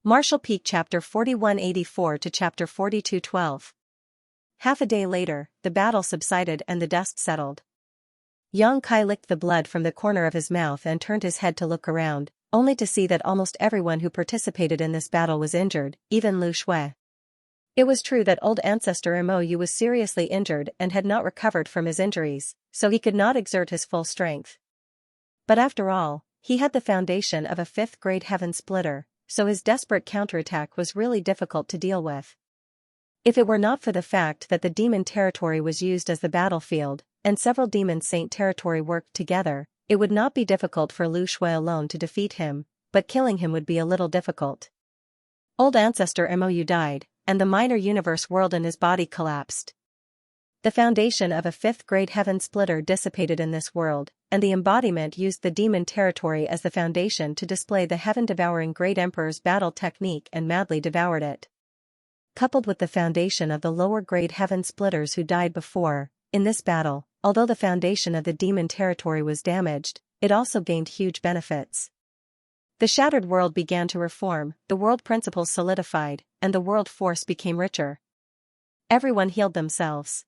Martial Peak Chapter 4184 to Chapter 4212. Half a day later, the battle subsided and the dust settled. Yang Kai licked the blood from the corner of his mouth and turned his head to look around, only to see that almost everyone who participated in this battle was injured, even Lu Shui. It was true that old ancestor Mou was seriously injured and had not recovered from his injuries, so he could not exert his full strength. But after all, he had the foundation of a fifth-grade heaven splitter, so his desperate counterattack was really difficult to deal with. If it were not for the fact that the demon territory was used as the battlefield, and several demon saint territory worked together, it would not be difficult for Lu Shui alone to defeat him, but killing him would be a little difficult. Old ancestor Mou died, and the minor universe world in his body collapsed. The foundation of a fifth-grade heaven splitter dissipated in this world, and the embodiment used the demon territory as the foundation to display the heaven-devouring Great Emperor's battle technique and madly devoured it. Coupled with the foundation of the lower-grade heaven splitters who died before, in this battle, although the foundation of the demon territory was damaged, it also gained huge benefits. The shattered world began to reform, the world principles solidified, and the world force became richer. Everyone healed themselves.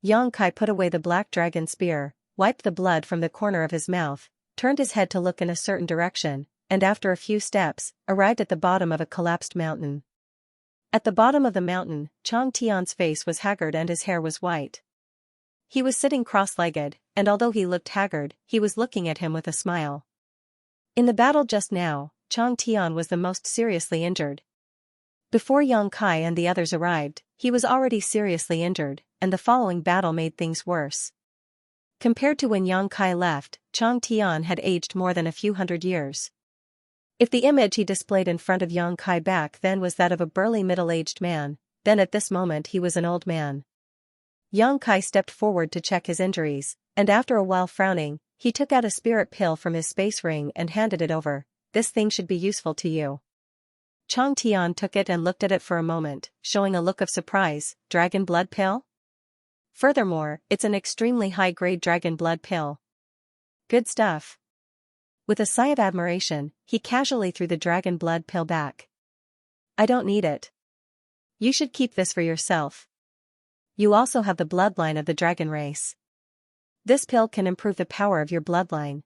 Yang Kai put away the black dragon spear, wiped the blood from the corner of his mouth, turned his head to look in a certain direction, and after a few steps, arrived at the bottom of a collapsed mountain. At the bottom of the mountain, Chang Tian's face was haggard and his hair was white. He was sitting cross-legged, and although he looked haggard, he was looking at him with a smile. In the battle just now, Chang Tian was the most seriously injured. Before Yang Kai and the others arrived, he was already seriously injured, and the following battle made things worse. Compared to when Yang Kai left, Chang Tian had aged more than a few hundred years. If the image he displayed in front of Yang Kai back then was that of a burly middle-aged man, then at this moment he was an old man. Yang Kai stepped forward to check his injuries, and after a while frowning, he took out a spirit pill from his space ring and handed it over. This thing should be useful to you. Chang Tian took it and looked at it for a moment, showing a look of surprise. Dragon blood pill? Furthermore, it's an extremely high-grade dragon blood pill. Good stuff. With a sigh of admiration, he casually threw the dragon blood pill back. I don't need it. You should keep this for yourself. You also have the bloodline of the dragon race. This pill can improve the power of your bloodline.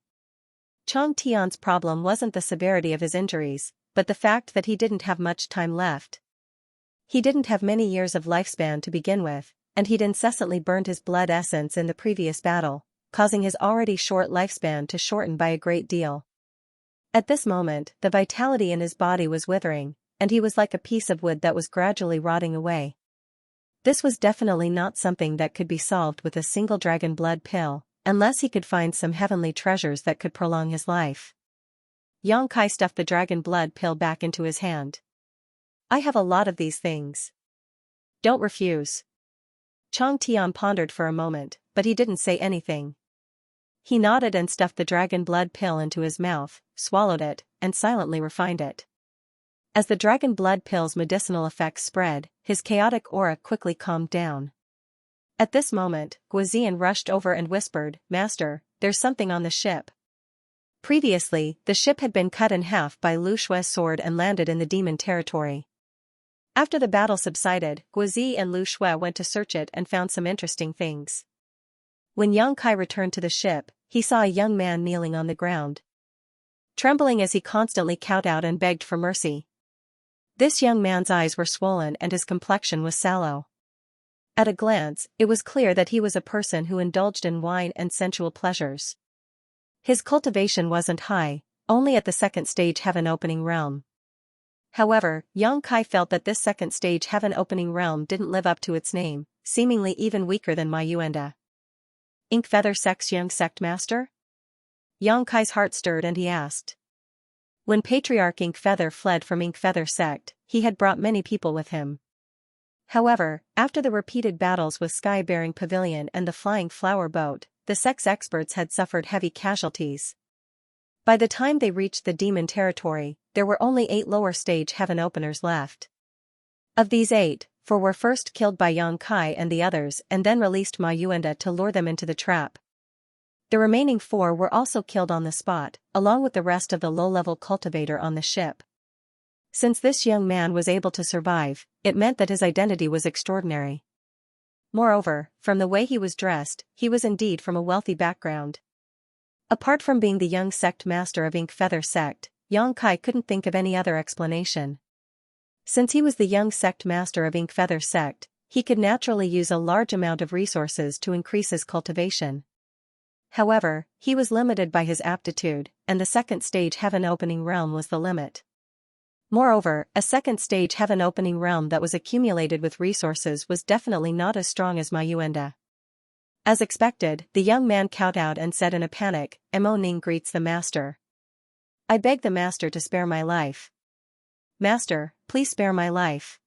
Chang Tian's problem wasn't the severity of his injuries, but the fact that he didn't have much time left. He didn't have many years of lifespan to begin with, and he'd incessantly burned his blood essence in the previous battle, causing his already short lifespan to shorten by a great deal. At this moment, the vitality in his body was withering, and he was like a piece of wood that was gradually rotting away. This was definitely not something that could be solved with a single dragon blood pill, unless he could find some heavenly treasures that could prolong his life. Yang Kai stuffed the dragon blood pill back into his hand. I have a lot of these things. Don't refuse. Chang Tian pondered for a moment, but he didn't say anything. He nodded and stuffed the dragon blood pill into his mouth, swallowed it, and silently refined it. As the dragon blood pill's medicinal effects spread, his chaotic aura quickly calmed down. At this moment, Guizian rushed over and whispered, Master, there's something on the ship. Previously, the ship had been cut in half by Lu Shui's sword and landed in the demon territory. After the battle subsided, Guizi and Lu Shui went to search it and found some interesting things. When Yang Kai returned to the ship, he saw a young man kneeling on the ground, trembling as he constantly cowed out and begged for mercy. This young man's eyes were swollen and his complexion was sallow. At a glance, it was clear that he was a person who indulged in wine and sensual pleasures. His cultivation wasn't high, only at the second stage heaven opening realm. However, Yang Kai felt that this second stage heaven opening realm didn't live up to its name, seemingly even weaker than Ma Yuanda. Ink Feather Sect's young sect master? Yang Kai's heart stirred and he asked. When Patriarch Ink Feather fled from Ink Feather sect, he had brought many people with him. However, after the repeated battles with Sky-Bearing Pavilion and the Flying Flower Boat, the sect's experts had suffered heavy casualties. By the time they reached the demon territory, there were only 8 lower stage heaven openers left. Of these 8, 4 were first killed by Yang Kai and the others and then released Ma Yuanda to lure them into the trap. The remaining 4 were also killed on the spot, along with the rest of the low-level cultivator on the ship. Since this young man was able to survive, it meant that his identity was extraordinary. Moreover, from the way he was dressed, he was indeed from a wealthy background. Apart from being the young sect master of Ink Feather Sect, Xianxia couldn't think of any other explanation. Since he was the young sect master of Ink Feather Sect, he could naturally use a large amount of resources to increase his cultivation. However, he was limited by his aptitude, and the second stage heaven opening realm was the limit. Moreover, a second stage heaven opening realm that was accumulated with resources was definitely not as strong as Mayuenda. As expected, the young man kowtowed and said in a panic, "Mo Ning greets the master. I beg the master to spare my life. Master, please spare my life."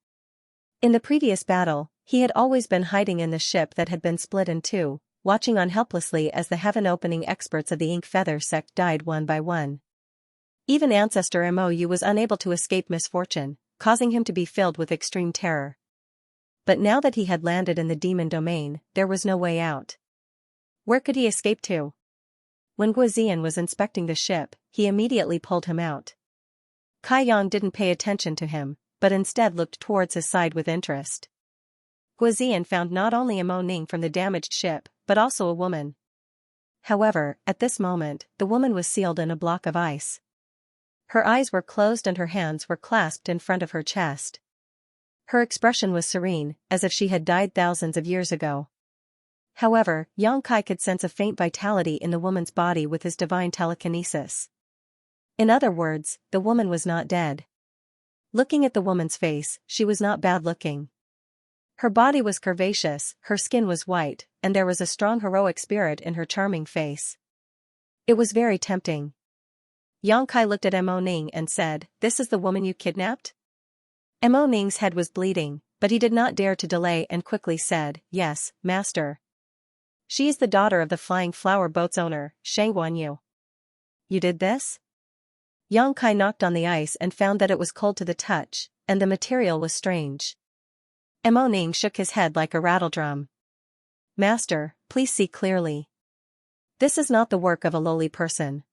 In the previous battle, he had always been hiding in the ship that had been split in two, watching on helplessly as the heaven-opening experts of the Ink Feather Sect died one by one. Even Ancestor Mou was unable to escape misfortune, causing him to be filled with extreme terror. But now that he had landed in the demon domain, there was no way out. Where could he escape to? When Guizian was inspecting the ship, he immediately pulled him out. Kai Yang didn't pay attention to him, but instead looked towards his side with interest. Guizian found not only a Mo Ning from the damaged ship, but also a woman. However, at this moment, the woman was sealed in a block of ice. Her eyes were closed and her hands were clasped in front of her chest. Her expression was serene, as if she had died thousands of years ago. However, Xianxia could sense a faint vitality in the woman's body with his divine telekinesis. In other words, the woman was not dead. Looking at the woman's face, she was not bad-looking. Her body was curvaceous, her skin was white, and there was a strong heroic spirit in her charming face. It was very tempting. Xianxia looked at Mo Ning and said, "This is the woman you kidnapped?" Mo Ning's head was bleeding, but he did not dare to delay and quickly said, "Yes, master. She is the daughter of the Flying Flower Boat's owner, Xianxia." "You did this?" Xianxia knocked on the ice and found that it was cold to the touch, and the material was strange. Mo Ning shook his head like a rattledrum. "Master, please see clearly. This is not the work of a lowly person.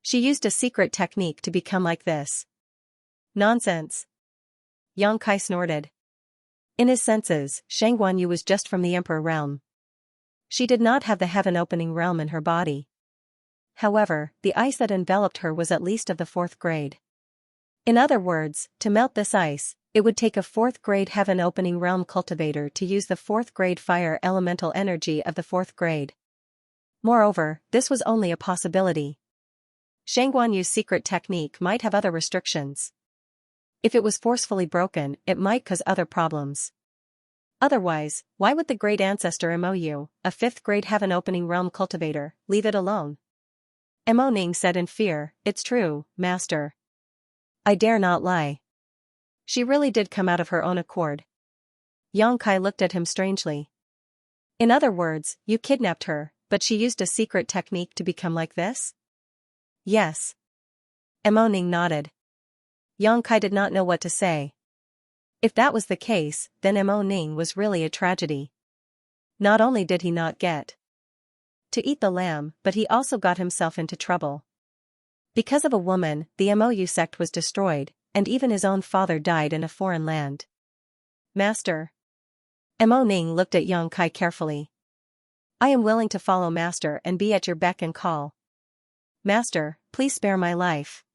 She used a secret technique to become like this." "Nonsense." Xianxia snorted. In his senses, Xianxia was just from the Emperor realm. She did not have the heaven-opening realm in her body. However, the ice that enveloped her was at least of the 4th grade. In other words, to melt this ice, it would take a 4th grade heaven-opening realm cultivator to use the 4th grade fire elemental energy of the 4th grade. Moreover, this was only a possibility. Xianxuanyu's secret technique might have other restrictions. If it was forcefully broken, it might cause other problems. Otherwise, why would the great ancestor Mou, a 5th grade heaven-opening realm cultivator, leave it alone? Mo Ning said in fear, "It's true, master. I dare not lie. She really did come out of her own accord." Xianxia looked at him strangely. "In other words, you kidnapped her, but she used a secret technique to become like this?" "Yes." Mo Ning nodded. Xianxia did not know what to say. If that was the case, then Mo Ning was really a tragedy. Not only did he not get to eat the lamb, but he also got himself into trouble. Because of a woman, the Mou sect was destroyed, and even his own father died in a foreign land. "Master." Mo Ning looked at Xianxia carefully. "I am willing to follow master and be at your beck and call. Master, please spare my life."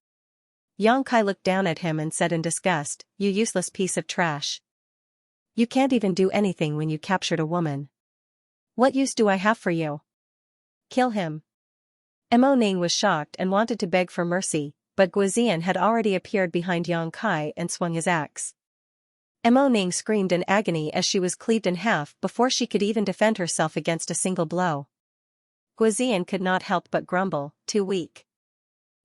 Xianxia looked down at him and said in disgust, "You useless piece of trash. You can't even do anything when you captured a woman. What use do I have for you? Kill him." Mo Ning was shocked and wanted to beg for mercy, but Guizian had already appeared behind Xianxia and swung his axe. Mo Ning screamed in agony as she was cleaved in half before she could even defend herself against a single blow. Guizian could not help but grumble, "Too weak."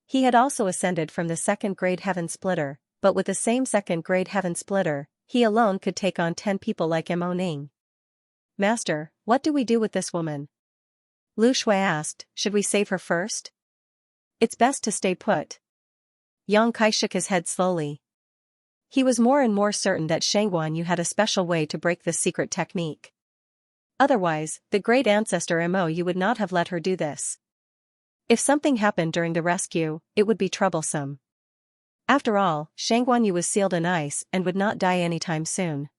He had also ascended from the 2nd grade heaven splitter, but with the same 2nd grade heaven splitter, he alone could take on 10 people like Mo Ning. "Master, what do we do with this woman?" Lu Shui asked, "Should we save her first?" "It's best to stay put." Xianxia shook his head slowly. He was more and more certain that Xianxuanyu had a special way to break this secret technique. Otherwise, the great ancestor Mou would not have let her do this. If something happened during the rescue, it would be troublesome. After all, Xianxia was sealed in ice and would not die anytime soon.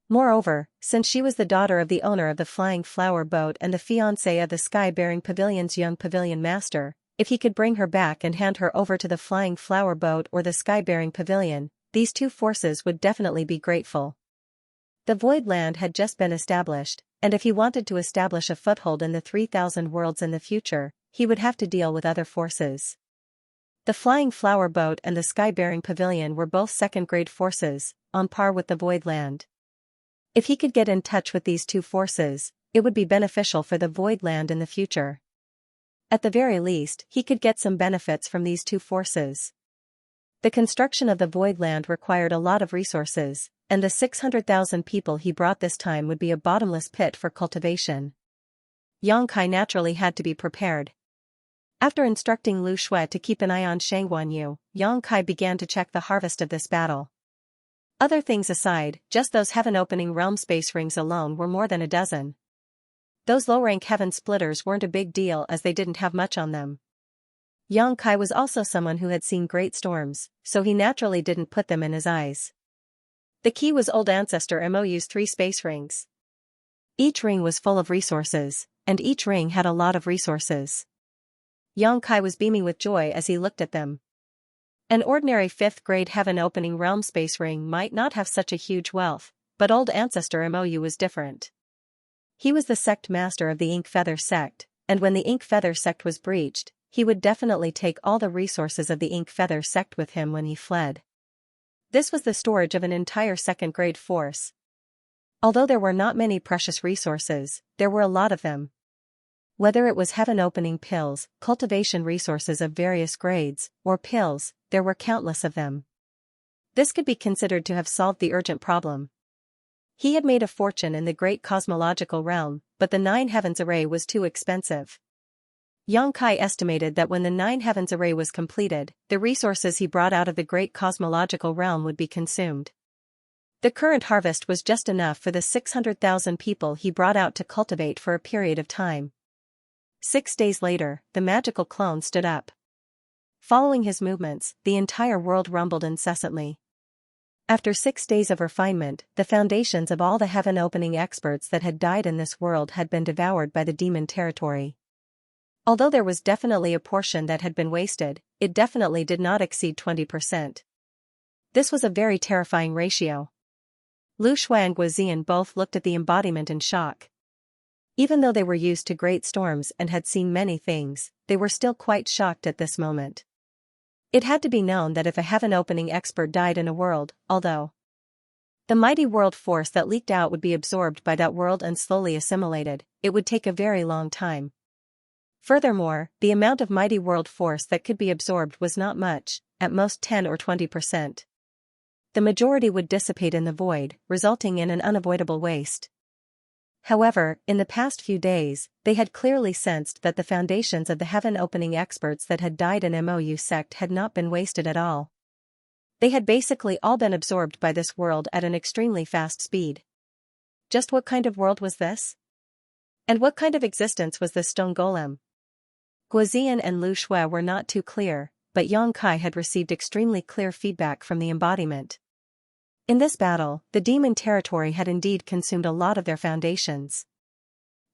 Moreover, since she was the daughter of the owner of the Flying Flower Boat and the fiancée of the Sky-Bearing Pavilion's young pavilion master, if he could bring her back and hand her over to the Flying Flower Boat or the Sky-Bearing Pavilion, these two forces would definitely be grateful. The Void Land had just been established, and if he wanted to establish a foothold in the 3,000 worlds in the future, he would have to deal with other forces. The Flying Flower Boat and the Sky-Bearing Pavilion were both second-grade forces, on par with the Void Land. If he could get in touch with these two forces, it would be beneficial for the Void Land in the future. At the very least, he could get some benefits from these two forces. The construction of the Void Land required a lot of resources, and the 600,000 people he brought this time would be a bottomless pit for cultivation. Xianxia naturally had to be prepared. After instructing Lu Shui to keep an eye on Xianxia, Xianxia began to check the harvest of this battle. Other things aside, just those heaven-opening realm space rings alone were more than a dozen. Those low-rank heaven splitters weren't a big deal as they didn't have much on them. Xianxia was also someone who had seen great storms, so he naturally didn't put them in his eyes. The key was Old Ancestor Mou's 3 space rings. Each ring was full of resources, and each ring had a lot of resources. Xianxia was beaming with joy as he looked at them. An ordinary 5th-grade heaven-opening realm space ring might not have such a huge wealth, but Old Ancestor Mou was different. He was the sect master of the Ink Feather sect, and when the Ink Feather sect was breached, he would definitely take all the resources of the Ink Feather sect with him when he fled. This was the storage of an entire second-grade force. Although there were not many precious resources, there were a lot of them. Whether it was heaven-opening pills, cultivation resources of various grades, or pills, there were countless of them. This could be considered to have solved the urgent problem. He had made a fortune in the great cosmological realm, but the 9 heavens array was too expensive. Xianxia estimated that when the 9 heavens array was completed, the resources he brought out of the great cosmological realm would be consumed. The current harvest was just enough for the 600,000 people he brought out to cultivate for a period of time. 6 days later, the magical clone stood up. Following his movements, the entire world rumbled incessantly. After 6 days of refinement, the foundations of all the heaven-opening experts that had died in this world had been devoured by the demon territory. Although there was definitely a portion that had been wasted, it definitely did not exceed 20%. This was a very terrifying ratio. Lu Shui and Guozian both looked at the embodiment in shock. Even though they were used to great storms and had seen many things, they were still quite shocked at this moment. It had to be known that if a heaven-opening expert died in a world, although the mighty world force that leaked out would be absorbed by that world and slowly assimilated, it would take a very long time. Furthermore, the amount of mighty world force that could be absorbed was not much, at most 10 or 20%. The majority would dissipate in the void, resulting in an unavoidable waste. However, in the past few days, they had clearly sensed that the foundations of the heaven-opening experts that had died in Mou sect had not been wasted at all. They had basically all been absorbed by this world at an extremely fast speed. Just what kind of world was this? And what kind of existence was this stone golem? Guozian and Lu Shui were not too clear, but Xianxia had received extremely clear feedback from the embodiment. In this battle, the demon territory had indeed consumed a lot of their foundations.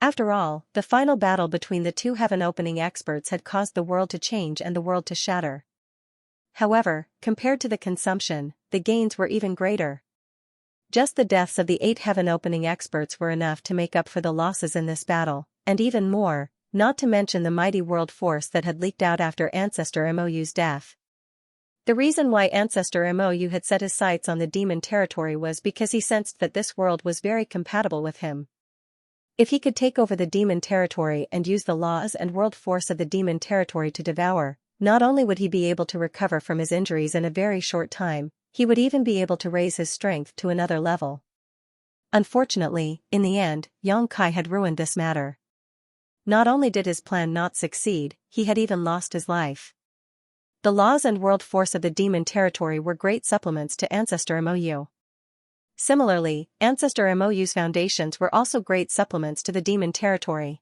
After all, the final battle between the two heaven-opening experts had caused the world to change and the world to shatter. However, compared to the consumption, the gains were even greater. Just the deaths of the 8 heaven-opening experts were enough to make up for the losses in this battle, and even more, not to mention the mighty world force that had leaked out after Ancestor Mou's death. The reason why Ancestor Mou had set his sights on the demon territory was because he sensed that this world was very compatible with him. If he could take over the demon territory and use the laws and world force of the demon territory to devour, not only would he be able to recover from his injuries in a very short time, he would even be able to raise his strength to another level. Unfortunately, in the end, Xianxia had ruined this matter. Not only did his plan not succeed, he had even lost his life. The laws and world force of the demon territory were great supplements to Ancestor Mou. Similarly, Ancestor Mou's foundations were also great supplements to the demon territory.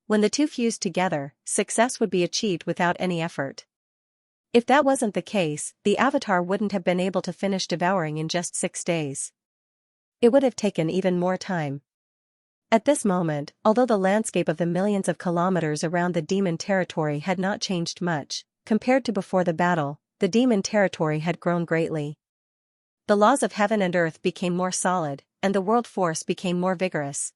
When the two fused together, success would be achieved without any effort. If that wasn't the case, the Avatar wouldn't have been able to finish devouring in just 6 days. It would have taken even more time. At this moment, although the landscape of the millions of kilometers around the demon territory had not changed much, compared to before the battle, the demon territory had grown greatly. The laws of heaven and earth became more solid, and the world force became more vigorous.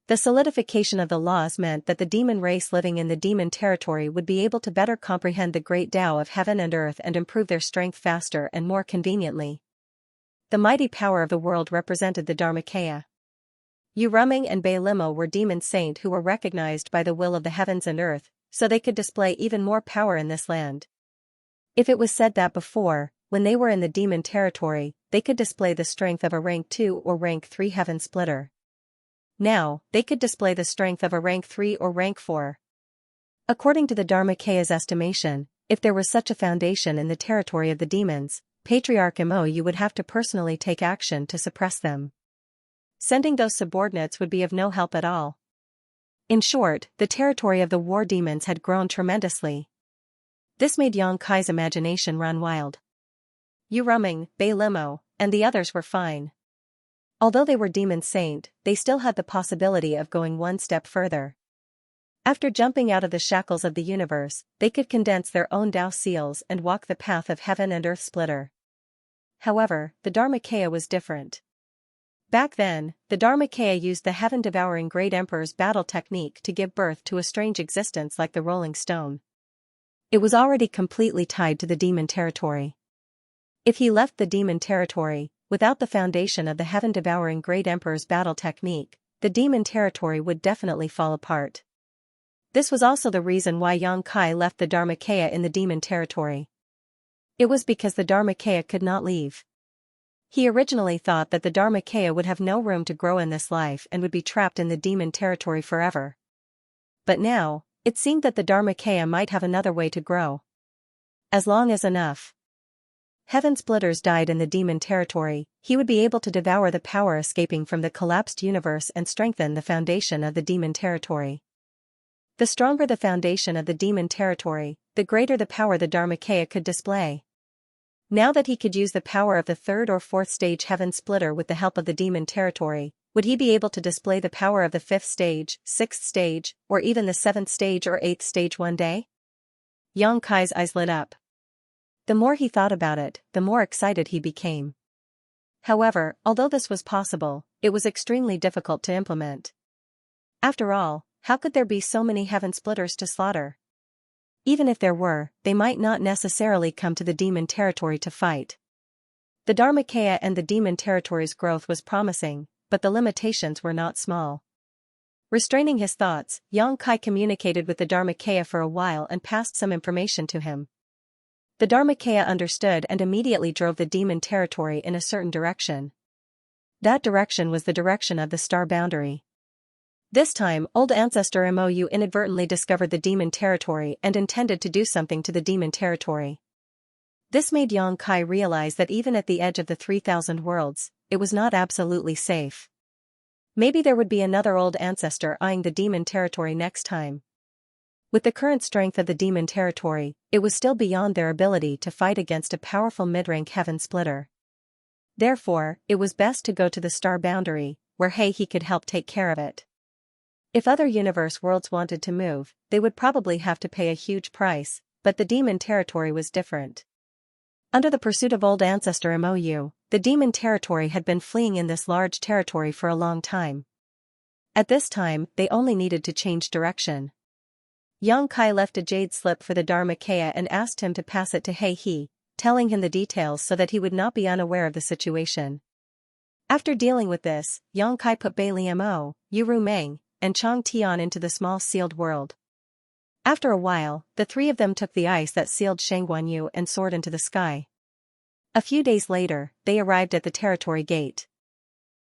The solidification of the laws meant that the demon race living in the demon territory would be able to better comprehend the great Tao of heaven and earth and improve their strength faster and more conveniently. The mighty power of the world represented the Dharmakaya. Yu Ruming and Bei Limo were demon saint who were recognized by the will of the heavens and earth, so they could display even more power in this land. If it was said that before, when they were in the demon territory, they could display the strength of a rank 2 or rank 3 heaven splitter. Now, they could display the strength of a rank 3 or rank 4. According to the Dharmakaya's estimation, if there was such a foundation in the territory of the demons, Patriarch Mo would have to personally take action to suppress them. Sending those subordinates would be of no help at all. In short, the territory of the war demons had grown tremendously. This made Yang Kai's imagination run wild. Yu Ruming, Bei Limo, and the others were fine. Although they were demon saint, they still had the possibility of going one step further. After jumping out of the shackles of the universe, they could condense their own Tao seals and walk the path of heaven and earth splitter. However, the Dharmakaya was different. Back then, the Dharmakaya used the heaven-devouring Great Emperor's battle technique to give birth to a strange existence like the Rolling Stone. It was already completely tied to the demon territory. If he left the demon territory, without the foundation of the heaven-devouring Great Emperor's battle technique, the demon territory would definitely fall apart. This was also the reason why Yang Kai left the Dharmakaya in the demon territory. It was because the Dharmakaya could not leave. He originally thought that the Dharmakaya would have no room to grow in this life and would be trapped in the demon territory forever. But now, it seemed that the Dharmakaya might have another way to grow. As long as enough heaven splitters died in the demon territory, he would be able to devour the power escaping from the collapsed universe and strengthen the foundation of the demon territory. The stronger the foundation of the demon territory, the greater the power the Dharmakaya could display. Now that he could use the power of the 3rd or 4th stage heaven splitter with the help of the demon territory, would he be able to display the power of the 5th stage, 6th stage, or even the 7th stage or 8th stage one day? Yang Kai's eyes lit up. The more he thought about it, the more excited he became. However, although this was possible, it was extremely difficult to implement. After all, how could there be so many heaven splitters to slaughter? Even if there were, they might not necessarily come to the demon territory to fight. The Dharmakaya and the demon territory's growth was promising, but the limitations were not small. Restraining his thoughts, Yang Kai communicated with the Dharmakaya for a while and passed some information to him. The Dharmakaya understood and immediately drove the demon territory in a certain direction. That direction was the direction of the star boundary. This time, old ancestor Mou inadvertently discovered the demon territory and intended to do something to the demon territory. This made Yang Kai realize that even at the edge of the 3,000 worlds, it was not absolutely safe. Maybe there would be another old ancestor eyeing the demon territory next time. With the current strength of the demon territory, it was still beyond their ability to fight against a powerful mid-rank heaven splitter. Therefore, it was best to go to the star boundary, where he could help take care of it. If other universe worlds wanted to move, they would probably have to pay a huge price, but the demon territory was different. Under the pursuit of old ancestor Mou, the demon territory had been fleeing in this large territory for a long time. At this time, they only needed to change direction. Yang Kai left a jade slip for the Dharmakaya and asked him to pass it to He, telling him the details so that he would not be unaware of the situation. After dealing with this, Yang Kai put Bei Liamo, Yu Rumeng, and Chang Tian into the small sealed world. After a while, the three of them took the ice that sealed Shangguanyu and soared into the sky. A few days later, they arrived at the territory gate.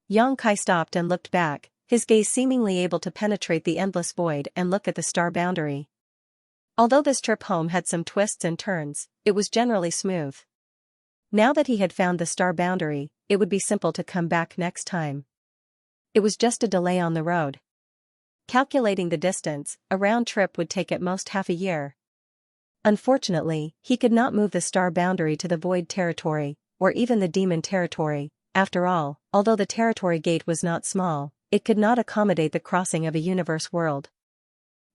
Yang Kai stopped and looked back, his gaze seemingly able to penetrate the endless void and look at the star boundary. Although this trip home had some twists and turns, it was generally smooth. Now that he had found the star boundary, it would be simple to come back next time. It was just a delay on the road. Calculating the distance, a round trip would take at most half a year. Unfortunately, he could not move the star boundary to the void territory, or even the demon territory. After all, although the territory gate was not small, it could not accommodate the crossing of a universe world.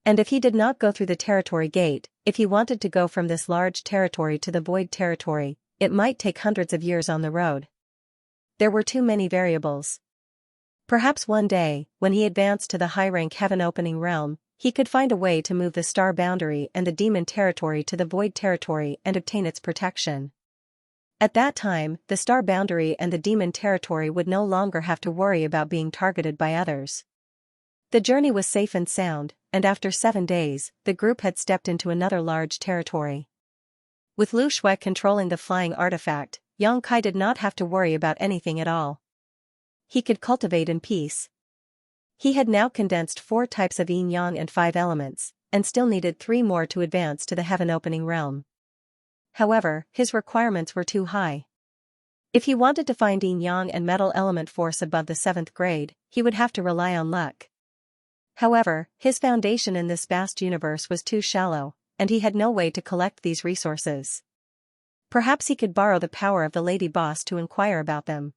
And if he did not go through the territory gate, if he wanted to go from this large territory to the void territory, it might take hundreds of years on the road. There were too many variables. Perhaps one day, when he advanced to the high-rank heaven-opening realm, he could find a way to move the star boundary and the demon territory to the void territory and obtain its protection. At that time, the star boundary and the demon territory would no longer have to worry about being targeted by others. The journey was safe and sound, and after 7 days, the group had stepped into another large territory. With Lu Shui controlling the flying artifact, Yang Kai did not have to worry about anything at all. He could cultivate in peace. He had now condensed 4 types of yin-yang and 5 elements, and still needed 3 more to advance to the heaven-opening realm. However, his requirements were too high. If he wanted to find yin-yang and metal element force above the 7th grade, he would have to rely on luck. However, his foundation in this vast universe was too shallow, and he had no way to collect these resources. Perhaps he could borrow the power of the lady boss to inquire about them.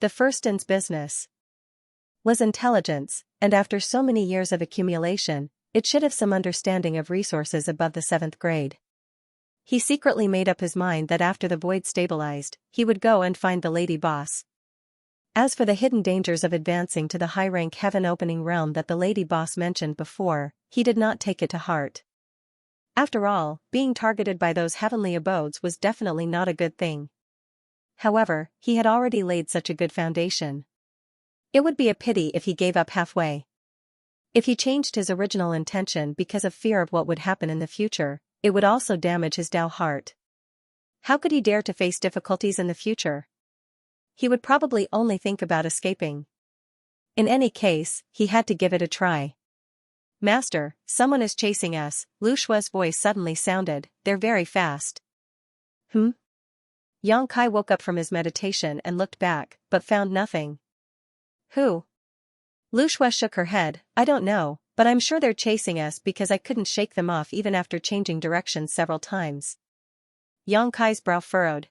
The first-in's business was intelligence, and after so many years of accumulation, it should have some understanding of resources above the 7th grade. He secretly made up his mind that after the void stabilized, he would go and find the lady boss. As for the hidden dangers of advancing to the high-rank heaven-opening realm that the lady boss mentioned before, he did not take it to heart. After all, being targeted by those heavenly abodes was definitely not a good thing. However, he had already laid such a good foundation. It would be a pity if he gave up halfway. If he changed his original intention because of fear of what would happen in the future, it would also damage his Tao heart. How could he dare to face difficulties in the future? He would probably only think about escaping. In any case, he had to give it a try. "Master, someone is chasing us," Lu Shui's voice suddenly sounded. "They're very fast." Yang Kai woke up from his meditation and looked back, but found nothing. "Who?" Lu Shui shook her head. "I don't know, but I'm sure they're chasing us because I couldn't shake them off even after changing directions several times." Yang Kai's brow furrowed.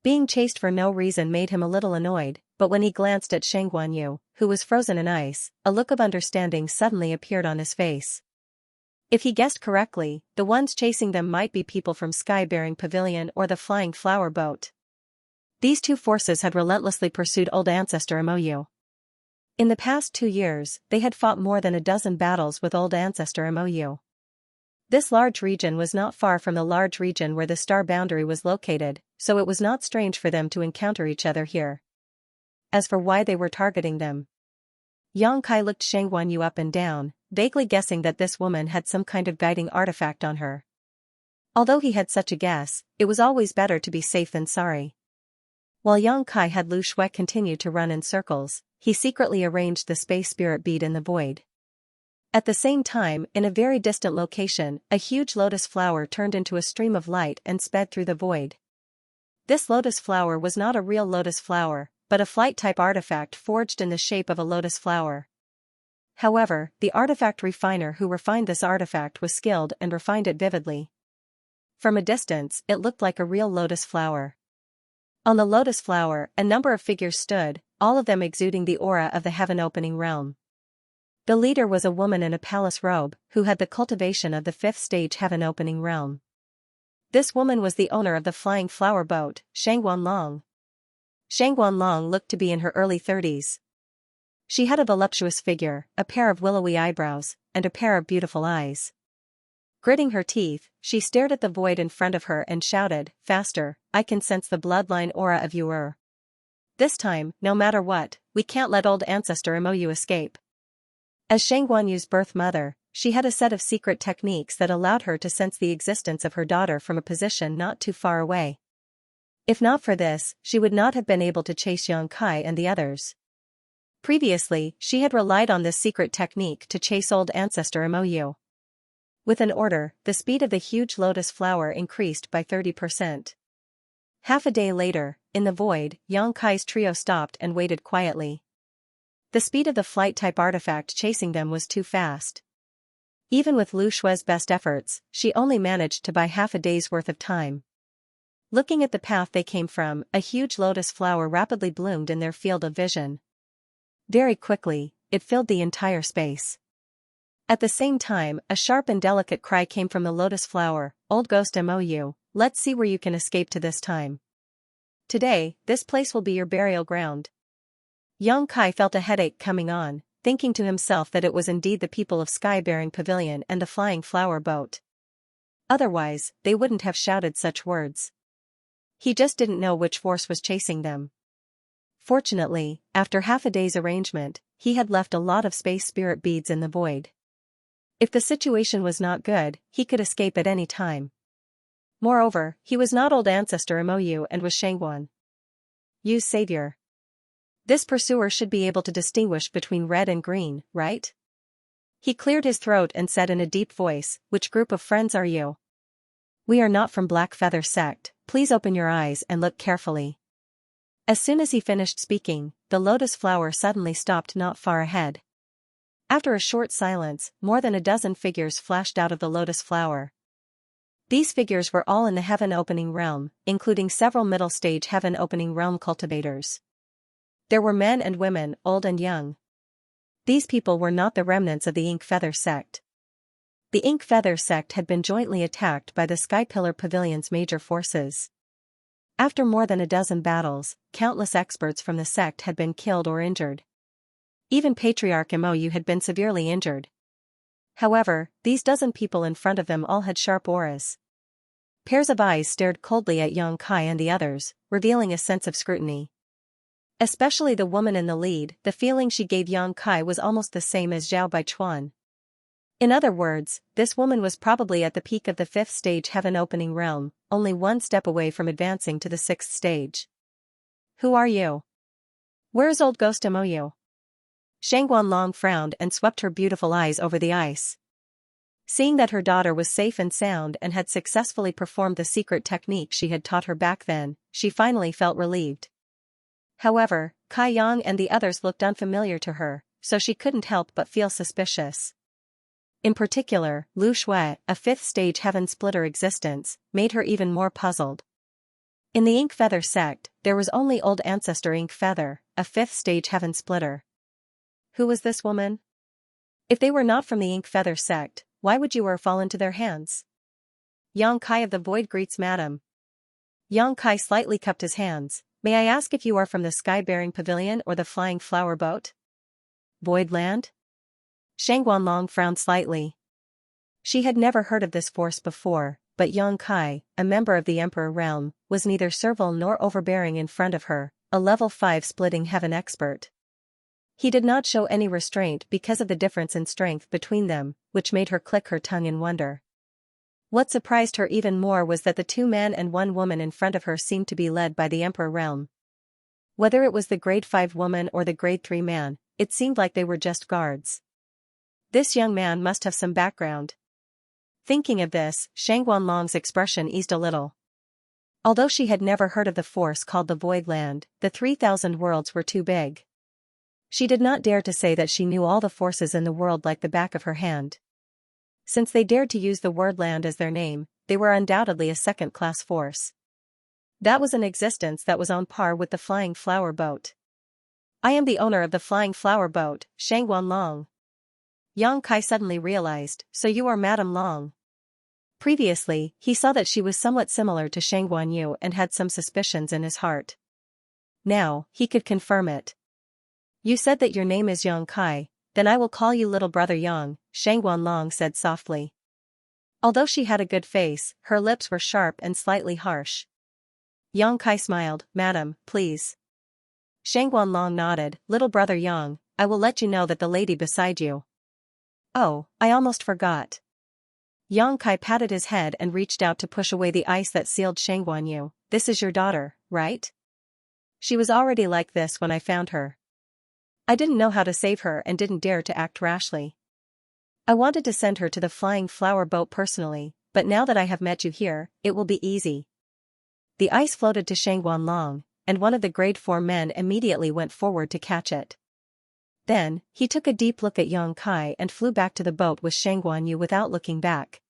Being chased for no reason made him a little annoyed, but when he glanced at Shang Guanyu, who was frozen in ice, a look of understanding suddenly appeared on his face. If he guessed correctly, the ones chasing them might be people from Sky-Bearing Pavilion or the Flying Flower Boat. These 2 forces had relentlessly pursued Old Ancestor Mou. In the past 2 years, they had fought more than a dozen battles with Old Ancestor Mou. This large region was not far from the large region where the star boundary was located, so it was not strange for them to encounter each other here. As for why they were targeting them, Yang Kai looked Shang Guanyu up and down, vaguely guessing that this woman had some kind of guiding artifact on her. Although he had such a guess, it was always better to be safe than sorry. While Yang Kai had Lu Shui continue to run in circles, he secretly arranged the space spirit bead in the void. At the same time, in a very distant location, a huge lotus flower turned into a stream of light and sped through the void. This lotus flower was not a real lotus flower, but a flight-type artifact forged in the shape of a lotus flower. However, the artifact refiner who refined this artifact was skilled and refined it vividly. From a distance, it looked like a real lotus flower. On the lotus flower, a number of figures stood, all of them exuding the aura of the heaven-opening realm. The leader was a woman in a palace robe, who had the cultivation of the 5th stage heaven-opening realm. This woman was the owner of the Flying Flower Boat, Shang Guanlong. Shang Guanlong looked to be in her early 30s. She had a voluptuous figure, a pair of willowy eyebrows, and a pair of beautiful eyes. Gritting her teeth, she stared at the void in front of her and shouted, "Faster, I can sense the bloodline aura of Yuer. This time, no matter what, we can't let Old Ancestor Mou escape." As Shang Guanyu's birth mother, she had a set of secret techniques that allowed her to sense the existence of her daughter from a position not too far away. If not for this, she would not have been able to chase Yang Kai and the others. Previously, she had relied on this secret technique to chase Old Ancestor Mou. With an order, the speed of the huge lotus flower increased by 30%. Half a day later, in the void, Yang Kai's trio stopped and waited quietly. The speed of the flight-type artifact chasing them was too fast. Even with Lu Shue's best efforts, she only managed to buy half a day's worth of time. Looking at the path they came from, a huge lotus flower rapidly bloomed in their field of vision. Very quickly, it filled the entire space. At the same time, a sharp and delicate cry came from the lotus flower, "Old ghost Mou, let's see where you can escape to this time. Today, this place will be your burial ground." Yang Kai felt a headache coming on, thinking to himself that it was indeed the people of Sky-bearing Pavilion and the flying flower boat. Otherwise, they wouldn't have shouted such words. He just didn't know which force was chasing them. Fortunately, after half a day's arrangement, he had left a lot of space spirit beads in the void. If the situation was not good, he could escape at any time. Moreover, he was not old ancestor Mou and was Shangguan Yu's savior. This pursuer should be able to distinguish between red and green, right? He cleared his throat and said in a deep voice, "Which group of friends are you?" "We are not from Black Feather Sect, please open your eyes and look carefully." As soon as he finished speaking, the lotus flower suddenly stopped not far ahead. After a short silence, more than a dozen figures flashed out of the lotus flower. These figures were all in the Heaven Opening Realm, including several middle-stage Heaven Opening Realm cultivators. There were men and women, old and young. These people were not the remnants of the Ink Feather Sect. The Ink Feather Sect had been jointly attacked by the Sky Pillar Pavilion's major forces. After more than a dozen battles, countless experts from the sect had been killed or injured. Even Patriarch Mou had been severely injured. However, these dozen people in front of them all had sharp auras. Pairs of eyes stared coldly at Yang Kai and the others, revealing a sense of scrutiny. Especially the woman in the lead, the feeling she gave Yang Kai was almost the same as Zhao Baichuan. In other words, this woman was probably at the peak of the 5th stage Heaven Opening Realm, only one step away from advancing to the 6th stage. "Who are you? Where's old ghost Mou?" Shangguan Long frowned and swept her beautiful eyes over the ice. Seeing that her daughter was safe and sound and had successfully performed the secret technique she had taught her back then, she finally felt relieved. However, Kai Yang and the others looked unfamiliar to her, so she couldn't help but feel suspicious. In particular, Lu Shui, a 5th stage Heaven Splitter existence, made her even more puzzled. In the Ink Feather Sect, there was only old ancestor Ink Feather, a 5th stage Heaven Splitter. Who was this woman? If they were not from the Ink Feather Sect, why would you fall into their hands? Yang Kai of the Void greets Madam. Yang Kai slightly cupped his hands. "May I ask if you are from the Sky-bearing Pavilion or the Flying Flower Boat?" "Void Land?" Shangguan Long frowned slightly. She had never heard of this force before, but Yang Kai, a member of the Emperor Realm, was neither servile nor overbearing in front of her, a level 5 splitting heaven expert. He did not show any restraint because of the difference in strength between them, which made her click her tongue in wonder. What surprised her even more was that the 2 men and 1 woman in front of her seemed to be led by the Emperor Realm. Whether it was the grade 5 woman or the grade 3 man, it seemed like they were just guards. This young man must have some background. Thinking of this, Shangguan Long's expression eased a little. Although she had never heard of the force called the Void Land, the 3,000 worlds were too big. She did not dare to say that she knew all the forces in the world like the back of her hand. Since they dared to use the word land as their name, they were undoubtedly a second-class force. That was an existence that was on par with the Flying Flower Boat. "I am the owner of the Flying Flower Boat, Shangguan Long." Yang Kai suddenly realized, "So you are Madame Long." Previously, he saw that she was somewhat similar to Shangguan Yu and had some suspicions in his heart. Now, he could confirm it. "You said that your name is Yang Kai, then I will call you little brother Yang," Shangguan Long said softly. Although she had a good face, her lips were sharp and slightly harsh. Yang Kai smiled. "Madam, please." Shangguan Long nodded. "Little brother Yang, I will let you know that the lady beside you—" "Oh, I almost forgot." Yang Kai patted his head and reached out to push away the ice that sealed Shangguan Yu. "This is your daughter, right? She was already like this when I found her. I didn't know how to save her and didn't dare to act rashly. I wanted to send her to the Flying Flower Boat personally, but now that I have met you here, it will be easy." The ice floated to Shangguan Long, and one of the grade 4 men immediately went forward to catch it. Then, he took a deep look at Yang Kai and flew back to the boat with Shangguan Yu without looking back.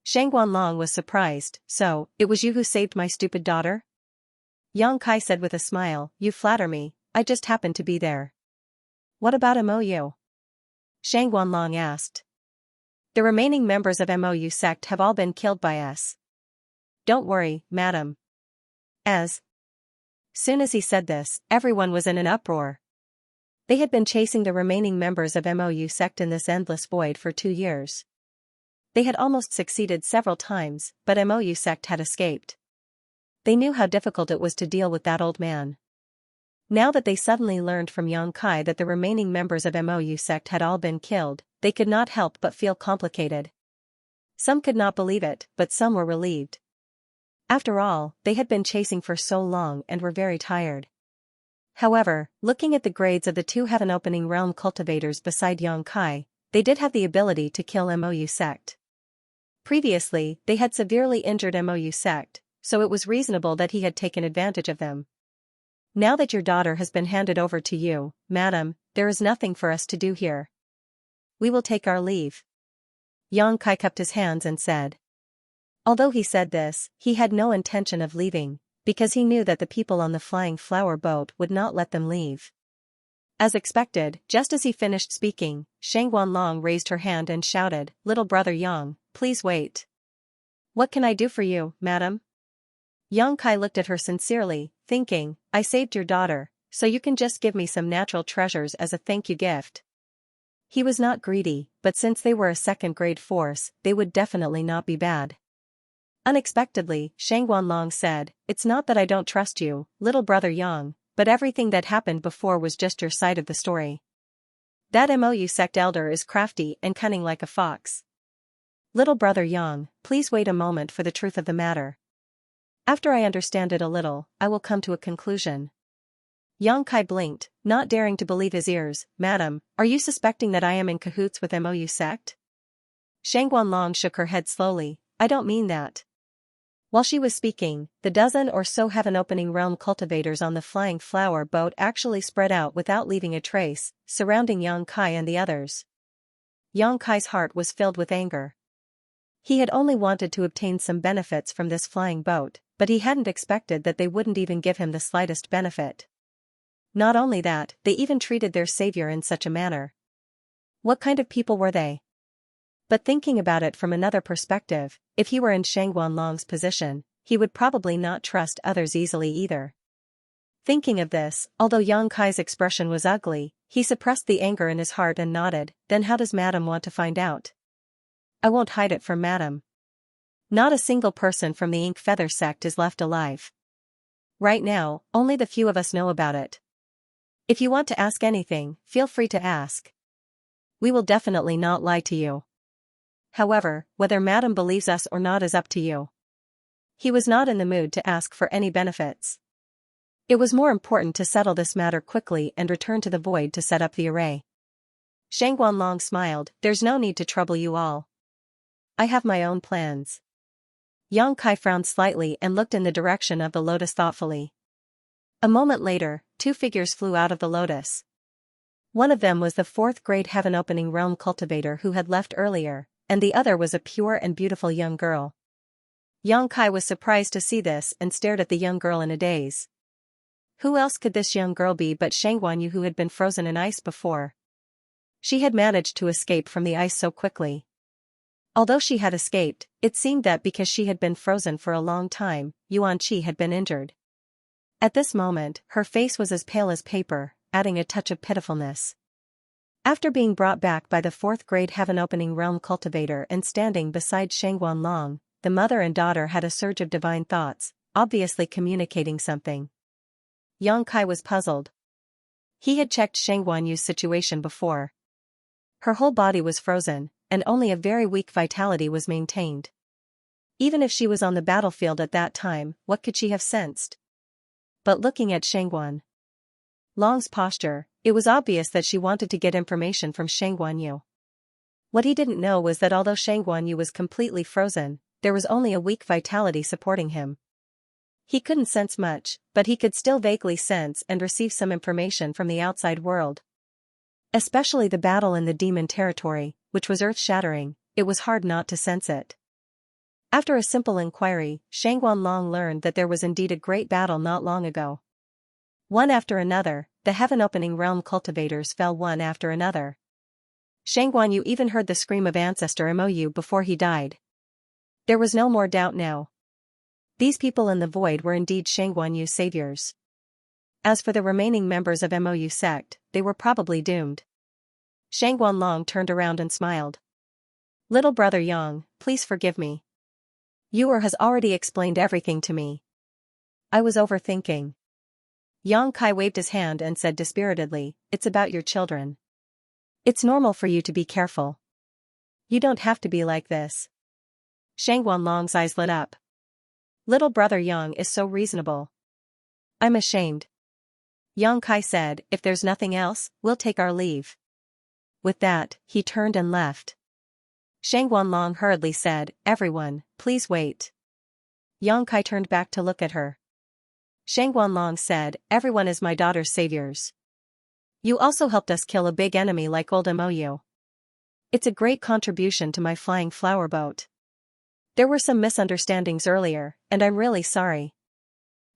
Shangguan Long was surprised. "So, it was you who saved my stupid daughter?" Yang Kai said with a smile, "You flatter me, I just happened to be there." "What about MOU?" Shangguan Long asked. "The remaining members of MOU sect have all been killed by us." "Don't worry, madam." As soon as he said this, everyone was in an uproar. They had been chasing the remaining members of MOU sect in this endless void for 2 years. They had almost succeeded several times, but MOU sect had escaped. They knew how difficult it was to deal with that old man. Now that they suddenly learned from Yang Kai that the remaining members of MOU sect had all been killed, they could not help but feel complicated. Some could not believe it, but some were relieved. After all, they had been chasing for so long and were very tired. However, looking at the grades of the 2 heaven-opening realm cultivators beside Yang Kai, they did have the ability to kill MOU sect. Previously, they had severely injured MOU sect, so it was reasonable that he had taken advantage of them. "Now that your daughter has been handed over to you, madam, there is nothing for us to do here. We will take our leave." Yang Kai cupped his hands and said. Although he said this, he had no intention of leaving, because he knew that the people on the flying flower boat would not let them leave. As expected, just as he finished speaking, Shangguan Long raised her hand and shouted, "Little brother Yang, please wait." "What can I do for you, madam?" Yang Kai looked at her sincerely, thinking, "I saved your daughter, so you can just give me some natural treasures as a thank you gift." He was not greedy, but since they were a second-grade force, they would definitely not be bad. Unexpectedly, Shangguan Long said, "It's not that I don't trust you, little brother Yang, but everything that happened before was just your side of the story. That MOU sect elder is crafty and cunning like a fox. Little brother Yang, please wait a moment for the truth of the matter. After I understand it a little, I will come to a conclusion." Yang Kai blinked, not daring to believe his ears. "Madam, are you suspecting that I am in cahoots with MOU sect?" Shangguan Long shook her head slowly. "I don't mean that." While she was speaking, the dozen or so heaven-opening realm cultivators on the flying flower boat actually spread out without leaving a trace, surrounding Yang Kai and the others. Yang Kai's heart was filled with anger. He had only wanted to obtain some benefits from this flying boat, but he hadn't expected that they wouldn't even give him the slightest benefit. Not only that, they even treated their savior in such a manner. What kind of people were they? But thinking about it from another perspective, if he were in Shangguan Long's position, he would probably not trust others easily either. Thinking of this, although Yang Kai's expression was ugly, he suppressed the anger in his heart and nodded. "Then how does madam want to find out?" "I won't hide it from madam. Not a single person from the Ink Feather sect is left alive. Right now, only the few of us know about it. If you want to ask anything, feel free to ask. We will definitely not lie to you. However, whether madam believes us or not is up to you." He was not in the mood to ask for any benefits. It was more important to settle this matter quickly and return to the void to set up the array. Shangguan Long smiled. "There's no need to trouble you all. I have my own plans." Yang Kai frowned slightly and looked in the direction of the lotus thoughtfully. A moment later, 2 figures flew out of the lotus. One of them was the 4th-grade heaven-opening realm cultivator who had left earlier, and the other was a pure and beautiful young girl. Yang Kai was surprised to see this and stared at the young girl in a daze. Who else could this young girl be but Shangguan Yu, who had been frozen in ice before? She had managed to escape from the ice so quickly. Although she had escaped, it seemed that because she had been frozen for a long time, Yuanqi had been injured. At this moment, her face was as pale as paper, adding a touch of pitifulness. After being brought back by the 4th-grade heaven-opening realm cultivator and standing beside Shangguan Long, the mother and daughter had a surge of divine thoughts, obviously communicating something. Yang Kai was puzzled. He had checked Shangguan Yu's situation before. Her whole body was frozen, and only a very weak vitality was maintained. Even if she was on the battlefield at that time, what could she have sensed? But looking at Shangguan Long's posture, it was obvious that she wanted to get information from Shangguan Yu. What he didn't know was that although Shangguan Yu was completely frozen, there was only a weak vitality supporting him. He couldn't sense much, but he could still vaguely sense and receive some information from the outside world. Especially the battle in the demon territory, which was earth-shattering. It was hard not to sense it. After a simple inquiry, Shangguanlong learned that there was indeed a great battle not long ago. One after another, the heaven-opening realm cultivators fell one after another. Shangguanyu even heard the scream of ancestor Mou before he died. There was no more doubt now. These people in the void were indeed Shangguanyu's saviors. As for the remaining members of Mou sect, they were probably doomed. Shangguanlong turned around and smiled. Little brother Yang, please forgive me. Yuer has already explained everything to me. I was overthinking. Yang Kai waved his hand and said dispiritedly, it's about your children. It's normal for you to be careful. You don't have to be like this. Shangguanlong's eyes lit up. Little brother Yang is so reasonable. I'm ashamed. Yang Kai said, if there's nothing else, we'll take our leave. With that, he turned and left. Shangguanlong hurriedly said, everyone, please wait. Yang Kai turned back to look at her. Shangguanlong said, everyone is my daughter's saviors. You also helped us kill a big enemy like old Mou. It's a great contribution to my flying flower boat. There were some misunderstandings earlier, and I'm really sorry.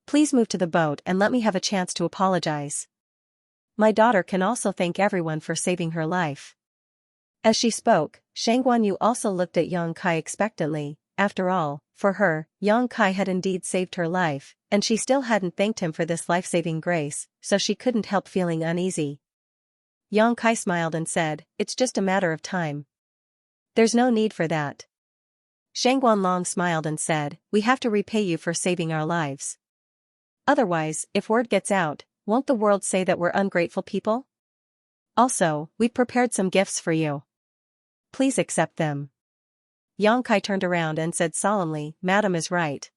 Please move to the boat and let me have a chance to apologize. My daughter can also thank everyone for saving her life. As she spoke, Shangguanyu also looked at Yang Kai expectantly. After all, for her, Yang Kai had indeed saved her life, and she still hadn't thanked him for this life-saving grace, so she couldn't help feeling uneasy. Yang Kai smiled and said, it's just a matter of time. There's no need for that. Shangguanlong smiled and said, we have to repay you for saving our lives. Otherwise, if word gets out, won't the world say that we're ungrateful people? Also, we've prepared some gifts for you. Please accept them. Yang Kai turned around and said solemnly, Madam is right.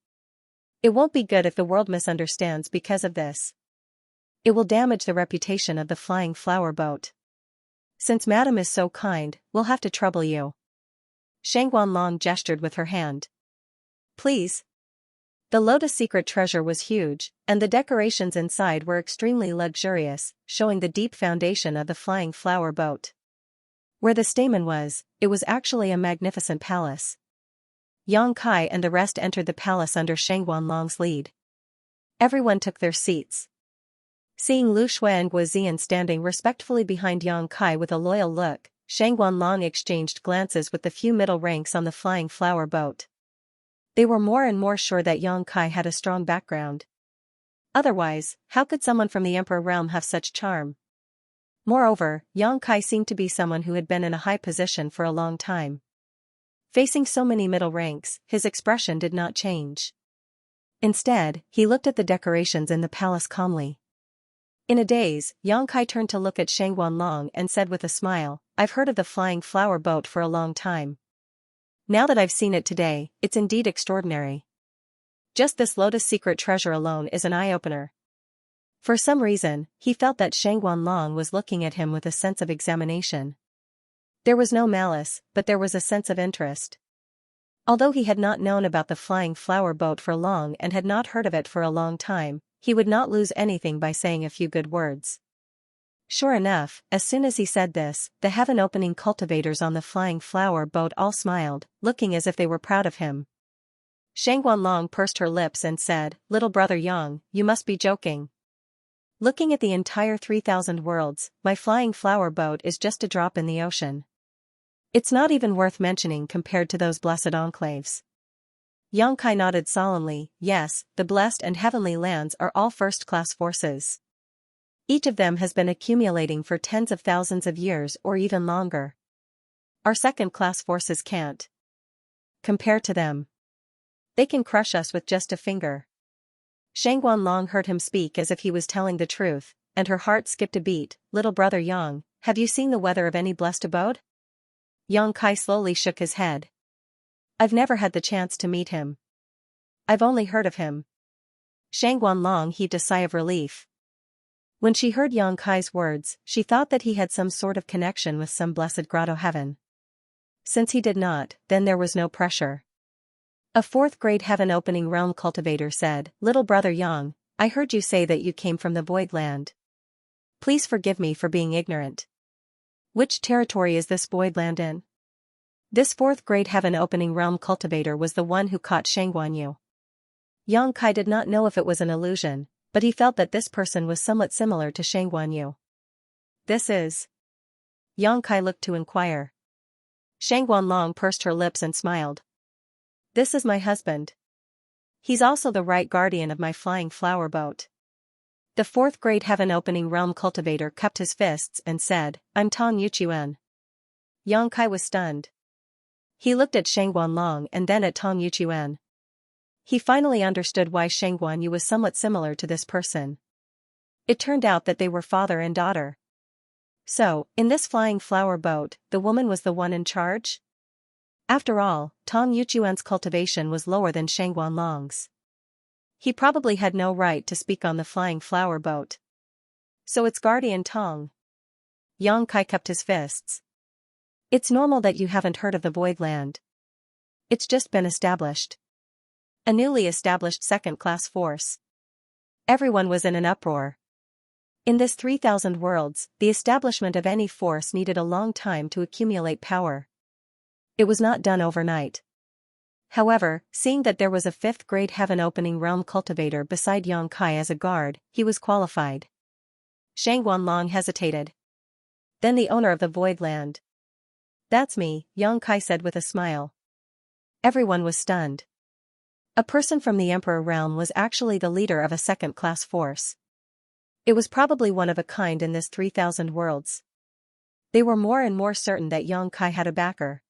It won't be good if the world misunderstands because of this. It will damage the reputation of the flying flower boat. Since Madam is so kind, we'll have to trouble you. Shangguanlong gestured with her hand. Please. The Lotus secret treasure was huge, and the decorations inside were extremely luxurious, showing the deep foundation of the flying flower boat. Where the stamen was, it was actually a magnificent palace. Yang Kai and the rest entered the palace under Shangguanlong's lead. Everyone took their seats. Seeing Lu Shui and Guozian standing respectfully behind Yang Kai with a loyal look, Shangguanlong exchanged glances with the few middle ranks on the flying flower boat. They were more and more sure that Yang Kai had a strong background. Otherwise, how could someone from the Emperor realm have such charm? Moreover, Yang Kai seemed to be someone who had been in a high position for a long time. Facing so many middle ranks, his expression did not change. Instead, he looked at the decorations in the palace calmly. In a daze, Yang Kai turned to look at Shangguanlong and said with a smile, I've heard of the flying flower boat for a long time. Now that I've seen it today, it's indeed extraordinary. Just this Lotus secret treasure alone is an eye-opener. For some reason, he felt that Shangguanlong was looking at him with a sense of examination. There was no malice, but there was a sense of interest. Although he had not known about the flying flower boat for long and had not heard of it for a long time, he would not lose anything by saying a few good words. Sure enough, as soon as he said this, the heaven-opening cultivators on the flying flower boat all smiled, looking as if they were proud of him. Shangguanlong pursed her lips and said, Little brother Yang, you must be joking. Looking at the entire 3,000 worlds, my flying flower boat is just a drop in the ocean. It's not even worth mentioning compared to those blessed enclaves. Yang Kai nodded solemnly, yes, the blessed and heavenly lands are all first-class forces. Each of them has been accumulating for tens of thousands of years or even longer. Our second-class forces can't compare to them. They can crush us with just a finger. Shangguanlong heard him speak as if he was telling the truth, and her heart skipped a beat. Little brother Yang, have you seen the weather of any blessed abode? Yang Kai slowly shook his head. I've never had the chance to meet him. I've only heard of him. Shangguanlong heaved a sigh of relief. When she heard Yang Kai's words, she thought that he had some sort of connection with some blessed grotto heaven. Since he did not, then there was no pressure. A fourth-grade heaven-opening realm cultivator said, Little brother Yang, I heard you say that you came from the void land. Please forgive me for being ignorant. Which territory is this void land in? This fourth grade heaven opening realm cultivator was the one who caught Xianxia. Yang Kai did not know if it was an illusion, but he felt that this person was somewhat similar to Xianxia. This is. Yang Kai looked to inquire. Shangguanlong pursed her lips and smiled. This is my husband. He's also the right guardian of my flying flower boat. The fourth grade heaven opening realm cultivator cupped his fists and said, I'm Tong Yuchuan. Yang Kai was stunned. He looked at Shangguanlong and then at Tong Yuchuan. He finally understood why Shangguanyu was somewhat similar to this person. It turned out that they were father and daughter. So, in this flying flower boat, the woman was the one in charge? After all, Tong Yuchuan's cultivation was lower than Shangguanlong's. He probably had no right to speak on the flying flower boat. So it's guardian Tong. Yang Kai cupped his fists. It's normal that you haven't heard of the void land. It's just been established. A newly established second-class force. Everyone was in an uproar. In this 3,000 worlds, the establishment of any force needed a long time to accumulate power. It was not done overnight. However, seeing that there was a fifth grade heaven opening realm cultivator beside Yang Kai as a guard, he was qualified. Shangguanlong hesitated. Then the owner of the void land. That's me, Yang Kai said with a smile. Everyone was stunned. A person from the Emperor realm was actually the leader of a second-class force. It was probably one of a kind in this 3,000 worlds. They were more and more certain that Yang Kai had a backer.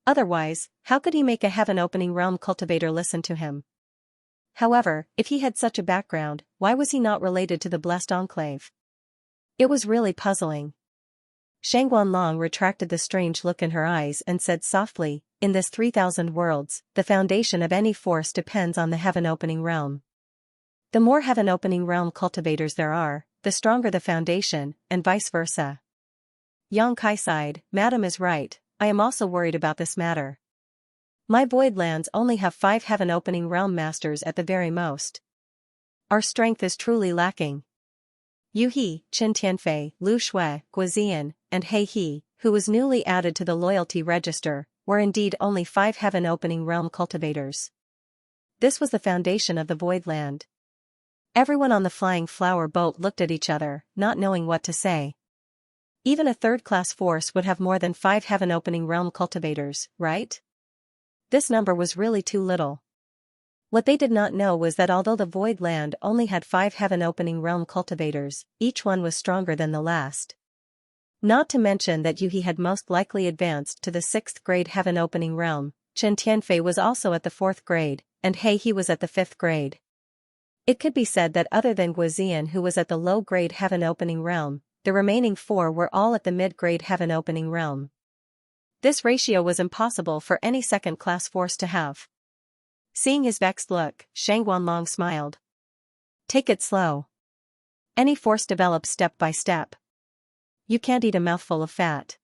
Otherwise, how could he make a heaven-opening realm cultivator listen to him? However, if he had such a background, why was he not related to the Blessed Enclave? It was really puzzling. Shangguanlong retracted the strange look in her eyes and said softly, in this 3,000 worlds, the foundation of any force depends on the heaven-opening realm. The more heaven-opening realm cultivators there are, the stronger the foundation, and vice versa. Yang Kai sighed, Madam is right, I am also worried about this matter. My void lands only have 5 heaven-opening realm masters at the very most. Our strength is truly lacking. Yu He, Qin Tianfei, Lu Shui, Guozian, and He He, who was newly added to the loyalty register, were indeed only 5 heaven-opening realm cultivators. This was the foundation of the void land. Everyone on the flying flower boat looked at each other, not knowing what to say. Even a third-class force would have more than 5 heaven-opening realm cultivators, right? This number was really too little. What they did not know was that although the void land only had 5 heaven-opening realm cultivators, each one was stronger than the last. Not to mention that Yuhi had most likely advanced to the 6th grade heaven-opening realm, Chen Tianfei was also at the 4th grade, and He was at the 5th grade. It could be said that other than Guozian who was at the low-grade heaven-opening realm, the remaining 4 were all at the mid-grade heaven-opening realm. This ratio was impossible for any second-class force to have. Seeing his vexed look, Shangguanlong smiled. Take it slow. Any force develops step by step. You can't eat a mouthful of fat.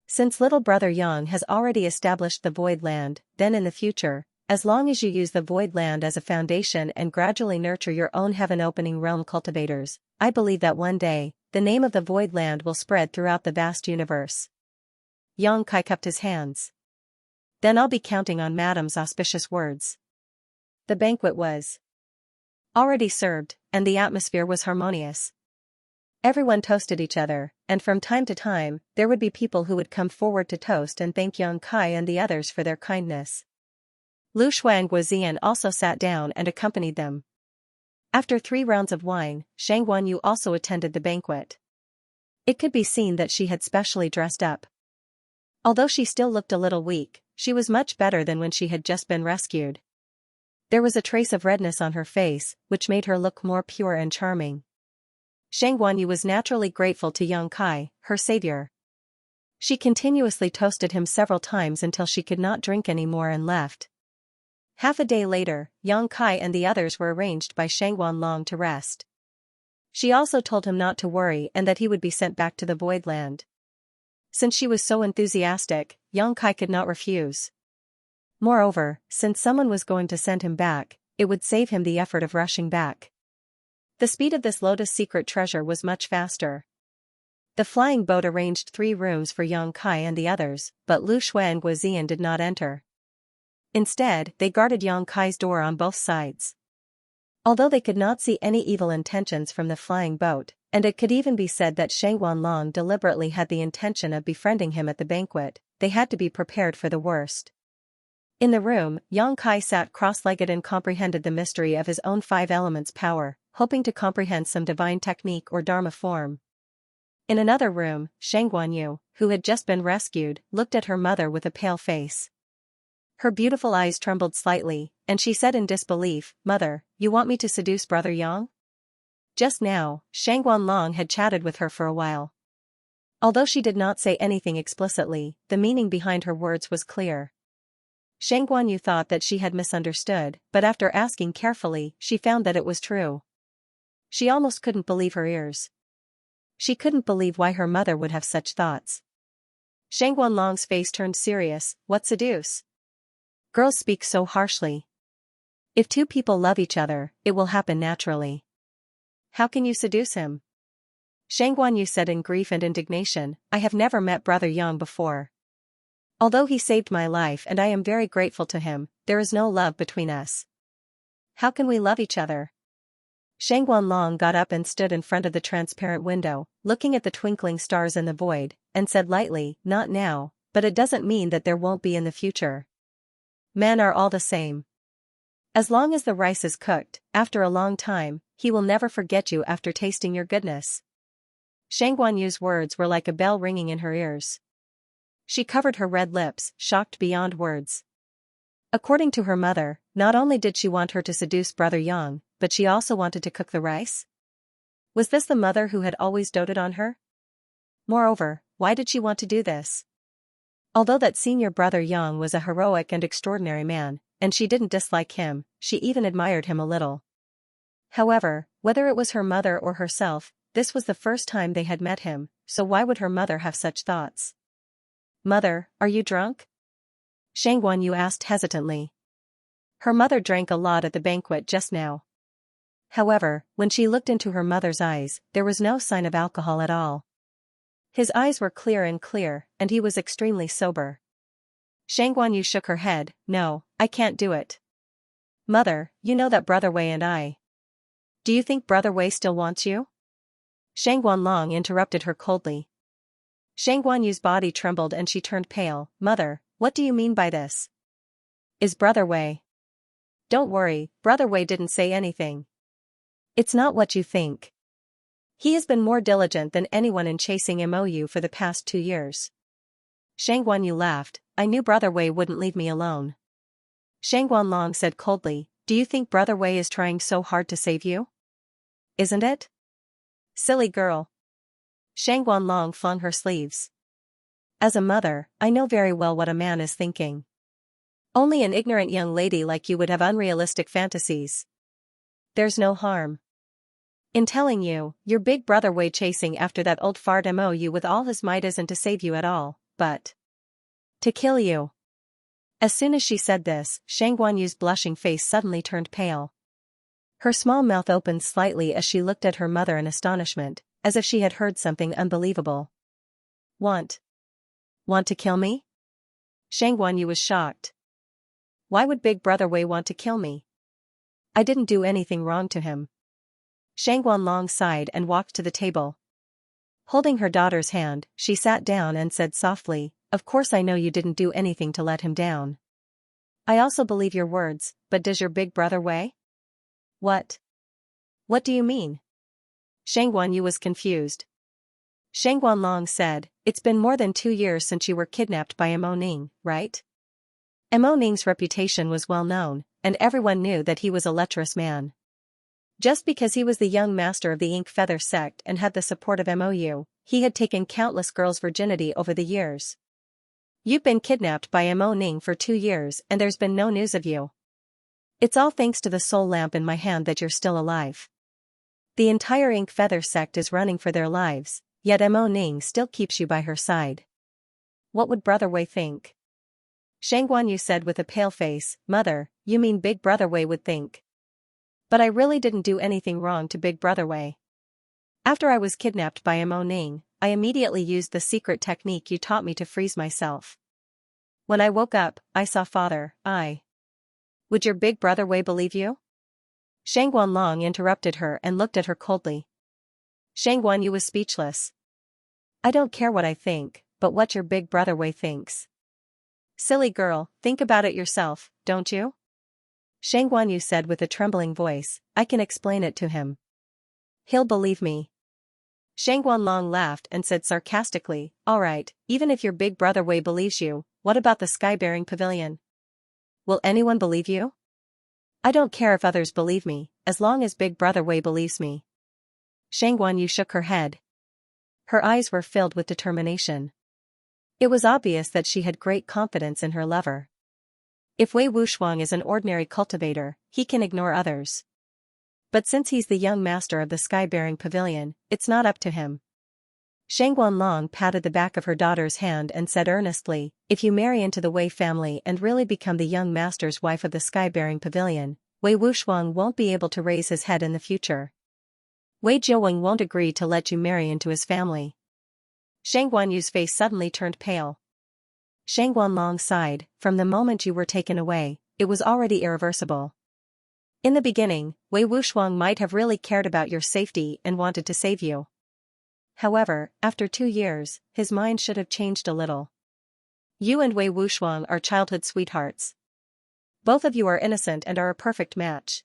Since little brother Yang has already established the void land, then in the future, as long as you use the void land as a foundation and gradually nurture your own heaven-opening realm cultivators, I believe that one day, the name of the void land will spread throughout the vast universe. Yang Kai cupped his hands. Then I'll be counting on Madam's auspicious words. The banquet was already served, and the atmosphere was harmonious. Everyone toasted each other, and from time to time, there would be people who would come forward to toast and thank Yang Kai and the others for their kindness. Lu Shui and Guozian also sat down and accompanied them. After 3 rounds of wine, Shangguanyu also attended the banquet. It could be seen that she had specially dressed up. Although she still looked a little weak, she was much better than when she had just been rescued. There was a trace of redness on her face, which made her look more pure and charming. Shangguanyu was naturally grateful to Yang Kai, her savior. She continuously toasted him several times until she could not drink any more and left. Half a day later, Yang Kai and the others were arranged by Shangguanlong to rest. She also told him not to worry and that he would be sent back to the void land. Since she was so enthusiastic, Yang Kai could not refuse. Moreover, since someone was going to send him back, it would save him the effort of rushing back. The speed of this lotus secret treasure was much faster. The flying boat arranged 3 rooms for Yang Kai and the others, but Lu Shui and Guozian did not enter. Instead, they guarded Yang Kai's door on both sides. Although they could not see any evil intentions from the flying boat, and it could even be said that Shang Wanlong deliberately had the intention of befriending him at the banquet, they had to be prepared for the worst. In the room, Yang Kai sat cross-legged and comprehended the mystery of his own 5 elements power, hoping to comprehend some divine technique or dharma form. In another room, Shang Guanyu, who had just been rescued, looked at her mother with a pale face. Her beautiful eyes trembled slightly, and she said in disbelief, "Mother, you want me to seduce Brother Yang?" Just now, Shang Guanlong had chatted with her for a while. Although she did not say anything explicitly, the meaning behind her words was clear. Shang Guanyu thought that she had misunderstood, but after asking carefully, she found that it was true. She almost couldn't believe her ears. She couldn't believe why her mother would have such thoughts. Shang Guanlong's face turned serious. "What seduce? Girls speak so harshly. If 2 people love each other, it will happen naturally. How can you seduce him?" Shang Guanyu said in grief and indignation, "I have never met Brother Yang before. Although he saved my life and I am very grateful to him, there is no love between us. How can we love each other?" Shang Guanlong got up and stood in front of the transparent window, looking at the twinkling stars in the void, and said lightly, "Not now, but it doesn't mean that there won't be in the future. Men are all the same. As long as the rice is cooked, after a long time, he will never forget you after tasting your goodness." Shang Guanyu's words were like a bell ringing in her ears. She covered her red lips, shocked beyond words. According to her mother, not only did she want her to seduce Brother Yang, but she also wanted to cook the rice? Was this the mother who had always doted on her? Moreover, why did she want to do this? Although that senior Brother Yang was a heroic and extraordinary man, and she didn't dislike him, she even admired him a little. However, whether it was her mother or herself, this was the first time they had met him, so why would her mother have such thoughts? "Mother, are you drunk?" Shang Guanyu asked hesitantly. Her mother drank a lot at the banquet just now. However, when she looked into her mother's eyes, there was no sign of alcohol at all. His eyes were clear, and he was extremely sober. Shang Guanyu shook her head. "No, I can't do it. Mother, you know that Brother Wei and I." "Do you think Brother Wei still wants you?" Shang Guanlong interrupted her coldly. Shang Guanyu's body trembled and she turned pale. "Mother, what do you mean by this? Is Brother Wei?" "Don't worry, Brother Wei didn't say anything. It's not what you think. He has been more diligent than anyone in chasing MOU for the past 2 years. Shang Guanyu laughed. "I knew Brother Wei wouldn't leave me alone." Shang Guanlong said coldly, "Do you think Brother Wei is trying so hard to save you? Isn't it?" "Silly girl." Shang Guanlong flung her sleeves. "As a mother, I know very well what a man is thinking. Only an ignorant young lady like you would have unrealistic fantasies. There's no harm in telling you, your big Brother Wei chasing after that old fart MOU with all his might isn't to save you at all, but to kill you." As soon as she said this, Shang Guanyu's blushing face suddenly turned pale. Her small mouth opened slightly as she looked at her mother in astonishment, as if she had heard something unbelievable. Want to kill me?" Shang Guanyu was shocked. "Why would Big Brother Wei want to kill me? I didn't do anything wrong to him." Shang Guanlong sighed and walked to the table. Holding her daughter's hand, she sat down and said softly, "Of course I know you didn't do anything to let him down. I also believe your words, but does your big brother Wei?" "What do you mean?" Shang Guanyu was confused. Shang Guanlong said, "It's been more than 2 years since you were kidnapped by Mo Ning, right?" Mo Ning's reputation was well known, and everyone knew that he was a lecherous man. Just because he was the young master of the Ink Feather sect and had the support of MOU, he had taken countless girls' virginity over the years. "You've been kidnapped by Mo Ning for 2 years and there's been no news of you. It's all thanks to the soul lamp in my hand that you're still alive. The entire Ink Feather sect is running for their lives, yet Mo Ning still keeps you by her side. What would Brother Wei think?" Shang Guanyu said with a pale face, "Mother, you mean Big Brother Wei would think? But I really didn't do anything wrong to Big Brother Wei. After I was kidnapped by Mo Ning, I immediately used the secret technique you taught me to freeze myself. When I woke up, I saw father. Would your big brother Wei believe you? Shang Guanlong interrupted her and looked at her coldly. Shang Guanyu was speechless. I don't care what I think, but what your big brother Wei thinks. Silly girl, think about it yourself, don't you? Shang Guanyu said with a trembling voice, I can explain it to him. He'll believe me. Shang Guanlong laughed and said sarcastically, alright, even if your big brother Wei believes you, what about the sky-bearing pavilion? Will anyone believe you? I don't care if others believe me, as long as big brother Wei believes me. Shang Guanyu shook her head. Her eyes were filled with determination. It was obvious that she had great confidence in her lover. If Wei Wuxiang is an ordinary cultivator, he can ignore others. But since he's the young master of the sky-bearing pavilion, it's not up to him. Shang Guanlong patted the back of her daughter's hand and said earnestly, if you marry into the Wei family and really become the young master's wife of the sky-bearing pavilion, Wei Wuxiang won't be able to raise his head in the future. Wei Jiawing won't agree to let you marry into his family. Shang Guanyu's face suddenly turned pale. Shang Guanlong sighed, from the moment you were taken away, it was already irreversible. In the beginning, Wei Wuxiang might have really cared about your safety and wanted to save you. However, after 2 years, his mind should have changed a little. You and Wei Wuxiang are childhood sweethearts. Both of you are innocent and are a perfect match.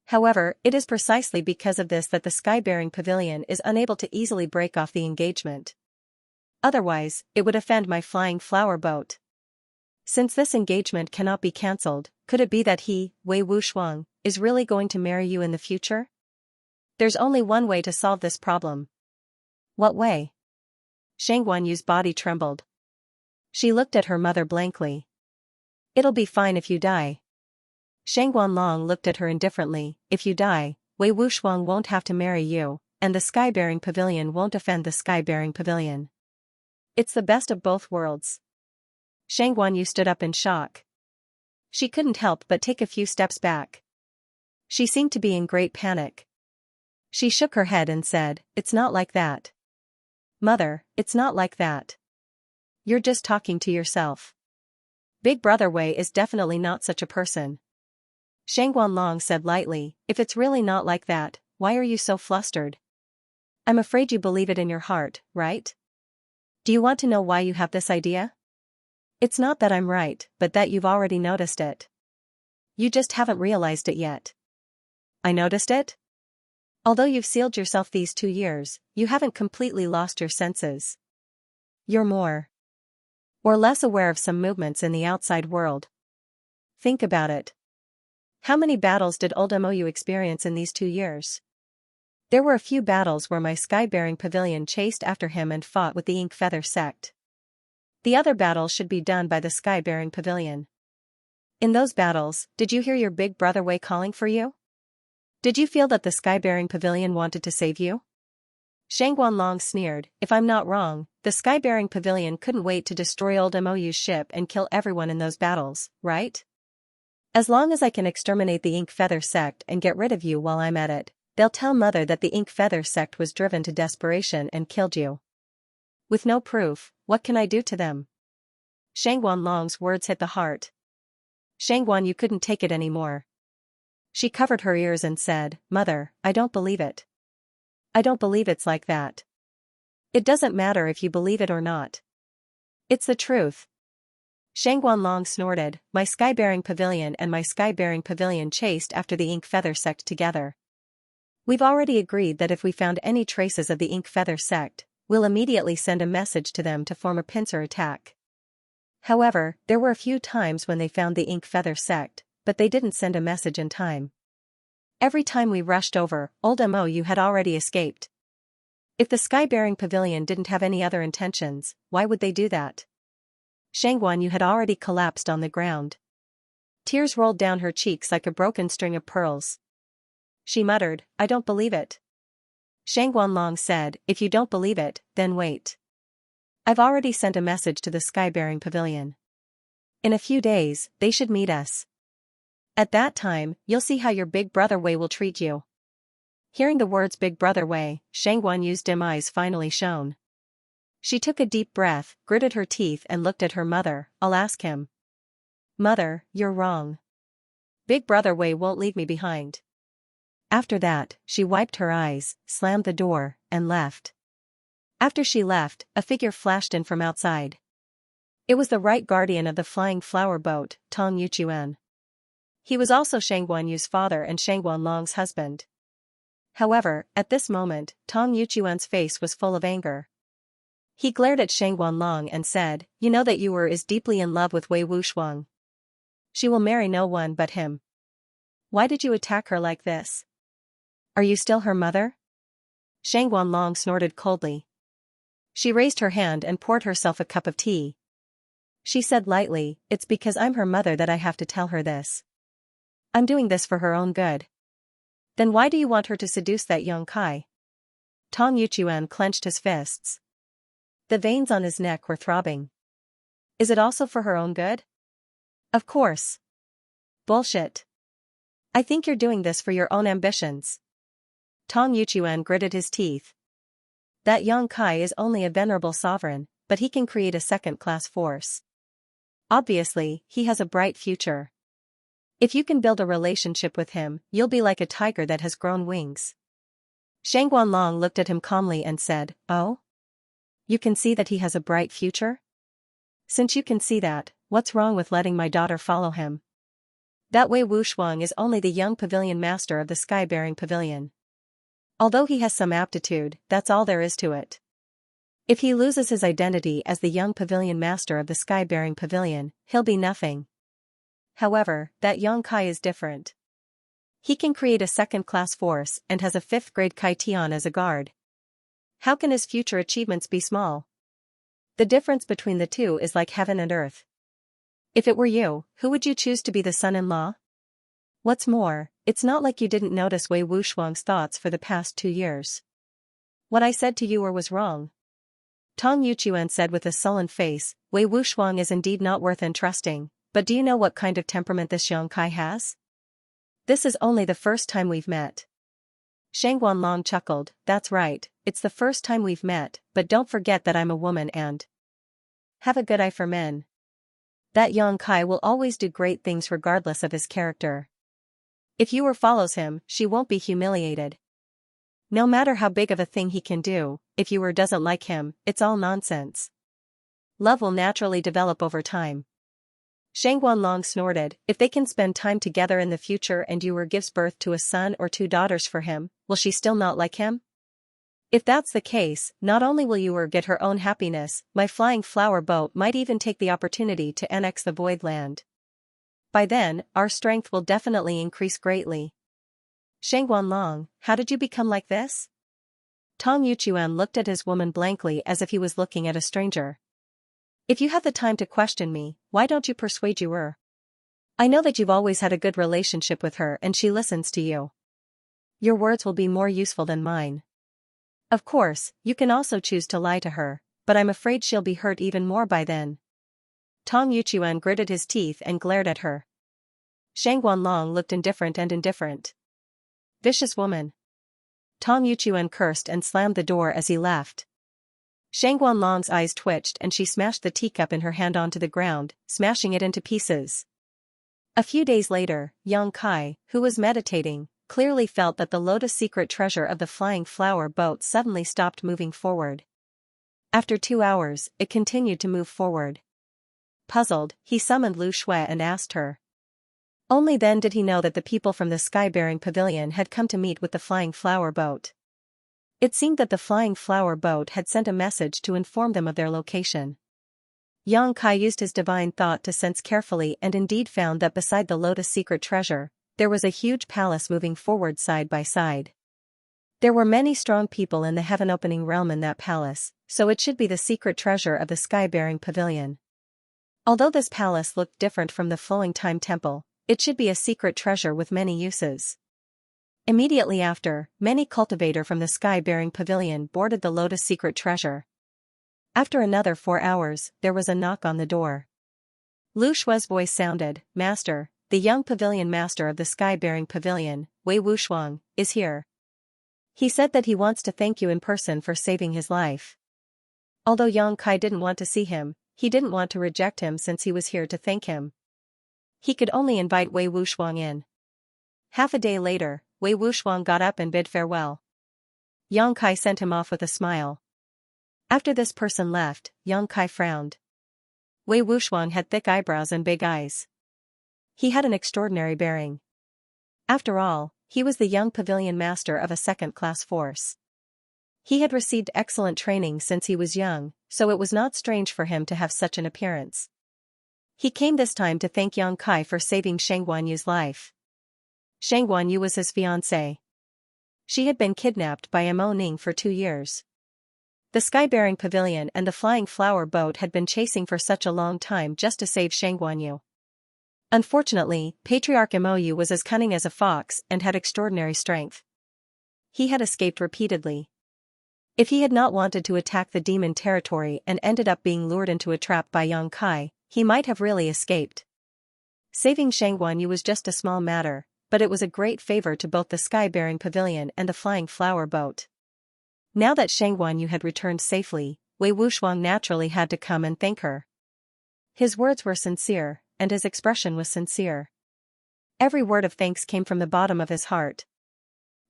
However, it is precisely because of this that the sky-bearing pavilion is unable to easily break off the engagement. Otherwise, it would offend my flying flower boat. Since this engagement cannot be cancelled, could it be that he, Wei Wuxiang, is really going to marry you in the future? There's only one way to solve this problem. What way? Shang Guanyu's body trembled. She looked at her mother blankly. It'll be fine if you die. Shang Guanlong looked at her indifferently, if you die, Wei Wuxiang won't have to marry you, and the sky-bearing pavilion won't offend the sky-bearing pavilion. It's the best of both worlds. Shang Guanyu stood up in shock. She couldn't help but take a few steps back. She seemed to be in great panic. She shook her head and said, it's not like that. Mother, it's not like that. You're just talking to yourself. Big brother Wei is definitely not such a person. Shang Guanlong said lightly, if it's really not like that, why are you so flustered? I'm afraid you believe it in your heart, right? Do you want to know why you have this idea? It's not that I'm right, but that you've already noticed it. You just haven't realized it yet. I noticed it? Although you've sealed yourself these 2 years, you haven't completely lost your senses. You're more or less aware of some movements in the outside world. Think about it. How many battles did old Mou experience in these 2 years? There were a few battles where my sky-bearing pavilion chased after him and fought with the Ink Feather sect. The other battles should be done by the sky-bearing pavilion. In those battles, did you hear your big brother Wei calling for you? Did you feel that the sky-bearing pavilion wanted to save you? Shang Guanlong sneered, if I'm not wrong, the sky-bearing pavilion couldn't wait to destroy old Mou's ship and kill everyone in those battles, right? As long as I can exterminate the Ink Feather sect and get rid of you while I'm at it, they'll tell Mother that the Ink Feather sect was driven to desperation and killed you. With no proof, what can I do to them? Shang Guanlong's words hit the heart. Shang Guanyu couldn't take it anymore. She covered her ears and said, Mother, I don't believe it. I don't believe it's like that. It doesn't matter if you believe it or not. It's the truth. Shang Guanlong snorted, my sky-bearing pavilion and my sky-bearing pavilion chased after the Ink Feather sect together. We've already agreed that if we found any traces of the Ink Feather sect, we'll immediately send a message to them to form a pincer attack. However, there were a few times when they found the Ink Feather sect, but they didn't send a message in time. Every time we rushed over, old Mou had already escaped. If the sky-bearing pavilion didn't have any other intentions, why would they do that? Shang Guanyu had already collapsed on the ground. Tears rolled down her cheeks like a broken string of pearls. She muttered, I don't believe it. Shang Guanlong said, if you don't believe it, then wait. I've already sent a message to the sky-bearing pavilion. In a few days, they should meet us. At that time, you'll see how your big brother Wei will treat you. Hearing the words big brother Wei, Shang Guanyu's dim eyes finally shone. She took a deep breath, gritted her teeth and looked at her mother. I'll ask him. Mother, you're wrong. Big brother Wei won't leave me behind. After that, she wiped her eyes, slammed the door, and left. After she left, a figure flashed in from outside. It was the right guardian of the flying flower boat, Tong Yuchuan. He was also Shang Guanyu's father and Shang Guanlong's husband. However, at this moment, Tong Yuchuan's face was full of anger. He glared at Shang Guanlong and said, "You know that you is deeply in love with Wei Wuxiang. She will marry no one but him. Why did you attack her like this? Are you still her mother?" Shang Guanlong snorted coldly. She raised her hand and poured herself a cup of tea. She said lightly, "It's because I'm her mother that I have to tell her this. I'm doing this for her own good." "Then why do you want her to seduce that young Kai?" Tong Yuchuan clenched his fists. The veins on his neck were throbbing. "Is it also for her own good?" "Of course." "Bullshit. I think you're doing this for your own ambitions." Tong Yuchuan gritted his teeth. That young Kai is only a venerable sovereign, but he can create a second-class force. Obviously, he has a bright future. If you can build a relationship with him, you'll be like a tiger that has grown wings. Shang Guanlong looked at him calmly and said, "Oh? You can see that he has a bright future? Since you can see that, what's wrong with letting my daughter follow him? That Wei Wuxiang is only the young pavilion master of the sky-bearing pavilion. Although he has some aptitude, that's all there is to it. If he loses his identity as the young pavilion master of the sky-bearing pavilion, he'll be nothing. However, that young Kai is different. He can create a second-class force and has a 5th-grade Kai Tian as a guard. How can his future achievements be small? The difference between the two is like heaven and earth. If it were you, who would you choose to be the son-in-law? What's more, it's not like you didn't notice Wei Wuxiang's thoughts for the past 2 years. What I said to you was wrong." Tong Yuchuan said with a sullen face, "Wei Wuxiang is indeed not worth entrusting, but do you know what kind of temperament this young Kai has? This is only the first time we've met." Shang Guanlong chuckled, "That's right, it's the first time we've met, but don't forget that I'm a woman and have a good eye for men. That young Kai will always do great things regardless of his character. If Yu follows him, she won't be humiliated. No matter how big of a thing he can do, if Yu doesn't like him, it's all nonsense. Love will naturally develop over time." Shang Guanlong snorted, "If they can spend time together in the future and Yu gives birth to a son or 2 daughters for him, will she still not like him? If that's the case, not only will Yu get her own happiness, my flying flower boat might even take the opportunity to annex the void land. By then, our strength will definitely increase greatly." "Shang Guanlong, how did you become like this?" Tong Yuchuan looked at his woman blankly as if he was looking at a stranger. "If you have the time to question me, why don't you persuade Yu? I know that you've always had a good relationship with her and she listens to you. Your words will be more useful than mine. Of course, you can also choose to lie to her, but I'm afraid she'll be hurt even more by then." Tong Yuchuan gritted his teeth and glared at her. Shang Guanlong looked indifferent. "Vicious woman." Tong Yuchuan cursed and slammed the door as he left. Shang Guanlong's eyes twitched and she smashed the teacup in her hand onto the ground, smashing it into pieces. A few days later, young Kai, who was meditating, clearly felt that the lotus secret treasure of the flying flower boat suddenly stopped moving forward. After 2 hours, it continued to move forward. Puzzled, he summoned Lu Shui and asked her. Only then did he know that the people from the sky-bearing pavilion had come to meet with the flying flower boat. It seemed that the flying flower boat had sent a message to inform them of their location. Young Kai used his divine thought to sense carefully and indeed found that beside the lotus secret treasure, there was a huge palace moving forward side by side. There were many strong people in the heaven-opening realm in that palace, so it should be the secret treasure of the sky-bearing pavilion. Although this palace looked different from the flowing time temple, it should be a secret treasure with many uses. Immediately after, many cultivator from the sky-bearing pavilion boarded the lotus secret treasure. After another 4 hours, there was a knock on the door. Lu Shui's voice sounded, "Master, the young pavilion master of the sky-bearing pavilion, Wei Wuxiang, is here. He said that he wants to thank you in person for saving his life." Although Yang Kai didn't want to see him, he didn't want to reject him since he was here to thank him. He could only invite Wei Wuxiang in. Half a day later, Wei Wuxiang got up and bid farewell. Yang Kai sent him off with a smile. After this person left, Yang Kai frowned. Wei Wuxiang had thick eyebrows and big eyes. He had an extraordinary bearing. After all, he was the young pavilion master of a second-class force. He had received excellent training since he was young, so it was not strange for him to have such an appearance. He came this time to thank Yang Kai for saving Shang Guanyu's life. Shang Guanyu was his fiancée. She had been kidnapped by Mo Ning for 2 years. The sky-bearing pavilion and the flying flower boat had been chasing for such a long time just to save Shang Guanyu. Unfortunately, Patriarch Moyu was as cunning as a fox and had extraordinary strength. He had escaped repeatedly. If he had not wanted to attack the demon territory and ended up being lured into a trap by Yang Kai, he might have really escaped. Saving Shang Guanyu was just a small matter, but it was a great favor to both the sky-bearing pavilion and the flying flower boat. Now that Shang Guanyu had returned safely, Wei Wuxiang naturally had to come and thank her. His words were sincere, and his expression was sincere. Every word of thanks came from the bottom of his heart.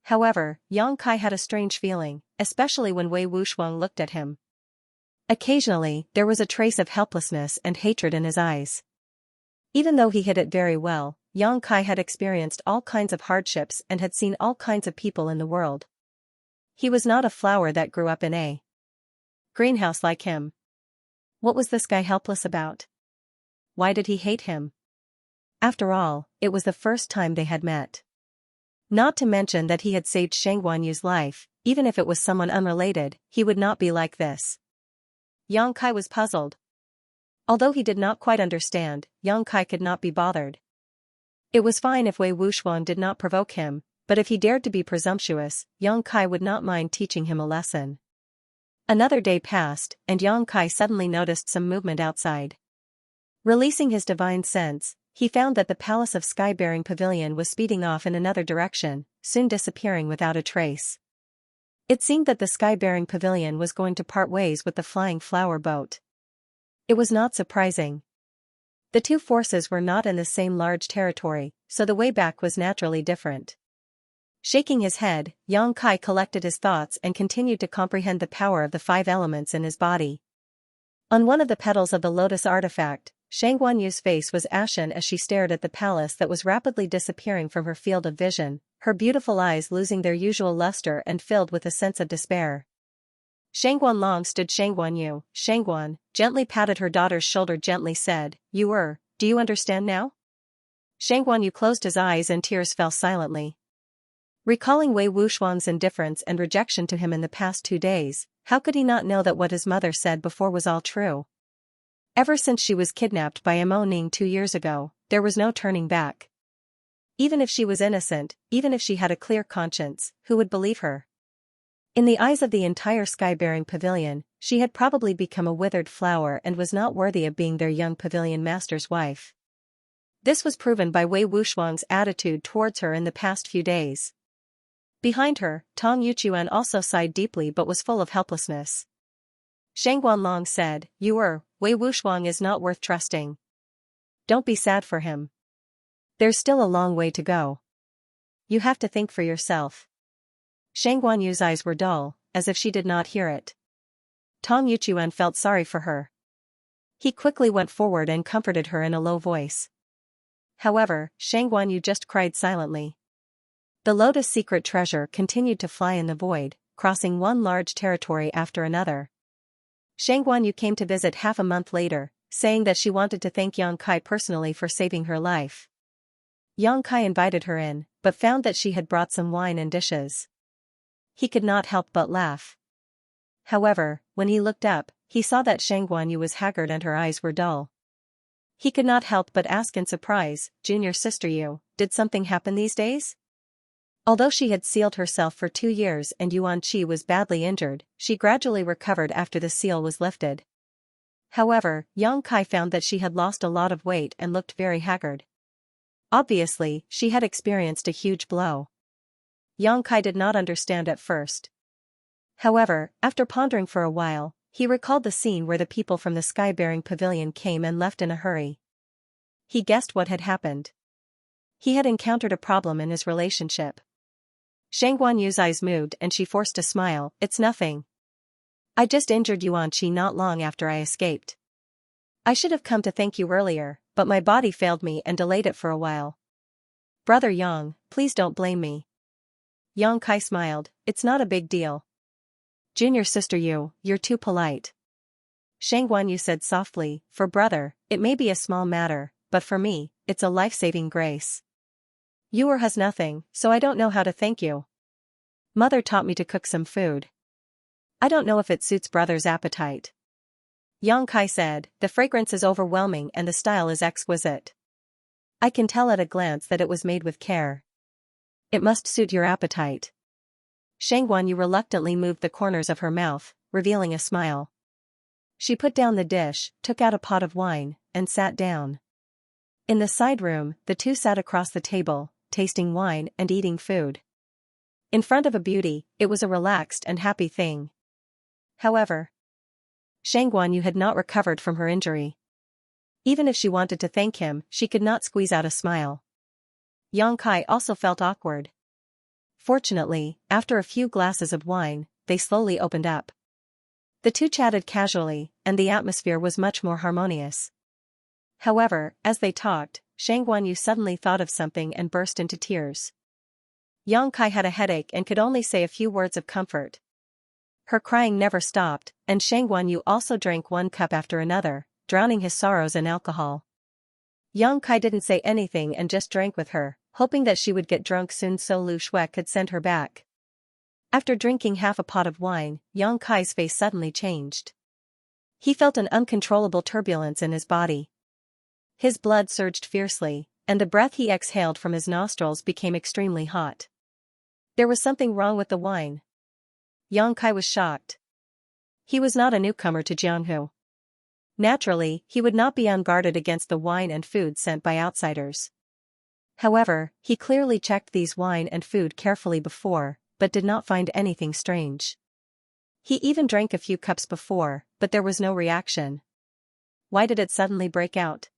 However, Yang Kai had a strange feeling, especially when Wei Wuxiang looked at him. Occasionally, there was a trace of helplessness and hatred in his eyes. Even though he hid it very well, Yang Kai had experienced all kinds of hardships and had seen all kinds of people in the world. He was not a flower that grew up in a greenhouse like him. What was this guy helpless about? Why did he hate him? After all, it was the first time they had met. Not to mention that he had saved Shang Guanyu's life, even if it was someone unrelated, he would not be like this. Yang Kai was puzzled. Although he did not quite understand, Yang Kai could not be bothered. It was fine if Wei Wuxiang did not provoke him, but if he dared to be presumptuous, Yang Kai would not mind teaching him a lesson. Another day passed, and Yang Kai suddenly noticed some movement outside. Releasing his divine sense, he found that the Palace of Sky-bearing Pavilion was speeding off in another direction, soon disappearing without a trace. It seemed that the Sky-bearing Pavilion was going to part ways with the flying flower boat. It was not surprising. The two forces were not in the same large territory, so the way back was naturally different. Shaking his head, Yang Kai collected his thoughts and continued to comprehend the power of the 5 elements in his body. On one of the petals of the lotus artifact, Shang Guanyu's face was ashen as she stared at the palace that was rapidly disappearing from her field of vision, her beautiful eyes losing their usual luster and filled with a sense of despair. Shang Guanlong stood Shang Guanyu. Shang Guan gently patted her daughter's shoulder, gently said, do you understand now? Shang Guanyu closed his eyes and tears fell silently. Recalling Wei Wuxiang's indifference and rejection to him in the past 2 days, how could he not know that what his mother said before was all true? Ever since she was kidnapped by Mo Ning 2 years ago, there was no turning back. Even if she was innocent, even if she had a clear conscience, who would believe her? In the eyes of the entire sky-bearing pavilion, she had probably become a withered flower and was not worthy of being their young pavilion master's wife. This was proven by Wei Wuxiang's attitude towards her in the past few days. Behind her, Tong Yuchuan also sighed deeply but was full of helplessness. Shang Guanlong said, Wei Wuxiang is not worth trusting. Don't be sad for him. There's still a long way to go. You have to think for yourself. Shang Guanyu's eyes were dull, as if she did not hear it. Tong Yuchuan felt sorry for her. He quickly went forward and comforted her in a low voice. However, Shang Guanyu just cried silently. The lotus secret treasure continued to fly in the void, crossing one large territory after another. Shang Guanyu came to visit half a month later, saying that she wanted to thank Yang Kai personally for saving her life. Yang Kai invited her in, but found that she had brought some wine and dishes. He could not help but laugh. However, when he looked up, he saw that Shang Guanyu was haggard and her eyes were dull. He could not help but ask in surprise, Junior sister, did something happen these days? Although she had sealed herself for 2 years and Yuan Qi was badly injured, she gradually recovered after the seal was lifted. However, Yang Kai found that she had lost a lot of weight and looked very haggard. Obviously, she had experienced a huge blow. Yang Kai did not understand at first. However, after pondering for a while, He recalled the scene where the people from the sky-bearing pavilion came and left in a hurry. He guessed what had happened. He had encountered a problem in his relationship. Shang Guanyu's eyes moved and she forced a smile. It's nothing. I just injured Yuanqi not long after I escaped. I should have come to thank you earlier, but my body failed me and delayed it for a while. Brother Yang, please don't blame me. Yang Kai smiled. It's not a big deal. Junior sister you're too polite. Shang Guanyu said softly, for brother, it may be a small matter, but for me, it's a life-saving grace. You has nothing, so I don't know how to thank you. Mother taught me to cook some food. I don't know if it suits brother's appetite. Yang Kai said, the fragrance is overwhelming and the style is exquisite. I can tell at a glance that it was made with care. It must suit your appetite. Shang Guanyu reluctantly moved the corners of her mouth, revealing a smile. She put down the dish, took out a pot of wine, and sat down. In the side room, the two sat across the table, tasting wine and eating food. In front of a beauty, it was a relaxed and happy thing. However, Shang Guanyu had not recovered from her injury. Even if she wanted to thank him, she could not squeeze out a smile. Yang Kai also felt awkward. Fortunately, after a few glasses of wine, they slowly opened up. The two chatted casually, and the atmosphere was much more harmonious. However, as they talked, Shang Guanyu suddenly thought of something and burst into tears. Yang Kai had a headache and could only say a few words of comfort. Her crying never stopped, and Shang Guanyu also drank one cup after another, drowning his sorrows in alcohol. Yang Kai didn't say anything and just drank with her, hoping that she would get drunk soon so Lu Shui could send her back. After drinking half a pot of wine, Yang Kai's face suddenly changed. He felt an uncontrollable turbulence in his body. His blood surged fiercely, and the breath he exhaled from his nostrils became extremely hot. There was something wrong with the wine. Yang Kai was shocked. He was not a newcomer to Jianghu. Naturally, he would not be unguarded against the wine and food sent by outsiders. However, he clearly checked these wine and food carefully before, but did not find anything strange. He even drank a few cups before, but there was no reaction. Why did it suddenly break out?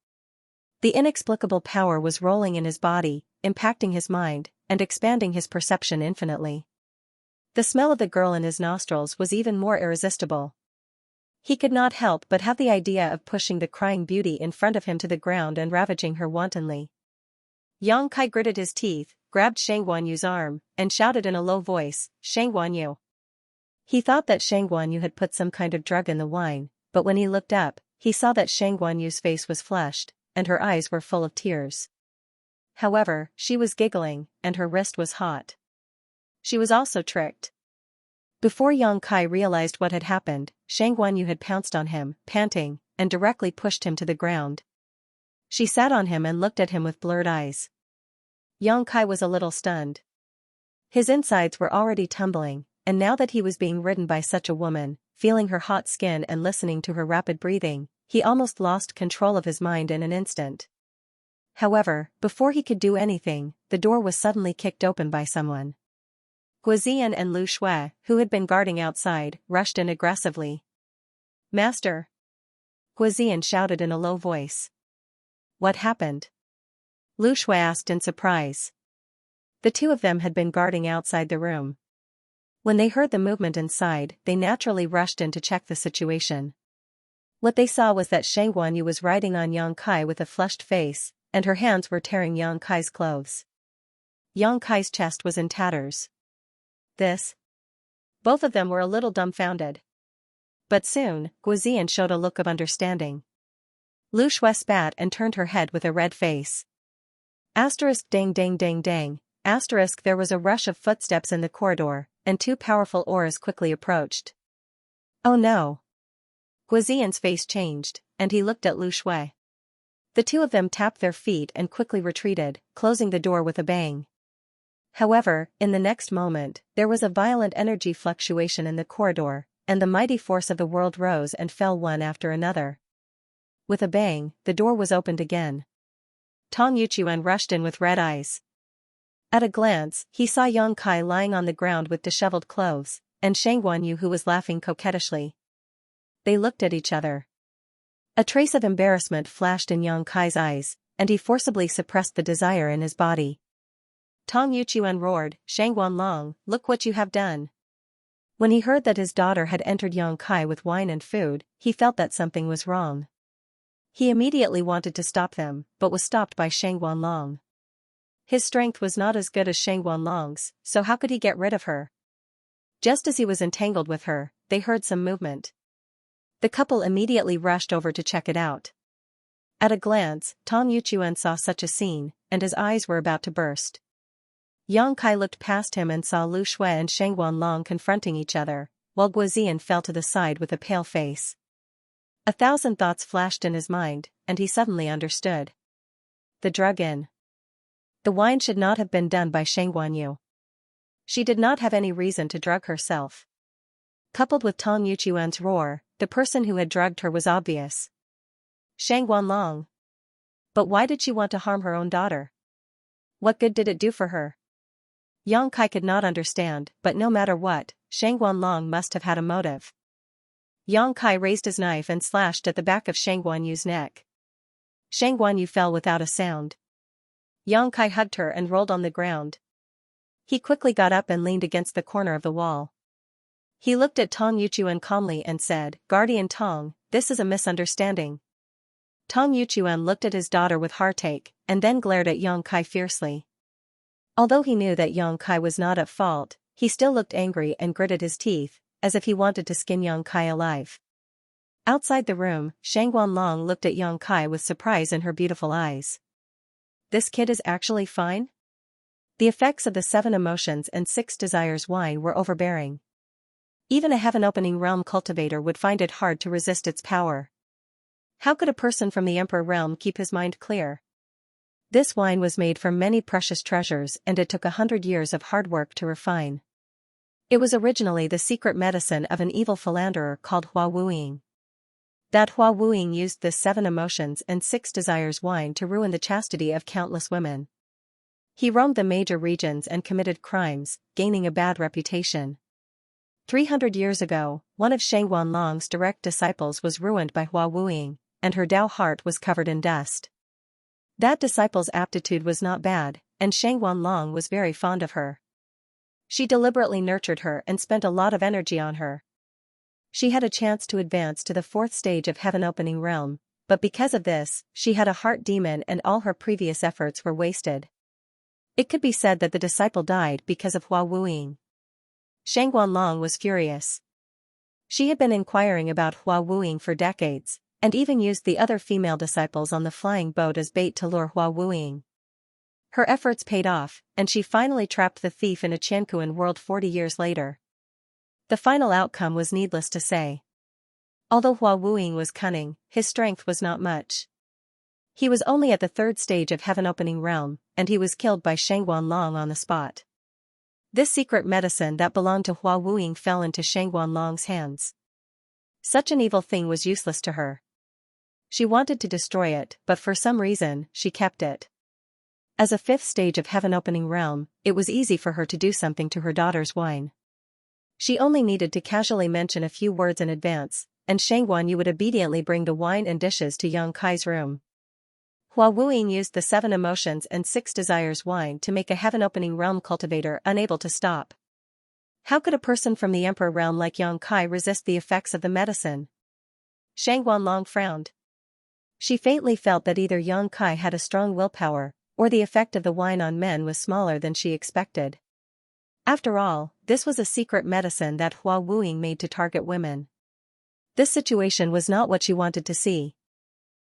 The inexplicable power was rolling in his body, impacting his mind, and expanding his perception infinitely. The smell of the girl in his nostrils was even more irresistible. He could not help but have the idea of pushing the crying beauty in front of him to the ground and ravaging her wantonly. Yang Kai gritted his teeth, grabbed Shang Guanyu's arm, and shouted in a low voice, Shang Guanyu. He thought that Shang Guanyu had put some kind of drug in the wine, but when he looked up, he saw that Shang Guanyu's face was flushed, and her eyes were full of tears. However, she was giggling, and her wrist was hot. She was also tricked. Before Yang Kai realized what had happened, Shang Guanyu had pounced on him, panting, and directly pushed him to the ground. She sat on him and looked at him with blurred eyes. Yang Kai was a little stunned. His insides were already tumbling, and now that he was being ridden by such a woman, feeling her hot skin and listening to her rapid breathing, he almost lost control of his mind in an instant. However, before he could do anything, the door was suddenly kicked open by someone. Guozian and Lu Shui, who had been guarding outside, rushed in aggressively. Master! Guozian shouted in a low voice. What happened? Lu Shui asked in surprise. The two of them had been guarding outside the room. When they heard the movement inside, they naturally rushed in to check the situation. What they saw was that Shang Guanyu was riding on Yang Kai with a flushed face, and her hands were tearing Yang Kai's clothes. Yang Kai's chest was in tatters. This? Both of them were a little dumbfounded. But soon, Guozian showed a look of understanding. Lu Shui spat and turned her head with a red face. Asterisk dang dang dang dang, asterisk there was a rush of footsteps in the corridor, and two powerful auras quickly approached. Oh no! Guozian's face changed, and he looked at Lu Shui. The two of them tapped their feet and quickly retreated, closing the door with a bang. However, in the next moment, there was a violent energy fluctuation in the corridor, and the mighty force of the world rose and fell one after another. With a bang, the door was opened again. Tong Yuchuan rushed in with red eyes. At a glance, he saw Yang Kai lying on the ground with disheveled clothes, and Shang Guanyu who was laughing coquettishly. They looked at each other. A trace of embarrassment flashed in Yang Kai's eyes, and he forcibly suppressed the desire in his body. Tong Yuchuan roared, "Shang Wanlong, look what you have done." When he heard that his daughter had entered Yang Kai with wine and food, he felt that something was wrong. He immediately wanted to stop them, but was stopped by Shang Wanlong. His strength was not as good as Shang Wanlong's, so how could he get rid of her? Just as he was entangled with her, they heard some movement. The couple immediately rushed over to check it out. At a glance, Tong Yuchuan saw such a scene, and his eyes were about to burst. Yang Kai looked past him and saw Lu Shui and Shang Wanlong confronting each other, while Guozian fell to the side with a pale face. 1,000 thoughts flashed in his mind, and he suddenly understood. The drug in the wine should not have been done by Shang Wanyu. She did not have any reason to drug herself. Coupled with Tong Yuchuan's roar, the person who had drugged her was obvious. Shang Wanlong. But why did she want to harm her own daughter? What good did it do for her? Yang Kai could not understand, but no matter what, Shang Wanlong must have had a motive. Yang Kai raised his knife and slashed at the back of Shang Guanyu's neck. Shang Guanyu fell without a sound. Yang Kai hugged her and rolled on the ground. He quickly got up and leaned against the corner of the wall. He looked at Tong Yuchuan calmly and said, "Guardian Tong, this is a misunderstanding." Tong Yuchuan looked at his daughter with heartache, and then glared at Yang Kai fiercely. Although he knew that Yang Kai was not at fault, he still looked angry and gritted his teeth, as if he wanted to skin Yang Kai alive. Outside the room, Shang Wanlong looked at Yang Kai with surprise in her beautiful eyes. This kid is actually fine? The effects of the 7 emotions and 6 desires wine were overbearing. Even a heaven-opening realm cultivator would find it hard to resist its power. How could a person from the Emperor realm keep his mind clear? This wine was made from many precious treasures, and it took 100 years of hard work to refine. It was originally the secret medicine of an evil philanderer called Hua Wuying. That Hua Wuying used this 7 emotions and 6 desires wine to ruin the chastity of countless women. He roamed the major regions and committed crimes, gaining a bad reputation. 300 years ago, one of Shang Wanlong's direct disciples was ruined by Hua Wuying, and her Dao heart was covered in dust. That disciple's aptitude was not bad, and Shang Wanlong was very fond of her. She deliberately nurtured her and spent a lot of energy on her. She had a chance to advance to the 4th stage of heaven-opening realm, but because of this, she had a heart demon and all her previous efforts were wasted. It could be said that the disciple died because of Hua Wuying. Shang Wanlong was furious. She had been inquiring about Hua Wuying for decades, and even used the other female disciples on the flying boat as bait to lure Hua Wuying. Her efforts paid off, and she finally trapped the thief in a Qianquan world 40 years later. The final outcome was needless to say. Although Hua Wuying was cunning, his strength was not much. He was only at the 3rd stage of heaven-opening realm, and he was killed by Shang Wanlong on the spot. This secret medicine that belonged to Hua Wuying fell into Shang Wanlong's hands. Such an evil thing was useless to her. She wanted to destroy it, but for some reason, she kept it. As a 5th stage of heaven-opening realm, it was easy for her to do something to her daughter's wine. She only needed to casually mention a few words in advance, and Shang Guanyu would obediently bring the wine and dishes to Yang Kai's room. Hua Wuying used the 7 emotions and 6 desires wine to make a heaven-opening realm cultivator unable to stop. How could a person from the Emperor realm like Yang Kai resist the effects of the medicine? Shang Wanlong frowned. She faintly felt that either Yang Kai had a strong willpower, or the effect of the wine on men was smaller than she expected. After all, this was a secret medicine that Hua Wuying made to target women. This situation was not what she wanted to see.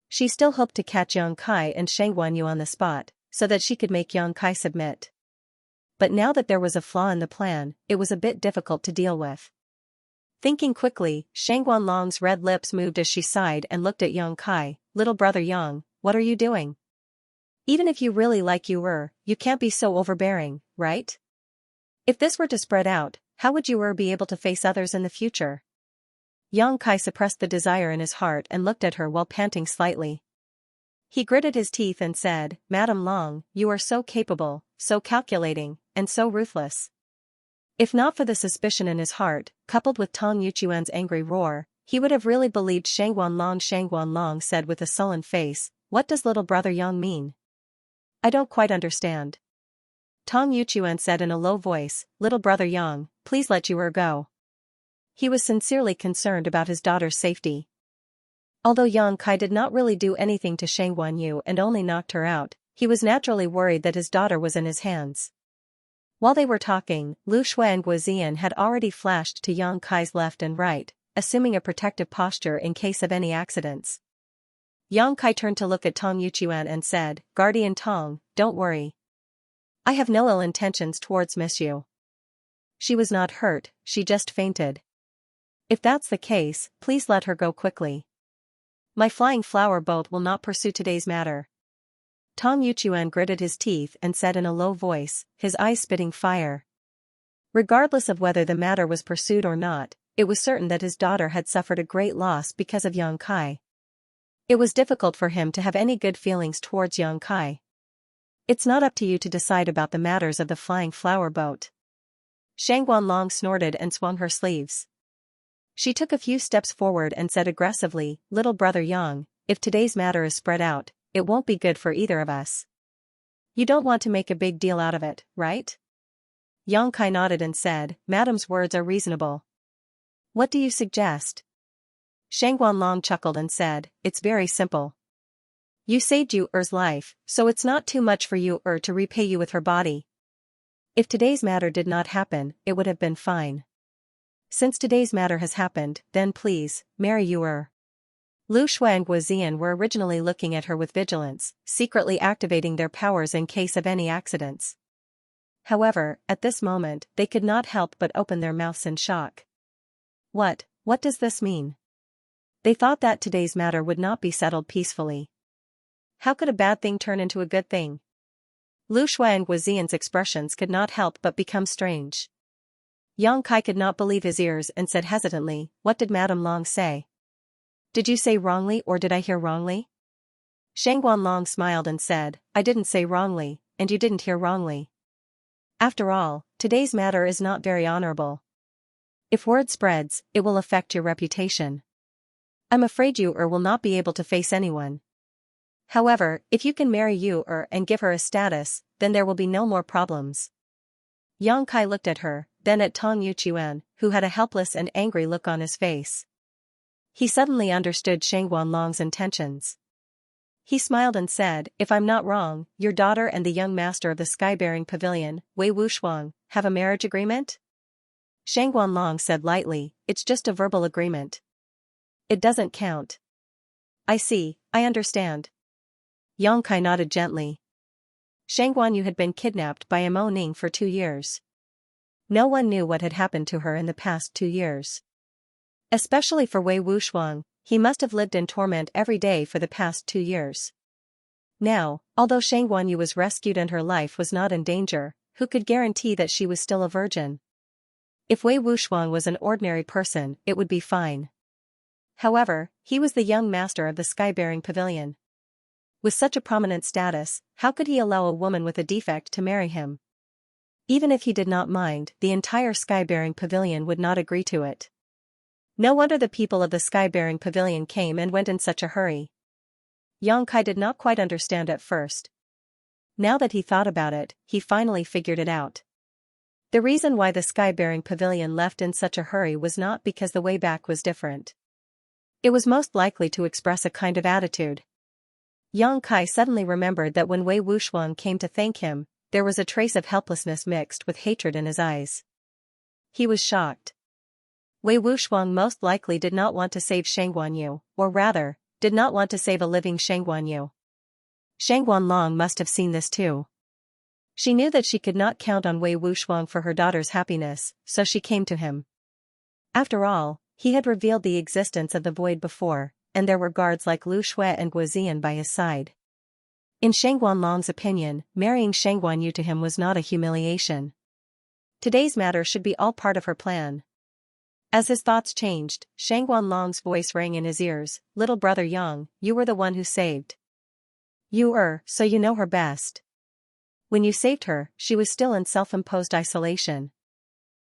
She still hoped to catch Yang Kai and Shang Guanyu on the spot, so that she could make Yang Kai submit. But now that there was a flaw in the plan, it was a bit difficult to deal with. Thinking quickly, Shang Guanlong's red lips moved as she sighed and looked at Yang Kai. "Little brother Yang, what are you doing? Even if you really like Yu you can't be so overbearing, right? If this were to spread out, how would Yu be able to face others in the future?" Yang Kai suppressed the desire in his heart and looked at her while panting slightly. He gritted his teeth and said, "Madam Long, you are so capable, so calculating, and so ruthless." If not for the suspicion in his heart, coupled with Tong Yuchuan's angry roar, He would have really believed Shangguan Long said with a sullen face, "What does little brother Yang mean? I don't quite understand." Tong Yuchuan said in a low voice, "Little brother Yang, please let Yu go." He was sincerely concerned about his daughter's safety. Although Yang Kai did not really do anything to Shangguan Yu and only knocked her out, he was naturally worried that his daughter was in his hands. While they were talking, Lu Shui and Guozian had already flashed to Yang Kai's left and right, assuming a protective posture in case of any accidents. Yang Kai turned to look at Tong Yuchuan and said, "Guardian Tong, don't worry. I have no ill intentions towards Miss Yu. She was not hurt, she just fainted. If that's the case, please let her go quickly. My flying flower boat will not pursue today's matter." Tong Yuchuan gritted his teeth and said in a low voice, his eyes spitting fire. Regardless of whether the matter was pursued or not, it was certain that his daughter had suffered a great loss because of Yang Kai. It was difficult for him to have any good feelings towards Yang Kai. "It's not up to you to decide about the matters of the flying flower boat." Shangguan Long snorted and swung her sleeves. She took a few steps forward and said aggressively, "Little brother Yang, if today's matter is spread out, it won't be good for either of us. You don't want to make a big deal out of it, right?" Yang Kai nodded and said, "Madam's words are reasonable. What do you suggest?" Shangguan Long chuckled and said, "It's very simple. You saved Yu-er's life, so it's not too much for Yu-er to repay you with her body. If today's matter did not happen, it would have been fine. Since today's matter has happened, then please, marry Yu-er." Lu Shui and Guozian were originally looking at her with vigilance, secretly activating their powers in case of any accidents. However, at this moment, they could not help but open their mouths in shock. What does this mean? They thought that today's matter would not be settled peacefully. How could a bad thing turn into a good thing? Lu Shui and Guozian's expressions could not help but become strange. Yang Kai could not believe his ears and said hesitantly, "What did Madame Long say? Did you say wrongly or did I hear wrongly?" Shangguan Long smiled and said, "I didn't say wrongly, and you didn't hear wrongly. After all, today's matter is not very honorable. If word spreads, it will affect your reputation. I'm afraid Yu-er will not be able to face anyone. However, if you can marry Yu-er and give her a status, then there will be no more problems." Yang Kai looked at her, then at Tong Yuchuan, who had a helpless and angry look on his face. He suddenly understood Shangguan Long's intentions. He smiled and said, "If I'm not wrong, your daughter and the young master of the sky-bearing pavilion, Wei Wuxuang, have a marriage agreement?" Shangguan Long said lightly, "It's just a verbal agreement. It doesn't count." "I see, I understand." Yang Kai nodded gently. Shangguan Yu had been kidnapped by Mo Ning for 2 years. No one knew what had happened to her in the past 2 years. Especially for Wei Wuxuang, he must have lived in torment every day for the past 2 years. Now, although Shangguan Yu was rescued and her life was not in danger, who could guarantee that she was still a virgin? If Wei Wuxuang was an ordinary person, it would be fine. However, he was the young master of the sky-bearing pavilion. With such a prominent status, how could he allow a woman with a defect to marry him? Even if he did not mind, the entire sky-bearing pavilion would not agree to it. No wonder the people of the sky-bearing pavilion came and went in such a hurry. Yang Kai did not quite understand at first. Now that he thought about it, he finally figured it out. The reason why the sky-bearing pavilion left in such a hurry was not because the way back was different. It was most likely to express a kind of attitude. Yang Kai suddenly remembered that when Wei Wuxuang came to thank him, there was a trace of helplessness mixed with hatred in his eyes. He was shocked. Wei Wuxuang most likely did not want to save Shangguan Yu, or rather, did not want to save a living Shangguan Yu. Shangguan Long must have seen this too. She knew that she could not count on Wei Wuxuang for her daughter's happiness, so she came to him. After all, he had revealed the existence of the void before, and there were guards like Lu Shui and Guozian by his side. In Shangguan Long's opinion, marrying Shangguan Yu to him was not a humiliation. Today's matter should be all part of her plan. As his thoughts changed, Shangguan Long's voice rang in his ears, "Little brother Yang, you were the one who saved Yu-er, so you know her best. When you saved her, she was still in self-imposed isolation.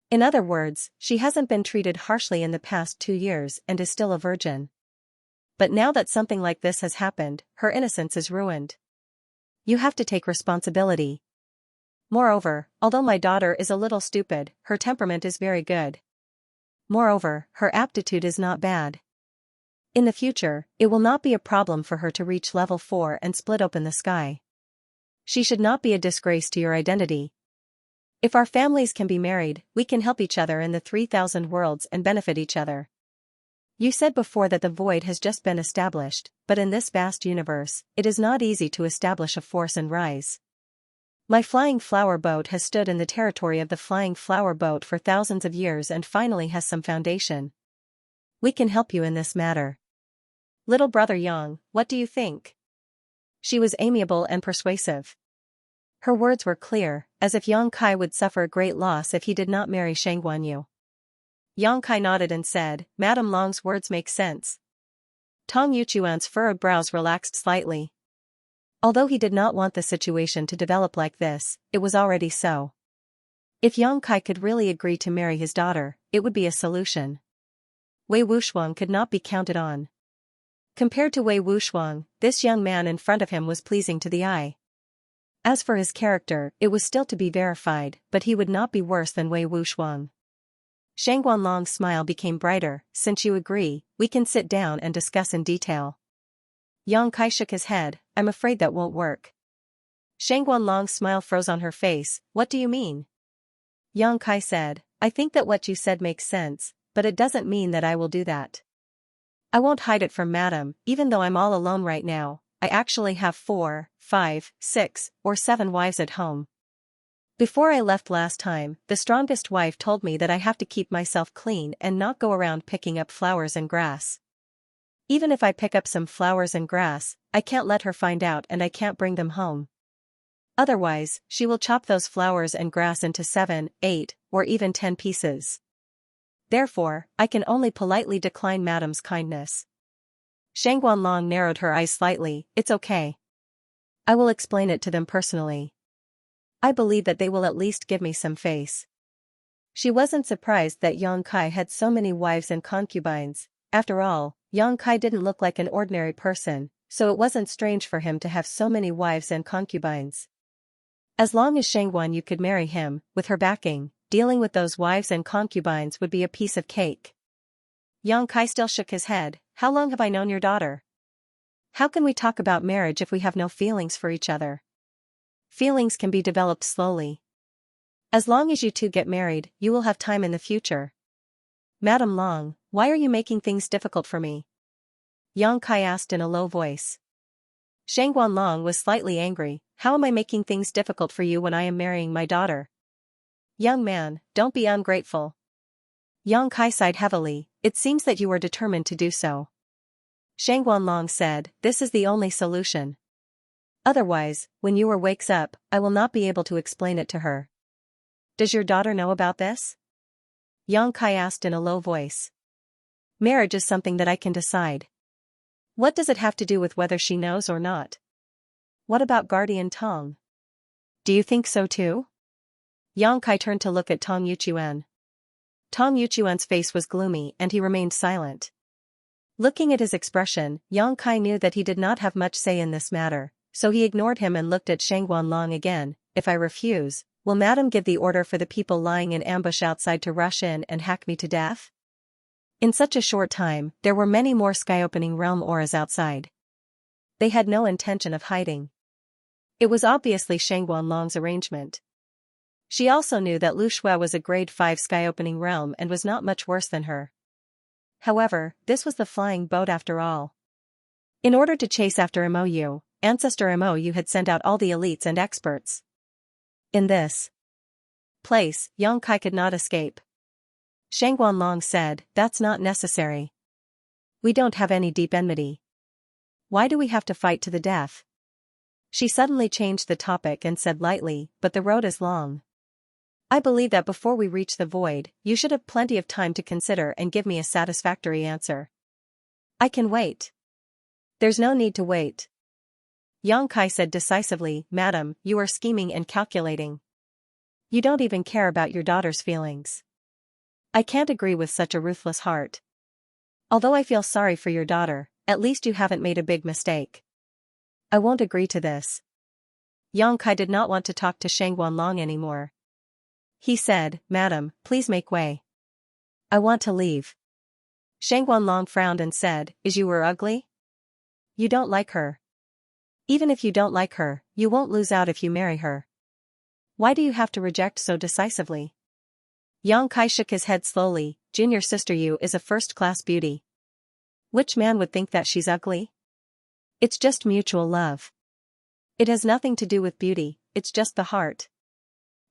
In other words, she hasn't been treated harshly in the past 2 years and is still a virgin. But now that something like this has happened, her innocence is ruined. You have to take responsibility. Moreover, although my daughter is a little stupid, her temperament is very good. Moreover, her aptitude is not bad. In the future, it will not be a problem for her to reach level 4 and split open the sky. She should not be a disgrace to your identity. If our families can be married, we can help each other in the 3,000 worlds and benefit each other. You said before that the void has just been established, but in this vast universe, it is not easy to establish a force and rise. My flying flower boat has stood in the territory of the flying flower boat for thousands of years and finally has some foundation. We can help you in this matter. Little brother Yang, what do you think? She was amiable and persuasive. Her words were clear, as if Yang Kai would suffer a great loss if he did not marry Shang Guanyu. Yang Kai nodded and said, Madame Long's words make sense. Tong Yuchuan's furrowed brows relaxed slightly. Although he did not want the situation to develop like this, it was already so. If Yang Kai could really agree to marry his daughter, it would be a solution. Wei Wuxuang could not be counted on. Compared to Wei Wuxuang, this young man in front of him was pleasing to the eye. As for his character, it was still to be verified, but he would not be worse than Wei Wuxuang. Shang Guanlong's smile became brighter. Since you agree, we can sit down and discuss in detail. Yang Kai shook his head. I'm afraid that won't work. Shang Guanlong's smile froze on her face. What do you mean? Yang Kai said, I think that what you said makes sense, but it doesn't mean that I will do that. I won't hide it from Madam, even though I'm all alone right now. I actually have 4, 5, 6, or 7 wives at home. Before I left last time, the strongest wife told me that I have to keep myself clean and not go around picking up flowers and grass. Even if I pick up some flowers and grass, I can't let her find out and I can't bring them home. Otherwise, she will chop those flowers and grass into 7, 8, or even 10 pieces. Therefore, I can only politely decline Madam's kindness. Shang Guanlong narrowed her eyes slightly. It's okay. I will explain it to them personally. I believe that they will at least give me some face. She wasn't surprised that Yang Kai had so many wives and concubines. After all, Yang Kai didn't look like an ordinary person, so it wasn't strange for him to have so many wives and concubines. As long as Shang Guanyu could marry him, with her backing, dealing with those wives and concubines would be a piece of cake. Yang Kai still shook his head. How long have I known your daughter? How can we talk about marriage if we have no feelings for each other? Feelings can be developed slowly. As long as you two get married, you will have time in the future. Madam Long, why are you making things difficult for me? Yang Kai asked in a low voice. Shang Guanlong was slightly angry. How am I making things difficult for you when I am marrying my daughter? Young man, don't be ungrateful. Yang Kai sighed heavily. It seems that you are determined to do so. Shang Guanlong said, this is the only solution. Otherwise, when Yuer wakes up, I will not be able to explain it to her. Does your daughter know about this? Yang Kai asked in a low voice. Marriage is something that I can decide. What does it have to do with whether she knows or not? What about Guardian Tong? Do you think so too? Yang Kai turned to look at Tong Yuchuan. Tong Yuchuan's face was gloomy and he remained silent. Looking at his expression, Yang Kai knew that he did not have much say in this matter, so he ignored him and looked at Shang Guanlong again. If I refuse, will Madam give the order for the people lying in ambush outside to rush in and hack me to death? In such a short time, there were many more sky-opening realm auras outside. They had no intention of hiding. It was obviously Shang Guanlong's arrangement. She also knew that Lu Shui was a grade 5 sky-opening realm and was not much worse than her. However, this was the flying boat after all. In order to chase after MOU, Ancestor MOU had sent out all the elites and experts. In this place, Yang Kai could not escape. Shang Guanlong said, that's not necessary. We don't have any deep enmity. Why do we have to fight to the death? She suddenly changed the topic and said lightly, but the road is long. I believe that before we reach the void, you should have plenty of time to consider and give me a satisfactory answer. I can wait. There's no need to wait. Yang Kai said decisively, Madam, you are scheming and calculating. You don't even care about your daughter's feelings. I can't agree with such a ruthless heart. Although I feel sorry for your daughter, at least you haven't made a big mistake. I won't agree to this. Yang Kai did not want to talk to Shang Guanlong anymore. He said, Madam, please make way. I want to leave. Shang Guanlong frowned and said, Is you ugly? You don't like her. Even if you don't like her, you won't lose out if you marry her. Why do you have to reject so decisively? Yang Kai shook his head slowly. Junior sister Yu is a first-class beauty. Which man would think that she's ugly? It's just mutual love. It has nothing to do with beauty, it's just the heart.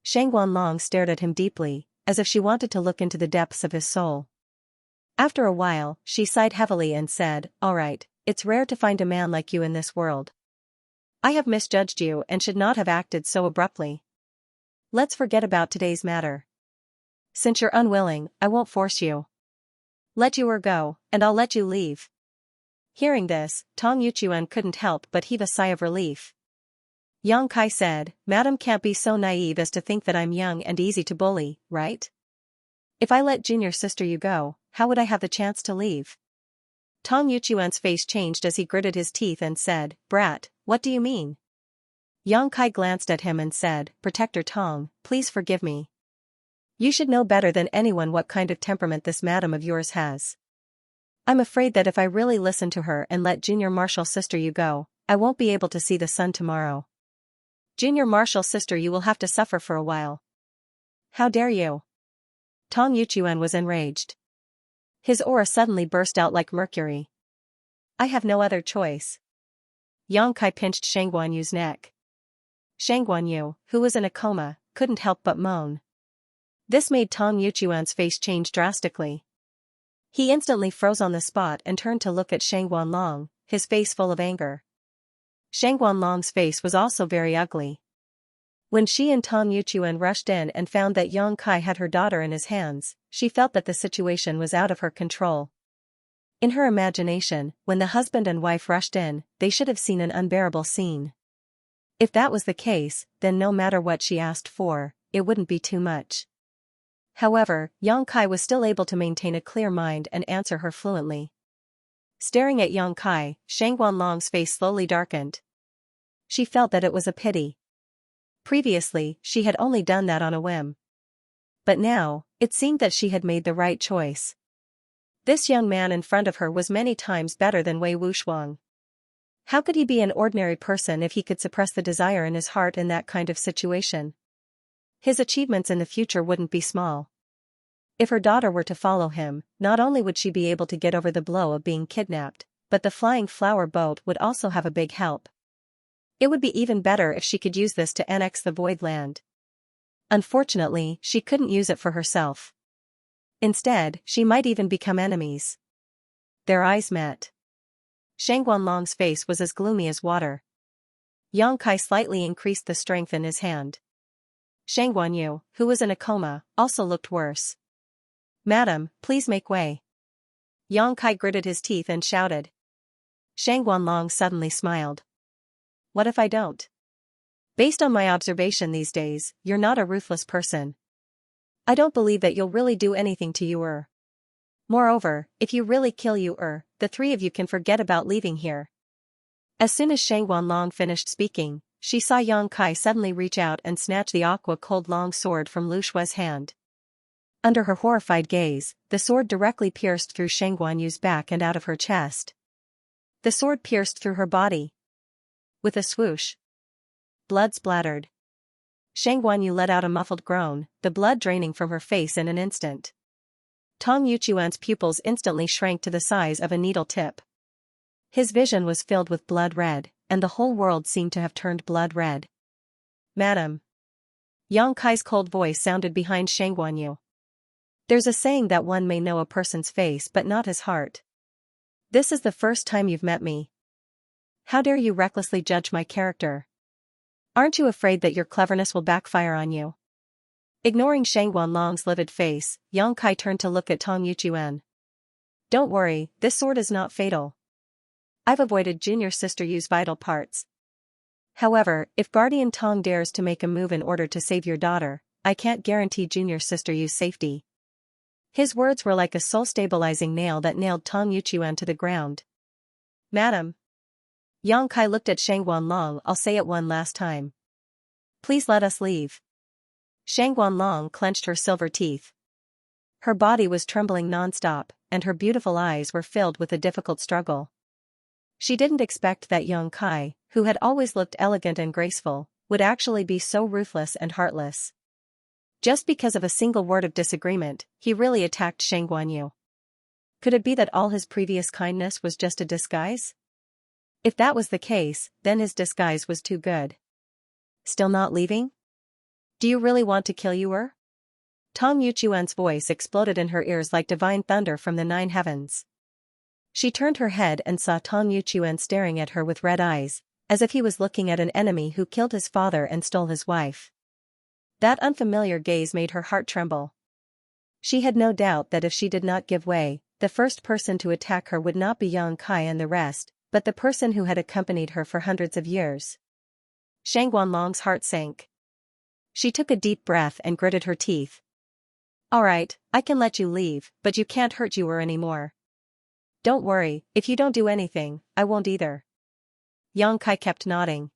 Shang Guanlong stared at him deeply, as if she wanted to look into the depths of his soul. After a while, she sighed heavily and said, All right, it's rare to find a man like you in this world. I have misjudged you and should not have acted so abruptly. Let's forget about today's matter. Since you're unwilling, I won't force you. Let you go, and I'll let you leave. Hearing this, Tong Yuchuan couldn't help but heave a sigh of relief. Yang Kai said, Madam can't be so naive as to think that I'm young and easy to bully, right? If I let junior sister you go, how would I have the chance to leave? Tong Yuchuan's face changed as he gritted his teeth and said, Brat, what do you mean? Yang Kai glanced at him and said, Protector Tong, please forgive me. You should know better than anyone what kind of temperament this madam of yours has. I'm afraid that if I really listen to her and let junior marshal sister you go, I won't be able to see the sun tomorrow. Junior marshal sister you will have to suffer for a while. How dare you? Tong Yuchuan was enraged. His aura suddenly burst out like mercury. I have no other choice. Yang Kai pinched Shang Guanyu's neck. Shang Guanyu, who was in a coma, couldn't help but moan. This made Tong Yuchuan's face change drastically. He instantly froze on the spot and turned to look at Shang Guanlong, his face full of anger. Shang Guanlong's face was also very ugly. When she and Tong Yuchuan rushed in and found that Yang Kai had her daughter in his hands, she felt that the situation was out of her control. In her imagination, when the husband and wife rushed in, they should have seen an unbearable scene. If that was the case, then no matter what she asked for, it wouldn't be too much. However, Yang Kai was still able to maintain a clear mind and answer her fluently. Staring at Yang Kai, Shang Guanlong's face slowly darkened. She felt that it was a pity. Previously, she had only done that on a whim. But now, it seemed that she had made the right choice. This young man in front of her was many times better than Wei Wuxuang. How could he be an ordinary person if he could suppress the desire in his heart in that kind of situation? His achievements in the future wouldn't be small. If her daughter were to follow him, not only would she be able to get over the blow of being kidnapped, but the flying flower boat would also have a big help. It would be even better if she could use this to annex the void land. Unfortunately, she couldn't use it for herself. Instead, she might even become enemies. Their eyes met. Shang Guanlong's face was as gloomy as water. Yang Kai slightly increased the strength in his hand. Shang Guanyu, who was in a coma, also looked worse. Madam, please make way. Yang Kai gritted his teeth and shouted. Shang Guanlong suddenly smiled. What if I don't? Based on my observation these days, you're not a ruthless person. I don't believe that you'll really do anything to Yu. Moreover, if you really kill Yu, the three of you can forget about leaving here. As soon as Shang Guanlong finished speaking, she saw Yang Kai suddenly reach out and snatch the aqua-cold long sword from Lu Shue's hand. Under her horrified gaze, the sword directly pierced through Shang Guanyu's back and out of her chest. The sword pierced through her body. With a swoosh, blood splattered. Shang Guanyu let out a muffled groan, the blood draining from her face in an instant. Tong Yuchuan's pupils instantly shrank to the size of a needle tip. His vision was filled with blood red, and the whole world seemed to have turned blood red. Madam. Yang Kai's cold voice sounded behind Shang Guanyu. There's a saying that one may know a person's face but not his heart. This is the first time you've met me. How dare you recklessly judge my character? Aren't you afraid that your cleverness will backfire on you? Ignoring Shang Guanlong's livid face, Yang Kai turned to look at Tong Yuchuan. Don't worry, this sword is not fatal. I've avoided junior sister Yu's vital parts. However, if Guardian Tong dares to make a move in order to save your daughter, I can't guarantee junior sister Yu's safety. His words were like a soul-stabilizing nail that nailed Tong Yuchuan to the ground. Madam. Yang Kai looked at Shang Guanlong. I'll say it one last time. Please let us leave. Shang Guanlong clenched her silver teeth. Her body was trembling non-stop, and her beautiful eyes were filled with a difficult struggle. She didn't expect that Yang Kai, who had always looked elegant and graceful, would actually be so ruthless and heartless. Just because of a single word of disagreement, he really attacked Shang Guanyu. Could it be that all his previous kindness was just a disguise? If that was the case, then his disguise was too good. Still not leaving? Do you really want to kill Yuer? Tong Yuchuan's voice exploded in her ears like divine thunder from the 9 heavens. She turned her head and saw Tong Yuchuan staring at her with red eyes, as if he was looking at an enemy who killed his father and stole his wife. That unfamiliar gaze made her heart tremble. She had no doubt that if she did not give way, the first person to attack her would not be Yang Kai and the rest, but the person who had accompanied her for hundreds of years. Shang Guanlong's heart sank. She took a deep breath and gritted her teeth. All right, I can let you leave, but you can't hurt Yuer anymore. Don't worry, if you don't do anything, I won't either. Yang Kai kept nodding.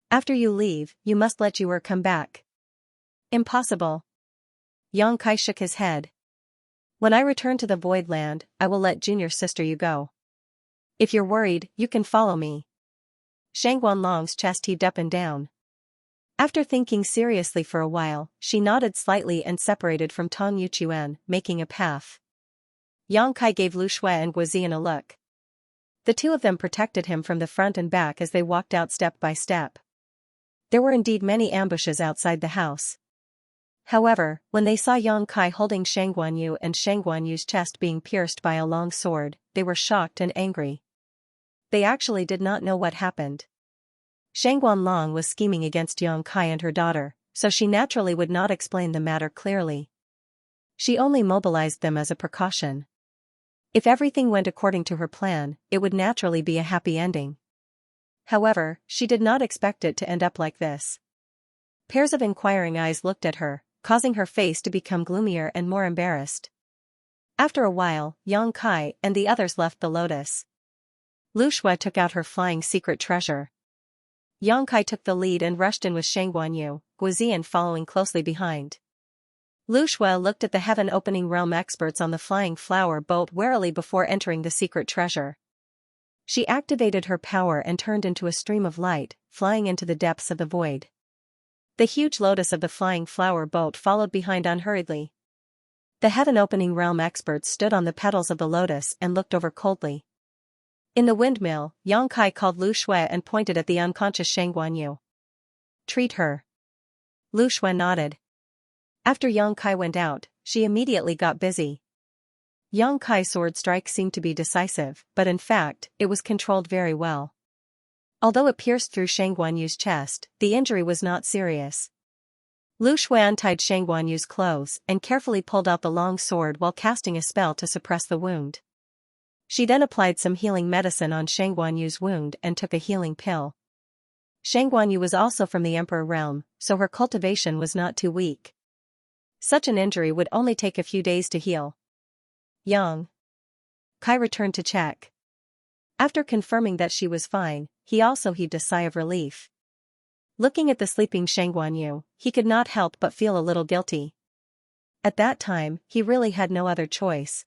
After you leave, you must let Yuer come back. Impossible. Yang Kai shook his head. When I return to the Void Land, I will let Junior Sister you go. If you're worried, you can follow me. Shang Guanlong's chest heaved up and down. After thinking seriously for a while, she nodded slightly and separated from Tong Yuchuan, making a path. Yang Kai gave Lu Shui and Guozian a look. The two of them protected him from the front and back as they walked out step by step. There were indeed many ambushes outside the house. However, when they saw Yang Kai holding Shang Guanyu and Shang Guanyu's chest being pierced by a long sword, they were shocked and angry. They actually did not know what happened. Shang Guanlong was scheming against Yang Kai and her daughter, so she naturally would not explain the matter clearly. She only mobilized them as a precaution. If everything went according to her plan, it would naturally be a happy ending. However, she did not expect it to end up like this. Pairs of inquiring eyes looked at her, causing her face to become gloomier and more embarrassed. After a while, Yang Kai and the others left the lotus. Lu Shui took out her flying secret treasure. Yang Kai took the lead and rushed in with Shang Guanyu, Guozian following closely behind. Lu Shui looked at the heaven-opening realm experts on the flying flower boat warily before entering the secret treasure. She activated her power and turned into a stream of light, flying into the depths of the void. The huge lotus of the flying flower boat followed behind unhurriedly. The heaven-opening realm experts stood on the petals of the lotus and looked over coldly. In the windmill, Yang Kai called Lu Shui and pointed at the unconscious Shang Guanyu. Treat her. Lu Shui nodded. After Yang Kai went out, she immediately got busy. Yang Kai's sword strike seemed to be decisive, but in fact, it was controlled very well. Although it pierced through Shang Guanyu's chest, the injury was not serious. Lu Shui untied Shang Guanyu's clothes and carefully pulled out the long sword while casting a spell to suppress the wound. She then applied some healing medicine on Shang Guanyu's wound and took a healing pill. Shang Guanyu was also from the Emperor realm, so her cultivation was not too weak. Such an injury would only take a few days to heal. Yang Kai returned to check. After confirming that she was fine, he also heaved a sigh of relief. Looking at the sleeping Shang Guanyu, he could not help but feel a little guilty. At that time, he really had no other choice.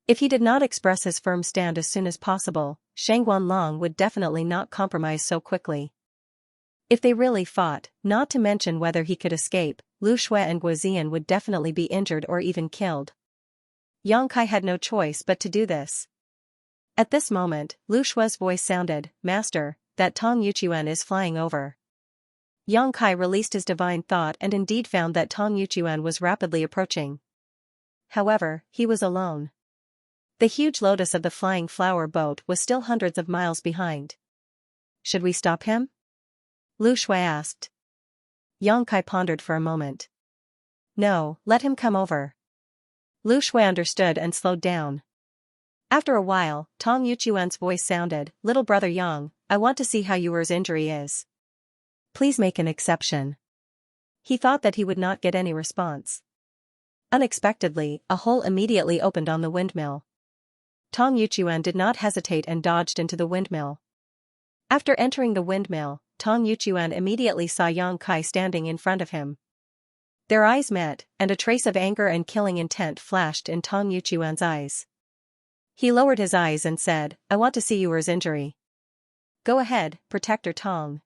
If he did not express his firm stand as soon as possible, Shang Guanlong would definitely not compromise so quickly. If they really fought, not to mention whether he could escape, Lu Shui and Guozian would definitely be injured or even killed. Yang Kai had no choice but to do this. At this moment, Lu Shui's voice sounded, "Master, that Tong Yuchuan is flying over." Yang Kai released his divine thought and indeed found that Tong Yuchuan was rapidly approaching. However, he was alone. The huge lotus of the flying flower boat was still hundreds of miles behind. Should we stop him? Lu Shui asked. Yang Kai pondered for a moment. No, let him come over. Lu Shui understood and slowed down. After a while, Tong Yuchuan's voice sounded, "Little brother Yang, I want to see how Yuer's injury is. Please make an exception." He thought that he would not get any response. Unexpectedly, a hole immediately opened on the windmill. Tong Yuchuan did not hesitate and dodged into the windmill. After entering the windmill, Tong Yuchuan immediately saw Yang Kai standing in front of him. Their eyes met, and a trace of anger and killing intent flashed in Tong Yuchuan's eyes. He lowered his eyes and said, "I want to see yours injury." "Go ahead, Protector Tong."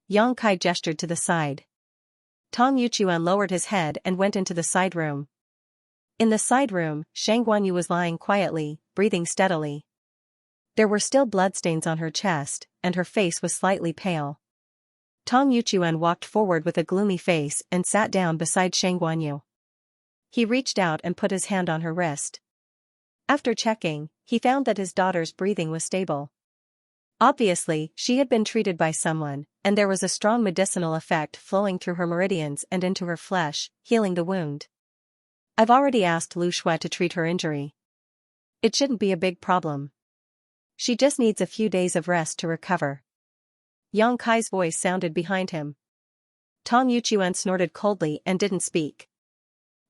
Yang Kai gestured to the side. Tong Yuchuan lowered his head and went into the side room. In the side room, Shang Guanyu was lying quietly, breathing steadily. There were still bloodstains on her chest, and her face was slightly pale. Tong Yuchuan walked forward with a gloomy face and sat down beside Shang Guanyu. He reached out and put his hand on her wrist. After checking, he found that his daughter's breathing was stable. Obviously, she had been treated by someone, and there was a strong medicinal effect flowing through her meridians and into her flesh, healing the wound. "I've already asked Lu Shui to treat her injury. It shouldn't be a big problem. She just needs a few days of rest to recover." Yang Kai's voice sounded behind him. Tong Yuchuan snorted coldly and didn't speak.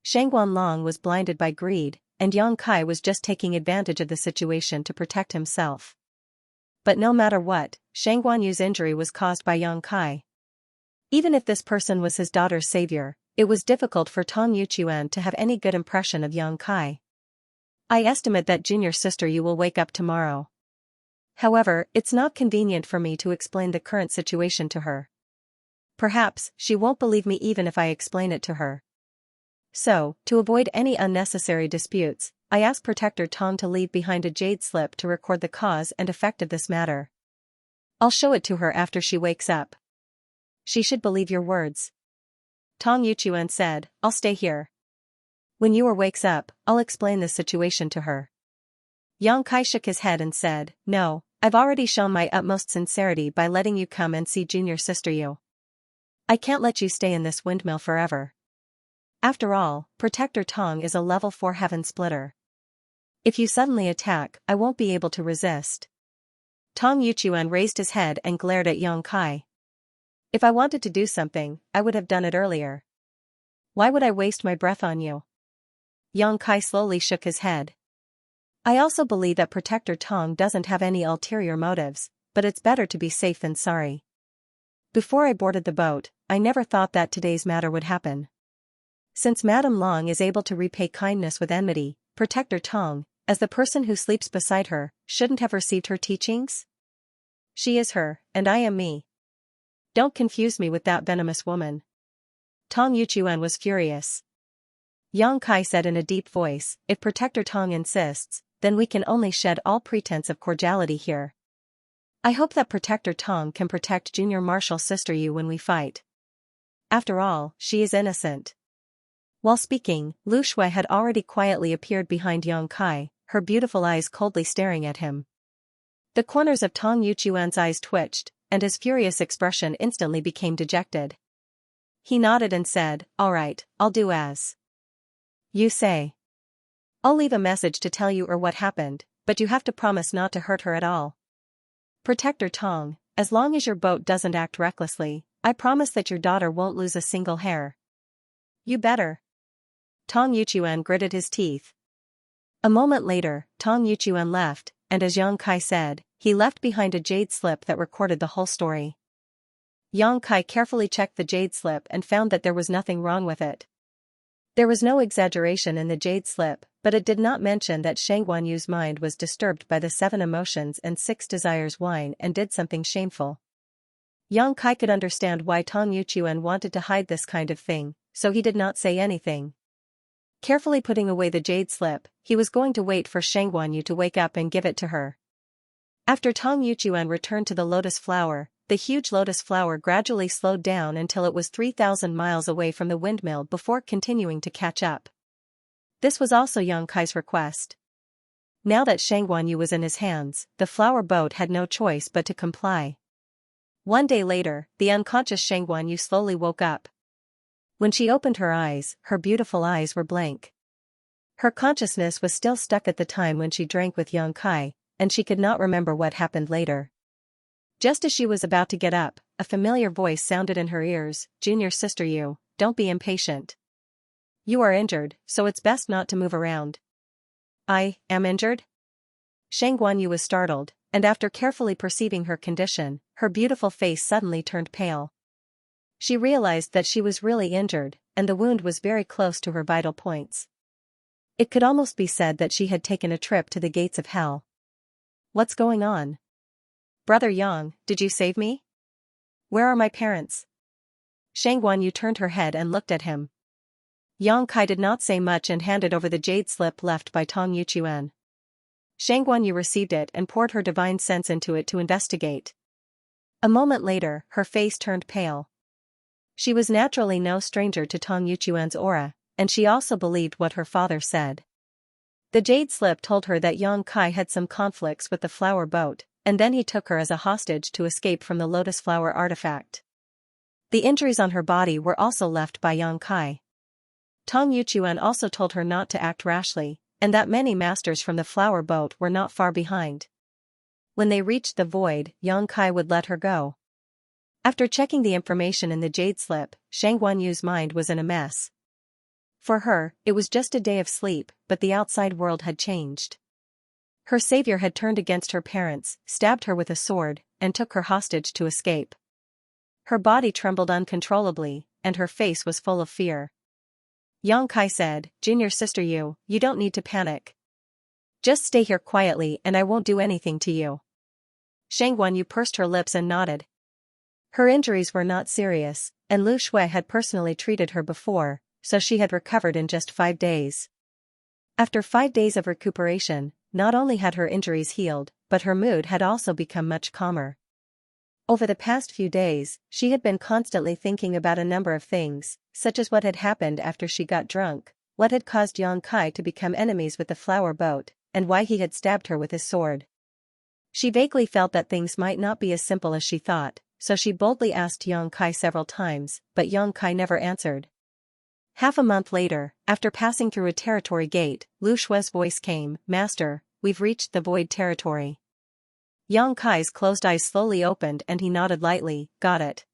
Shang Guanlong was blinded by greed, and Yang Kai was just taking advantage of the situation to protect himself. But no matter what, Shang Guanyu's injury was caused by Yang Kai. Even if this person was his daughter's savior, it was difficult for Tong Yuchuan to have any good impression of Yang Kai. "I estimate that junior sister you will wake up tomorrow. However, it's not convenient for me to explain the current situation to her. Perhaps she won't believe me even if I explain it to her. So, to avoid any unnecessary disputes, I ask Protector Tong to leave behind a jade slip to record the cause and effect of this matter. I'll show it to her after she wakes up. She should believe your words." Tong Yuchuan said, "I'll stay here. When Yuer wakes up, I'll explain this situation to her." Yang Kai shook his head and said, "No, I've already shown my utmost sincerity by letting you come and see junior sister Yu. I can't let you stay in this windmill forever. After all, Protector Tong is a level 4 heaven splitter. If you suddenly attack, I won't be able to resist." Tong Yuchuan raised his head and glared at Yang Kai. "If I wanted to do something, I would have done it earlier. Why would I waste my breath on you?" Yang Kai slowly shook his head. "I also believe that Protector Tong doesn't have any ulterior motives, but it's better to be safe than sorry. Before I boarded the boat, I never thought that today's matter would happen. Since Madame Long is able to repay kindness with enmity, Protector Tong, as the person who sleeps beside her, shouldn't have received her teachings? She is her, and I am me. Don't confuse me with that venomous woman." Tong Yuchuan was furious. Yang Kai said in a deep voice, "If Protector Tong insists, then we can only shed all pretense of cordiality here. I hope that Protector Tong can protect Junior Marshal Sister Yu when we fight. After all, she is innocent." While speaking, Lu Shui had already quietly appeared behind Yang Kai, her beautiful eyes coldly staring at him. The corners of Tong Yuchuan's eyes twitched, and his furious expression instantly became dejected. He nodded and said, "All right, I'll do as you say. I'll leave a message to tell you what happened, but you have to promise not to hurt her at all. Protector Tong, as long as your boat doesn't act recklessly, I promise that your daughter won't lose a single hair." "You better." Tong Yuchuan gritted his teeth. A moment later, Tong Yuchuan left, and as Yang Kai said, he left behind a jade slip that recorded the whole story. Yang Kai carefully checked the jade slip and found that there was nothing wrong with it. There was no exaggeration in the jade slip, but it did not mention that Shang Guanyu's mind was disturbed by the 7 emotions and 6 desires wine and did something shameful. Yang Kai could understand why Tong Yuchuan wanted to hide this kind of thing, so he did not say anything. Carefully putting away the jade slip, he was going to wait for Shang Guanyu to wake up and give it to her. After Tong Yuchuan returned to the lotus flower, the huge lotus flower gradually slowed down until it was 3,000 miles away from the windmill before continuing to catch up. This was also Yang Kai's request. Now that Shang Guanyu was in his hands, the flower boat had no choice but to comply. One day later, the unconscious Shang Guanyu slowly woke up. When she opened her eyes, her beautiful eyes were blank. Her consciousness was still stuck at the time when she drank with Yang Kai, and she could not remember what happened later. Just as she was about to get up, a familiar voice sounded in her ears, "Junior sister Yu, don't be impatient." You are injured, so it's best not to move around. I am injured? Shang Guanyu was startled, and after carefully perceiving her condition, her beautiful face suddenly turned pale. She realized that she was really injured, and the wound was very close to her vital points. It could almost be said that she had taken a trip to the gates of hell. What's going on? Brother Yang, did you save me? Where are my parents? Shang Guanyu turned her head and looked at him. Yang Kai did not say much and handed over the jade slip left by Tong Yuchuan. Shang Guanyu received it and poured her divine sense into it to investigate. A moment later, her face turned pale. She was naturally no stranger to Tong Yuchuan's aura, and she also believed what her father said. The jade slip told her that Yang Kai had some conflicts with the flower boat, and then he took her as a hostage to escape from the lotus flower artifact. The injuries on her body were also left by Yang Kai. Tong Yuchuan also told her not to act rashly, and that many masters from the flower boat were not far behind. When they reached the void, Yang Kai would let her go. After checking the information in the jade slip, Shang Guanyu's mind was in a mess. For her, it was just a day of sleep, but the outside world had changed. Her savior had turned against her parents, stabbed her with a sword, and took her hostage to escape. Her body trembled uncontrollably, and her face was full of fear. Yang Kai said, "Junior sister, you don't need to panic. Just stay here quietly and I won't do anything to you." Shang Guanyu pursed her lips and nodded. Her injuries were not serious, and Lu Shui had personally treated her before, so she had recovered in just 5 days. After 5 days of recuperation, not only had her injuries healed, but her mood had also become much calmer. Over the past few days, she had been constantly thinking about a number of things, such as what had happened after she got drunk, what had caused Yang Kai to become enemies with the flower boat, and why he had stabbed her with his sword. She vaguely felt that things might not be as simple as she thought, so she boldly asked Yang Kai several times, but Yang Kai never answered. Half a month later, after passing through a territory gate, Lu Shui's voice came, "Master, we've reached the void territory." Yang Kai's closed eyes slowly opened and he nodded lightly, "Got it."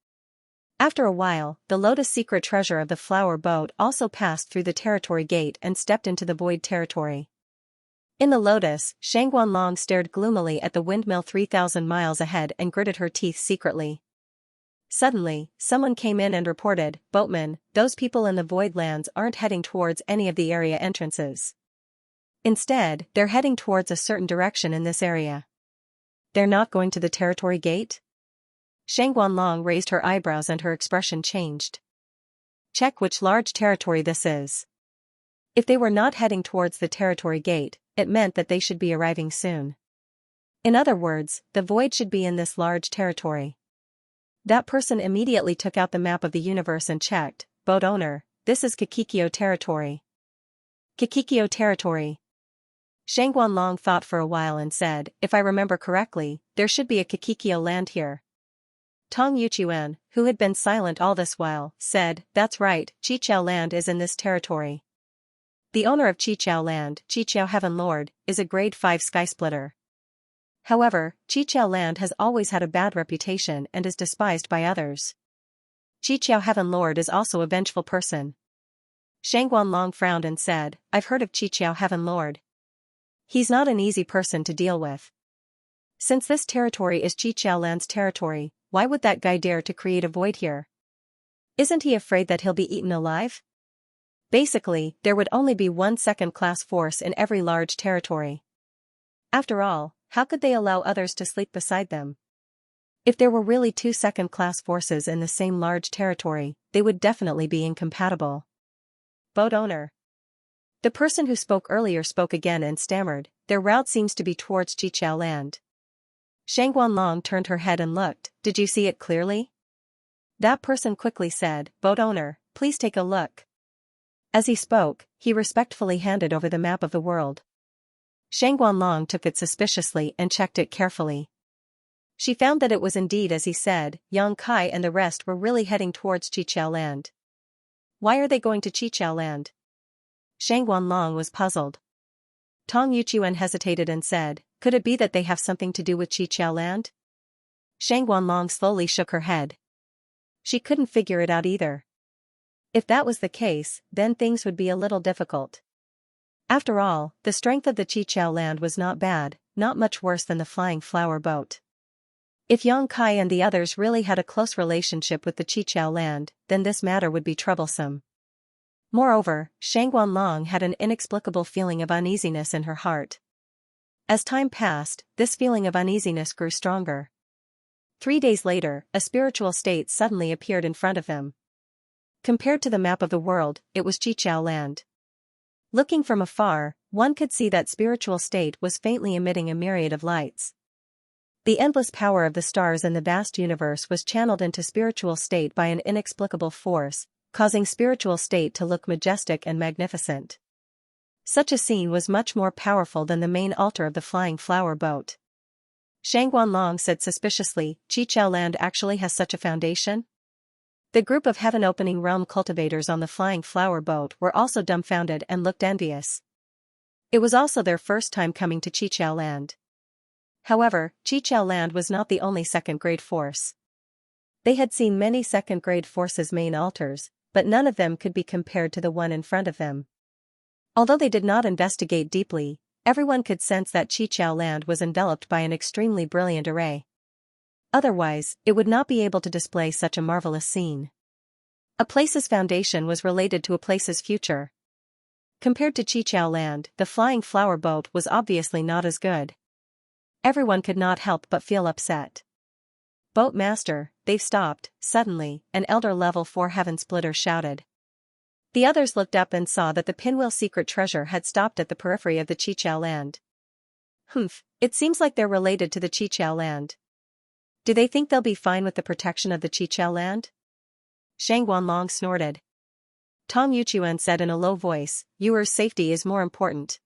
After a while, the lotus secret treasure of the flower boat also passed through the territory gate and stepped into the void territory. In the lotus, Shang Guanlong stared gloomily at the windmill 3,000 miles ahead and gritted her teeth secretly. Suddenly, someone came in and reported, "Boatman, those people in the void lands aren't heading towards any of the area entrances. Instead, they're heading towards a certain direction in this area." "They're not going to the territory gate?" Shang Guanlong raised her eyebrows and her expression changed. "Check which large territory this is." If they were not heading towards the territory gate, it meant that they should be arriving soon. In other words, the void should be in this large territory. That person immediately took out the map of the universe and checked, "Boat owner, this is Kikikyo territory." Kikikyo territory. Shang Guanlong thought for a while and said, "If I remember correctly, there should be a Kikikyo land here." Tong Yuchuan, who had been silent all this while, said, "That's right, Chichao land is in this territory. The owner of Chichao land, Chichao Heaven Lord, is a grade 5 skysplitter. However, Chichao land has always had a bad reputation and is despised by others. Chichao Heaven Lord is also a vengeful person." Shang Guanlong frowned and said, "I've heard of Chichao Heaven Lord. He's not an easy person to deal with. Since this territory is Chichao land's territory, why would that guy dare to create a void here? Isn't he afraid that he'll be eaten alive? Basically, there would only be one second-class force in every large territory. After all, how could they allow others to sleep beside them? If there were really 2 second-class forces in the same large territory, they would definitely be incompatible." "Boat owner." The person who spoke earlier spoke again and stammered, "Their route seems to be towards Chichao land." Shang Guanlong turned her head and looked, "Did you see it clearly?" That person quickly said, "Boat owner, please take a look." As he spoke, he respectfully handed over the map of the world. Shang Guanlong took it suspiciously and checked it carefully. She found that it was indeed as he said, Yang Kai and the rest were really heading towards Chichao land. Why are they going to Chichao land? Shang Guanlong was puzzled. Tong Yuchuan hesitated and said, "Could it be that they have something to do with Chichao land?" Shang Guanlong slowly shook her head. She couldn't figure it out either. If that was the case, then things would be a little difficult. After all, the strength of the Qiqiao land was not bad, not much worse than the flying flower boat. If Xianxia and the others really had a close relationship with the Qiqiao land, then this matter would be troublesome. Moreover, Shangguanlong had an inexplicable feeling of uneasiness in her heart. As time passed, this feeling of uneasiness grew stronger. 3 days later, a spiritual state suddenly appeared in front of them. Compared to the map of the world, it was Qiqiao land. Looking from afar, one could see that spiritual state was faintly emitting a myriad of lights. The endless power of the stars in the vast universe was channeled into spiritual state by an inexplicable force, causing spiritual state to look majestic and magnificent. Such a scene was much more powerful than the main altar of the flying flower boat. Shangguanlong said suspiciously, Qiqiao land actually has such a foundation? The group of heaven-opening realm cultivators on the flying flower boat were also dumbfounded and looked envious. It was also their first time coming to Qiqiao land. However, Qiqiao land was not the only second-grade force. They had seen many second-grade forces' main altars, but none of them could be compared to the one in front of them. Although they did not investigate deeply, everyone could sense that Qiqiao land was enveloped by an extremely brilliant array. Otherwise, it would not be able to display such a marvelous scene. A place's foundation was related to a place's future. Compared to Qiqiao land, the flying flower boat was obviously not as good. Everyone could not help but feel upset. "Boat master, they've stopped," suddenly, an elder level 4 heaven splitter shouted. The others looked up and saw that the pinwheel secret treasure had stopped at the periphery of the Qiqiao land. "Humph, it seems like they're related to the Qiqiao land. Do they think they'll be fine with the protection of the Qiqiao land?" Shangguanlong snorted. Tong Yuchuan said in a low voice, "Yuer's safety is more important.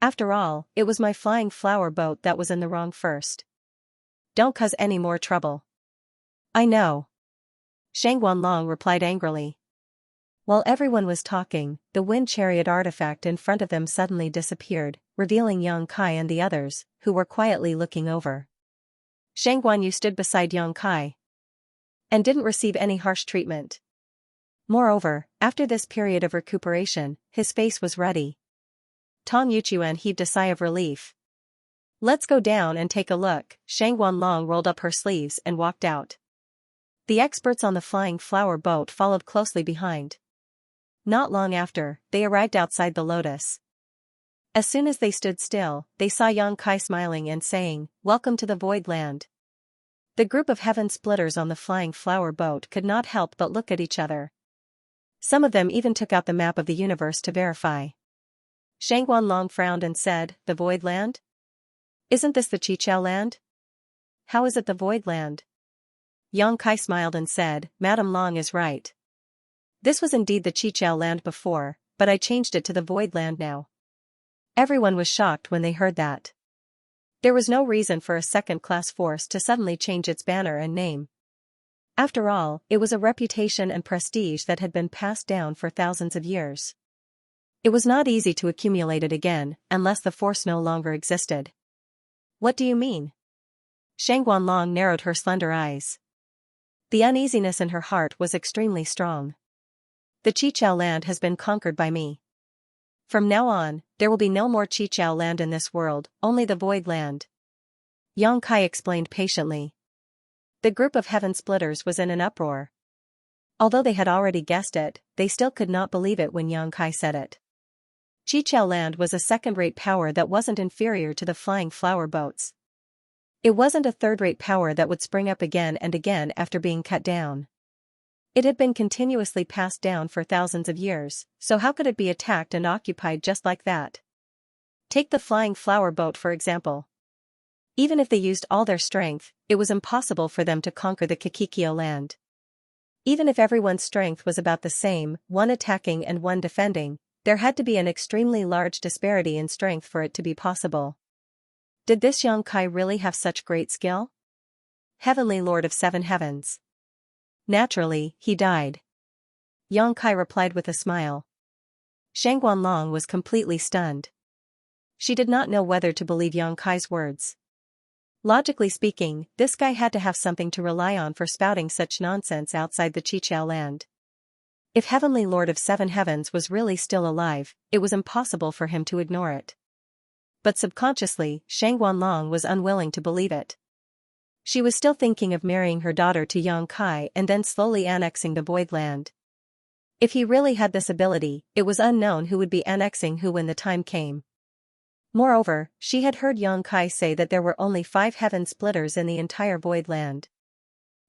After all, it was my flying flower boat that was in the wrong first. Don't cause any more trouble." "I know." Shangguanlong replied angrily. While everyone was talking, the wind chariot artifact in front of them suddenly disappeared, revealing Xianxia and the others, who were quietly looking over. Shangguanyu stood beside Xianxia and didn't receive any harsh treatment. Moreover, after this period of recuperation, his face was ruddy. Tong Yuchuan heaved a sigh of relief. "Let's go down and take a look." Shangguanlong rolled up her sleeves and walked out. The experts on the flying flower boat followed closely behind. Not long after, they arrived outside the lotus. As soon as they stood still, they saw Xianxia smiling and saying, "Welcome to the void land." The group of heaven splitters on the flying flower boat could not help but look at each other. Some of them even took out the map of the universe to verify. Shangguanlong frowned and said, "The void land? Isn't this the Qiqiao land? How is it the void land?" Xianxia smiled and said, "Madame Long is right. This was indeed the Qiqiao land before, but I changed it to the void land now." Everyone was shocked when they heard that. There was no reason for a second-class force to suddenly change its banner and name. After all, it was a reputation and prestige that had been passed down for thousands of years. It was not easy to accumulate it again, unless the force no longer existed. "What do you mean?" Shangguanlong narrowed her slender eyes. The uneasiness in her heart was extremely strong. "The Qiqiao land has been conquered by me. From now on, there will be no more Qiqiao land in this world, only the void land." Xianxia explained patiently. The group of heaven splitters was in an uproar. Although they had already guessed it, they still could not believe it when Xianxia said it. Qiqiao land was a second-rate power that wasn't inferior to the flying flower boats. It wasn't a third-rate power that would spring up again and again after being cut down. It had been continuously passed down for thousands of years, so how could it be attacked and occupied just like that? Take the flying flower boat for example. Even if they used all their strength, it was impossible for them to conquer the Qiqiao land. Even if everyone's strength was about the same, one attacking and one defending, there had to be an extremely large disparity in strength for it to be possible. Did this Xianxia really have such great skill? Heavenly Lord of 7 heavens. Naturally, he died. Xianxia replied with a smile. Shangguanlong was completely stunned. She did not know whether to believe Xianxia's words. Logically speaking, this guy had to have something to rely on for spouting such nonsense outside the Qiqiao land. If Heavenly Lord of Seven Heavens was really still alive, it was impossible for him to ignore it. But subconsciously, Shang Guanlong was unwilling to believe it. She was still thinking of marrying her daughter to Yang Kai and then slowly annexing the Void Land. If he really had this ability, it was unknown who would be annexing who when the time came. Moreover, she had heard Yang Kai say that there were only 5 heaven splitters in the entire Void Land.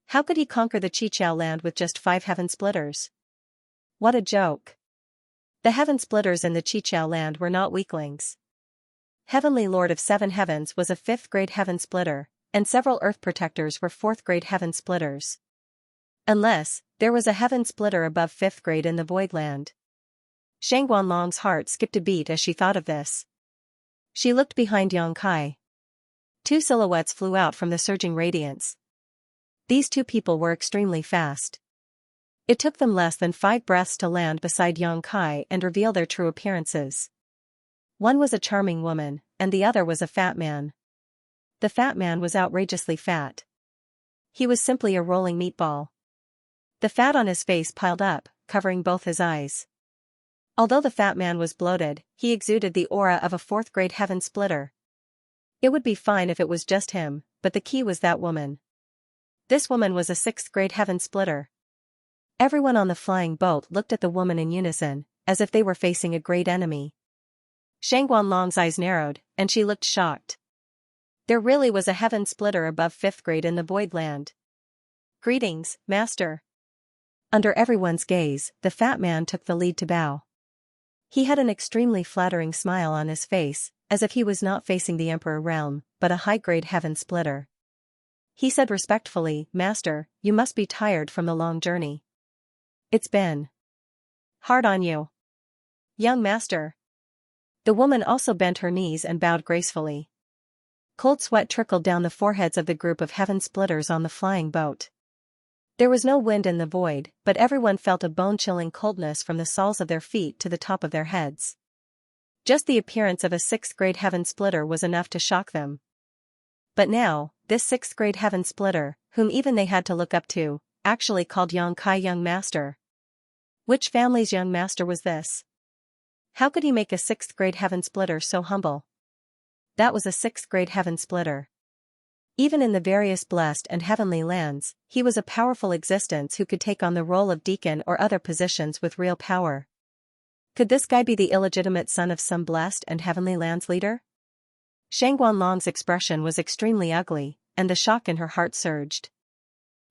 How could he conquer the Qiqiao land with just 5 heaven splitters? What a joke. The heaven splitters in the Qiqiao land were not weaklings. Heavenly Lord of Seven Heavens was a 5th grade heaven splitter, and several earth protectors were 4th grade heaven splitters. Unless, there was a heaven splitter above 5th grade in the Void Land. Shang Guanlong's heart skipped a beat as she thought of this. She looked behind Yang Kai. 2 silhouettes flew out from the surging radiance. These 2 people were extremely fast. It took them less than 5 breaths to land beside Yang Kai and reveal their true appearances. One was a charming woman, and the other was a fat man. The fat man was outrageously fat. He was simply a rolling meatball. The fat on his face piled up, covering both his eyes. Although the fat man was bloated, he exuded the aura of a 4th grade heaven splitter. It would be fine if it was just him, but the key was that woman. This woman was a 6th grade heaven splitter. Everyone on the flying boat looked at the woman in unison, as if they were facing a great enemy. Shang Guanlong's eyes narrowed, and she looked shocked. There really was a heaven splitter above 5th grade in the Void Land. Greetings, Master. Under everyone's gaze, the fat man took the lead to bow. He had an extremely flattering smile on his face, as if he was not facing the Emperor realm, but a high-grade heaven splitter. He said respectfully, Master, you must be tired from the long journey. It's been hard on you. Young Master. The woman also bent her knees and bowed gracefully. Cold sweat trickled down the foreheads of the group of heaven splitters on the flying boat. There was no wind in the void, but everyone felt a bone-chilling coldness from the soles of their feet to the top of their heads. Just the appearance of a 6th grade heaven splitter was enough to shock them. But now, this 6th grade heaven splitter, whom even they had to look up to, actually called Yang Kai young master. Which family's young master was this? How could he make a 6th grade heaven splitter so humble? That was a 6th grade heaven splitter. Even in the various blessed and heavenly lands, he was a powerful existence who could take on the role of deacon or other positions with real power. Could this guy be the illegitimate son of some blessed and heavenly lands leader? Shang Guanlong's expression was extremely ugly, and the shock in her heart surged.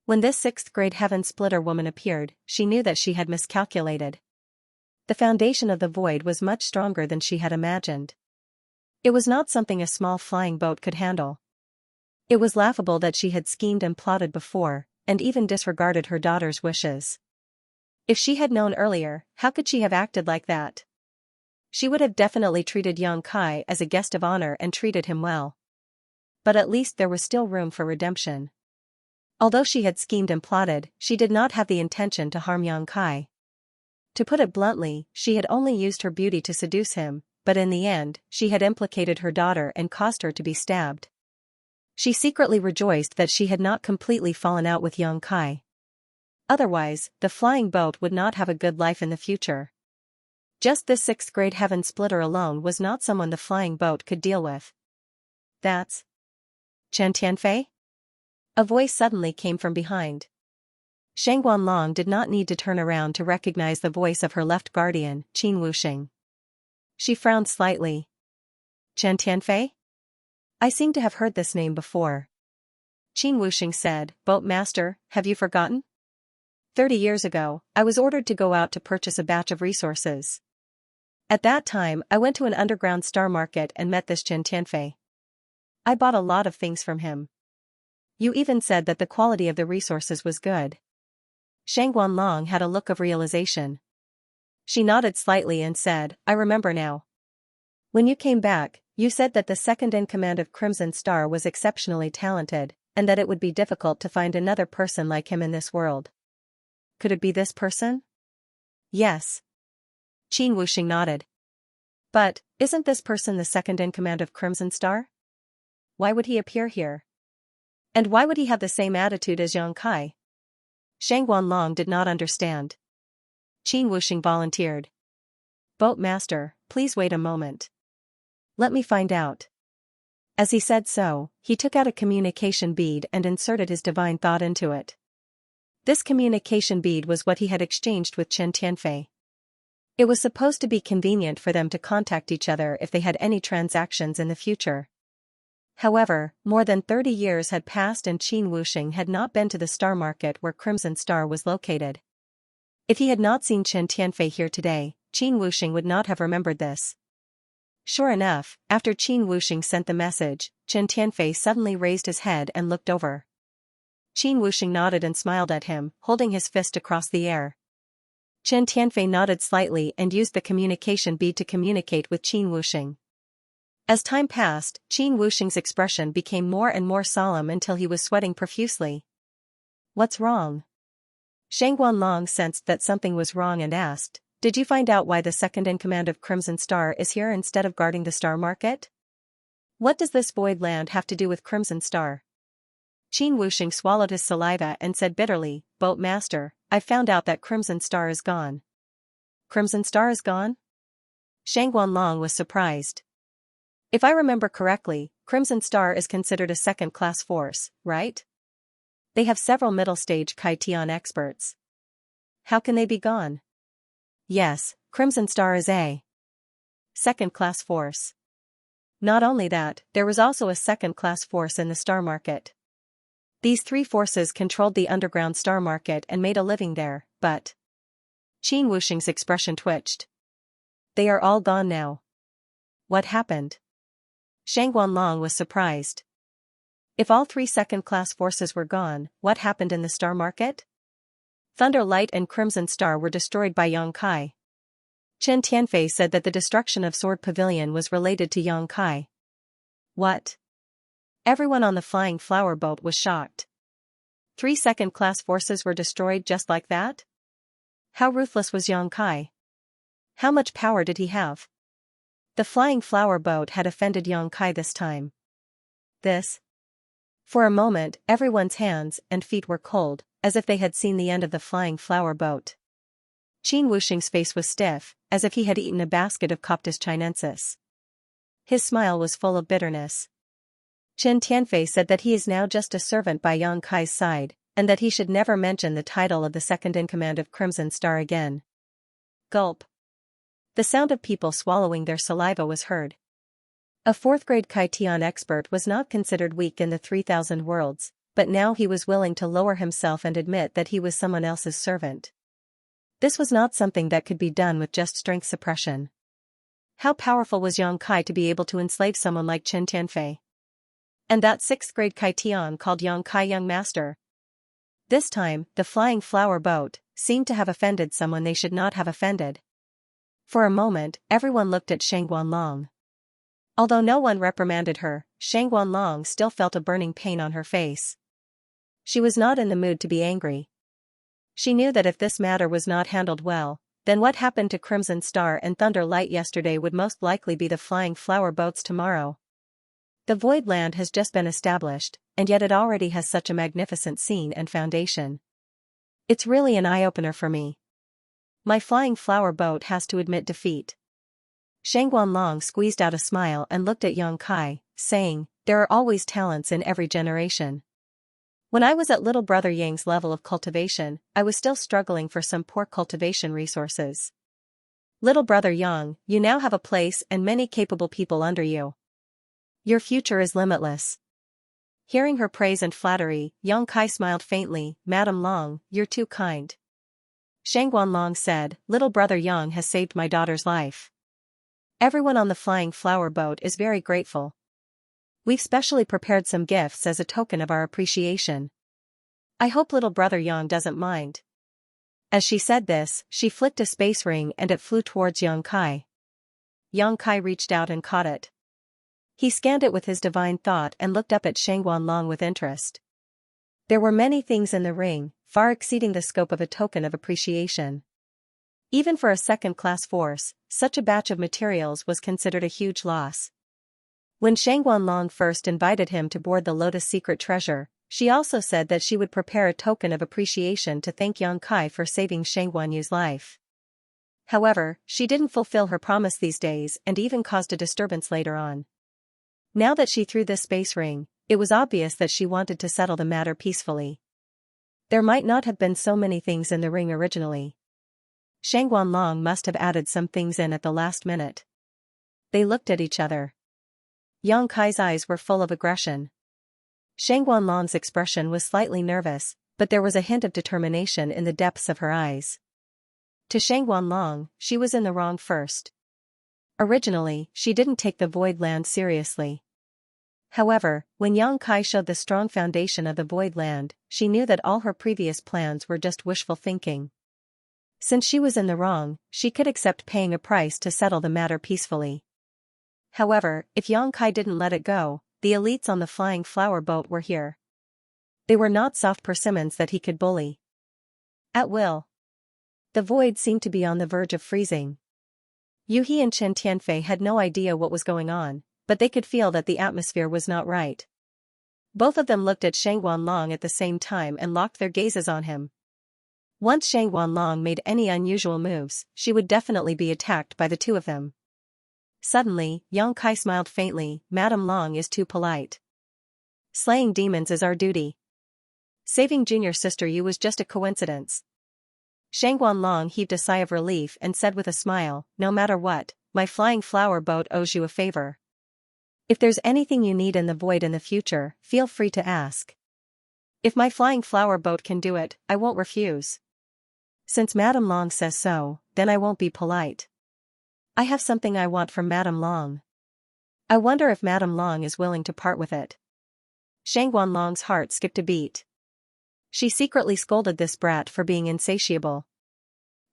When this 6th grade heaven splitter woman appeared, she knew that she had miscalculated. The foundation of the void was much stronger than she had imagined. It was not something a small flying boat could handle. It was laughable that she had schemed and plotted before, and even disregarded her daughter's wishes. If she had known earlier, how could she have acted like that? She would have definitely treated Yang Kai as a guest of honor and treated him well. But at least there was still room for redemption. Although she had schemed and plotted, she did not have the intention to harm Yang Kai. To put it bluntly, she had only used her beauty to seduce him, but in the end, she had implicated her daughter and caused her to be stabbed. She secretly rejoiced that she had not completely fallen out with Yang Kai. Otherwise, the flying boat would not have a good life in the future. Just this 6th grade heaven splitter alone was not someone the flying boat could deal with. That's Chen Tianfei? A voice suddenly came from behind. Shang Guanlong did not need to turn around to recognize the voice of her left guardian, Qin Wuxing. She frowned slightly. Chen Tianfei? I seem to have heard this name before. Qin Wuxing said, Boat Master, have you forgotten? 30 years ago, I was ordered to go out to purchase a batch of resources. At that time, I went to an underground star market and met this Chen Tianfei. I bought a lot of things from him. You even said that the quality of the resources was good. Shang Guanlong had a look of realization. She nodded slightly and said, I remember now. When you came back, you said that the second in command of Crimson Star was exceptionally talented, and that it would be difficult to find another person like him in this world. Could it be this person? Yes. Qin Wuxing nodded. But, isn't this person the second in command of Crimson Star? Why would he appear here? And why would he have the same attitude as Yang Kai? Shang Guanlong did not understand. Qin Wuxing volunteered. Boat master, please wait a moment. Let me find out. As he said so, he took out a communication bead and inserted his divine thought into it. This communication bead was what he had exchanged with Chen Tianfei. It was supposed to be convenient for them to contact each other if they had any transactions in the future. However, more than 30 years had passed and Qin Wuxing had not been to the star market where Crimson Star was located. If he had not seen Chen Tianfei here today, Qin Wuxing would not have remembered this. Sure enough, after Qin Wuxing sent the message, Chen Tianfei suddenly raised his head and looked over. Qin Wuxing nodded and smiled at him, holding his fist across the air. Chen Tianfei nodded slightly and used the communication bead to communicate with Qin Wuxing. As time passed, Qin Wuxing's expression became more and more solemn until he was sweating profusely. What's wrong? Shang Guanlong sensed that something was wrong and asked, did you find out why the second-in-command of Crimson Star is here instead of guarding the star market? What does this void land have to do with Crimson Star? Qin Wuxing swallowed his saliva and said bitterly, Boat master, I've found out that Crimson Star is gone. Crimson Star is gone? Shang Guanlong was surprised. If I remember correctly, Crimson Star is considered a second-class force, right? They have several middle-stage Kaitian experts. How can they be gone? Yes, Crimson Star is a second-class force. Not only that, there was also a second-class force in the star market. These three forces controlled the underground star market and made a living there, but... Qin Wuxing's expression twitched. They are all gone now. What happened? Shang Guanlong was surprised. If all three second-class forces were gone, what happened in the star market? Thunder Light and Crimson Star were destroyed by Yang Kai. Chen Tianfei said that the destruction of Sword Pavilion was related to Yang Kai. What? Everyone on the flying flower boat was shocked. 3 second-class forces were destroyed just like that? How ruthless was Yang Kai? How much power did he have? The flying flower boat had offended Yang Kai this time. This? For a moment, everyone's hands and feet were cold, as if they had seen the end of the flying flower boat. Qin Wuxing's face was stiff, as if he had eaten a basket of Coptis chinensis. His smile was full of bitterness. Chen Tianfei said that he is now just a servant by Yang Kai's side, and that he should never mention the title of the second-in-command of Crimson Star again. Gulp. The sound of people swallowing their saliva was heard. A 4th-grade Kaitian expert was not considered weak in the 3,000 worlds, but now he was willing to lower himself and admit that he was someone else's servant. This was not something that could be done with just strength suppression. How powerful was Yang Kai to be able to enslave someone like Chen Tianfei? And that 6th-grade Kaitian called Yang Kai young master. This time, the flying flower boat seemed to have offended someone they should not have offended. For a moment, everyone looked at Shang Guanlong. Although no one reprimanded her, Shang Guanlong still felt a burning pain on her face. She was not in the mood to be angry. She knew that if this matter was not handled well, then what happened to Crimson Star and Thunder Light yesterday would most likely be the flying flower boats tomorrow. The Void Land has just been established, and yet it already has such a magnificent scene and foundation. It's really an eye-opener for me. My flying flower boat has to admit defeat. Shang Guanlong squeezed out a smile and looked at Yang Kai, saying, there are always talents in every generation. When I was at little brother Yang's level of cultivation, I was still struggling for some poor cultivation resources. Little brother Yang, you now have a place and many capable people under you. Your future is limitless. Hearing her praise and flattery, Yang Kai smiled faintly. Madam Long, you're too kind. Shang Guanlong said, little brother Yang has saved my daughter's life. Everyone on the flying flower boat is very grateful. We've specially prepared some gifts as a token of our appreciation. I hope little brother Yang doesn't mind. As she said this, she flicked a space ring and it flew towards Yang Kai. Yang Kai reached out and caught it. He scanned it with his divine thought and looked up at Shang Guanlong with interest. There were many things in the ring, far exceeding the scope of a token of appreciation. Even for a second-class force, such a batch of materials was considered a huge loss. When Shang Guanlong first invited him to board the Lotus Secret Treasure, she also said that she would prepare a token of appreciation to thank Yang Kai for saving Shang Guanyu's life. However, she didn't fulfill her promise these days and even caused a disturbance later on. Now that she threw this space ring, it was obvious that she wanted to settle the matter peacefully. There might not have been so many things in the ring originally. Shang Guanlong must have added some things in at the last minute. They looked at each other. Yang Kai's eyes were full of aggression. Shang Guanlong's expression was slightly nervous, but there was a hint of determination in the depths of her eyes. To Shang Guanlong, she was in the wrong first. Originally, she didn't take the Void Land seriously. However, when Yang Kai showed the strong foundation of the Void Land, she knew that all her previous plans were just wishful thinking. Since she was in the wrong, she could accept paying a price to settle the matter peacefully. However, if Yang Kai didn't let it go, the elites on the flying flower boat were here. They were not soft persimmons that he could bully at will. The void seemed to be on the verge of freezing. Yuhi and Chen Tianfei had no idea what was going on, but they could feel that the atmosphere was not right. Both of them looked at Shang Guanlong at the same time and locked their gazes on him. Once Shang Guanlong made any unusual moves, she would definitely be attacked by the two of them. Suddenly, Yang Kai smiled faintly. Madame Long is too polite. Slaying demons is our duty. Saving junior sister Yu was just a coincidence. Shang Guanlong heaved a sigh of relief and said with a smile, no matter what, my flying flower boat owes you a favor. If there's anything you need in the void in the future, feel free to ask. If my flying flower boat can do it, I won't refuse. Since Madame Long says so, then I won't be polite. I have something I want from Madame Long. I wonder if Madame Long is willing to part with it. Shang Guanlong's heart skipped a beat. She secretly scolded this brat for being insatiable.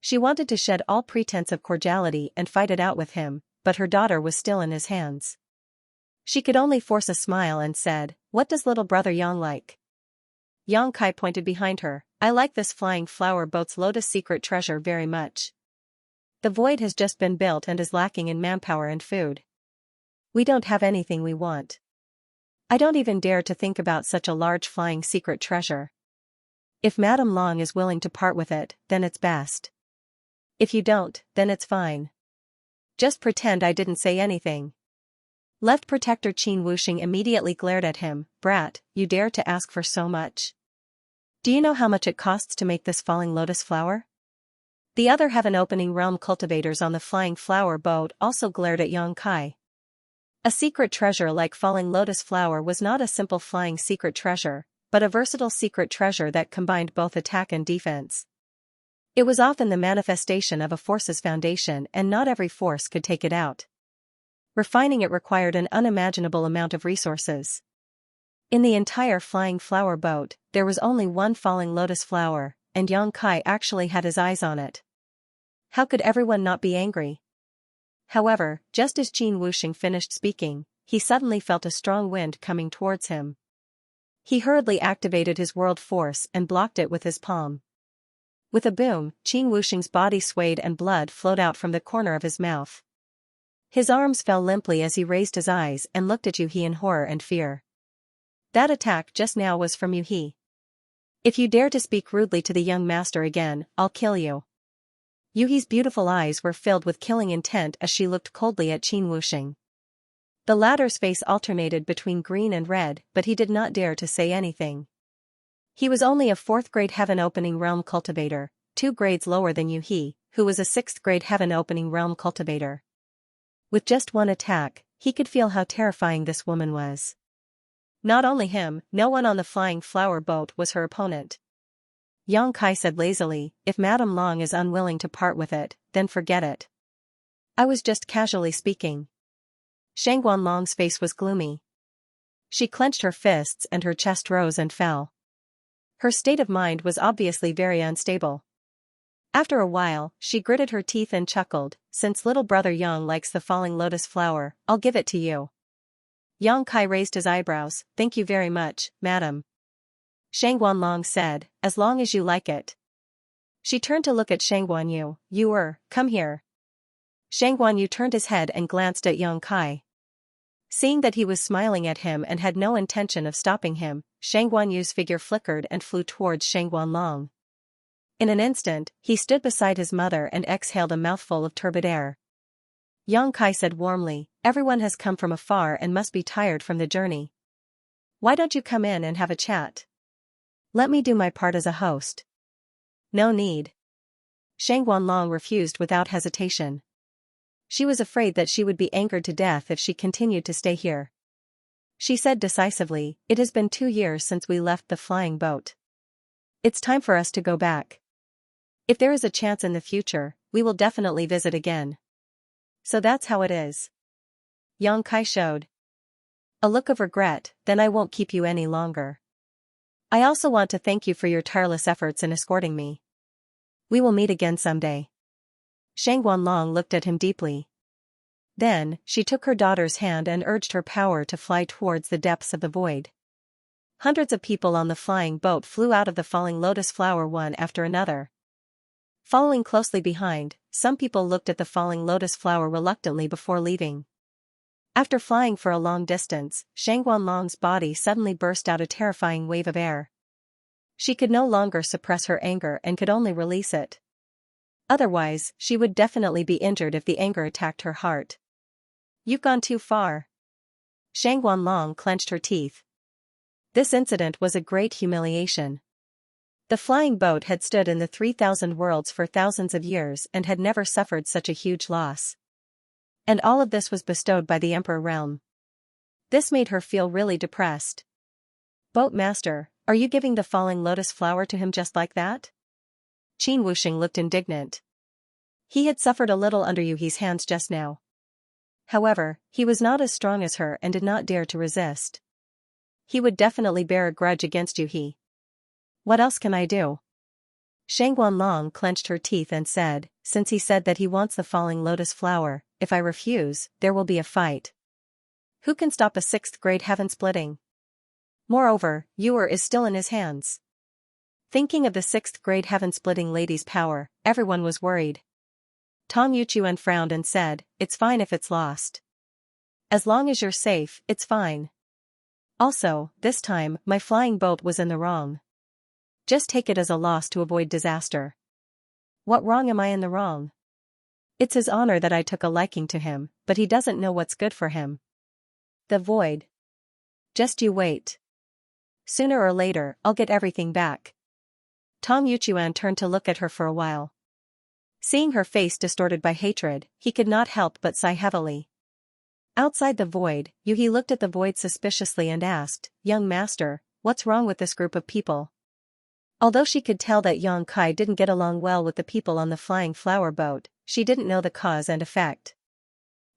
She wanted to shed all pretense of cordiality and fight it out with him, but her daughter was still in his hands. She could only force a smile and said, what does little brother Yang like? Yang Kai pointed behind her, I like this flying flower boat's lotus secret treasure very much. The void has just been built and is lacking in manpower and food. We don't have anything we want. I don't even dare to think about such a large flying secret treasure. If Madame Long is willing to part with it, then it's best. If you don't, then it's fine. Just pretend I didn't say anything. Left Protector Qin Wuxing immediately glared at him, brat, you dare to ask for so much? Do you know how much it costs to make this falling lotus flower? The other Heaven Opening Realm cultivators on the flying flower boat also glared at Yang Kai. A secret treasure like falling lotus flower was not a simple flying secret treasure, but a versatile secret treasure that combined both attack and defense. It was often the manifestation of a force's foundation and not every force could take it out. Refining it required an unimaginable amount of resources. In the entire flying flower boat, there was only one falling lotus flower, and Yang Kai actually had his eyes on it. How could everyone not be angry? However, just as Qin Wuxing finished speaking, he suddenly felt a strong wind coming towards him. He hurriedly activated his world force and blocked it with his palm. With a boom, Qin Wuxing's body swayed and blood flowed out from the corner of his mouth. His arms fell limply as he raised his eyes and looked at Yuhi in horror and fear. That attack just now was from Yuhi. If you dare to speak rudely to the young master again, I'll kill you. Yuhi's beautiful eyes were filled with killing intent as she looked coldly at Qin Wuxing. The latter's face alternated between green and red, but he did not dare to say anything. He was only a 4th grade Heaven Opening Realm cultivator, 2 grades lower than Yuhi, who was a 6th grade Heaven Opening Realm cultivator. With just one attack, he could feel how terrifying this woman was. Not only him, no one on the flying flower boat was her opponent. Yang Kai said lazily, if Madame Long is unwilling to part with it, then forget it. I was just casually speaking. Shang Guanlong's face was gloomy. She clenched her fists and her chest rose and fell. Her state of mind was obviously very unstable. After a while, she gritted her teeth and chuckled, since little brother Yang likes the falling lotus flower, I'll give it to you. Yang Kai raised his eyebrows, thank you very much, madam. Shang Guanlong said, as long as you like it. She turned to look at Shang Guanyu, come here. Shang Guanyu turned his head and glanced at Yang Kai. Seeing that he was smiling at him and had no intention of stopping him, Shang Guanyu's figure flickered and flew towards Shang Guanlong. In an instant, he stood beside his mother and exhaled a mouthful of turbid air. Yang Kai said warmly, "Everyone has come from afar and must be tired from the journey. Why don't you come in and have a chat? Let me do my part as a host." "No need." Shang Wanlong refused without hesitation. She was afraid that she would be angered to death if she continued to stay here. She said decisively, "It has been 2 years since we left the flying boat. It's time for us to go back. If there is a chance in the future, we will definitely visit again." "So that's how it is." Yang Kai showed a look of regret. "Then I won't keep you any longer. I also want to thank you for your tireless efforts in escorting me. We will meet again someday." Shang Wanlong looked at him deeply. Then, she took her daughter's hand and urged her power to fly towards the depths of the void. Hundreds of people on the flying boat flew out of the falling lotus flower one after another. Following closely behind, some people looked at the falling lotus flower reluctantly before leaving. After flying for a long distance, Shang Wanlong's body suddenly burst out a terrifying wave of air. She could no longer suppress her anger and could only release it. Otherwise, she would definitely be injured if the anger attacked her heart. "You've gone too far." Shang Wanlong clenched her teeth. This incident was a great humiliation. The flying boat had stood in the 3,000 worlds for thousands of years and had never suffered such a huge loss. And all of this was bestowed by the Emperor realm. This made her feel really depressed. "Boat master, are you giving the falling lotus flower to him just like that?" Qin Wuxing looked indignant. He had suffered a little under Yuhi's hands just now. However, he was not as strong as her and did not dare to resist. He would definitely bear a grudge against Yuhi. "What else can I do?" Shang Wanlong clenched her teeth and said, "Since he said that he wants the falling lotus flower, if I refuse, there will be a fight. Who can stop a 6th grade heaven splitting? Moreover, Yuer is still in his hands." Thinking of the 6th grade heaven splitting lady's power, everyone was worried. Tong Yuchuan frowned and said, "It's fine if it's lost. As long as you're safe, it's fine. Also, this time, my flying boat was in the wrong. Just take it as a loss to avoid disaster." "What wrong am I in the wrong? It's his honor that I took a liking to him, but he doesn't know what's good for him. The void. Just you wait. Sooner or later, I'll get everything back." Tong Yuchuan turned to look at her for a while. Seeing her face distorted by hatred, he could not help but sigh heavily. Outside the void, Yuhi looked at the void suspiciously and asked, "Young master, what's wrong with this group of people?" Although she could tell that Yang Kai didn't get along well with the people on the flying flower boat, she didn't know the cause and effect.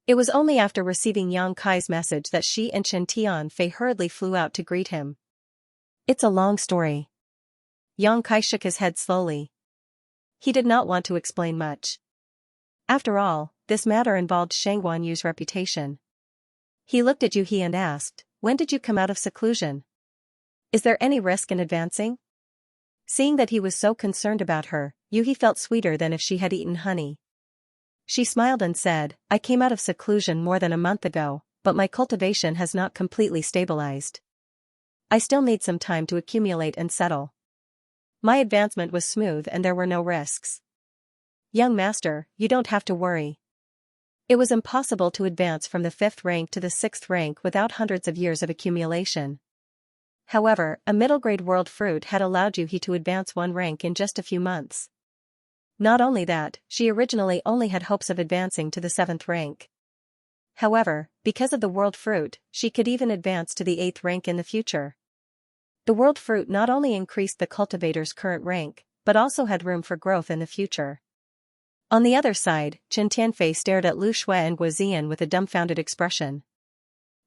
It was only after receiving Yang Kai's message that she and Chen Tianfei hurriedly flew out to greet him. "It's a long story." Yang Kai shook his head slowly. He did not want to explain much. After all, this matter involved Shang Guanyu's reputation. He looked at Yuhi and asked, "When did you come out of seclusion? Is there any risk in advancing?" Seeing that he was so concerned about her, Yuhi felt sweeter than if she had eaten honey. She smiled and said, "I came out of seclusion more than a month ago, but my cultivation has not completely stabilized. I still need some time to accumulate and settle. My advancement was smooth and there were no risks. Young master, you don't have to worry. It was impossible to advance from the 5th rank to the 6th rank without hundreds of years of accumulation. However, a middle-grade world fruit had allowed Yuhi to advance 1 rank in just a few months. Not only that, she originally only had hopes of advancing to the 7th rank. However, because of the world fruit, she could even advance to the 8th rank in the future. The world fruit not only increased the cultivator's current rank, but also had room for growth in the future. On the other side, Chen Tianfei stared at Lu Shui and Guozian with a dumbfounded expression.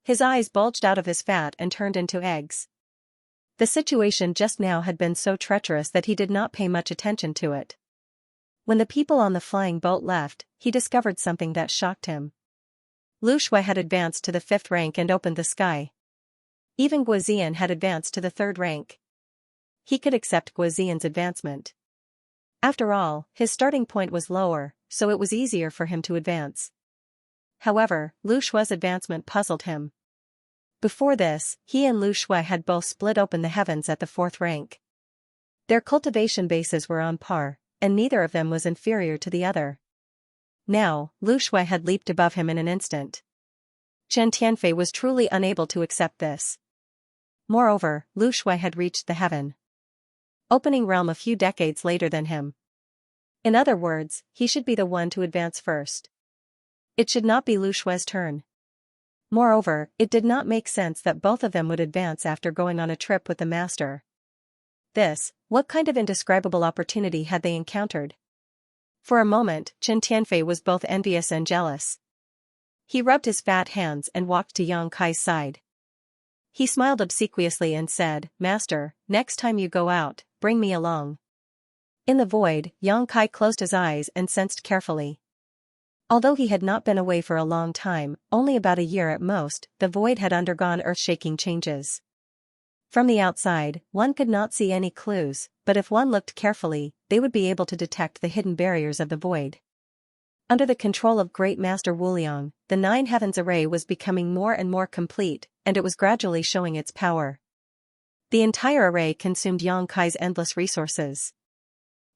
His eyes bulged out of his fat and turned into eggs. The situation just now had been so treacherous that he did not pay much attention to it. When the people on the flying boat left, he discovered something that shocked him. Lu Shui had advanced to the 5th rank and opened the sky. Even Guozian had advanced to the 3rd rank. He could accept Guozian's advancement. After all, his starting point was lower, so it was easier for him to advance. However, Lu Shui's advancement puzzled him. Before this, he and Lu Shui had both split open the heavens at the 4th rank. Their cultivation bases were on par, and neither of them was inferior to the other. Now, Lu Shui had leaped above him in an instant. Chen Tianfei was truly unable to accept this. Moreover, Lu Shui had reached the heaven opening realm a few decades later than him. In other words, he should be the one to advance first. It should not be Lu Shui's turn. Moreover, it did not make sense that both of them would advance after going on a trip with the master. What kind of indescribable opportunity had they encountered? For a moment, Chen Tianfei was both envious and jealous. He rubbed his fat hands and walked to Yang Kai's side. He smiled obsequiously and said, "Master, next time you go out, bring me along." In the void, Yang Kai closed his eyes and sensed carefully. Although he had not been away for a long time, only about a year at most, the void had undergone earth-shaking changes. From the outside, one could not see any clues, but if one looked carefully, they would be able to detect the hidden barriers of the void. Under the control of Great Master Wuliang, the Nine Heavens array was becoming more and more complete, and it was gradually showing its power. The entire array consumed Yang Kai's endless resources.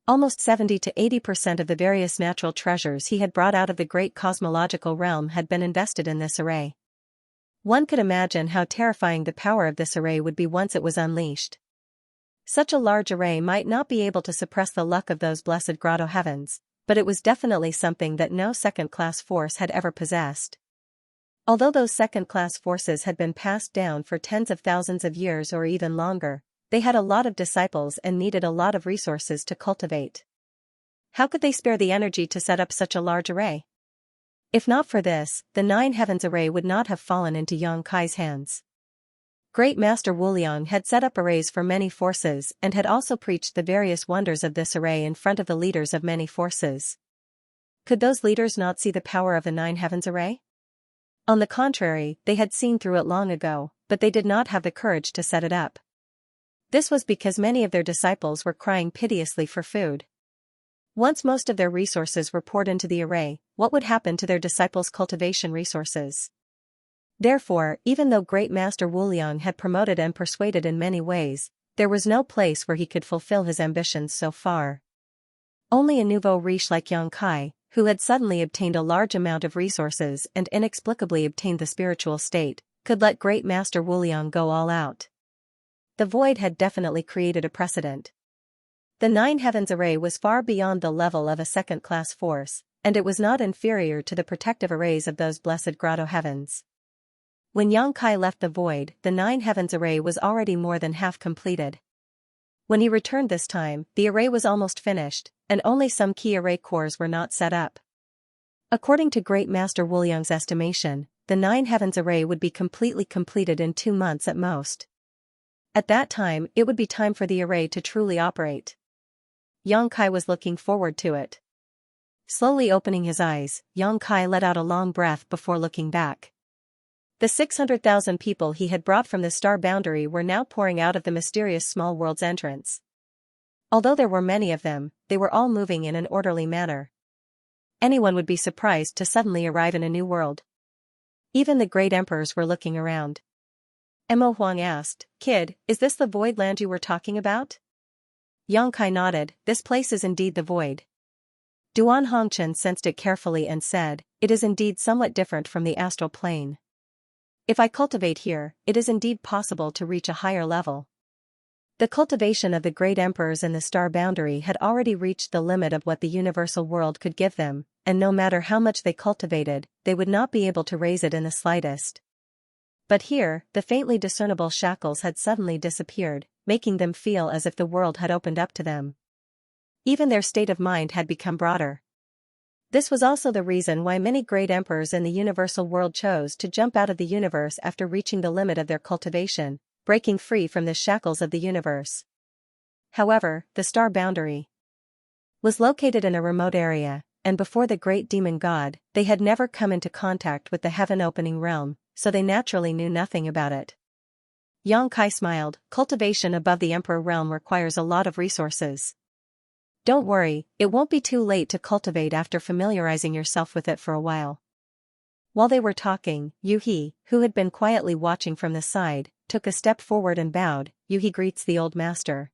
Almost 70 to 80% of the various natural treasures he had brought out of the great cosmological realm had been invested in this array. One could imagine how terrifying the power of this array would be once it was unleashed. Such a large array might not be able to suppress the luck of those blessed grotto heavens, but it was definitely something that no second-class force had ever possessed. Although those second-class forces had been passed down for tens of thousands of years or even longer, they had a lot of disciples and needed a lot of resources to cultivate. How could they spare the energy to set up such a large array? If not for this, the Nine Heavens array would not have fallen into Yang Kai's hands. Great Master Wuliang had set up arrays for many forces and had also preached the various wonders of this array in front of the leaders of many forces. Could those leaders not see the power of the Nine Heavens array? On the contrary, they had seen through it long ago, but they did not have the courage to set it up. This was because many of their disciples were crying piteously for food. Once most of their resources were poured into the array, what would happen to their disciples' cultivation resources? Therefore, even though Great Master Wuliang had promoted and persuaded in many ways, there was no place where he could fulfill his ambitions so far. Only a nouveau riche like Yang Kai, who had suddenly obtained a large amount of resources and inexplicably obtained the spiritual state, could let Great Master Wuliang go all out. The void had definitely created a precedent. The Nine Heavens array was far beyond the level of a second-class force, and it was not inferior to the protective arrays of those blessed grotto heavens. When Yang Kai left the void, the Nine Heavens array was already more than half completed. When he returned this time, the array was almost finished, and only some key array cores were not set up. According to Great Master Wuliang's estimation, the Nine Heavens array would be completely completed in 2 months at most. At that time, it would be time for the array to truly operate. Yang Kai was looking forward to it. Slowly opening his eyes, Yang Kai let out a long breath before looking back. The 600,000 people he had brought from the star boundary were now pouring out of the mysterious small world's entrance. Although there were many of them, they were all moving in an orderly manner. Anyone would be surprised to suddenly arrive in a new world. Even the great emperors were looking around. Mo Huang asked, "Kid, is this the void land you were talking about?" Yang Kai nodded, "This place is indeed the void." Duan Hongchen sensed it carefully and said, "It is indeed somewhat different from the astral plane. If I cultivate here, it is indeed possible to reach a higher level." The cultivation of the great emperors in the star boundary had already reached the limit of what the universal world could give them, and no matter how much they cultivated, they would not be able to raise it in the slightest. But here, the faintly discernible shackles had suddenly disappeared, making them feel as if the world had opened up to them. Even their state of mind had become broader. This was also the reason why many great emperors in the universal world chose to jump out of the universe after reaching the limit of their cultivation, breaking free from the shackles of the universe. However, the star boundary was located in a remote area, and before the great demon god, they had never come into contact with the heaven-opening realm, so they naturally knew nothing about it. Yang Kai smiled. "Cultivation above the emperor realm requires a lot of resources. Don't worry, it won't be too late to cultivate after familiarizing yourself with it for a while." While they were talking, Yu He, who had been quietly watching from the side, took a step forward and bowed. "Yu He greets the old master."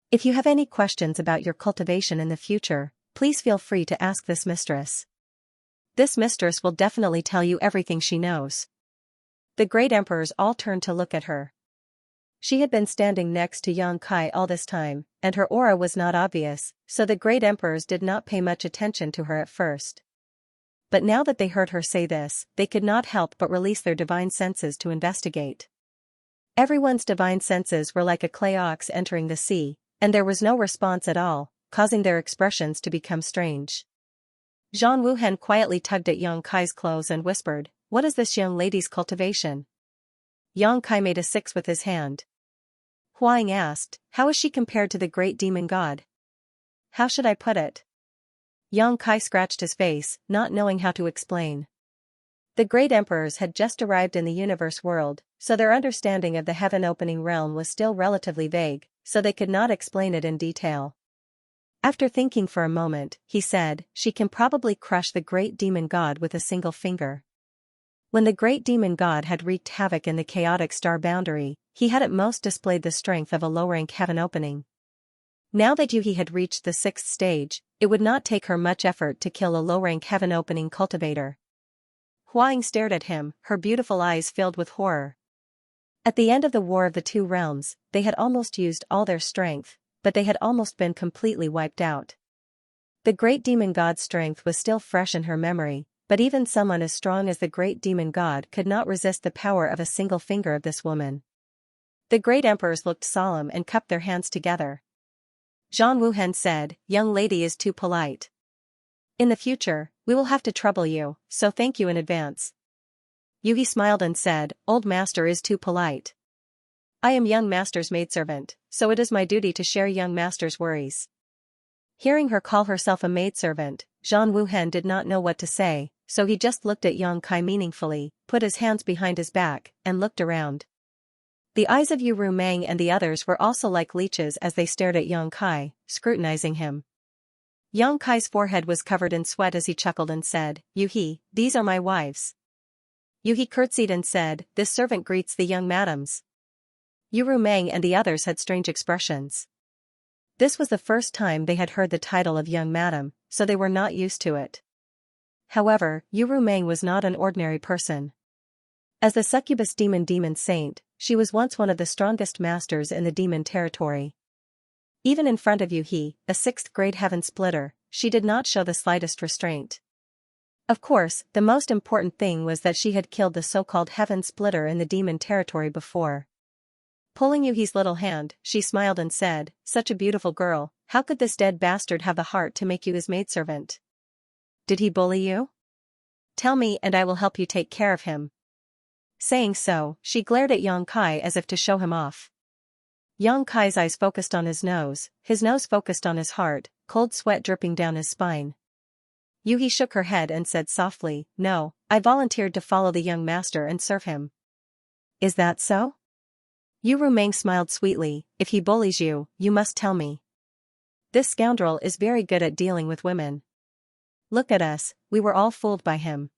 If you have any questions about your cultivation in the future, please feel free to ask this mistress. This mistress will definitely tell you everything she knows. The great emperors all turned to look at her. She had been standing next to Yang Kai all this time, and her aura was not obvious, so the great emperors did not pay much attention to her at first. But now that they heard her say this, they could not help but release their divine senses to investigate. Everyone's divine senses were like a clay ox entering the sea, and there was no response at all, causing their expressions to become strange. Zhang Wuhen quietly tugged at Yang Kai's clothes and whispered, "What is this young lady's cultivation?" Yang Kai made a 6 with his hand. Huang asked, "How is she compared to the great demon god?" "How should I put it?" Yang Kai scratched his face, not knowing how to explain. The great emperors had just arrived in the universe world, so their understanding of the heaven-opening realm was still relatively vague, so they could not explain it in detail. After thinking for a moment, he said, "She can probably crush the great demon god with a single finger." When the great demon god had wreaked havoc in the chaotic star boundary, he had at most displayed the strength of a low-rank heaven opening. Now that Yuhi had reached the 6th stage, it would not take her much effort to kill a low-rank heaven opening cultivator. Huang stared at him, her beautiful eyes filled with horror. At the end of the War of the Two Realms, they had almost used all their strength, but they had almost been completely wiped out. The great demon god's strength was still fresh in her memory, but even someone as strong as the great demon god could not resist the power of a single finger of this woman. The great emperors looked solemn and cupped their hands together. Zhang Wuhen said, "Young lady is too polite. In the future, we will have to trouble you, so thank you in advance." Yuhi smiled and said, "Old master is too polite. I am young master's maidservant, so it is my duty to share young master's worries." Hearing her call herself a maidservant, Zhang Wuhen did not know what to say, so he just looked at Yang Kai meaningfully, put his hands behind his back, and looked around. The eyes of Yu Rumeng and the others were also like leeches as they stared at Yang Kai, scrutinizing him. Yang Kai's forehead was covered in sweat as he chuckled and said, "Yuhi, these are my wives." Yuhi curtsied and said, "This servant greets the young madams." Yu Rumeng and the others had strange expressions. This was the first time they had heard the title of young madam, so they were not used to it. However, Yu Rumeng was not an ordinary person. As the succubus demon saint, she was once one of the strongest masters in the demon territory. Even in front of Yuhi, a 6th-grade heaven splitter, she did not show the slightest restraint. Of course, the most important thing was that she had killed the so-called heaven splitter in the demon territory before. Pulling Yuhi's little hand, she smiled and said, "Such a beautiful girl, how could this dead bastard have the heart to make you his maidservant? Did he bully you? Tell me and I will help you take care of him." Saying so, she glared at Yang Kai as if to show him off. Yang Kai's eyes focused on his nose focused on his heart, cold sweat dripping down his spine. Yuhi shook her head and said softly, "No, I volunteered to follow the young master and serve him." "Is that so?" Yu Rumeng smiled sweetly, "If he bullies you, you must tell me. This scoundrel is very good at dealing with women. Look at us, we were all fooled by him.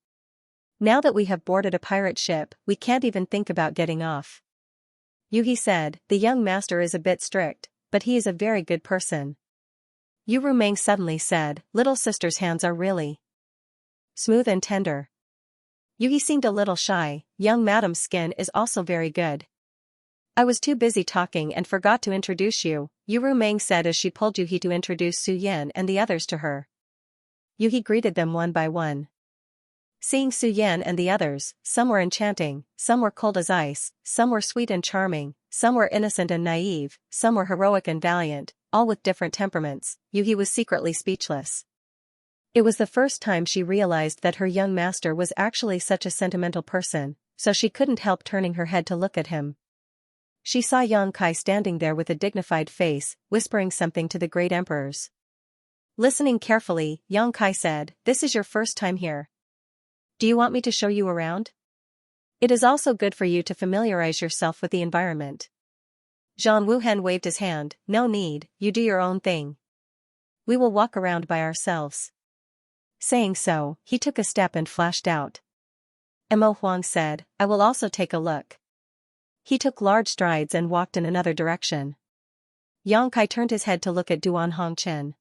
Now that we have boarded a pirate ship, we can't even think about getting off." Yuhi said, "The young master is a bit strict, but he is a very good person." Yu Rumeng suddenly said, "Little sister's hands are really smooth and tender." Yuhi seemed a little shy. "Young madam's skin is also very good. I was too busy talking and forgot to introduce you," Yu Rumeng said as she pulled Yuhi to introduce Su Yan and the others to her. Yuhi greeted them one by one. Seeing Su Yan and the others, some were enchanting, some were cold as ice, some were sweet and charming, some were innocent and naive, some were heroic and valiant, all with different temperaments. Yuhi was secretly speechless. It was the first time she realized that her young master was actually such a sentimental person, so she couldn't help turning her head to look at him. She saw Yang Kai standing there with a dignified face, whispering something to the great emperors. Listening carefully, Yang Kai said, "This is your first time here. Do you want me to show you around? It is also good for you to familiarize yourself with the environment." Zhang Wuhen waved his hand, "No need, you do your own thing. We will walk around by ourselves." Saying so, he took a step and flashed out. Mo Huang said, "I will also take a look." He took large strides and walked in another direction. Yang Kai turned his head to look at Duan Hongchen.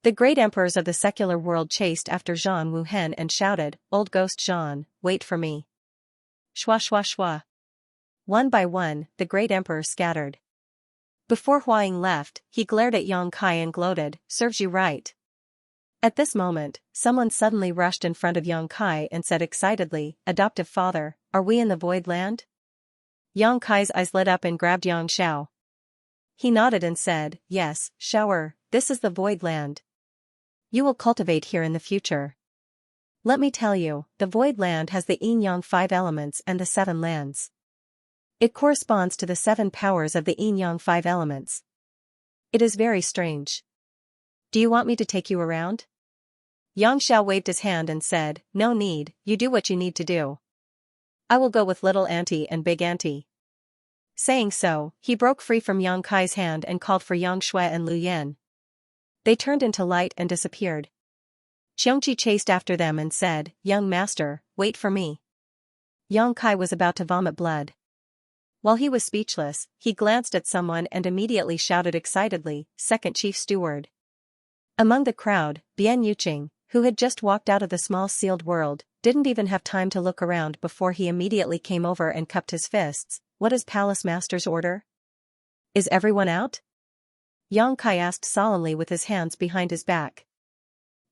The great emperors of the secular world chased after Zhang Wuhen and shouted, "Old ghost Zhang, wait for me." Shwa shwa shwa. One by one, the great emperor scattered. Before Huaying left, he glared at Yang Kai and gloated, "Serves you right." At this moment, someone suddenly rushed in front of Yang Kai and said excitedly, "Adoptive father, are we in the void land?" Yang Kai's eyes lit up and grabbed Yang Xiao. He nodded and said, "Yes, Shower, this is the void land. You will cultivate here in the future. Let me tell you, the void land has the yin-yang 5 elements and the 7 lands. It corresponds to the 7 powers of the yin-yang 5 elements. It is very strange. Do you want me to take you around?" Yang Xiao waved his hand and said, "No need, you do what you need to do. I will go with little auntie and big auntie." Saying so, he broke free from Yang Kai's hand and called for Yang Shui and Lu Yan. They turned into light and disappeared. Xianxia chased after them and said, "Young master, wait for me." Yang Kai was about to vomit blood. While he was speechless, he glanced at someone and immediately shouted excitedly, "Second chief steward." Among the crowd, Bian Yuqing, who had just walked out of the small sealed world, didn't even have time to look around before he immediately came over and cupped his fists. "What is Palace Master's order? Is everyone out?" Yang Kai asked solemnly with his hands behind his back.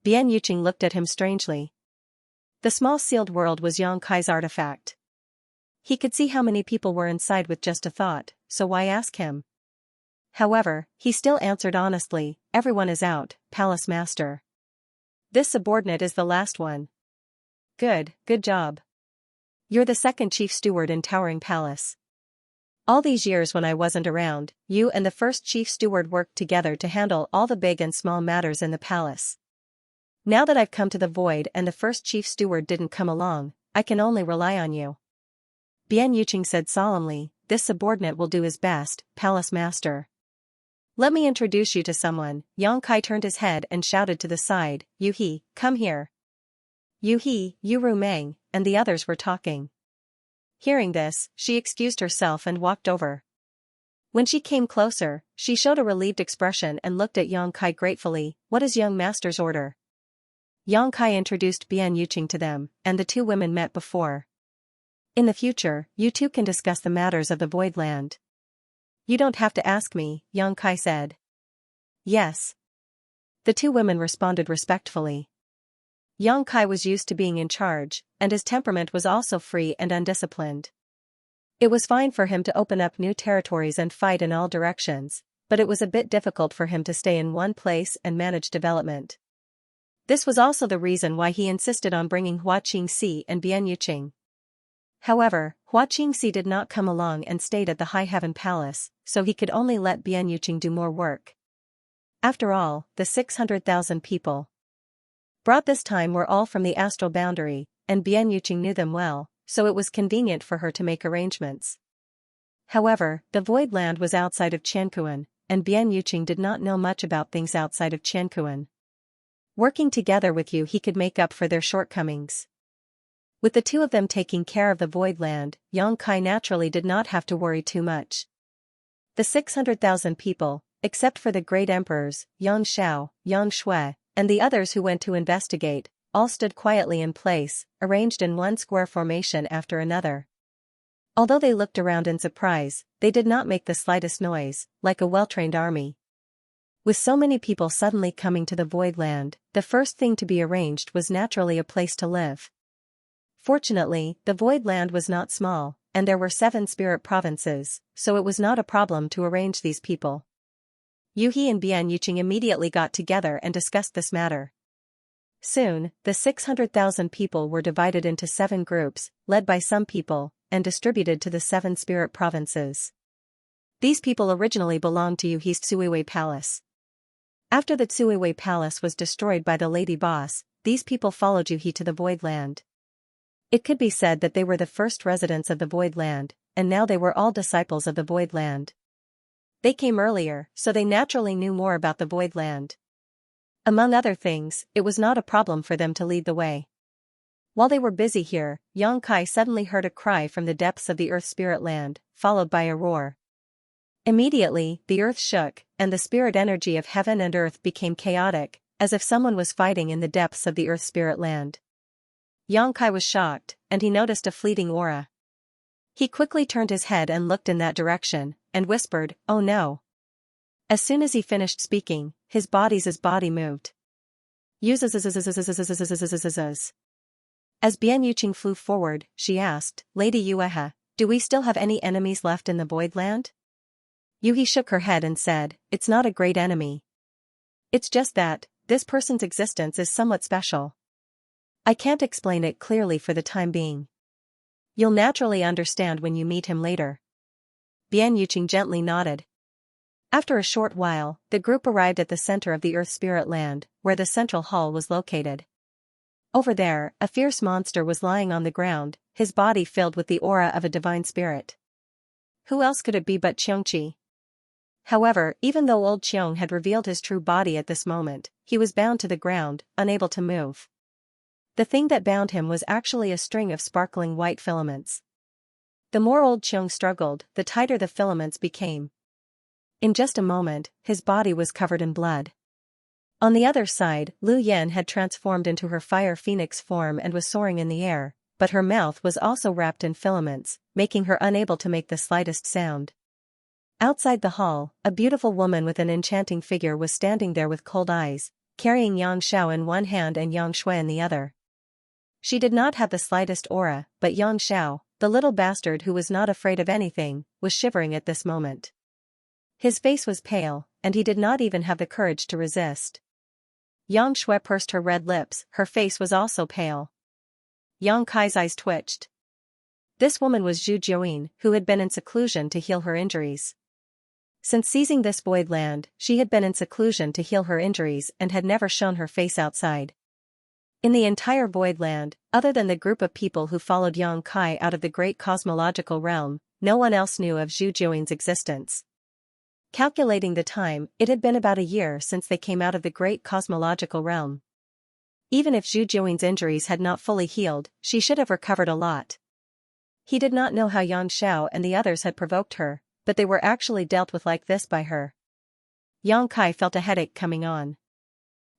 Bian Yuqing looked at him strangely. The small sealed world was Yang Kai's artifact. He could see how many people were inside with just a thought, so why ask him? However, he still answered honestly, "Everyone is out, Palace Master. This subordinate is the last one." Good job. You're the second chief steward in Towering Palace. All these years when I wasn't around, you and the first chief steward worked together to handle all the big and small matters in the palace. Now that I've come to the void and the first chief steward didn't come along, I can only rely on you." Bian Yuqing said solemnly, "This subordinate will do his best, Palace Master. Let me introduce you to someone." Yang Kai turned his head and shouted to the side, "Yu He, come here." Yu He, Yu Rumeng, and the others were talking. Hearing this, she excused herself and walked over. When she came closer, she showed a relieved expression and looked at Yang Kai gratefully. "What is young master's order?" Yang Kai introduced Bian Yuqing to them, and the two women met before. "In the future, you two can discuss the matters of the void land." "You don't have to ask me," Yang Kai said. "Yes." The two women responded respectfully. Yang Kai was used to being in charge, and his temperament was also free and undisciplined. It was fine for him to open up new territories and fight in all directions, but it was a bit difficult for him to stay in one place and manage development. This was also the reason why he insisted on bringing Hua Qingxi and Bian Yuqing. However, Hua Qingxi did not come along and stayed at the High Heaven Palace, so he could only let Bian Yuqing do more work. After all, the 600,000 people brought this time were all from the astral boundary, and Bian Yuqing knew them well, so it was convenient for her to make arrangements. However, the void land was outside of Qiankuan, and Bian Yuqing did not know much about things outside of Qiankuan. Working together with you, he could make up for their shortcomings. With the two of them taking care of the void land, Yang Kai naturally did not have to worry too much. The 600,000 people, except for the great emperors, Yang Xiao, Yang Shui, and the others who went to investigate, all stood quietly in place, arranged in one square formation after another. Although they looked around in surprise, they did not make the slightest noise, like a well-trained army. With so many people suddenly coming to the void land, the first thing to be arranged was naturally a place to live. Fortunately, the void land was not small, and there were 7 spirit provinces, so it was not a problem to arrange these people. Yu He and Bian Yuqing immediately got together and discussed this matter. Soon, the 600,000 people were divided into 7 groups, led by some people, and distributed to the 7 spirit provinces. These people originally belonged to Yu He's Tsuiwei Palace. After the Tsuiwei Palace was destroyed by the Lady Boss, these people followed Yu He to the void land. It could be said that they were the first residents of the void land, and now they were all disciples of the void land. They came earlier, so they naturally knew more about the void land. Among other things, it was not a problem for them to lead the way. While they were busy here, Yang Kai suddenly heard a cry from the depths of the earth spirit land, followed by a roar. Immediately, the earth shook, and the spirit energy of heaven and earth became chaotic, as if someone was fighting in the depths of the earth spirit land. Xianxia was shocked, and he noticed a fleeting aura. He quickly turned his head and looked in that direction, and whispered, "Oh no." As soon as he finished speaking, his body moved. As Bian Yuqing flew forward, she asked, "Lady Yuehe, do we still have any enemies left in the Void Land?" Yuhi shook her head and said, "It's not a great enemy. It's just that, this person's existence is somewhat special. I can't explain it clearly for the time being. You'll naturally understand when you meet him later." Bian Yuqing gently nodded. After a short while, the group arrived at the center of the Earth Spirit Land, where the central hall was located. Over there, a fierce monster was lying on the ground, his body filled with the aura of a divine spirit. Who else could it be but Xianxia? However, even though old Qiong had revealed his true body at this moment, he was bound to the ground, unable to move. The thing that bound him was actually a string of sparkling white filaments. The more old Qiong struggled, the tighter the filaments became. In just a moment, his body was covered in blood. On the other side, Lu Yan had transformed into her fire phoenix form and was soaring in the air, but her mouth was also wrapped in filaments, making her unable to make the slightest sound. Outside the hall, a beautiful woman with an enchanting figure was standing there with cold eyes, carrying Yang Xiao in one hand and Yang Shui in the other. She did not have the slightest aura, but Yang Xiao, the little bastard who was not afraid of anything, was shivering at this moment. His face was pale, and he did not even have the courage to resist. Yang Shui pursed her red lips, her face was also pale. Yang Kai's eyes twitched. This woman was Zhu Jiuyin, who had been in seclusion to heal her injuries. Since seizing this void land, she had been in seclusion to heal her injuries and had never shown her face outside. In the entire void land, other than the group of people who followed Yang Kai out of the great cosmological realm, no one else knew of Zhu Jiuyin's existence. Calculating the time, it had been about a year since they came out of the great cosmological realm. Even if Zhu Jiuyin's injuries had not fully healed, she should have recovered a lot. He did not know how Yang Xiao and the others had provoked her, but they were actually dealt with like this by her. Yang Kai felt a headache coming on.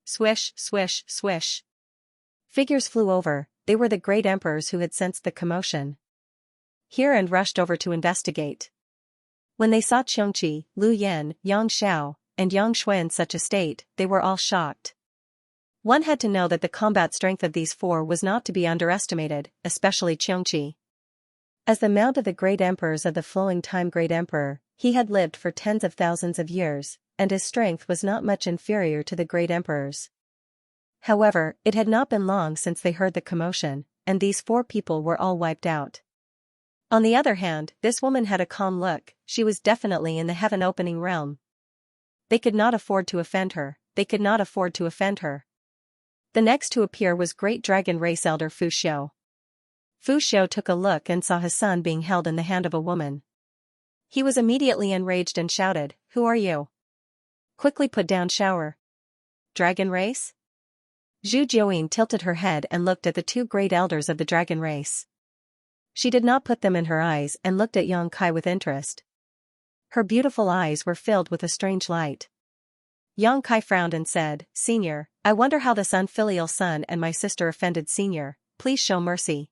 Swish, swish, swish. Figures flew over, they were the great emperors who had sensed the commotion here and rushed over to investigate. When they saw Xianxia, Lu Yan, Yang Xiao, and Yang Shui in such a state, they were all shocked. One had to know that the combat strength of these four was not to be underestimated, especially Xianxia. As the mount of the great emperors of the flowing time great emperor, he had lived for tens of thousands of years, and his strength was not much inferior to the great emperors. However, it had not been long since they heard the commotion, and these four people were all wiped out. On the other hand, this woman had a calm look, she was definitely in the heaven-opening realm. They could not afford to offend her, they could not afford to offend her. The next to appear was great dragon race elder Fu Xiu. Fu Xiu took a look and saw his son being held in the hand of a woman. He was immediately enraged and shouted, "Who are you? Quickly put down shower. Dragon race?" Zhu Jiuyin tilted her head and looked at the two great elders of the dragon race. She did not put them in her eyes and looked at Yang Kai with interest. Her beautiful eyes were filled with a strange light. Yang Kai frowned and said, "Senior, I wonder how this unfilial son and my sister offended Senior, please show mercy."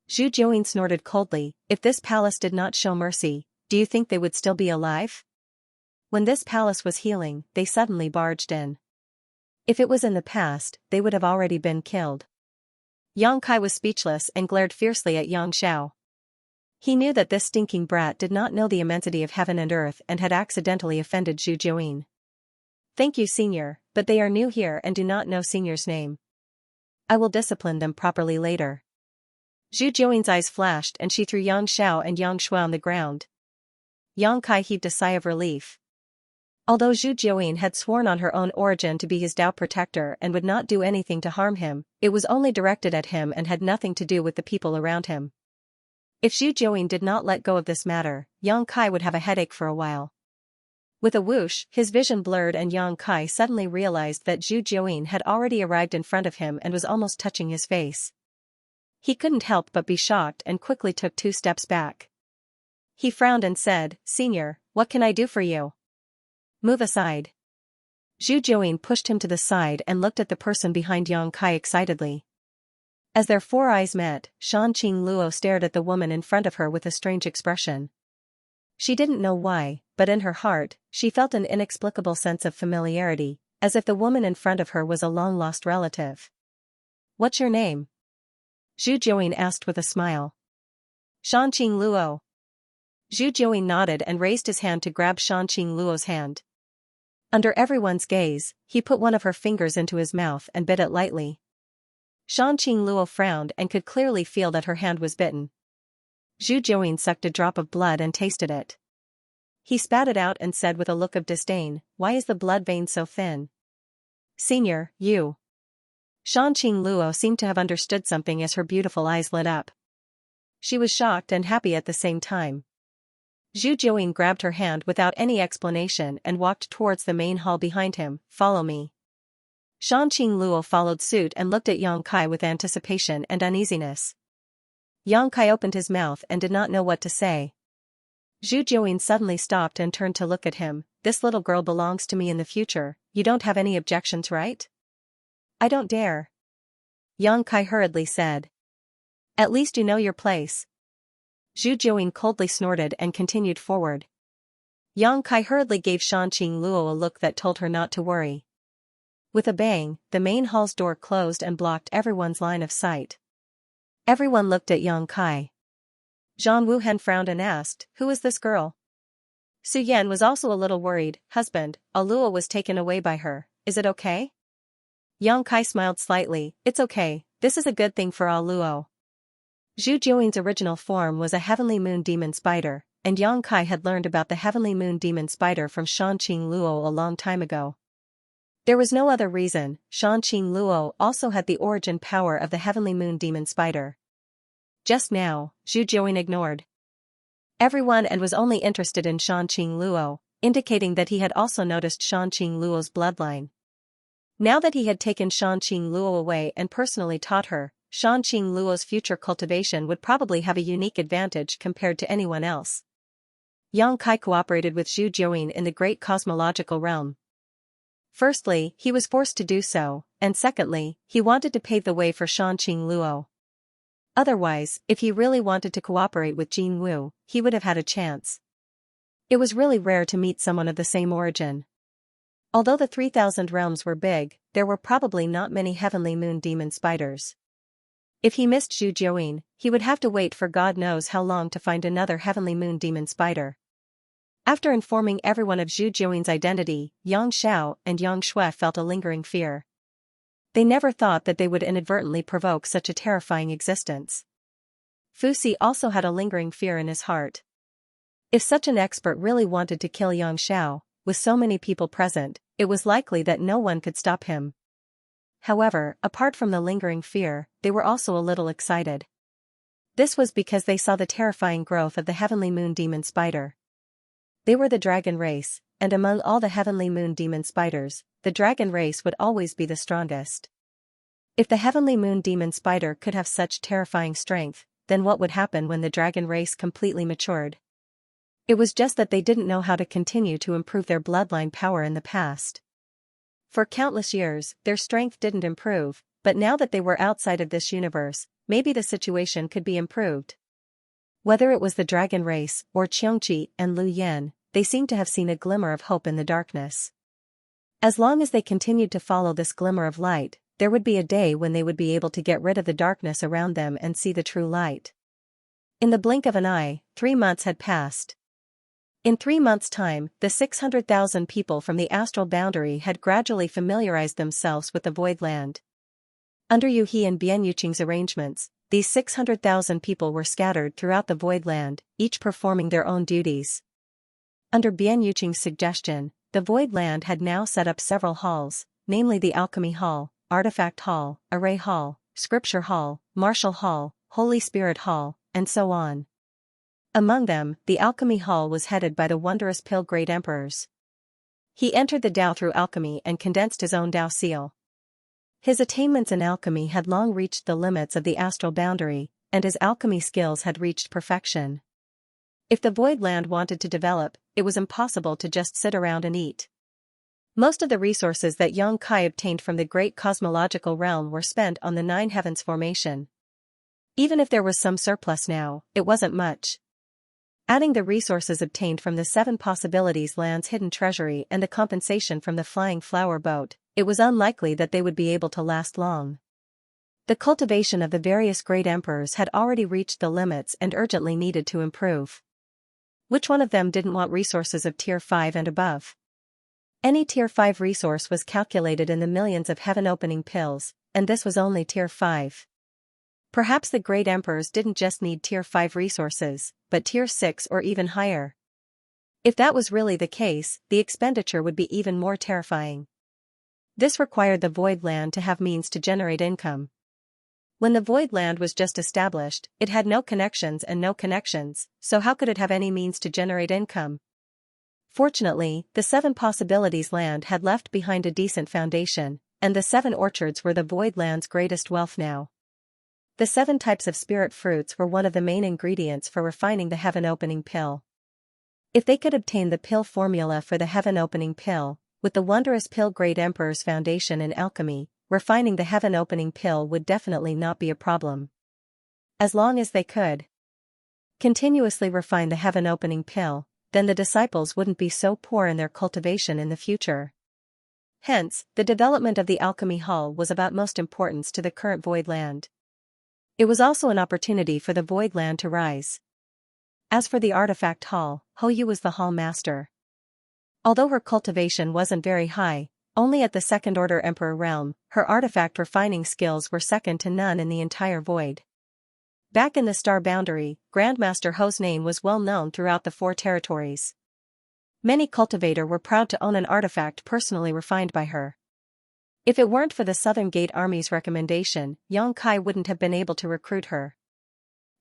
Zhu Jiuyin snorted coldly, "If this palace did not show mercy, do you think they would still be alive?" When this palace was healing, they suddenly barged in. If it was in the past, they would have already been killed. Yang Kai was speechless and glared fiercely at Yang Xiao. He knew that this stinking brat did not know the immensity of heaven and earth and had accidentally offended Zhu Jiuyin. "Thank you, Senior, but they are new here and do not know Senior's name. I will discipline them properly later." Zhu Jiuyin's eyes flashed and she threw Yang Xiao and Yang Shui on the ground. Yang Kai heaved a sigh of relief. Although Zhu Jiuyin had sworn on her own origin to be his Tao protector and would not do anything to harm him, it was only directed at him and had nothing to do with the people around him. If Zhu Jiuyin did not let go of this matter, Yang Kai would have a headache for a while. With a whoosh, his vision blurred and Yang Kai suddenly realized that Zhu Jiuyin had already arrived in front of him and was almost touching his face. He couldn't help but be shocked and quickly took 2 steps back. He frowned and said, "Senior, what can I do for you?" "Move aside." Zhu Jiuyin pushed him to the side and looked at the person behind Yang Kai excitedly. As their four eyes met, Shanqing Luo stared at the woman in front of her with a strange expression. She didn't know why, but in her heart, she felt an inexplicable sense of familiarity, as if the woman in front of her was a long-lost relative. "What's your name?" Zhu Jiuyin asked with a smile. "Shanqing Luo." Zhu Jiuyin nodded and raised his hand to grab Shanqing Luo's hand. Under everyone's gaze, he put one of her fingers into his mouth and bit it lightly. Shanqing Luo frowned and could clearly feel that her hand was bitten. Zhu Jiuyin sucked a drop of blood and tasted it. He spat it out and said with a look of disdain, "Why is the blood vein so thin?" "Senior, you." Shanqing Luo seemed to have understood something as her beautiful eyes lit up. She was shocked and happy at the same time. Zhu Jiuyin grabbed her hand without any explanation and walked towards the main hall behind him. "Follow me." Shanqing Luo followed suit and looked at Yang Kai with anticipation and uneasiness. Yang Kai opened his mouth and did not know what to say. Zhu Jiuyin suddenly stopped and turned to look at him. "This little girl belongs to me in the future, you don't have any objections, right?" "I don't dare." Yang Kai hurriedly said. "At least you know your place." Zhu Jiuyin coldly snorted and continued forward. Yang Kai hurriedly gave Shanqing Luo a look that told her not to worry. With a bang, the main hall's door closed and blocked everyone's line of sight. Everyone looked at Yang Kai. Zhang Wuhen frowned and asked, "Who is this girl?" Su Yan was also a little worried. "Husband, Luo was taken away by her, is it okay?" Yang Kai smiled slightly. "It's okay, this is a good thing for Luo." Zhu Jiuyin's original form was a heavenly moon demon spider, and Yang Kai had learned about the heavenly moon demon spider from Shanqing Luo a long time ago. There was no other reason. Shanqing Luo also had the origin power of the heavenly moon demon spider. Just now, Zhu Jiuyin ignored everyone and was only interested in Shanqing Luo, indicating that he had also noticed Shanqing Luo's bloodline. Now that he had taken Shanqing Luo away and personally taught her, Shanqing Luo's future cultivation would probably have a unique advantage compared to anyone else. Yang Kai cooperated with Zhu Jiuyin in the great cosmological realm. Firstly, he was forced to do so, and secondly, he wanted to pave the way for Shanqing Luo. Otherwise, if he really wanted to cooperate with Jin Wu, he would have had a chance. It was really rare to meet someone of the same origin. Although the 3,000 realms were big, there were probably not many heavenly moon demon spiders. If he missed Zhu Jiuyin, he would have to wait for God knows how long to find another heavenly moon demon spider. After informing everyone of Zhu Jiuyin's identity, Yang Xiao and Yang Shui felt a lingering fear. They never thought that they would inadvertently provoke such a terrifying existence. Fu Si also had a lingering fear in his heart. If such an expert really wanted to kill Yang Xiao, with so many people present, it was likely that no one could stop him. However, apart from the lingering fear, they were also a little excited. This was because they saw the terrifying growth of the heavenly moon demon spider. They were the dragon race, and among all the heavenly moon demon spiders, the dragon race would always be the strongest. If the heavenly moon demon spider could have such terrifying strength, then what would happen when the dragon race completely matured? It was just that they didn't know how to continue to improve their bloodline power in the past. For countless years, their strength didn't improve, but now that they were outside of this universe, maybe the situation could be improved. Whether it was the dragon race, or Xianxia and Lu Yan, they seemed to have seen a glimmer of hope in the darkness. As long as they continued to follow this glimmer of light, there would be a day when they would be able to get rid of the darkness around them and see the true light. In the blink of an eye, 3 months had passed. In 3 months' time, the 600,000 people from the astral boundary had gradually familiarized themselves with the void land. Under Yu He and Bian Yuqing's arrangements, these 600,000 people were scattered throughout the void land, each performing their own duties. Under Bian Yuqing's suggestion, the void land had now set up several halls, namely the Alchemy Hall, Artifact Hall, Array Hall, Scripture Hall, Martial Hall, Holy Spirit Hall, and so on. Among them, the Alchemy Hall was headed by the wondrous Pale Great Emperors. He entered the Tao through alchemy and condensed his own Tao seal. His attainments in alchemy had long reached the limits of the astral boundary, and his alchemy skills had reached perfection. If the void land wanted to develop, it was impossible to just sit around and eat. Most of the resources that Xianxia obtained from the great cosmological realm were spent on the Nine Heavens formation. Even if there was some surplus now, it wasn't much. Adding the resources obtained from the Seven Possibilities land's hidden treasury and the compensation from the flying flower boat, it was unlikely that they would be able to last long. The cultivation of the various great emperors had already reached the limits and urgently needed to improve. Which one of them didn't want resources of Tier 5 and above? Any Tier 5 resource was calculated in the millions of heaven-opening pills, and this was only Tier 5. Perhaps the great emperors didn't just need Tier 5 resources, but Tier 6 or even higher. If that was really the case, the expenditure would be even more terrifying. This required the void land to have means to generate income. When the void land was just established, it had no connections, so how could it have any means to generate income? Fortunately, the Seven Possibilities land had left behind a decent foundation, and the 7 orchards were the void land's greatest wealth now. The 7 types of spirit fruits were one of the main ingredients for refining the heaven-opening pill. If they could obtain the pill formula for the heaven-opening pill, with the wondrous pill Great Emperor's foundation in alchemy, refining the heaven-opening pill would definitely not be a problem. As long as they could continuously refine the heaven-opening pill, then the disciples wouldn't be so poor in their cultivation in the future. Hence, the development of the alchemy hall was of utmost importance to the current void land. It was also an opportunity for the void land to rise. As for the artifact hall, Hou was the hall master. Although her cultivation wasn't very high, only at the second-order emperor realm, her artifact refining skills were second to none in the entire void. Back in the star boundary, Grandmaster Hou's name was well known throughout the 4 territories. Many cultivators were proud to own an artifact personally refined by her. If it weren't for the Southern Gate Army's recommendation, Xianxia wouldn't have been able to recruit her.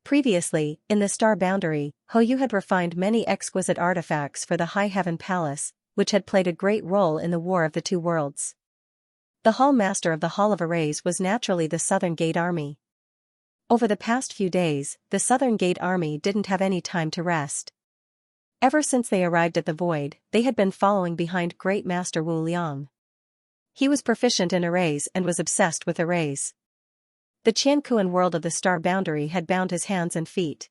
Previously, in the star boundary, Hou had refined many exquisite artifacts for the High Heaven Palace, which had played a great role in the War of the Two Worlds. The Hall Master of the Hall of Arrays was naturally the Southern Gate Army. Over the past few days, the Southern Gate Army didn't have any time to rest. Ever since they arrived at the Void, they had been following behind Great Master Wu Liang. He was proficient in arrays and was obsessed with arrays. The Qianquan world of the star boundary had bound his hands and feet.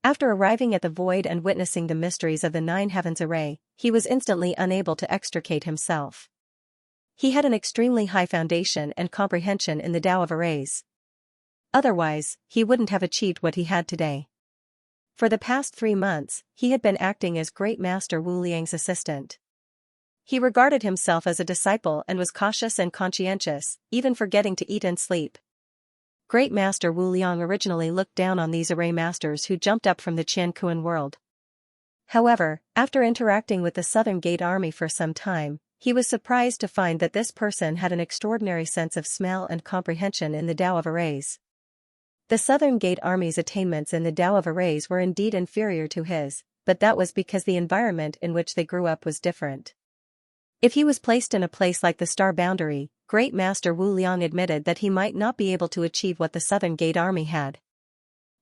After arriving at the Void and witnessing the mysteries of the 9 Heavens array, he was instantly unable to extricate himself. He had an extremely high foundation and comprehension in the Tao of arrays. Otherwise, he wouldn't have achieved what he had today. For the past 3 months, he had been acting as Great Master Wu Liang's assistant. He regarded himself as a disciple and was cautious and conscientious, even forgetting to eat and sleep. Great Master Wu Liang originally looked down on these array masters who jumped up from the Qianquan world. However, after interacting with the Southern Gate Army for some time, he was surprised to find that this person had an extraordinary sense of smell and comprehension in the Tao of arrays. The Southern Gate Army's attainments in the Tao of arrays were indeed inferior to his, but that was because the environment in which they grew up was different. If he was placed in a place like the Star Boundary, Great Master Wu Liang admitted that he might not be able to achieve what the Southern Gate Army had.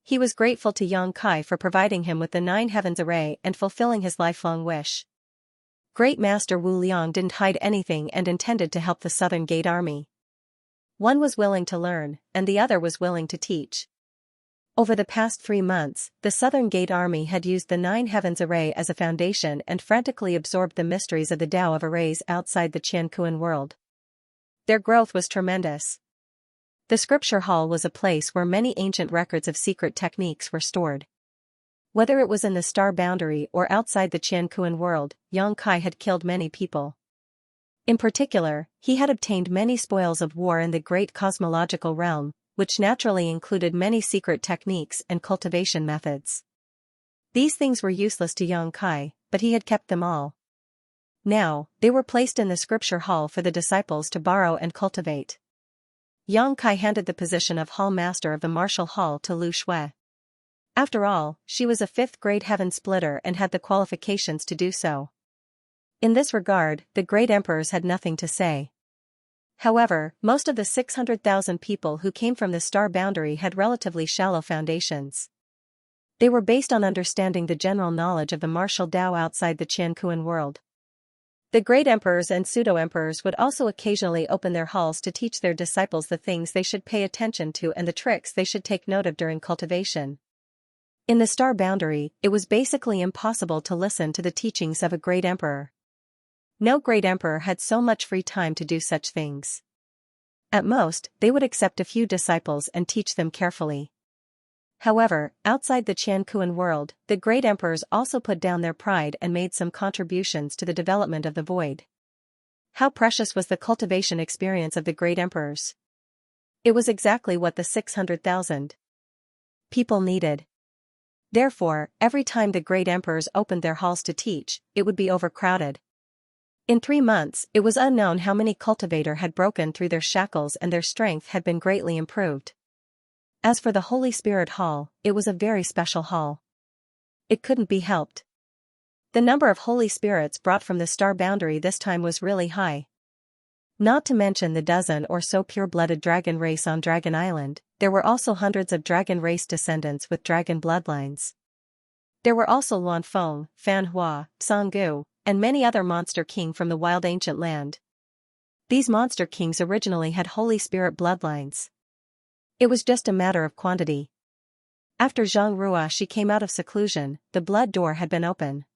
He was grateful to Xianxia for providing him with the 9 Heavens array and fulfilling his lifelong wish. Great Master Wu Liang didn't hide anything and intended to help the Southern Gate Army. One was willing to learn, and the other was willing to teach. Over the past 3 months, the Southern Gate Army had used the 9 Heavens array as a foundation and frantically absorbed the mysteries of the Tao of arrays outside the Qianquan world. Their growth was tremendous. The scripture hall was a place where many ancient records of secret techniques were stored. Whether it was in the star boundary or outside the Qianquan world, Xianxia had killed many people. In particular, he had obtained many spoils of war in the great cosmological realm, which naturally included many secret techniques and cultivation methods. These things were useless to Xianxia, but he had kept them all. Now, they were placed in the scripture hall for the disciples to borrow and cultivate. Xianxia handed the position of hall master of the martial hall to Lu Shui. After all, she was a 5th grade heaven splitter and had the qualifications to do so. In this regard, the great emperors had nothing to say. However, most of the 600,000 people who came from the star boundary had relatively shallow foundations. They were based on understanding the general knowledge of the martial Tao outside the Qiankuan world. The great emperors and pseudo-emperors would also occasionally open their halls to teach their disciples the things they should pay attention to and the tricks they should take note of during cultivation. In the star boundary, it was basically impossible to listen to the teachings of a great emperor. No great emperor had so much free time to do such things. At most, they would accept a few disciples and teach them carefully. However, outside the Qiankuan world, the great emperors also put down their pride and made some contributions to the development of the void. How precious was the cultivation experience of the great emperors? It was exactly what the 600,000 people needed. Therefore, every time the great emperors opened their halls to teach, it would be overcrowded. In 3 months, it was unknown how many cultivators had broken through their shackles and their strength had been greatly improved. As for the Holy Spirit Hall, it was a very special hall. It couldn't be helped. The number of Holy Spirits brought from the star boundary this time was really high. Not to mention the dozen or so pure-blooded dragon race on Dragon Island, there were also hundreds of dragon race descendants with dragon bloodlines. There were also Luanfeng, Fanhua, Sanggu, and many other monster king from the wild ancient land. These monster kings originally had Holy Spirit bloodlines. It was just a matter of quantity. After Zhang Ruoshi came out of seclusion, the blood door had been open.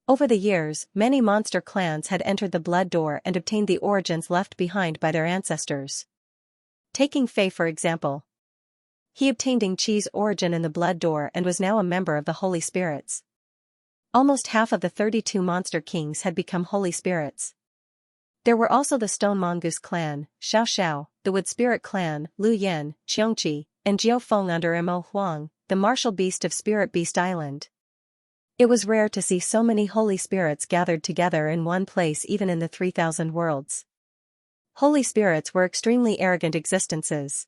Over the years, many monster clans had entered the blood door and obtained the origins left behind by their ancestors. Taking Fei for example. He obtained Ying Qi's origin in the blood door and was now a member of the Holy Spirits. Almost half of the 32 monster kings had become Holy Spirits. There were also the Stone Mongoose clan, Xiao Xiao, the Wood Spirit clan, Lu Yin, Xiongqi, and Jiao Feng under Mo Huang, the martial beast of Spirit Beast Island. It was rare to see so many Holy Spirits gathered together in one place even in the 3,000 worlds. Holy Spirits were extremely arrogant existences.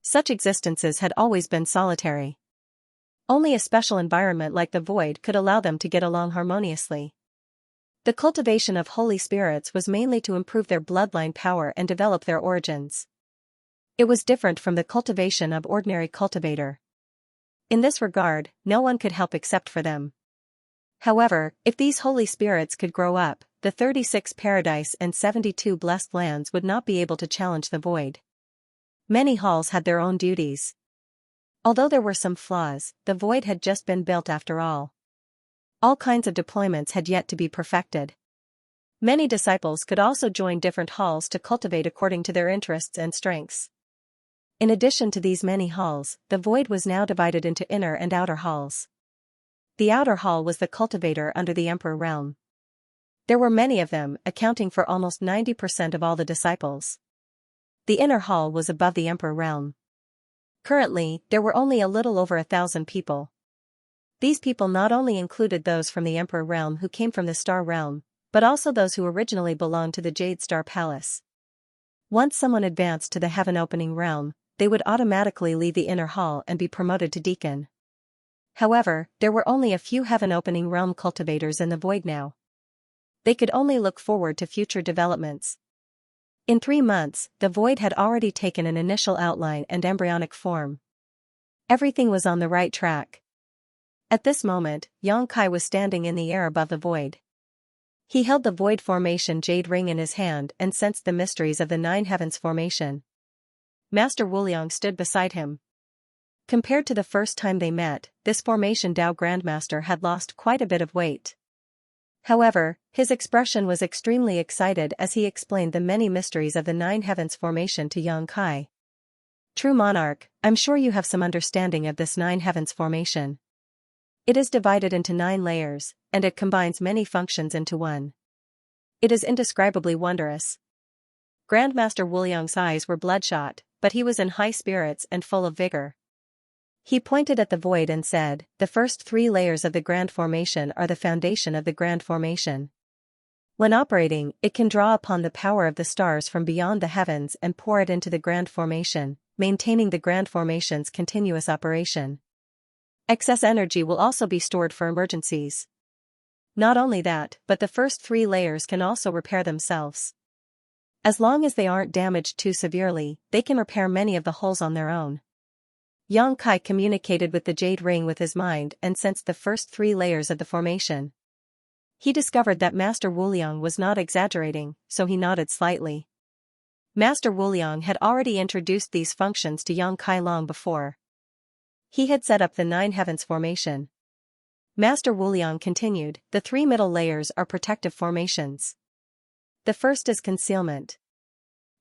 Such existences had always been solitary. Only a special environment like the void could allow them to get along harmoniously. The cultivation of Holy Spirits was mainly to improve their bloodline power and develop their origins. It was different from the cultivation of ordinary cultivator. In this regard, no one could help except for them. However, if these Holy Spirits could grow up, the 36 paradise and 72 blessed lands would not be able to challenge the void. Many halls had their own duties. Although there were some flaws, the void had just been built after all. All kinds of deployments had yet to be perfected. Many disciples could also join different halls to cultivate according to their interests and strengths. In addition to these many halls, the void was now divided into inner and outer halls. The outer hall was the cultivator under the Emperor realm. There were many of them, accounting for almost 90% of all the disciples. The inner hall was above the Emperor realm. Currently, there were only a little over 1,000 people. These people not only included those from the Emperor realm who came from the Star realm, but also those who originally belonged to the Jade Star Palace. Once someone advanced to the Heaven Opening realm, they would automatically leave the inner hall and be promoted to deacon. However, there were only a few Heaven Opening realm cultivators in the void now. They could only look forward to future developments. In 3 months, the void had already taken an initial outline and embryonic form. Everything was on the right track. At this moment, Xianxia was standing in the air above the void. He held the void formation jade ring in his hand and sensed the mysteries of the 9 heavens formation. Master Wuliang stood beside him. Compared to the first time they met, this formation Dao Grandmaster had lost quite a bit of weight. However, his expression was extremely excited as he explained the many mysteries of the 9 heavens formation to Xianxia. True monarch, I'm sure you have some understanding of this 9 heavens formation. It is divided into 9 layers, and it combines many functions into one. It is indescribably wondrous. Grandmaster Wuliang's eyes were bloodshot, but he was in high spirits and full of vigor. He pointed at the void and said, the first 3 layers of the Grand Formation are the foundation of the Grand Formation. When operating, it can draw upon the power of the stars from beyond the heavens and pour it into the Grand Formation, maintaining the Grand Formation's continuous operation. Excess energy will also be stored for emergencies. Not only that, but the first 3 layers can also repair themselves. As long as they aren't damaged too severely, they can repair many of the holes on their own. Yang Kai communicated with the jade ring with his mind and sensed the first 3 layers of the formation. He discovered that Master Wuliang was not exaggerating, so he nodded slightly. Master Wuliang had already introduced these functions to Yang Kai long before. He had set up the 9 heavens formation. Master Wuliang continued, the 3 middle layers are protective formations. The first is concealment.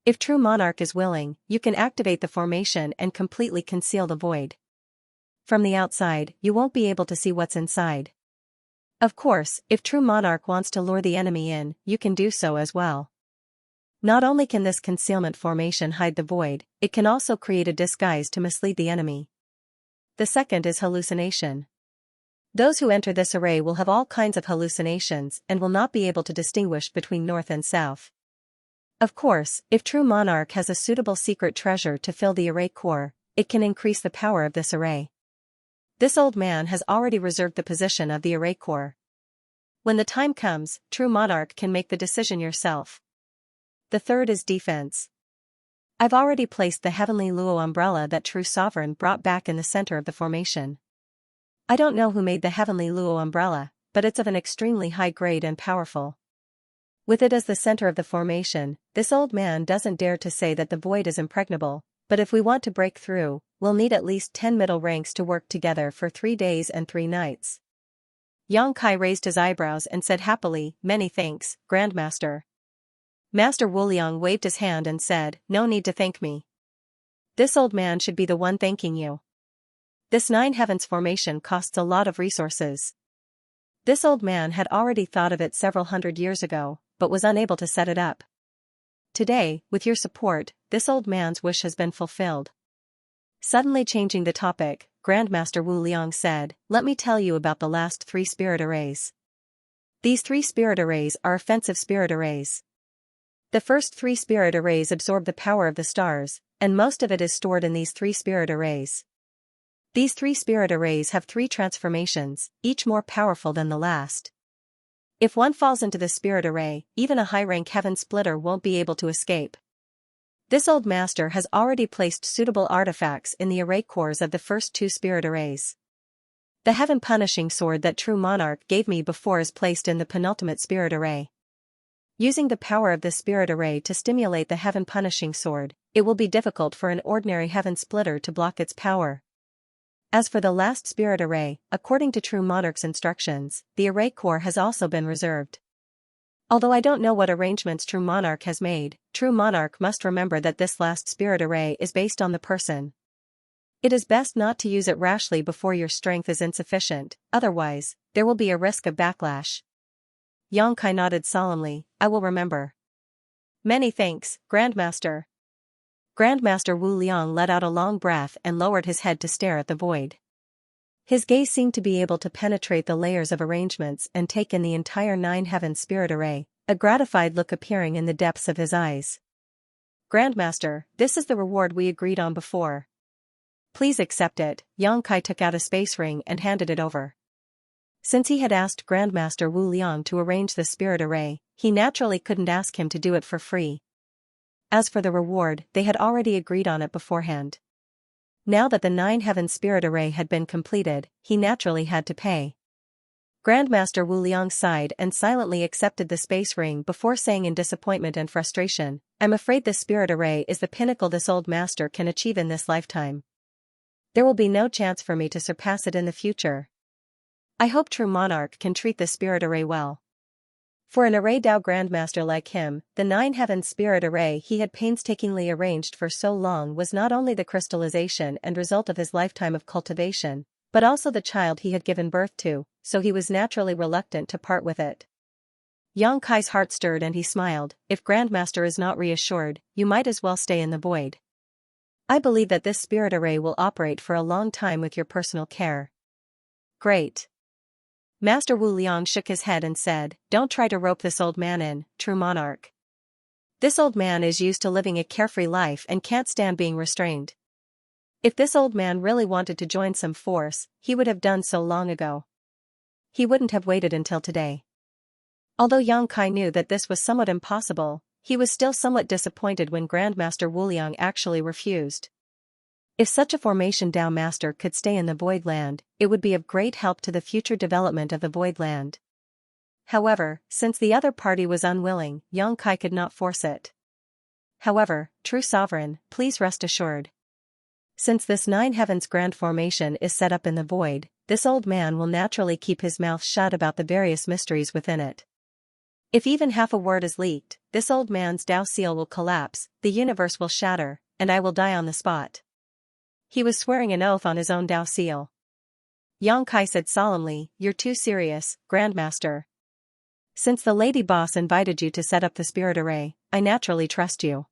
If true monarch is willing, you can activate the formation and completely conceal the void. From the outside, you won't be able to see what's inside. Of course, if true monarch wants to lure the enemy in, you can do so as well. Not only can this concealment formation hide the void, it can also create a disguise to mislead the enemy. The second is hallucination. Those who enter this array will have all kinds of hallucinations and will not be able to distinguish between north and south. Of course, if true monarch has a suitable secret treasure to fill the array core, it can increase the power of this array. This old man has already reserved the position of the array core. When the time comes, true monarch can make the decision yourself. The third is defense. I've already placed the heavenly Luo umbrella that true sovereign brought back in the center of the formation. I don't know who made the heavenly Luo umbrella, but it's of an extremely high grade and powerful. With it as the center of the formation, this old man doesn't dare to say that the void is impregnable, but if we want to break through, we'll need at least 10 middle ranks to work together for 3 days and 3 nights. Yang Kai raised his eyebrows and said happily, many thanks, Grandmaster. Master Wuliang waved his hand and said, no need to thank me. This old man should be the one thanking you. This 9 heavens formation costs a lot of resources. This old man had already thought of it several hundred years ago, but was unable to set it up. Today, with your support, this old man's wish has been fulfilled. Suddenly changing the topic, Grandmaster Wu Liang said, let me tell you about the last 3 spirit arrays. These 3 spirit arrays are offensive spirit arrays. The first 3 spirit arrays absorb the power of the stars, and most of it is stored in these 3 spirit arrays. These 3 spirit arrays have 3 transformations, each more powerful than the last. If one falls into the spirit array, even a high-rank heaven splitter won't be able to escape. This old master has already placed suitable artifacts in the array cores of the first 2 spirit arrays. The heaven punishing sword that true monarch gave me before is placed in the penultimate spirit array. Using the power of the spirit array to stimulate the heaven punishing sword, it will be difficult for an ordinary heaven splitter to block its power. As for the last spirit array, according to True Monarch's instructions, the array core has also been reserved. Although I don't know what arrangements True Monarch has made, True Monarch must remember that this last spirit array is based on the person. It is best not to use it rashly before your strength is insufficient, otherwise, there will be a risk of backlash. Yang Kai nodded solemnly, I will remember. Many thanks, Grandmaster. Grandmaster Wu Liang let out a long breath and lowered his head to stare at the void. His gaze seemed to be able to penetrate the layers of arrangements and take in the entire 9 heaven spirit array, a gratified look appearing in the depths of his eyes. Grandmaster, this is the reward we agreed on before. Please accept it. Yang Kai took out a space ring and handed it over. Since he had asked Grandmaster Wu Liang to arrange the spirit array, he naturally couldn't ask him to do it for free. As for the reward, they had already agreed on it beforehand. Now that the 9 heaven spirit array had been completed, he naturally had to pay. Grandmaster Wu Liang sighed and silently accepted the space ring before saying in disappointment and frustration, I'm afraid the spirit array is the pinnacle this old master can achieve in this lifetime. There will be no chance for me to surpass it in the future. I hope True Monarch can treat the spirit array well. For an array Dao Grandmaster like him, the 9 heaven spirit array he had painstakingly arranged for so long was not only the crystallization and result of his lifetime of cultivation, but also the child he had given birth to, so he was naturally reluctant to part with it. Yang Kai's heart stirred and he smiled, if Grandmaster is not reassured, you might as well stay in the void. I believe that this spirit array will operate for a long time with your personal care. Great. Master Wu Liang shook his head and said, don't try to rope this old man in, True Monarch. This old man is used to living a carefree life and can't stand being restrained. If this old man really wanted to join some force, he would have done so long ago. He wouldn't have waited until today. Although Yang Kai knew that this was somewhat impossible, he was still somewhat disappointed when Grandmaster Wu Liang actually refused. If such a formation Tao Master could stay in the Void Land, it would be of great help to the future development of the Void Land. However, since the other party was unwilling, Yang Kai could not force it. However, true sovereign, please rest assured. Since this Nine Heavens Grand Formation is set up in the void, this old man will naturally keep his mouth shut about the various mysteries within it. If even half a word is leaked, this old man's Tao seal will collapse, the universe will shatter, and I will die on the spot. He was swearing an oath on his own Tao seal. Yang Kai said solemnly, "You're too serious, Grandmaster. Since the lady boss invited you to set up the spirit array, I naturally trust you."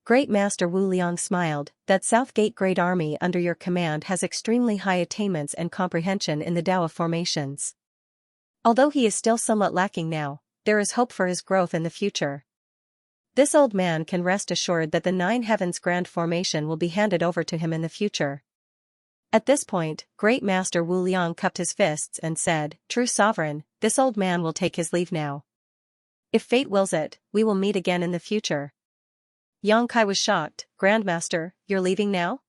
Great Master Wu Liang smiled, "That Southgate Great Army under your command has extremely high attainments and comprehension in the Tao of formations. Although he is still somewhat lacking now, there is hope for his growth in the future. This old man can rest assured that the Nine Heavens Grand Formation will be handed over to him in the future." At this point, Great Master Wu Liang cupped his fists and said, "True sovereign, this old man will take his leave now. If fate wills it, we will meet again in the future." Yang Kai was shocked. "Grandmaster, you're leaving now?"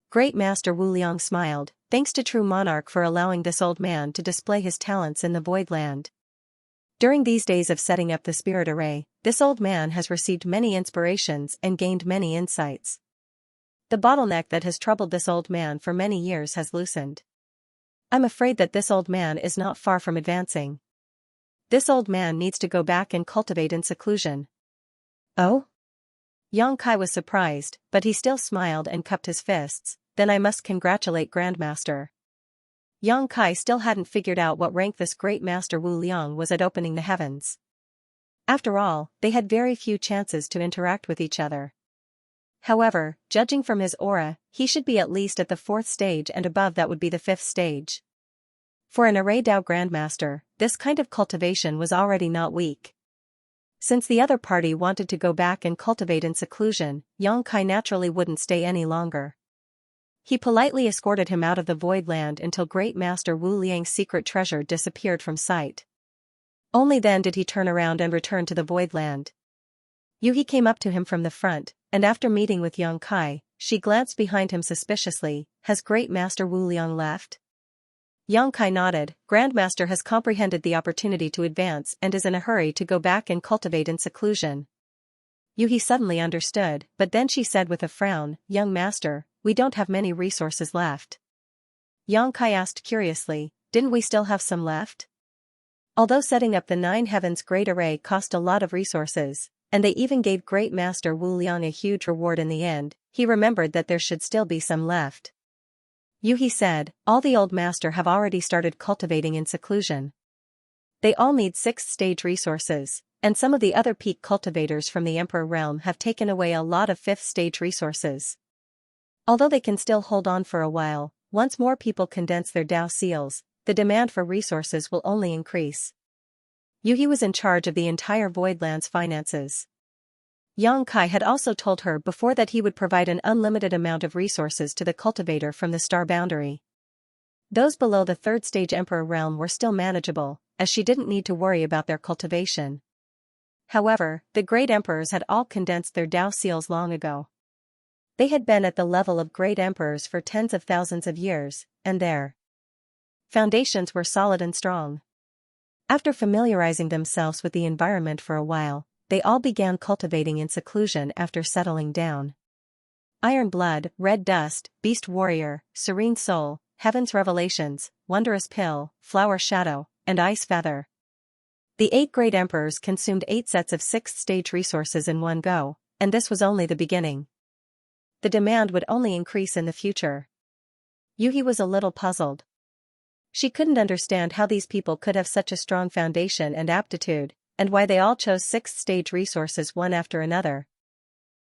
Great Master Wu Liang smiled, "Thanks to True Monarch for allowing this old man to display his talents in the Void Land. During these days of setting up the spirit array, this old man has received many inspirations and gained many insights. The bottleneck that has troubled this old man for many years has loosened. I'm afraid that this old man is not far from advancing. This old man needs to go back and cultivate in seclusion." "Oh?" Yang Kai was surprised, but he still smiled and cupped his fists. "Then I must congratulate Grandmaster." Yang Kai still hadn't figured out what rank this Great Master Wu Liang was at opening the heavens. After all, they had very few chances to interact with each other. However, judging from his aura, he should be at least at the 4th stage, and above that would be the 5th stage. For an Array Dao Grandmaster, this kind of cultivation was already not weak. Since the other party wanted to go back and cultivate in seclusion, Yang Kai naturally wouldn't stay any longer. He politely escorted him out of the Void Land until Great Master Wu Liang's secret treasure disappeared from sight. Only then did he turn around and return to the Void Land. Yuhi came up to him from the front, and after meeting with Yang Kai, she glanced behind him suspiciously. "Has Great Master Wu Liang left?" Yang Kai nodded. "Grandmaster has comprehended the opportunity to advance and is in a hurry to go back and cultivate in seclusion." Yuhi suddenly understood, but then she said with a frown, "Young Master, we don't have many resources left." Yang Kai asked curiously, "Didn't we still have some left?" Although setting up the Nine Heavens Great Array cost a lot of resources, and they even gave Great Master Wu Liang a huge reward in the end, he remembered that there should still be some left. Yuhi said, "All the old master have already started cultivating in seclusion. They all need 6th stage resources, and some of the other peak cultivators from the Emperor realm have taken away a lot of 5th stage resources. Although they can still hold on for a while, once more people condense their Tao seals, the demand for resources will only increase." Yuhi was in charge of the entire Voidland's finances. Yang Kai had also told her before that he would provide an unlimited amount of resources to the cultivator from the star boundary. Those below the 3rd stage Emperor realm were still manageable, as she didn't need to worry about their cultivation. However, the great emperors had all condensed their Tao seals long ago. They had been at the level of great emperors for tens of thousands of years, and their foundations were solid and strong. After familiarizing themselves with the environment for a while, they all began cultivating in seclusion after settling down. Iron Blood, Red Dust, Beast Warrior, Serene Soul, Heaven's Revelations, Wondrous Pill, Flower Shadow, and Ice Feather. The 8 great emperors consumed 8 sets of 6th stage resources in one go, and this was only the beginning. The demand would only increase in the future. Yuhi was a little puzzled. She couldn't understand how these people could have such a strong foundation and aptitude, and why they all chose 6th stage resources one after another.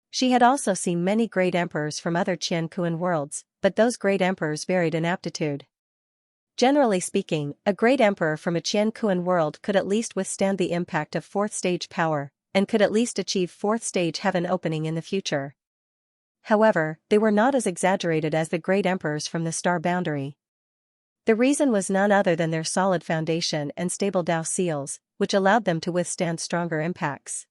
She had also seen many great emperors from other Qiankuan worlds, but those great emperors varied in aptitude. Generally speaking, a great emperor from a Qiankuan world could at least withstand the impact of 4th stage power, and could at least achieve 4th stage heaven opening in the future. However, they were not as exaggerated as the great emperors from the star boundary. The reason was none other than their solid foundation and stable Tao seals, which allowed them to withstand stronger impacts.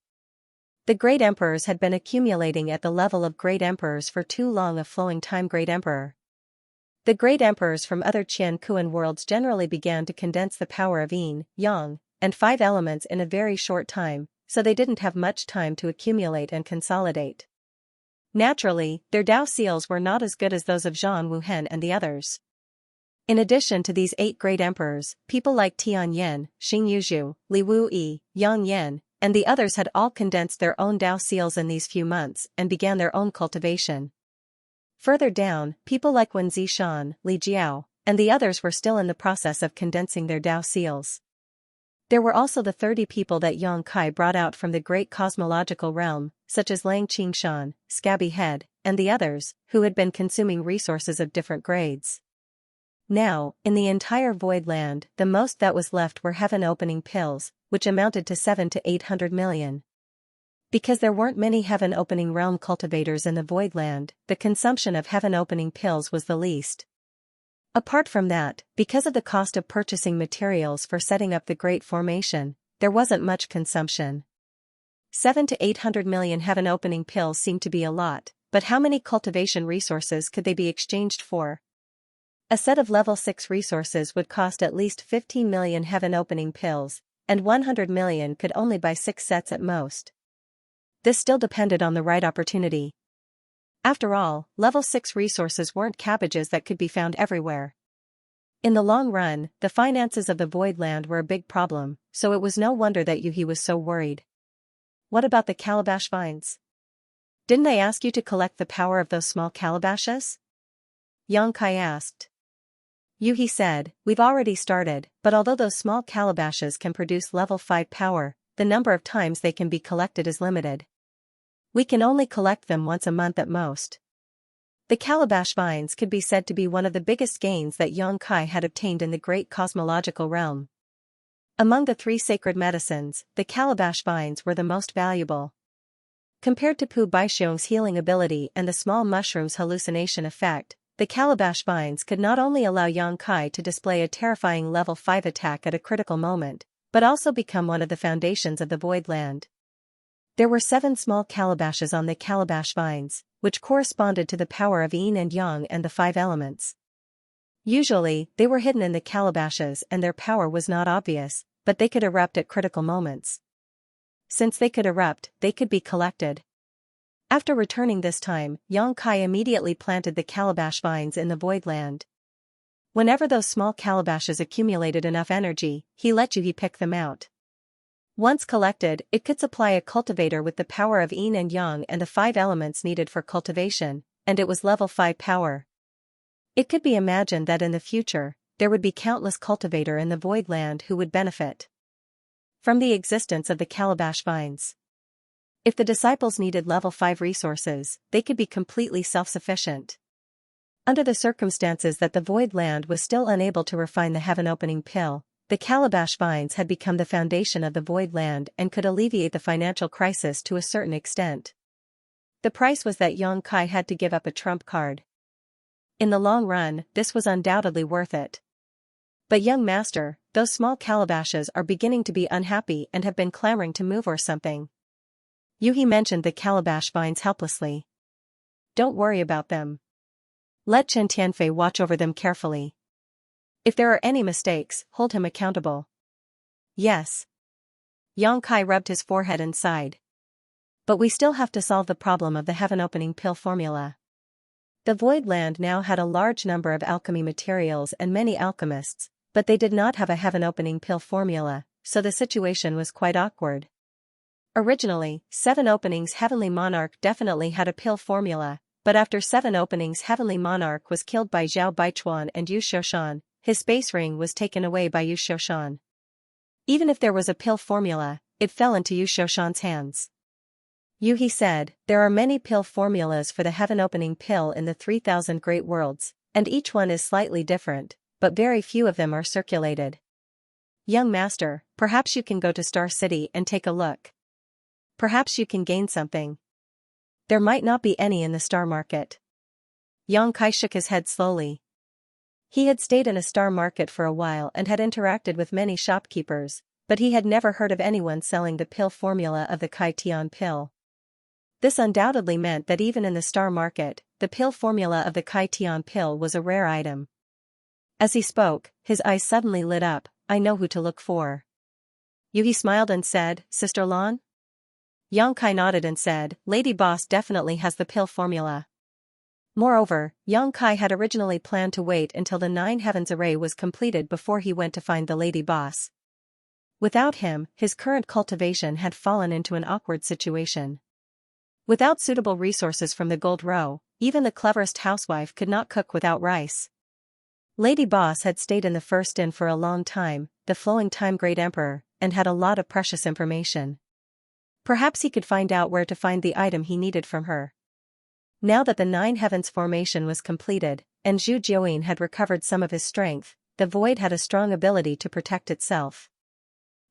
The great emperors had been accumulating at the level of great emperors for too long a flowing time. Great emperor. The great emperors from other Qian Kuan worlds generally began to condense the power of yin, yang, and 5 elements in a very short time, so they didn't have much time to accumulate and consolidate. Naturally, their Dao seals were not as good as those of Zhang Wuhen and the others. In addition to these 8 great emperors, people like Tianyan, Xing Yuzhu, Li Wuyi, Yang Yan, and the others had all condensed their own Dao seals in these few months and began their own cultivation. Further down, people like Wen Zishan, Li Jiao, and the others were still in the process of condensing their Dao seals. There were also the 30 people that Yang Kai brought out from the great cosmological realm, such as Lang Qingshan, Scabby Head, and the others, who had been consuming resources of different grades. Now, in the entire Void Land, the most that was left were heaven-opening pills, which amounted to 700 to 800 million. Because there weren't many heaven-opening realm cultivators in the Void Land, the consumption of heaven-opening pills was the least. Apart from that, because of the cost of purchasing materials for setting up the Great Formation, there wasn't much consumption. 700 to 800 million heaven-opening pills seemed to be a lot, but how many cultivation resources could they be exchanged for? A set of level 6 resources would cost at least 15 million heaven-opening pills, and 100 million could only buy 6 sets at most. This still depended on the right opportunity. After all, level 6 resources weren't cabbages that could be found everywhere. In the long run, the finances of the Void Land were a big problem, so it was no wonder that Yuhi was so worried. What about the calabash vines? Didn't I ask you to collect the power of those small calabashes? Yang Kai asked. Yuhi said, we've already started, but although those small calabashes can produce level 5 power, the number of times they can be collected is limited. We can only collect them once a month at most. The calabash vines could be said to be one of the biggest gains that Yang Kai had obtained in the great cosmological realm. Among the 3 sacred medicines, the calabash vines were the most valuable. Compared to Pu Baixiong's healing ability and the small mushroom's hallucination effect, the calabash vines could not only allow Yang Kai to display a terrifying level 5 attack at a critical moment, but also become one of the foundations of the Void Land. There were 7 small calabashes on the calabash vines, which corresponded to the power of yin and yang and the 5 elements. Usually, they were hidden in the calabashes and their power was not obvious, but they could erupt at critical moments. Since they could erupt, they could be collected. After returning this time, Yang Kai immediately planted the calabash vines in the Void Land. Whenever those small calabashes accumulated enough energy, he let Yuhi pick them out. Once collected, it could supply a cultivator with the power of yin and yang and the 5 elements needed for cultivation, and it was level 5 power. It could be imagined that in the future, there would be countless cultivator in the Void Land who would benefit from the existence of the calabash vines. If the disciples needed level 5 resources, they could be completely self-sufficient. Under the circumstances that the Void Land was still unable to refine the heaven-opening pill, the calabash vines had become the foundation of the Void Land and could alleviate the financial crisis to a certain extent. The price was that Yang Kai had to give up a trump card. In the long run, this was undoubtedly worth it. But young master, those small calabashes are beginning to be unhappy and have been clamoring to move or something. Yuhi mentioned the calabash vines helplessly. Don't worry about them. Let Chen Tianfei watch over them carefully. If there are any mistakes, hold him accountable. Yes. Yang Kai rubbed his forehead and sighed. But we still have to solve the problem of the heaven-opening pill formula. The Void Land now had a large number of alchemy materials and many alchemists, but they did not have a heaven-opening pill formula, so the situation was quite awkward. Originally, 7 openings Heavenly Monarch definitely had a pill formula, but after 7 openings Heavenly Monarch was killed by Zhao Baichuan and Yu Shoshan, his space ring was taken away by Yu Shoshan. Even if there was a pill formula, it fell into Yu Shoshan's hands. Yuhi said, there are many pill formulas for the heaven-opening pill in the 3,000 great worlds, and each one is slightly different, but very few of them are circulated. Young master, perhaps you can go to Star City and take a look. Perhaps you can gain something. There might not be any in the star market. Yang Kai shook his head slowly. He had stayed in a star market for a while and had interacted with many shopkeepers, but he had never heard of anyone selling the pill formula of the Kai Tian pill. This undoubtedly meant that even in the star market, the pill formula of the Kai Tian pill was a rare item. As he spoke, his eyes suddenly lit up. I know who to look for. Yu He smiled and said, Sister Lan? Yang Kai nodded and said, Lady Boss definitely has the pill formula. Moreover, Yang Kai had originally planned to wait until the Nine Heavens array was completed before he went to find the Lady Boss. Without him, his current cultivation had fallen into an awkward situation. Without suitable resources from the Gold Row, even the cleverest housewife could not cook without rice. Lady Boss had stayed in the first inn for a long time, the flowing time Great Emperor, and had a lot of precious information. Perhaps he could find out where to find the item he needed from her. Now that the Nine Heavens formation was completed, and Zhu Jiuyin had recovered some of his strength, the void had a strong ability to protect itself.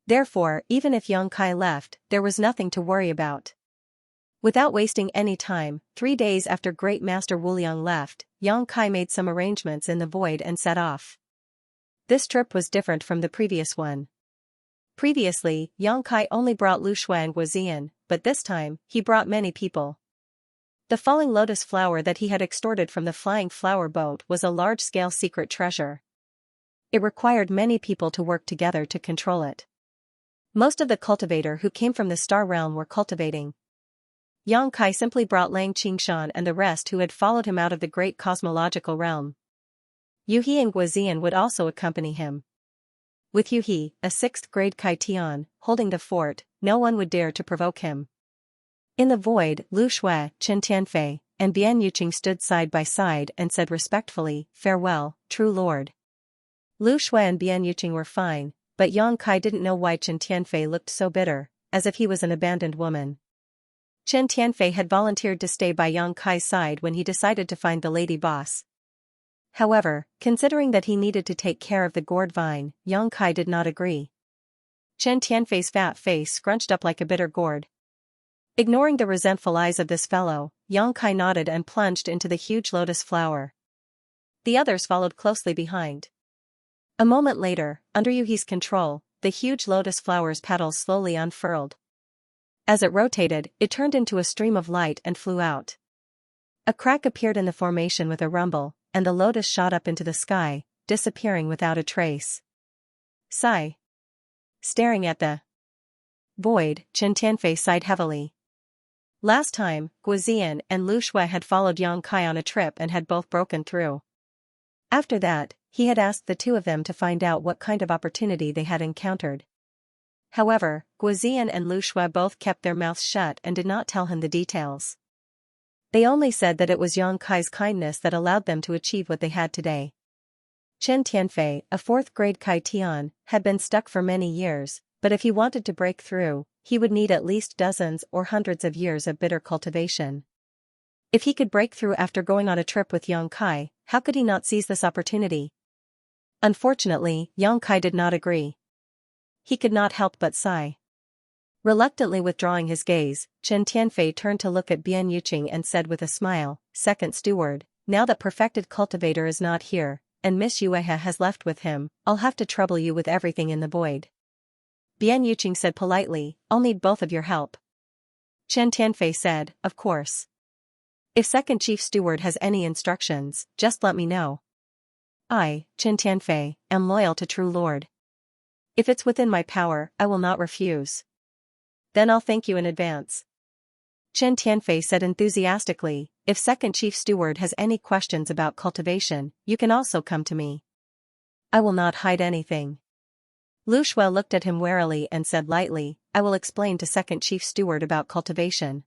Therefore, even if Yang Kai left, there was nothing to worry about. Without wasting any time, 3 days after Great Master Wuliang left, Yang Kai made some arrangements in the void and set off. This trip was different from the previous one. Previously, Yang Kai only brought Lu Shui and Guozian, but this time, he brought many people. The falling lotus flower that he had extorted from the flying flower boat was a large-scale secret treasure. It required many people to work together to control it. Most of the cultivator who came from the star realm were cultivating. Yang Kai simply brought Lang Qingshan and the rest who had followed him out of the great cosmological realm. Yu He and Guozian would also accompany him. With Yu He, a 6th grade Kai Tian, holding the fort, no one would dare to provoke him. In the void, Lu Shui, Chen Tianfei, and Bian Yuqing stood side by side and said respectfully, Farewell, true lord. Lu Shui and Bian Yuqing were fine, but Yang Kai didn't know why Chen Tianfei looked so bitter, as if he was an abandoned woman. Chen Tianfei had volunteered to stay by Yang Kai's side when he decided to find the Lady Boss. However, considering that he needed to take care of the gourd vine, Yang Kai did not agree. Chen Tianfei's fat face scrunched up like a bitter gourd. Ignoring the resentful eyes of this fellow, Yang Kai nodded and plunged into the huge lotus flower. The others followed closely behind. A moment later, under Yu He's control, the huge lotus flower's petals slowly unfurled. As it rotated, it turned into a stream of light and flew out. A crack appeared in the formation with a rumble, and the lotus shot up into the sky, disappearing without a trace. Sigh. Staring at the void, Chen Tianfei sighed heavily. Last time, Guozian and Lu Shui had followed Yang Kai on a trip and had both broken through. After that, he had asked the two of them to find out what kind of opportunity they had encountered. However, Guozian and Lu Shui both kept their mouths shut and did not tell him the details. They only said that it was Yang Kai's kindness that allowed them to achieve what they had today. Chen Tianfei, a 4th grade Kai Tian, had been stuck for many years, but if he wanted to break through, he would need at least dozens or hundreds of years of bitter cultivation. If he could break through after going on a trip with Yang Kai, how could he not seize this opportunity? Unfortunately, Yang Kai did not agree. He could not help but sigh. Reluctantly withdrawing his gaze, Chen Tianfei turned to look at Bian Yuqing and said with a smile, Second steward, now that perfected cultivator is not here, and Miss Yuehe has left with him, I'll have to trouble you with everything in the void. Bian Yuqing said politely, I'll need both of your help. Chen Tianfei said, Of course. If second chief steward has any instructions, just let me know. I, Chen Tianfei, am loyal to true lord. If it's within my power, I will not refuse. Then I'll thank you in advance. Chen Tianfei said enthusiastically, If second chief steward has any questions about cultivation, you can also come to me. I will not hide anything. Lu Shui looked at him warily and said lightly, I will explain to second chief steward about cultivation.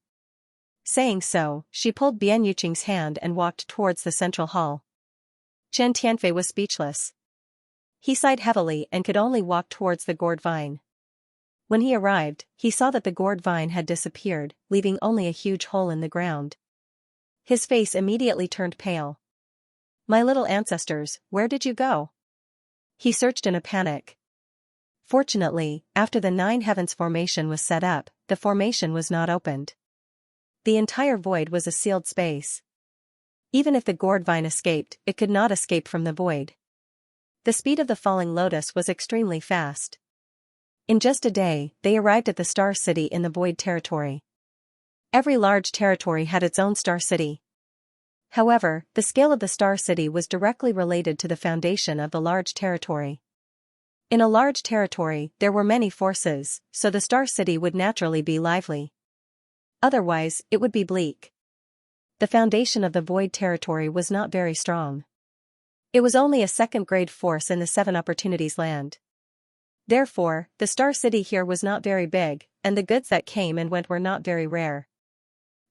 Saying so, she pulled Bian Yuqing's hand and walked towards the central hall. Chen Tianfei was speechless. He sighed heavily and could only walk towards the gourd vine. When he arrived, he saw that the gourd vine had disappeared, leaving only a huge hole in the ground. His face immediately turned pale. My little ancestors, where did you go? He searched in a panic. Fortunately, after the Nine Heavens formation was set up, the formation was not opened. The entire void was a sealed space. Even if the gourd vine escaped, it could not escape from the void. The speed of the falling lotus was extremely fast. In just a day, they arrived at the Star City in the Void territory. Every large territory had its own star city. However, the scale of the star city was directly related to the foundation of the large territory. In a large territory, there were many forces, so the star city would naturally be lively. Otherwise, it would be bleak. The foundation of the void territory was not very strong. It was only a second-grade force in the Seven Opportunities land. Therefore, the star city here was not very big, and the goods that came and went were not very rare.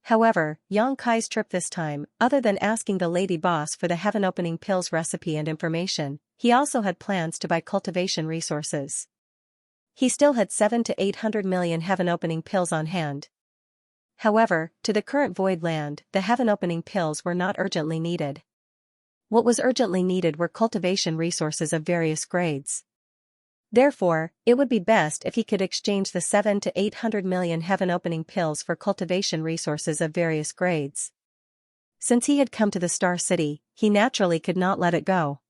However, Yang Kai's trip this time, other than asking the lady boss for the heaven-opening pills recipe and information, he also had plans to buy cultivation resources. He still had 700 to 800 million heaven-opening pills on hand. However, to the current void land, the heaven-opening pills were not urgently needed. What was urgently needed were cultivation resources of various grades. Therefore, it would be best if he could exchange the 700 to 800 million heaven-opening pills for cultivation resources of various grades. Since he had come to the Star City, he naturally could not let it go.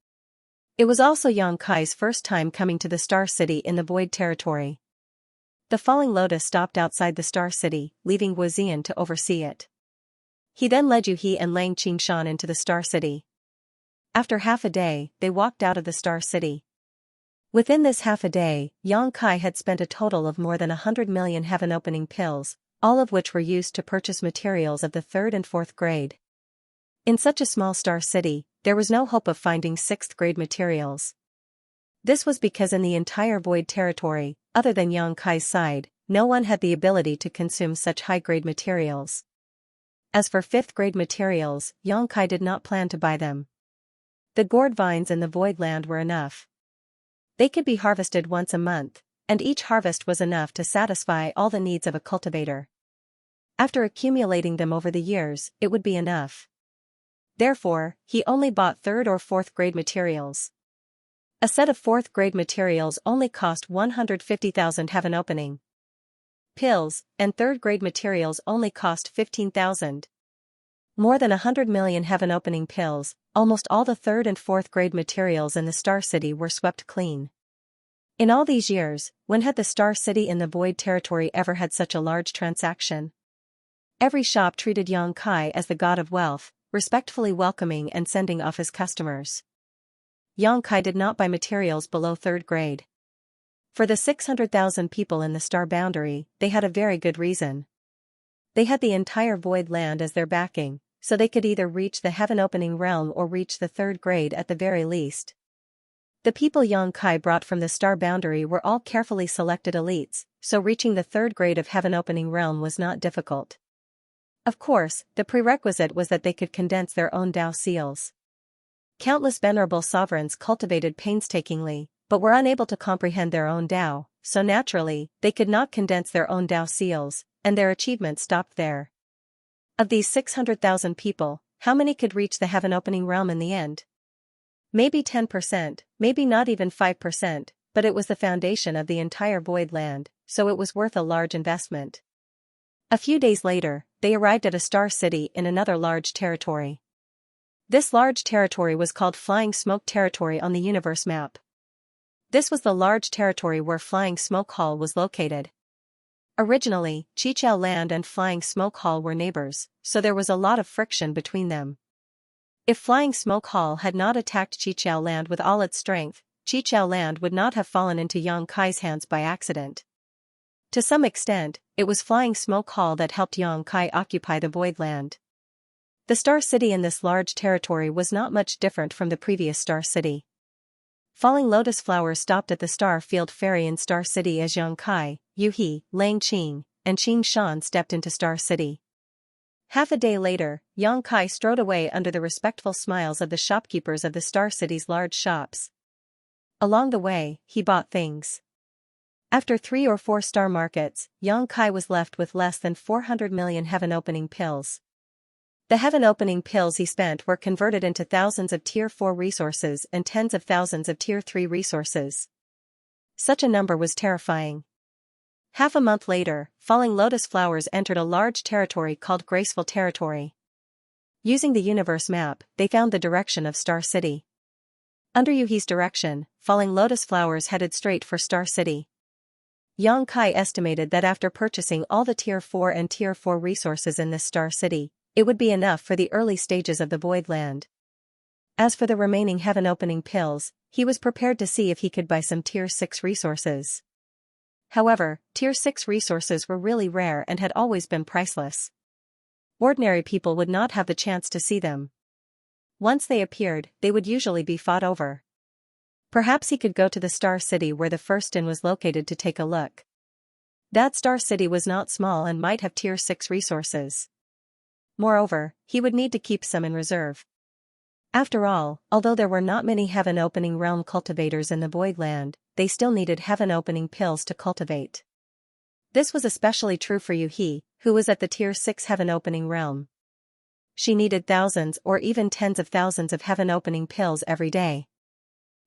It was also Yang Kai's first time coming to the Star City in the Void Territory. The Falling Lotus stopped outside the Star City, leaving Wu Zian to oversee it. He then led Yu He and Lang Qingshan into the Star City. After half a day, they walked out of the Star City. Within this half a day, Yang Kai had spent a total of more than 100 million heaven-opening pills, all of which were used to purchase materials of the 3rd and 4th grade. In such a small star city, there was no hope of finding 6th grade materials. This was because in the entire void territory, other than Yang Kai's side, no one had the ability to consume such high-grade materials. As for 5th grade materials, Yang Kai did not plan to buy them. The gourd vines in the void land were enough. They could be harvested once a month, and each harvest was enough to satisfy all the needs of a cultivator. After accumulating them over the years, it would be enough. Therefore, he only bought 3rd or 4th grade materials. A set of 4th grade materials only cost 150,000 heaven-opening pills, and 3rd grade materials only cost 15,000. More than 100 million heaven-opening pills, almost all the 3rd and 4th grade materials in the Star City were swept clean. In all these years, when had the Star City in the Void Territory ever had such a large transaction? Every shop treated Yang Kai as the god of wealth, respectfully welcoming and sending off his customers. Yang Kai did not buy materials below 3rd grade. For the 600,000 people in the Star Boundary, they had a very good reason. They had the entire void land as their backing, so they could either reach the heaven-opening realm or reach the 3rd grade at the very least. The people Yang Kai brought from the Star Boundary were all carefully selected elites, so reaching the 3rd grade of heaven-opening realm was not difficult. Of course, the prerequisite was that they could condense their own Tao seals. Countless venerable sovereigns cultivated painstakingly, but were unable to comprehend their own Tao, so naturally, they could not condense their own Tao seals, and their achievement stopped there. Of these 600,000 people, how many could reach the heaven-opening realm in the end? Maybe 10%, maybe not even 5%, but it was the foundation of the entire void land, so it was worth a large investment. A few days later, they arrived at a star city in another large territory. This large territory was called Flying Smoke Territory on the universe map. This was the large territory where Flying Smoke Hall was located. Originally, Qichao Land and Flying Smoke Hall were neighbors, so there was a lot of friction between them. If Flying Smoke Hall had not attacked Qichao Land with all its strength, Qichao Land would not have fallen into Yang Kai's hands by accident. To some extent, it was Flying Smoke Hall that helped Yang Kai occupy the Void Land. The Star City in this large territory was not much different from the previous Star City. Falling lotus flowers stopped at the Star Field Ferry in Star City as Yang Kai, Yu He, Lang Qing, and Qing Shan stepped into Star City. Half a day later, Yang Kai strode away under the respectful smiles of the shopkeepers of the Star City's large shops. Along the way, he bought things. After 3 or 4 star markets, Yang Kai was left with less than 400 million heaven-opening pills. The heaven-opening pills he spent were converted into thousands of Tier 4 resources and tens of thousands of Tier 3 resources. Such a number was terrifying. Half a month later, Falling Lotus flowers entered a large territory called Graceful Territory. Using the universe map, they found the direction of Star City. Under Yu He's direction, Falling Lotus flowers headed straight for Star City. Yang Kai estimated that after purchasing all the Tier 4 and Tier 4 resources in this star city, it would be enough for the early stages of the Void Land. As for the remaining heaven-opening pills, he was prepared to see if he could buy some Tier 6 resources. However, Tier 6 resources were really rare and had always been priceless. Ordinary people would not have the chance to see them. Once they appeared, they would usually be fought over. Perhaps he could go to the Star City where the first inn was located to take a look. That Star City was not small and might have Tier 6 resources. Moreover, he would need to keep some in reserve. After all, although there were not many heaven-opening realm cultivators in the Void Land, they still needed heaven-opening pills to cultivate. This was especially true for Yuhi, who was at the Tier 6 heaven-opening realm. She needed thousands or even tens of thousands of heaven-opening pills every day.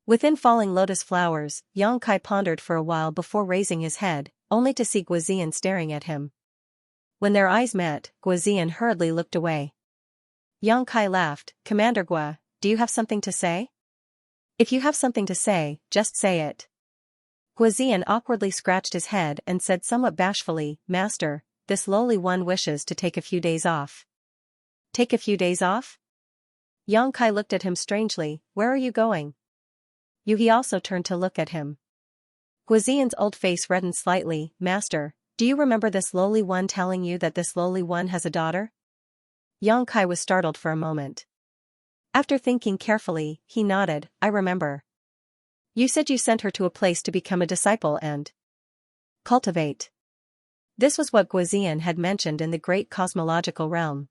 Within falling lotus flowers, Yang Kai pondered for a while before raising his head, only to see Guozian staring at him. When their eyes met, Guozian hurriedly looked away. Yang Kai laughed. "Commander Gua, do you have something to say?" "If you have something to say, just say it." Guozian awkwardly scratched his head and said somewhat bashfully, "Master, this lowly one wishes to take a few days off." "Take a few days off?" Yang Kai looked at him strangely. "Where are you going?" Yuhi also turned to look at him. Guozian's old face reddened slightly. "Master, do you remember this lowly one telling you that this lowly one has a daughter?" Yang Kai was startled for a moment. After thinking carefully, he nodded. "I remember. You said you sent her to a place to become a disciple and cultivate." This was what Guozian had mentioned in the great cosmological realm.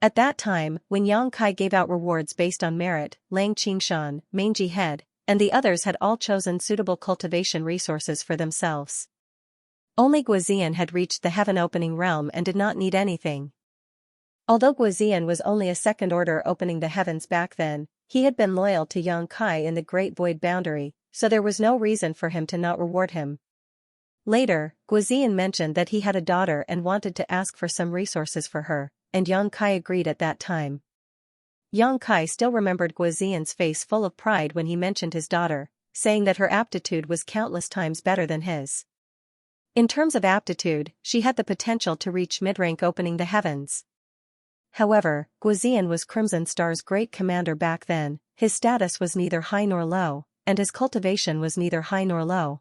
At that time, when Yang Kai gave out rewards based on merit, Lang Qingshan, Mangy Head, and the others had all chosen suitable cultivation resources for themselves. Only Guozian had reached the heaven-opening realm and did not need anything. Although Guozian was only a second order opening the heavens back then, he had been loyal to Yang Kai in the Great Void Boundary, so there was no reason for him to not reward him. Later, Guozian mentioned that he had a daughter and wanted to ask for some resources for her, and Yang Kai agreed at that time. Yang Kai still remembered Guozian's face full of pride when he mentioned his daughter, saying that her aptitude was countless times better than his. In terms of aptitude, she had the potential to reach mid-rank opening the heavens. However, Guozian was Crimson Star's great commander back then, his status was neither high nor low, and his cultivation was neither high nor low.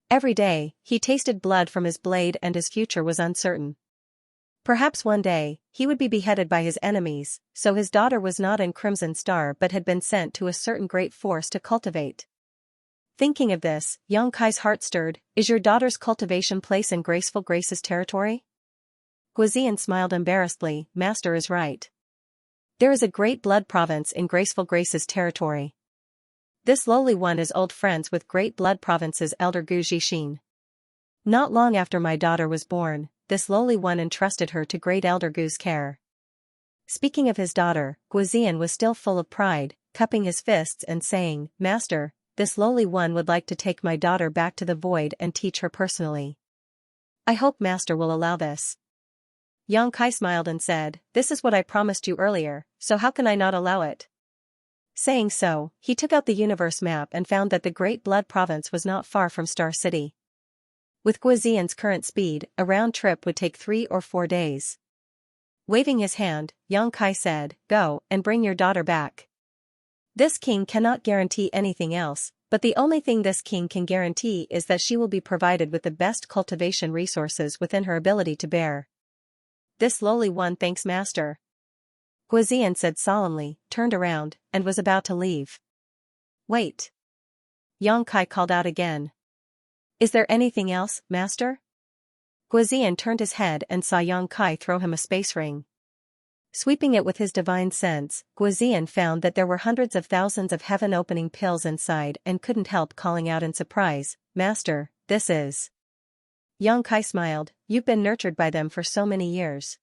Every day, he tasted blood from his blade and his future was uncertain. Perhaps one day, he would be beheaded by his enemies, so his daughter was not in Crimson Star but had been sent to a certain great force to cultivate. Thinking of this, Yang Kai's heart stirred. "Is your daughter's cultivation place in Graceful Grace's territory?" Guozian smiled embarrassedly. "Master is right. There is a great blood province in Graceful Grace's territory. This lowly one is old friends with Great Blood Province's elder Gu Zhixin. Not long after my daughter was born, this lowly one entrusted her to Great Elder Gu's care." Speaking of his daughter, Guozian was still full of pride, cupping his fists and saying, "Master, this lowly one would like to take my daughter back to the void and teach her personally. I hope Master will allow this." Yang Kai smiled and said, "This is what I promised you earlier, so how can I not allow it?" Saying so, he took out the universe map and found that the Great Blood Province was not far from Star City. With Guozian's current speed, a round trip would take 3 or 4 days. Waving his hand, Yang Kai said, "Go, and bring your daughter back. This king cannot guarantee anything else, but the only thing this king can guarantee is that she will be provided with the best cultivation resources within her ability to bear." "This lowly one thanks Master," Guozian said solemnly, turned around, and was about to leave. "Wait." Yang Kai called out again. "Is there anything else, Master?" Guozian turned his head and saw Yang Kai throw him a space ring. Sweeping it with his divine sense, Guozian found that there were hundreds of thousands of heaven-opening pills inside and couldn't help calling out in surprise, "Master, this is..." Yang Kai smiled. "You've been nurtured by them for so many years.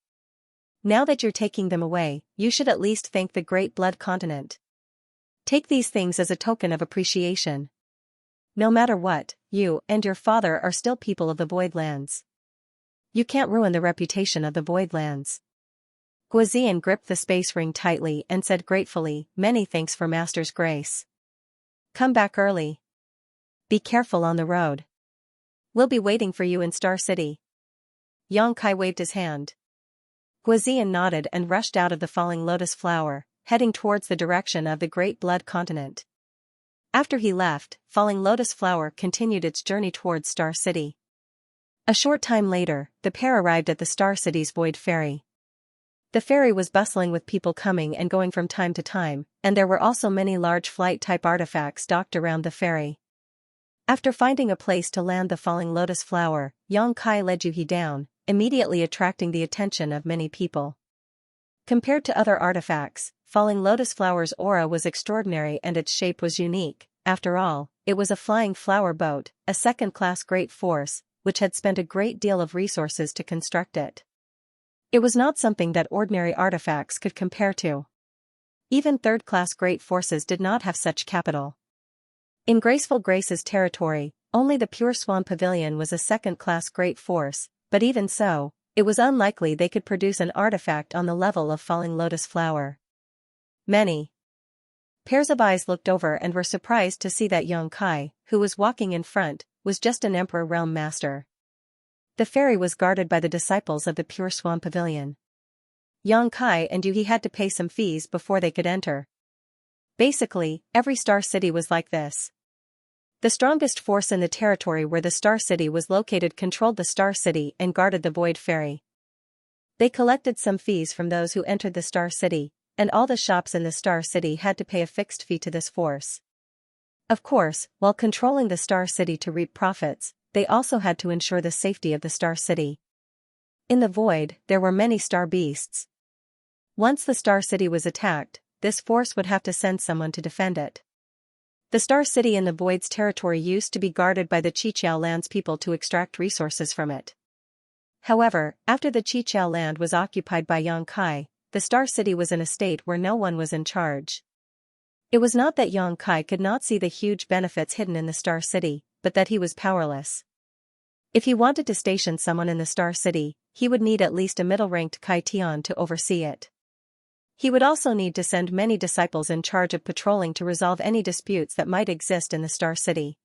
Now that you're taking them away, you should at least thank the Great Blood Continent. Take these things as a token of appreciation. No matter what, you and your father are still people of the Void Lands. You can't ruin the reputation of the Void Lands." Guozian gripped the space ring tightly and said gratefully, "Many thanks for Master's grace. Come back early. Be careful on the road." We'll be waiting for you in Star City. Yang Kai waved his hand. Guizian nodded and rushed out of the falling lotus flower, heading towards the direction of the Great Blood Continent. After he left, Falling Lotus Flower continued its journey towards Star City. A short time later, the pair arrived at the Star City's Void Ferry. The ferry was bustling with people coming and going from time to time, and there were also many large flight-type artifacts docked around the ferry. After finding a place to land the Falling Lotus Flower, Yang Kai led Yuhi down, immediately attracting the attention of many people. Compared to other artifacts, Falling Lotus Flower's aura was extraordinary and its shape was unique. After all, it was a flying flower boat, a second-class great force, which had spent a great deal of resources to construct it. It was not something that ordinary artifacts could compare to. Even third-class great forces did not have such capital. In Graceful Grace's territory, only the Pure Swan Pavilion was a second-class great force, but even so, it was unlikely they could produce an artifact on the level of Falling Lotus Flower. Many pairs of eyes looked over and were surprised to see that Yang Kai, who was walking in front, was just an Emperor Realm Master. The ferry was guarded by the disciples of the Pure Swan Pavilion. Yang Kai and Yuhi had to pay some fees before they could enter. Basically, every Star City was like this. The strongest force in the territory where the Star City was located controlled the Star City and guarded the Void Ferry. They collected some fees from those who entered the Star City, and all the shops in the Star City had to pay a fixed fee to this force. Of course, while controlling the Star City to reap profits, they also had to ensure the safety of the Star City. In the void, there were many star beasts. Once the Star City was attacked, this force would have to send someone to defend it. The Star City in the Void's territory used to be guarded by the Qiqiao Land's people to extract resources from it. However, after the Qiqiao Land was occupied by Yang Kai, the Star City was in a state where no one was in charge. It was not that Yang Kai could not see the huge benefits hidden in the Star City, but that he was powerless. If he wanted to station someone in the Star City, he would need at least a middle-ranked Kai Tian to oversee it. He would also need to send many disciples in charge of patrolling to resolve any disputes that might exist in the Star City.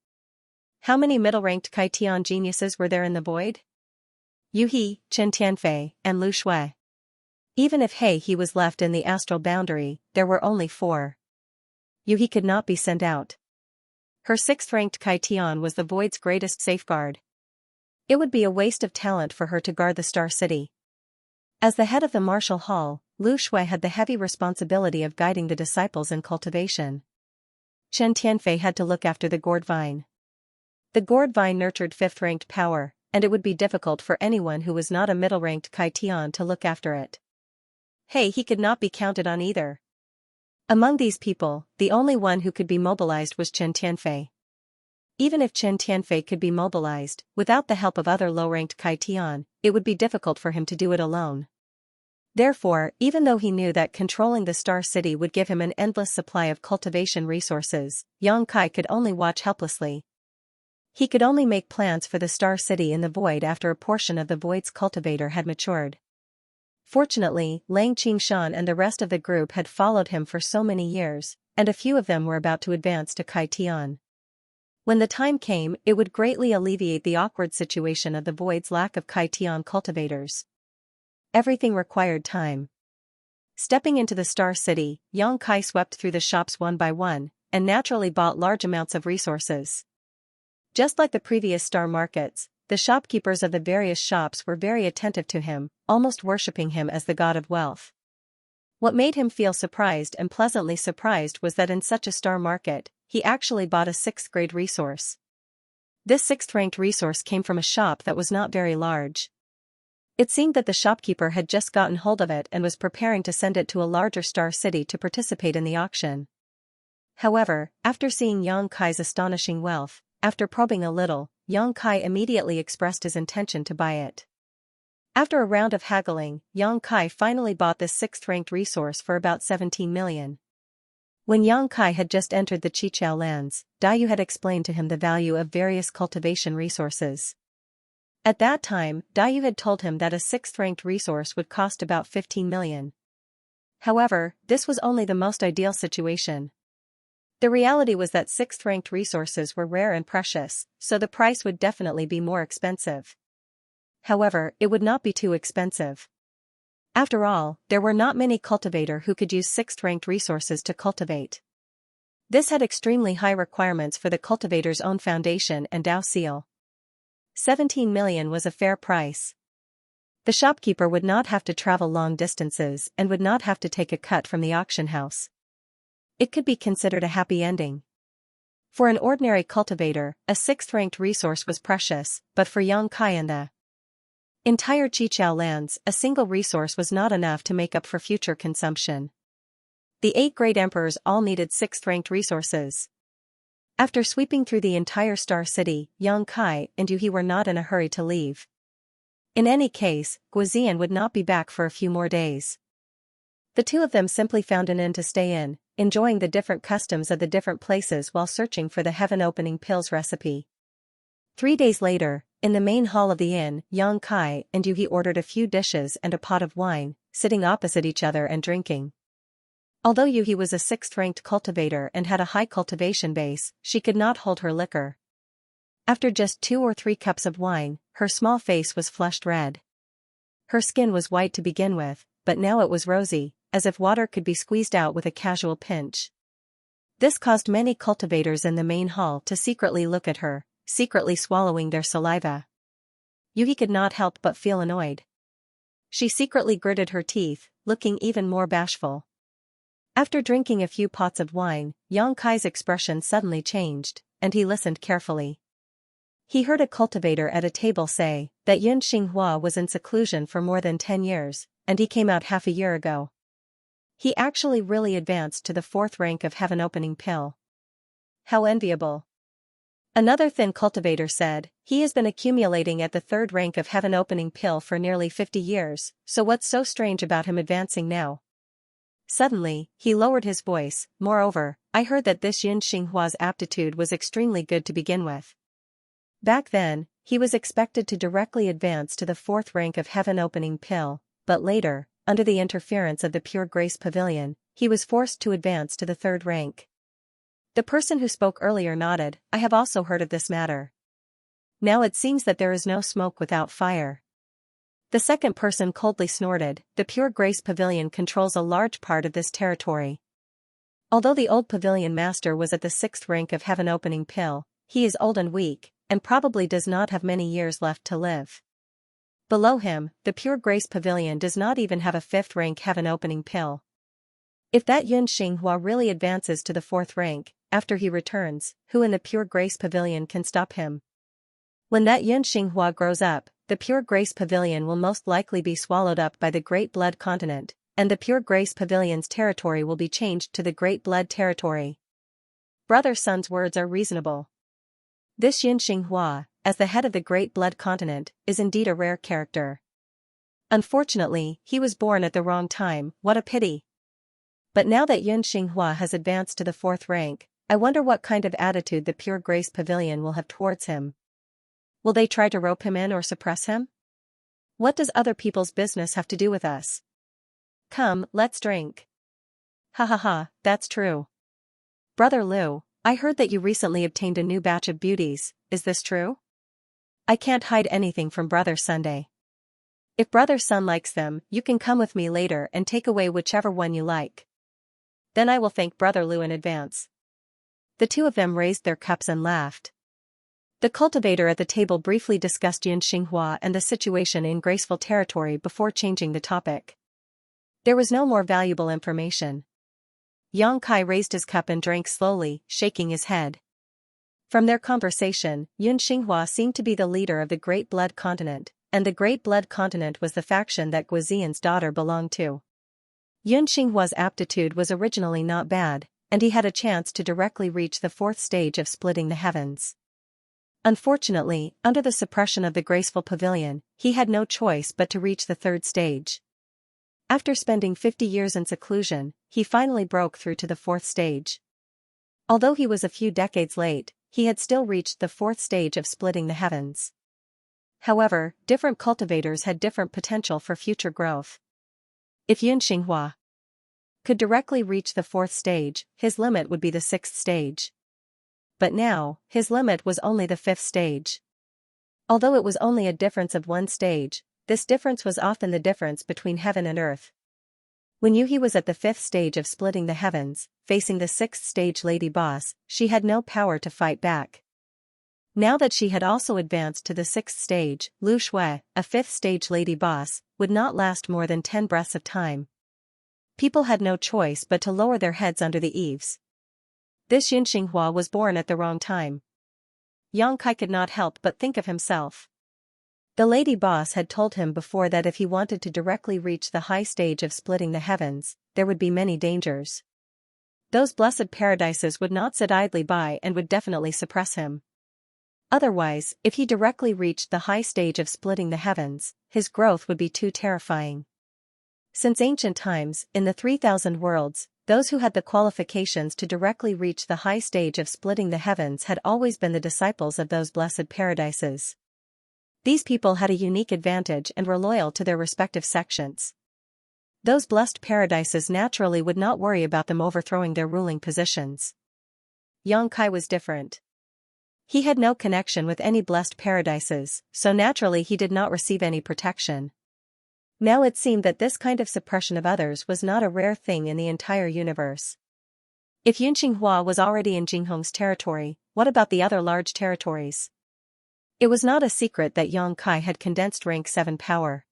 How many middle-ranked Kai Tian geniuses were there in the void? Yuhi, Chen Tianfei, and Lu Shui. Even if he was left in the astral boundary, there were only 4. Yuhi could not be sent out. Her 6th-ranked Kai Tian was the void's greatest safeguard. It would be a waste of talent for her to guard the Star City. As the head of the Martial Hall, Lu Shui had the heavy responsibility of guiding the disciples in cultivation. Chen Tianfei had to look after the gourd vine. The gourd vine nurtured 5th-ranked power, and it would be difficult for anyone who was not a middle-ranked Kai Tian to look after it. He could not be counted on either. Among these people, the only one who could be mobilized was Chen Tianfei. Even if Chen Tianfei could be mobilized, without the help of other low-ranked Kai Tian, it would be difficult for him to do it alone. Therefore, even though he knew that controlling the Star City would give him an endless supply of cultivation resources, Yang Kai could only watch helplessly. He could only make plans for the Star City in the void after a portion of the void's cultivator had matured. Fortunately, Lang Qingshan and the rest of the group had followed him for so many years, and a few of them were about to advance to Kai Tian. When the time came, it would greatly alleviate the awkward situation of the void's lack of Kai Tian cultivators. Everything required time. Stepping into the Star City, Yang Kai swept through the shops one by one, and naturally bought large amounts of resources. Just like the previous star markets, the shopkeepers of the various shops were very attentive to him, almost worshipping him as the god of wealth. What made him feel surprised and pleasantly surprised was that in such a star market, he actually bought a 6th-grade resource. This 6th-ranked resource came from a shop that was not very large. It seemed that the shopkeeper had just gotten hold of it and was preparing to send it to a larger Star City to participate in the auction. However, after seeing Yang Kai's astonishing wealth, after probing a little, Yang Kai immediately expressed his intention to buy it. After a round of haggling, Yang Kai finally bought this 6th-ranked resource for about 17 million. When Yang Kai had just entered the Qiqiao lands, Daiyu had explained to him the value of various cultivation resources. At that time, Daiyu had told him that a 6th-ranked resource would cost about 15 million. However, this was only the most ideal situation. The reality was that sixth-ranked resources were rare and precious, so the price would definitely be more expensive. However, it would not be too expensive. After all, there were not many cultivators who could use sixth-ranked resources to cultivate. This had extremely high requirements for the cultivator's own foundation and Dao seal. 17 million was a fair price. The shopkeeper would not have to travel long distances and would not have to take a cut from the auction house. It could be considered a happy ending. For an ordinary cultivator, a sixth-ranked resource was precious, but for Xianxia and the entire Qiqiao lands, a single resource was not enough to make up for future consumption. The 8 great emperors all needed sixth-ranked resources. After sweeping through the entire Star City, Xianxia and Yuhi were not in a hurry to leave. In any case, Guozian would not be back for a few more days. The two of them simply found an inn to stay in, enjoying the different customs of the different places while searching for the heaven-opening pills recipe. 3 days later, in the main hall of the inn, Xianxia and Yuhi ordered a few dishes and a pot of wine, sitting opposite each other and drinking. Although Yuhi was a sixth-ranked cultivator and had a high cultivation base, she could not hold her liquor. After just 2 or 3 cups of wine, her small face was flushed red. Her skin was white to begin with, but now it was rosy, as if water could be squeezed out with a casual pinch. This caused many cultivators in the main hall to secretly look at her, secretly swallowing their saliva. Yuhi could not help but feel annoyed. She secretly gritted her teeth, looking even more bashful. After drinking a few pots of wine, Xianxia's expression suddenly changed, and he listened carefully. He heard a cultivator at a table say that Yun Xinghua was in seclusion for more than 10 years, and he came out half a year ago. He actually really advanced to the 4th rank of heaven-opening pill. How enviable. Another thin cultivator said, he has been accumulating at the 3rd rank of heaven-opening pill for nearly 50 years, so what's so strange about him advancing now? Suddenly, he lowered his voice. Moreover, I heard that this Yun Xinghua's aptitude was extremely good to begin with. Back then, he was expected to directly advance to the 4th rank of heaven-opening pill, but later, under the interference of the Pure Grace Pavilion, he was forced to advance to the 3rd rank. The person who spoke earlier nodded. I have also heard of this matter. Now it seems that there is no smoke without fire. The second person coldly snorted. The Pure Grace Pavilion controls a large part of this territory. Although the old pavilion master was at the 6th rank of heaven-opening pill, he is old and weak, and probably does not have many years left to live. Below him, the Pure Grace Pavilion does not even have a 5th rank heaven-opening pill. If that Yun Xinghua really advances to the 4th rank, after he returns, who in the Pure Grace Pavilion can stop him? When that Yun Xinghua grows up, the Pure Grace Pavilion will most likely be swallowed up by the Great Blood Continent, and the Pure Grace Pavilion's territory will be changed to the Great Blood Territory. Brother Sun's words are reasonable. This Yun Xinghua, as the head of the Great Blood Continent, is indeed a rare character. Unfortunately, he was born at the wrong time. What a pity. But now that Yun Xinghua has advanced to the 4th rank, I wonder what kind of attitude the Pure Grace Pavilion will have towards him. Will they try to rope him in or suppress him? What does other people's business have to do with us? Come, let's drink. Ha ha ha, that's true. Brother Liu, I heard that you recently obtained a new batch of beauties, is this true? I can't hide anything from Brother Sunday. If Brother Sun likes them, you can come with me later and take away whichever one you like. Then I will thank Brother Liu in advance. The two of them raised their cups and laughed. The cultivator at the table briefly discussed Yun Xinghua and the situation in graceful territory before changing the topic. There was no more valuable information. Xianxia raised his cup and drank slowly, shaking his head. From their conversation, Yun Xinghua seemed to be the leader of the Great Blood Continent, and the Great Blood Continent was the faction that Guozian's daughter belonged to. Yun Xinghua's aptitude was originally not bad, and he had a chance to directly reach the 4th stage of splitting the heavens. Unfortunately, under the suppression of the Graceful Pavilion, he had no choice but to reach the 3rd stage. After spending 50 years in seclusion, he finally broke through to the 4th stage. Although he was a few decades late, he had still reached the 4th stage of splitting the heavens. However, different cultivators had different potential for future growth. If Yun Xinghua could directly reach the 4th stage, his limit would be the 6th stage. But now, his limit was only the 5th stage. Although it was only a difference of 1 stage, this difference was often the difference between heaven and earth. When Yuhi was at the 5th stage of splitting the heavens, facing the 6th stage lady boss, she had no power to fight back. Now that she had also advanced to the 6th stage, Lu Shui, a 5th stage lady boss, would not last more than 10 breaths of time. People had no choice but to lower their heads under the eaves. This Xianxia was born at the wrong time. Yang Kai could not help but think of himself. The lady boss had told him before that if he wanted to directly reach the high stage of splitting the heavens, there would be many dangers. Those blessed paradises would not sit idly by and would definitely suppress him. Otherwise, if he directly reached the high stage of splitting the heavens, his growth would be too terrifying. Since ancient times, in the 3,000 worlds, those who had the qualifications to directly reach the high stage of splitting the heavens had always been the disciples of those blessed paradises. These people had a unique advantage and were loyal to their respective sections. Those blessed paradises naturally would not worry about them overthrowing their ruling positions. Yang Kai was different. He had no connection with any blessed paradises, so naturally he did not receive any protection. Now it seemed that this kind of suppression of others was not a rare thing in the entire universe. If Yunqinghua was already in Jinghong's territory, what about the other large territories? It was not a secret that Yang Kai had condensed rank 7 power.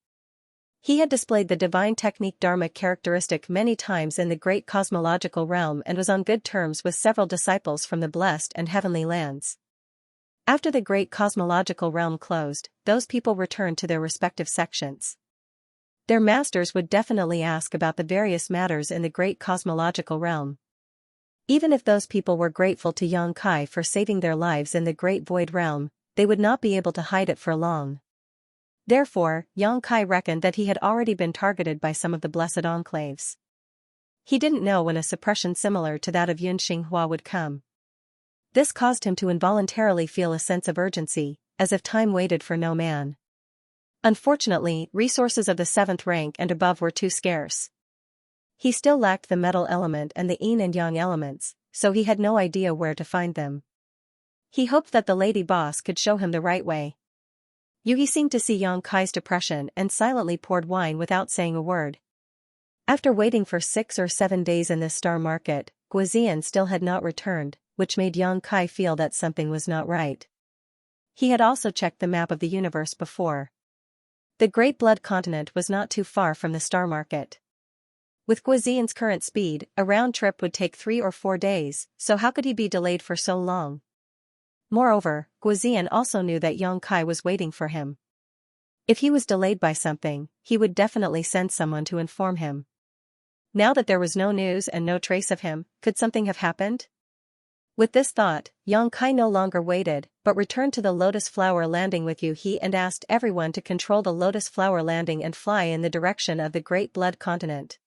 He had displayed the divine technique Dharma characteristic many times in the great cosmological realm and was on good terms with several disciples from the blessed and heavenly lands. After the great cosmological realm closed, those people returned to their respective sections. Their masters would definitely ask about the various matters in the great cosmological realm. Even if those people were grateful to Yang Kai for saving their lives in the great void realm, they would not be able to hide it for long. Therefore, Yang Kai reckoned that he had already been targeted by some of the blessed enclaves. He didn't know when a suppression similar to that of Yunqinghua would come. This caused him to involuntarily feel a sense of urgency, as if time waited for no man. Unfortunately, resources of the 7th rank and above were too scarce. He still lacked the metal element and the yin and yang elements, so he had no idea where to find them. He hoped that the lady boss could show him the right way. Yuhi seemed to see Yang Kai's depression and silently poured wine without saying a word. After waiting for 6 or 7 days in this star market, Guizian still had not returned, which made Yang Kai feel that something was not right. He had also checked the map of the universe before. The Great Blood Continent was not too far from the star market. With Guizian's current speed, a round trip would take 3 or 4 days, so how could he be delayed for so long? Moreover, Guizian also knew that Yang Kai was waiting for him. If he was delayed by something, he would definitely send someone to inform him. Now that there was no news and no trace of him, could something have happened? With this thought, Yang Kai no longer waited, but returned to the Lotus Flower Landing with Yuhi and asked everyone to control the Lotus Flower Landing and fly in the direction of the Great Blood Continent.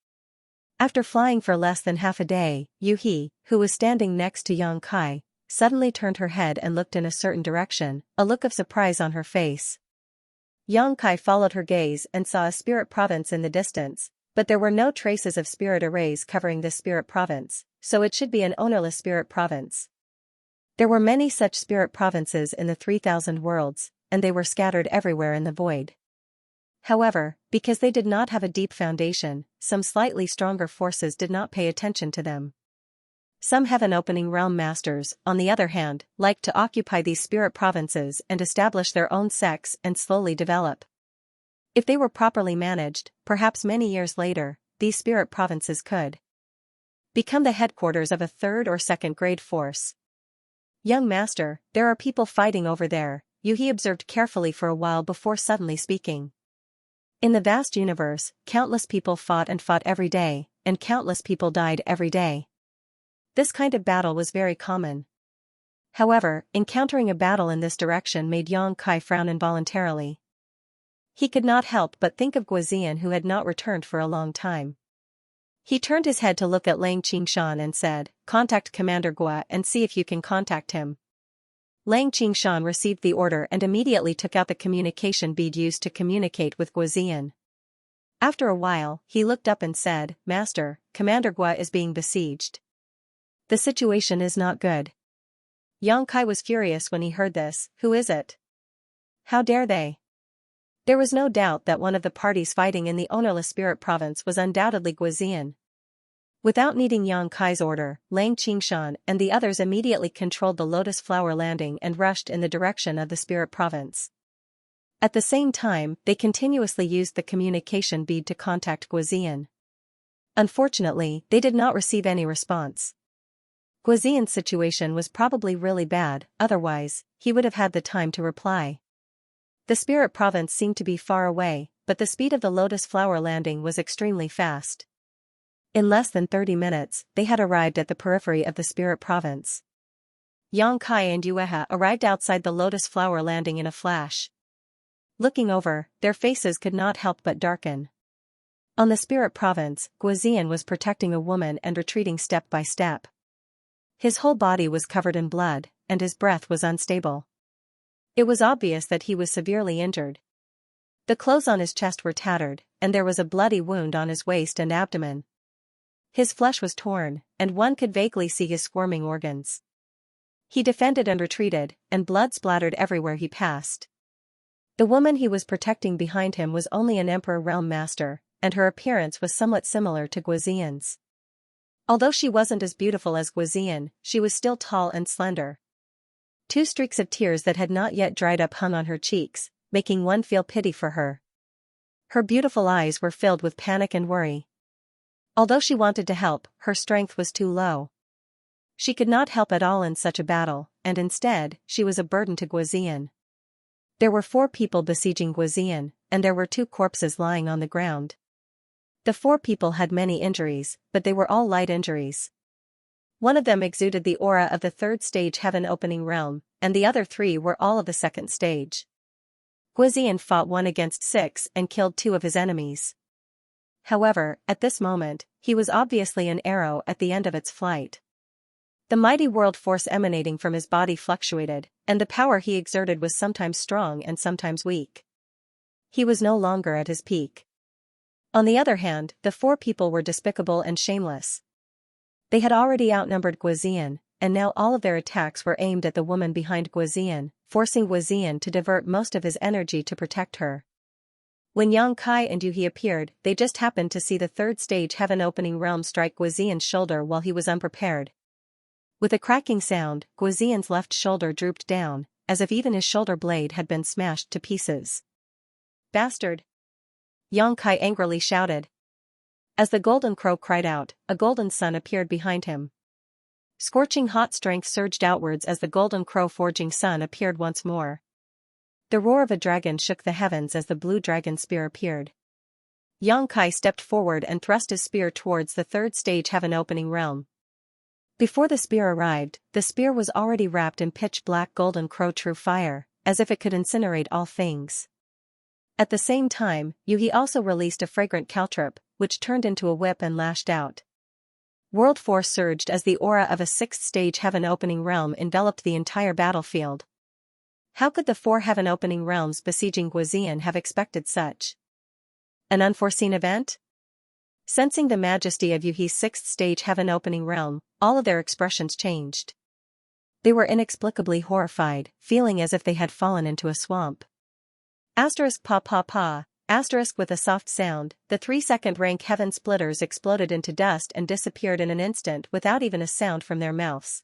After flying for less than half a day, Yuhi, who was standing next to Yang Kai, suddenly turned her head and looked in a certain direction, a look of surprise on her face. Yang Kai followed her gaze and saw a spirit province in the distance, but there were no traces of spirit arrays covering this spirit province, so it should be an ownerless spirit province. There were many such spirit provinces in the 3,000 worlds, and they were scattered everywhere in the void. However, because they did not have a deep foundation, some slightly stronger forces did not pay attention to them. Some heaven-opening realm masters, on the other hand, liked to occupy these spirit provinces and establish their own sects and slowly develop. If they were properly managed, perhaps many years later, these spirit provinces could become the headquarters of a 3rd or 2nd grade force. Young master, there are people fighting over there, Yuhi observed carefully for a while before suddenly speaking. In the vast universe, countless people fought and fought every day, and countless people died every day. This kind of battle was very common. However, encountering a battle in this direction made Yang Kai frown involuntarily. He could not help but think of Guizian, who had not returned for a long time. He turned his head to look at Lang Qingshan and said, "Contact Commander Gua and see if you can contact him." Lang Qingshan received the order and immediately took out the communication bead used to communicate with Guizian. After a while, he looked up and said, "Master, Commander Gua is being besieged. The situation is not good." Yang Kai was furious when he heard this. "Who is it? How dare they?" There was no doubt that one of the parties fighting in the ownerless spirit province was undoubtedly Guizian. Without needing Yang Kai's order, Lang Qingshan and the others immediately controlled the Lotus Flower Landing and rushed in the direction of the spirit province. At the same time, they continuously used the communication bead to contact Guizian. Unfortunately, they did not receive any response. Guizian's situation was probably really bad, otherwise, he would have had the time to reply. The spirit province seemed to be far away, but the speed of the Lotus Flower Landing was extremely fast. In less than 30 minutes, they had arrived at the periphery of the spirit province. Yang Kai and Yueha arrived outside the Lotus Flower Landing in a flash. Looking over, their faces could not help but darken. On the spirit province, Guizian was protecting a woman and retreating step by step. His whole body was covered in blood, and his breath was unstable. It was obvious that he was severely injured. The clothes on his chest were tattered, and there was a bloody wound on his waist and abdomen. His flesh was torn, and one could vaguely see his squirming organs. He defended and retreated, and blood splattered everywhere he passed. The woman he was protecting behind him was only an Emperor Realm Master, and her appearance was somewhat similar to Guizian's. Although she wasn't as beautiful as Guizian, she was still tall and slender. 2 streaks of tears that had not yet dried up hung on her cheeks, making one feel pity for her. Her beautiful eyes were filled with panic and worry. Although she wanted to help, her strength was too low. She could not help at all in such a battle, and instead, she was a burden to Guizian. There were 4 people besieging Guizian, and there were 2 corpses lying on the ground. The 4 people had many injuries, but they were all light injuries. One of them exuded the aura of the 3rd stage heaven opening realm, and the other 3 were all of the 2nd stage. Guizian fought 1 against 6 and killed 2 of his enemies. However, at this moment, he was obviously an arrow at the end of its flight. The mighty world force emanating from his body fluctuated, and the power he exerted was sometimes strong and sometimes weak. He was no longer at his peak. On the other hand, the 4 people were despicable and shameless. They had already outnumbered Guizian, and now all of their attacks were aimed at the woman behind Guizian, forcing Guizian to divert most of his energy to protect her. When Yang Kai and Yuhi appeared, they just happened to see the 3rd stage heaven opening realm strike Guizian's shoulder while he was unprepared. With a cracking sound, Guizian's left shoulder drooped down, as if even his shoulder blade had been smashed to pieces. "Bastard!" Yang Kai angrily shouted. As the golden crow cried out, a golden sun appeared behind him. Scorching hot strength surged outwards as the golden crow forging sun appeared once more. The roar of a dragon shook the heavens as the blue dragon spear appeared. Yang Kai stepped forward and thrust his spear towards the 3rd stage heaven opening realm. Before the spear arrived, the spear was already wrapped in pitch-black golden crow true fire, as if it could incinerate all things. At the same time, Yuhi also released a fragrant caltrip, which turned into a whip and lashed out. World force surged as the aura of a 6th stage heaven opening realm enveloped the entire battlefield. How could the 4 heaven opening realms besieging Guizian have expected such an unforeseen event? Sensing the majesty of Yuhi's 6th stage heaven opening realm, all of their expressions changed. They were inexplicably horrified, feeling as if they had fallen into a swamp. Asterisk pa pa pa, asterisk with a soft sound, the 3 second-rank heaven splitters exploded into dust and disappeared in an instant without even a sound from their mouths.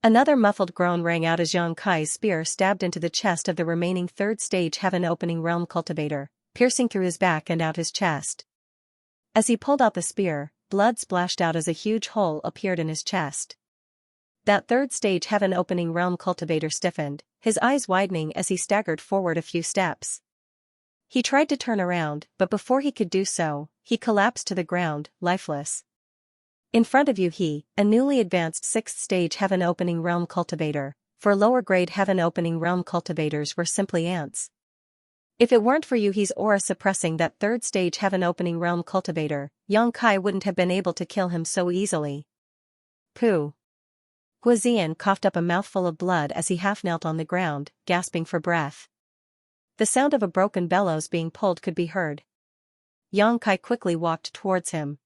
Another muffled groan rang out as Yang Kai's spear stabbed into the chest of the remaining 3rd stage heaven opening realm cultivator, piercing through his back and out his chest. As he pulled out the spear, blood splashed out as a huge hole appeared in his chest. That 3rd stage heaven opening realm cultivator stiffened, his eyes widening as he staggered forward a few steps. He tried to turn around, but before he could do so, he collapsed to the ground, lifeless. In front of Yuhi, a newly advanced 6th stage heaven opening realm cultivator, for lower grade heaven opening realm cultivators were simply ants. If it weren't for Yuhi's aura suppressing that 3rd stage heaven opening realm cultivator, Yang Kai wouldn't have been able to kill him so easily. Pooh. Guizian coughed up a mouthful of blood as he half knelt on the ground, gasping for breath. The sound of a broken bellows being pulled could be heard. Yang Kai quickly walked towards him.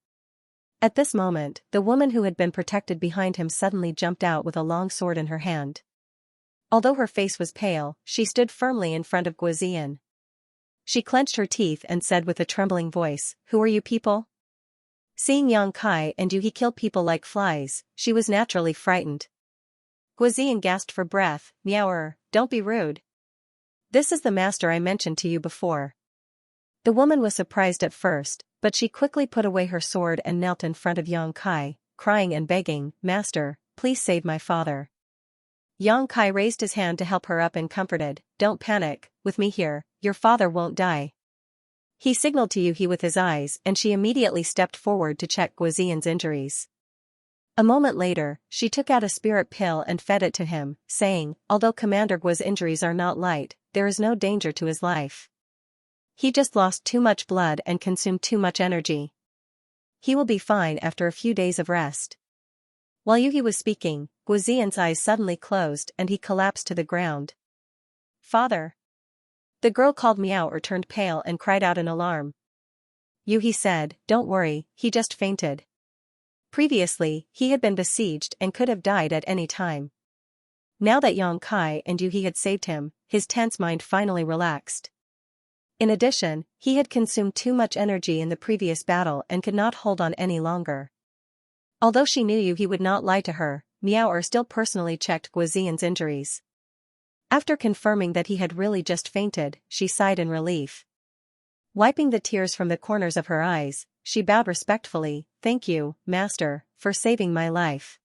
At this moment, the woman who had been protected behind him suddenly jumped out with a long sword in her hand. Although her face was pale, she stood firmly in front of Guoziyan. She clenched her teeth and said with a trembling voice, "Who are you people?" Seeing Yang Kai and Yu He kill people like flies, she was naturally frightened. Guoziyan gasped for breath, "Meower, don't be rude. This is the master I mentioned to you before." The woman was surprised at first, but she quickly put away her sword and knelt in front of Yang Kai, crying and begging, "Master, please save my father." Yang Kai raised his hand to help her up and comforted, "Don't panic, with me here, your father won't die." He signaled to Yu He with his eyes and she immediately stepped forward to check Guoziyan's injuries. A moment later, she took out a spirit pill and fed it to him, saying, "Although Commander Guo's injuries are not light, there is no danger to his life. He just lost too much blood and consumed too much energy. He will be fine after a few days of rest." While Yu He was speaking, Guoziyan's eyes suddenly closed and he collapsed to the ground. "Father!" The girl called Meow or turned pale and cried out in alarm. Yu He said, "Don't worry, he just fainted." Previously, he had been besieged and could have died at any time. Now that Yang Kai and Yu He had saved him, his tense mind finally relaxed. In addition, he had consumed too much energy in the previous battle and could not hold on any longer. Although she knew Yu He would not lie to her, Meower still personally checked Guoziyan's injuries. After confirming that he had really just fainted, she sighed in relief. Wiping the tears from the corners of her eyes, she bowed respectfully, "Thank you, Master, for saving my life."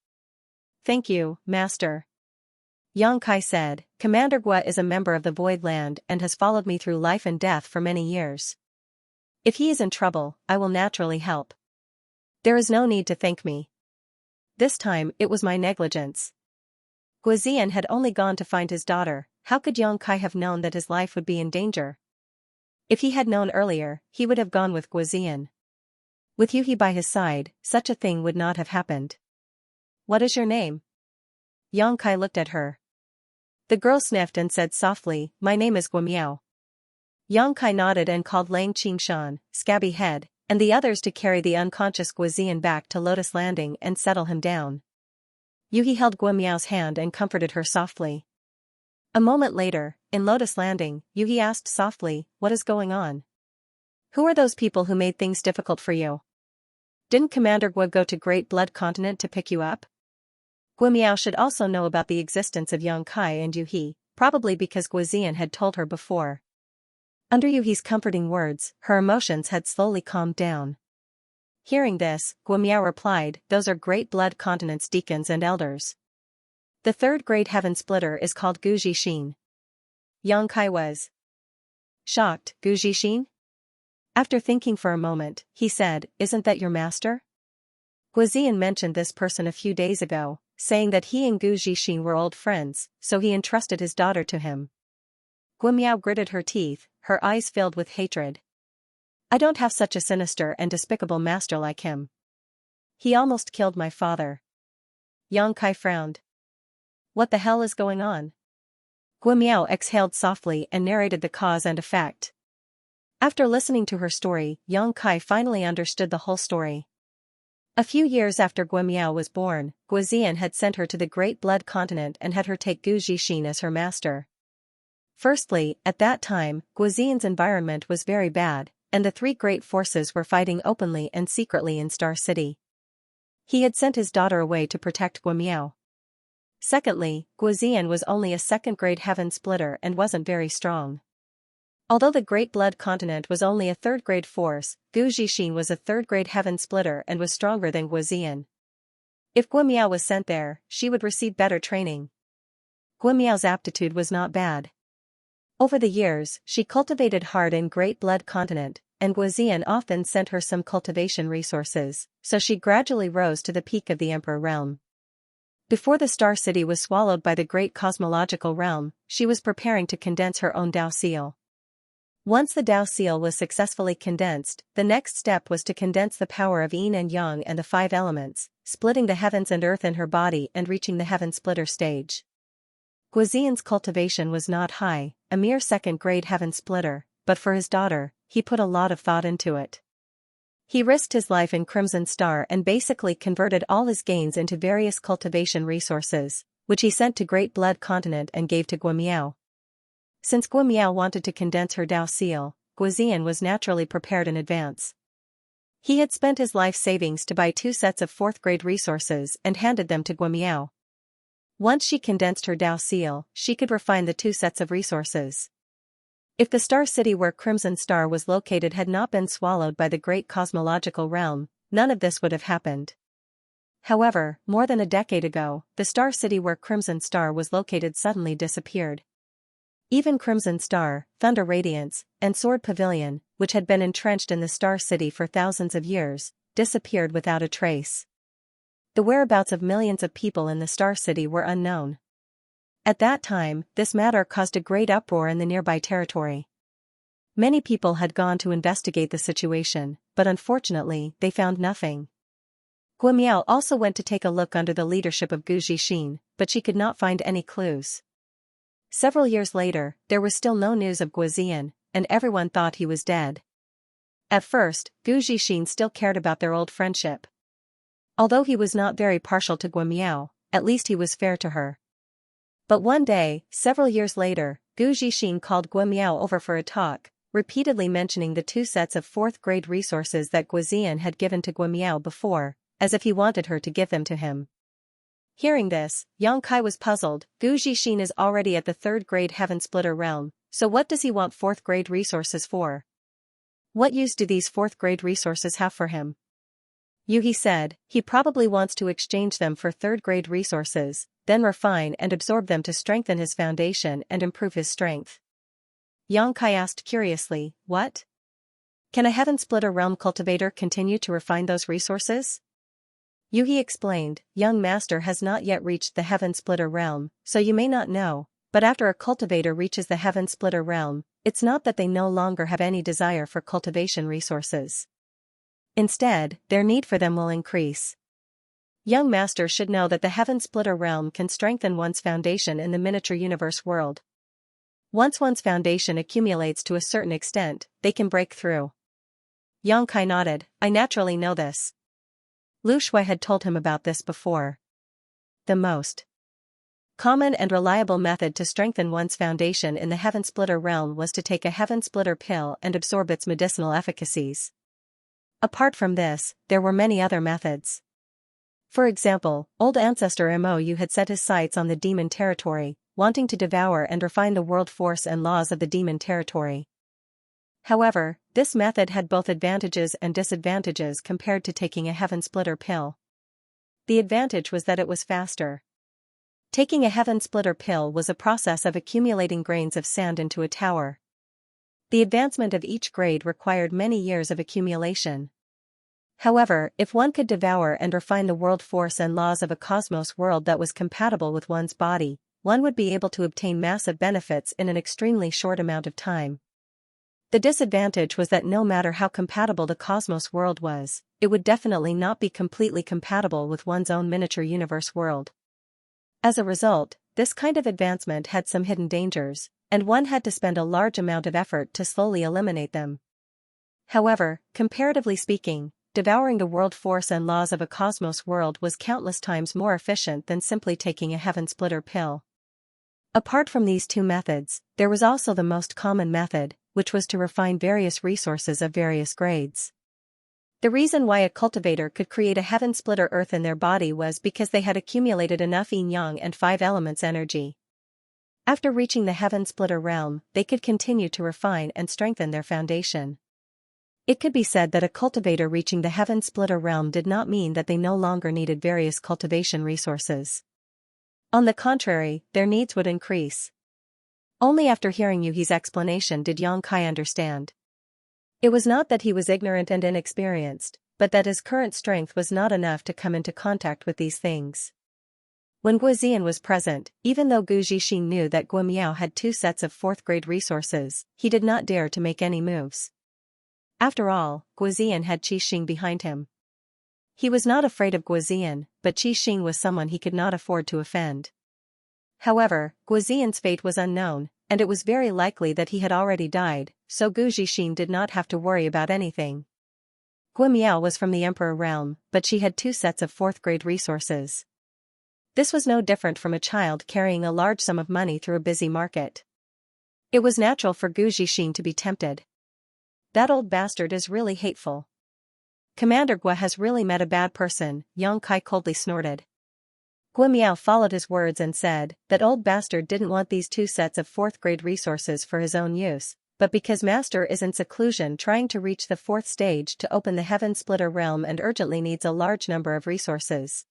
"Thank you, Master." Yang Kai said, "Commander Guo is a member of the Void Land and has followed me through life and death for many years. If he is in trouble, I will naturally help. There is no need to thank me. This time it was my negligence." Guoziyan had only gone to find his daughter. How could Yang Kai have known that his life would be in danger? If he had known earlier, he would have gone with Guoziyan. With Yu He by his side, such a thing would not have happened. "What is your name?" Yang Kai looked at her. The girl sniffed and said softly, "My name is Guomiao." Yang Kai nodded and called Lang Qingshan, Scabby Head, and the others to carry the unconscious Guoziyan back to Lotus Landing and settle him down. Yu He held Guomiao's hand and comforted her softly. A moment later, in Lotus Landing, Yu He asked softly, "What is going on? Who are those people who made things difficult for you? Didn't Commander Guo go to Great Blood Continent to pick you up?" Guomiao should also know about the existence of Yang Kai and Yu He, probably because Guoziyan had told her before. Under Yu He's comforting words, her emotions had slowly calmed down. Hearing this, Guomiao replied, "Those are Great Blood Continent's deacons and elders. The third great heaven splitter is called Gu Jixin." Yang Kai was shocked. "Gu Jixin?" After thinking for a moment, he said, "Isn't that your master?" Guoziyan mentioned this person a few days ago, saying that he and Gu Jixin were old friends, so he entrusted his daughter to him. Guomiao gritted her teeth, her eyes filled with hatred. "I don't have such a sinister and despicable master like him. He almost killed my father." Yang Kai frowned. "What the hell is going on?" Guomiao exhaled softly and narrated the cause and effect. After listening to her story, Yang Kai finally understood the whole story. A few years after Guomiao was born, Guoziyan had sent her to the Great Blood Continent and had her take Gu Jixin as her master. Firstly, at that time, Guoziyan's environment was very bad, and the three great forces were fighting openly and secretly in Star City. He had sent his daughter away to protect Guomiao. Secondly, Guoziyan was only a second-grade heaven splitter and wasn't very strong. Although the Great Blood Continent was only a third-grade force, Gu Jixin was a third-grade heaven splitter and was stronger than Guoziyan. If Guomiao was sent there, she would receive better training. Guomiao's aptitude was not bad. Over the years, she cultivated hard in Great Blood Continent, and Guoziyan often sent her some cultivation resources, so she gradually rose to the peak of the Emperor realm. Before the Star City was swallowed by the Great Cosmological Realm, she was preparing to condense her own Dao Seal. Once the Dao Seal was successfully condensed, the next step was to condense the power of Yin and Yang and the five elements, splitting the heavens and earth in her body and reaching the heaven splitter stage. Guoziyan's cultivation was not high, a mere second-grade heaven splitter, but for his daughter, he put a lot of thought into it. He risked his life in Crimson Star and basically converted all his gains into various cultivation resources, which he sent to Great Blood Continent and gave to Guamiao. Since Guamiao wanted to condense her Dao seal, Guizian was naturally prepared in advance. He had spent his life savings to buy 2 sets of 4th grade resources and handed them to Guamiao. Once she condensed her Dao seal, she could refine the 2 sets of resources. If the star city where Crimson Star was located had not been swallowed by the great cosmological realm, none of this would have happened. However, more than a decade ago, the star city where Crimson Star was located suddenly disappeared. Even Crimson Star, Thunder Radiance, and Sword Pavilion, which had been entrenched in the Star City for thousands of years, disappeared without a trace. The whereabouts of millions of people in the Star City were unknown. At that time, this matter caused a great uproar in the nearby territory. Many people had gone to investigate the situation, but unfortunately, they found nothing. Guamiao also went to take a look under the leadership of Gu Zixin, but she could not find any clues. Several years later, there was still no news of Guizian, and everyone thought he was dead. At first, Gu Zixin still cared about their old friendship. Although he was not very partial to Guamiao, at least he was fair to her. But one day, several years later, Gu Zixin called Guamiao over for a talk, repeatedly mentioning the 2 sets of 4th grade resources that Guizian had given to Guamiao before, as if he wanted her to give them to him. Hearing this, Xianxia was puzzled. Gu Zixin is already at the 3rd grade Heaven Splitter realm, so what does he want 4th grade resources for? What use do these 4th grade resources have for him? Yuhi said, he probably wants to exchange them for 3rd grade resources, then refine and absorb them to strengthen his foundation and improve his strength. Xianxia asked curiously, what? Can a Heaven Splitter realm cultivator continue to refine those resources? Yuhi explained, young master has not yet reached the Heaven Splitter realm, so you may not know, but after a cultivator reaches the Heaven Splitter realm, it's not that they no longer have any desire for cultivation resources. Instead, their need for them will increase. Young master should know that the Heaven Splitter realm can strengthen one's foundation in the miniature universe world. Once one's foundation accumulates to a certain extent, they can break through. Xianxia nodded, I naturally know this. Lu Shui had told him about this before. The most common and reliable method to strengthen one's foundation in the Heaven Splitter realm was to take a Heaven Splitter pill and absorb its medicinal efficacies. Apart from this, there were many other methods. For example, old ancestor Mou had set his sights on the demon territory, wanting to devour and refine the world force and laws of the demon territory. However, this method had both advantages and disadvantages compared to taking a Heaven Splitter pill. The advantage was that it was faster. Taking a Heaven Splitter pill was a process of accumulating grains of sand into a tower. The advancement of each grade required many years of accumulation. However, if one could devour and refine the world force and laws of a cosmos world that was compatible with one's body, one would be able to obtain massive benefits in an extremely short amount of time. The disadvantage was that no matter how compatible the cosmos world was, it would definitely not be completely compatible with one's own miniature universe world. As a result, this kind of advancement had some hidden dangers, and one had to spend a large amount of effort to slowly eliminate them. However, comparatively speaking, devouring the world force and laws of a cosmos world was countless times more efficient than simply taking a Heaven Splitter pill. Apart from these 2 methods, there was also the most common method, which was to refine various resources of various grades. The reason why a cultivator could create a Heaven Splitter earth in their body was because they had accumulated enough yin-yang and 5 elements energy. After reaching the Heaven Splitter realm, they could continue to refine and strengthen their foundation. It could be said that a cultivator reaching the Heaven Splitter realm did not mean that they no longer needed various cultivation resources. On the contrary, their needs would increase. Only after hearing Yuhi's explanation did Xianxia understand. It was not that he was ignorant and inexperienced, but that his current strength was not enough to come into contact with these things. When Guizian was present, even though Gu Zixin knew that Guamiao had 2 sets of 4th grade resources, he did not dare to make any moves. After all, Guizian had Qi Xing behind him. He was not afraid of Guizian, but Qi Xing was someone he could not afford to offend. However, Guizian's fate was unknown, and it was very likely that he had already died, so Gu Zixin did not have to worry about anything. Guimiao was from the Emperor realm, but she had 2 sets of 4th-grade resources. This was no different from a child carrying a large sum of money through a busy market. It was natural for Gu Zixin to be tempted. That old bastard is really hateful. Commander Gua has really met a bad person, Yang Kai coldly snorted. Guimiao followed his words and said, that old bastard didn't want these 2 sets of 4th-grade resources for his own use, but because Master is in seclusion trying to reach the 4th stage to open the Heaven Splitter realm and urgently needs a large number of resources.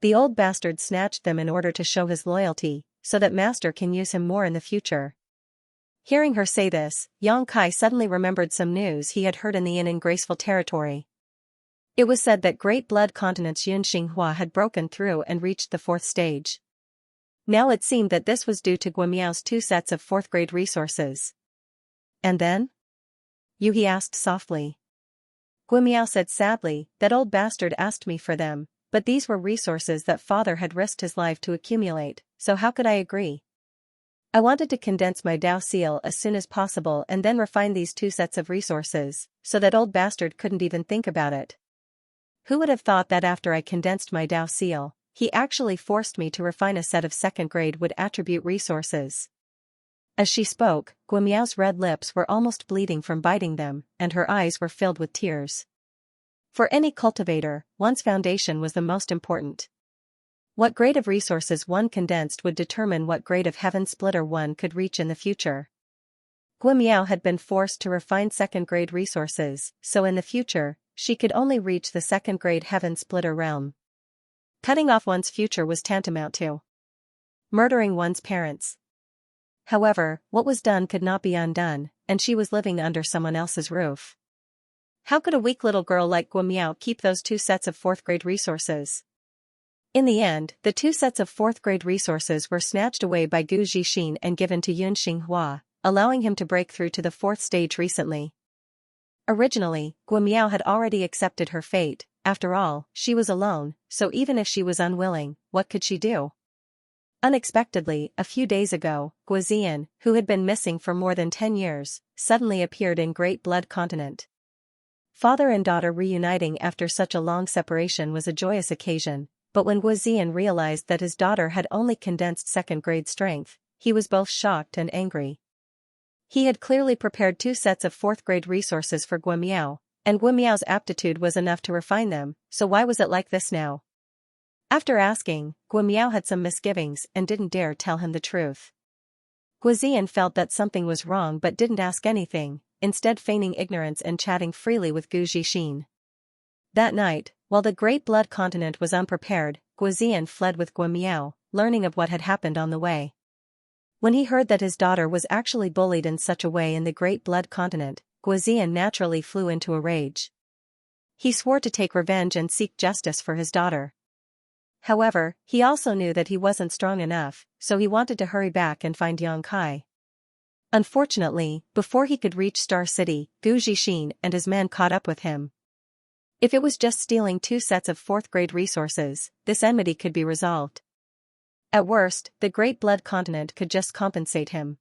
The old bastard snatched them in order to show his loyalty, so that Master can use him more in the future. Hearing her say this, Yang Kai suddenly remembered some news he had heard in the inn in Graceful Territory. It was said that Great Blood Continent's Xianxia had broken through and reached the 4th stage. Now it seemed that this was due to Guimiao's 2 sets of 4th-grade resources. And then? He asked softly. Guimiao said sadly, that old bastard asked me for them, but these were resources that father had risked his life to accumulate, so how could I agree? I wanted to condense my Dao seal as soon as possible and then refine these 2 sets of resources, so that old bastard couldn't even think about it. Who would have thought that after I condensed my Dao seal, he actually forced me to refine a set of 2nd-grade wood attribute resources? As she spoke, Guimiao's red lips were almost bleeding from biting them, and her eyes were filled with tears. For any cultivator, one's foundation was the most important. What grade of resources one condensed would determine what grade of Heaven Splitter one could reach in the future. Guimiao had been forced to refine 2nd-grade resources, so in the future, she could only reach the 2nd-grade Heaven Splitter realm. Cutting off one's future was tantamount to murdering one's parents. However, what was done could not be undone, and she was living under someone else's roof. How could a weak little girl like Guimiao keep those 2 sets of 4th-grade resources? In the end, the 2 sets of 4th-grade resources were snatched away by Gu Zixin and given to Yun Xinghua, allowing him to break through to the 4th stage recently. Originally, Guimiao had already accepted her fate. After all, she was alone, so even if she was unwilling, what could she do? Unexpectedly, a few days ago, Guizian, who had been missing for more than 10 years, suddenly appeared in Great Blood Continent. Father and daughter reuniting after such a long separation was a joyous occasion, but when Guizian realized that his daughter had only condensed 2nd-grade strength, he was both shocked and angry. He had clearly prepared 2 sets of 4th-grade resources for Guimiao, and Guimiao's aptitude was enough to refine them, so why was it like this now? After asking, Guimiao had some misgivings and didn't dare tell him the truth. Guizian felt that something was wrong but didn't ask anything, instead feigning ignorance and chatting freely with Gu Zixin. That night, while the Great Blood Continent was unprepared, Guizian fled with Guimiao, learning of what had happened on the way. When he heard that his daughter was actually bullied in such a way in the Great Blood Continent, Guizian naturally flew into a rage. He swore to take revenge and seek justice for his daughter. However, he also knew that he wasn't strong enough, so he wanted to hurry back and find Yang Kai. Unfortunately, before he could reach Star City, Gu Zixin and his men caught up with him. If it was just stealing 2 sets of 4th-grade resources, this enmity could be resolved. At worst, the Great Blood Continent could just compensate him.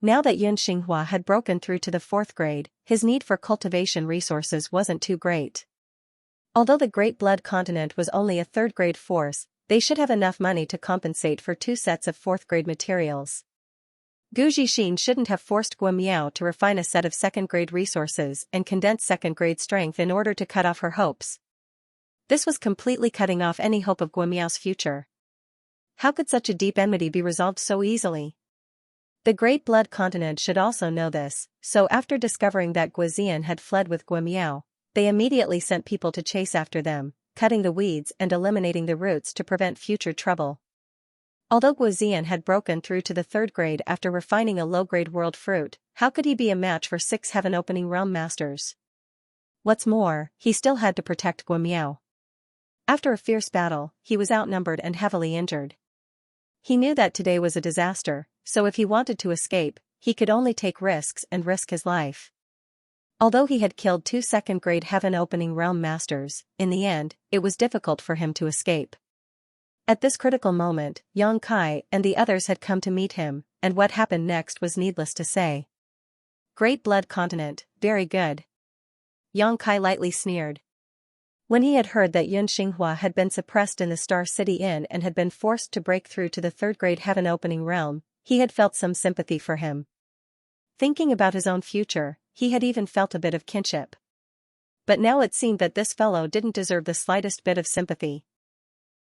Now that Yun Xinghua had broken through to the 4th grade, his need for cultivation resources wasn't too great. Although the Great Blood Continent was only a 3rd-grade force, they should have enough money to compensate for 2 sets of 4th-grade materials. Gu Zixin shouldn't have forced Guimiao to refine a set of 2nd-grade resources and condense 2nd-grade strength in order to cut off her hopes. This was completely cutting off any hope of Guimiao's future. How could such a deep enmity be resolved so easily? The Great Blood Continent should also know this, so after discovering that Guizian had fled with Guimiao, they immediately sent people to chase after them, cutting the weeds and eliminating the roots to prevent future trouble. Although Guizian had broken through to the 3rd grade after refining a low-grade world fruit, how could he be a match for 6 heaven-opening realm masters? What's more, he still had to protect Guimiao. After a fierce battle, he was outnumbered and heavily injured. He knew that today was a disaster, so if he wanted to escape, he could only take risks and risk his life. Although he had killed 2 2nd-grade heaven-opening realm masters, in the end, it was difficult for him to escape. At this critical moment, Yang Kai and the others had come to meet him, and what happened next was needless to say. Great Blood Continent, very good. Yang Kai lightly sneered. When he had heard that Yun Xinghua had been suppressed in the Star City Inn and had been forced to break through to the third-grade heaven-opening realm, he had felt some sympathy for him. Thinking about his own future, he had even felt a bit of kinship. But now it seemed that this fellow didn't deserve the slightest bit of sympathy.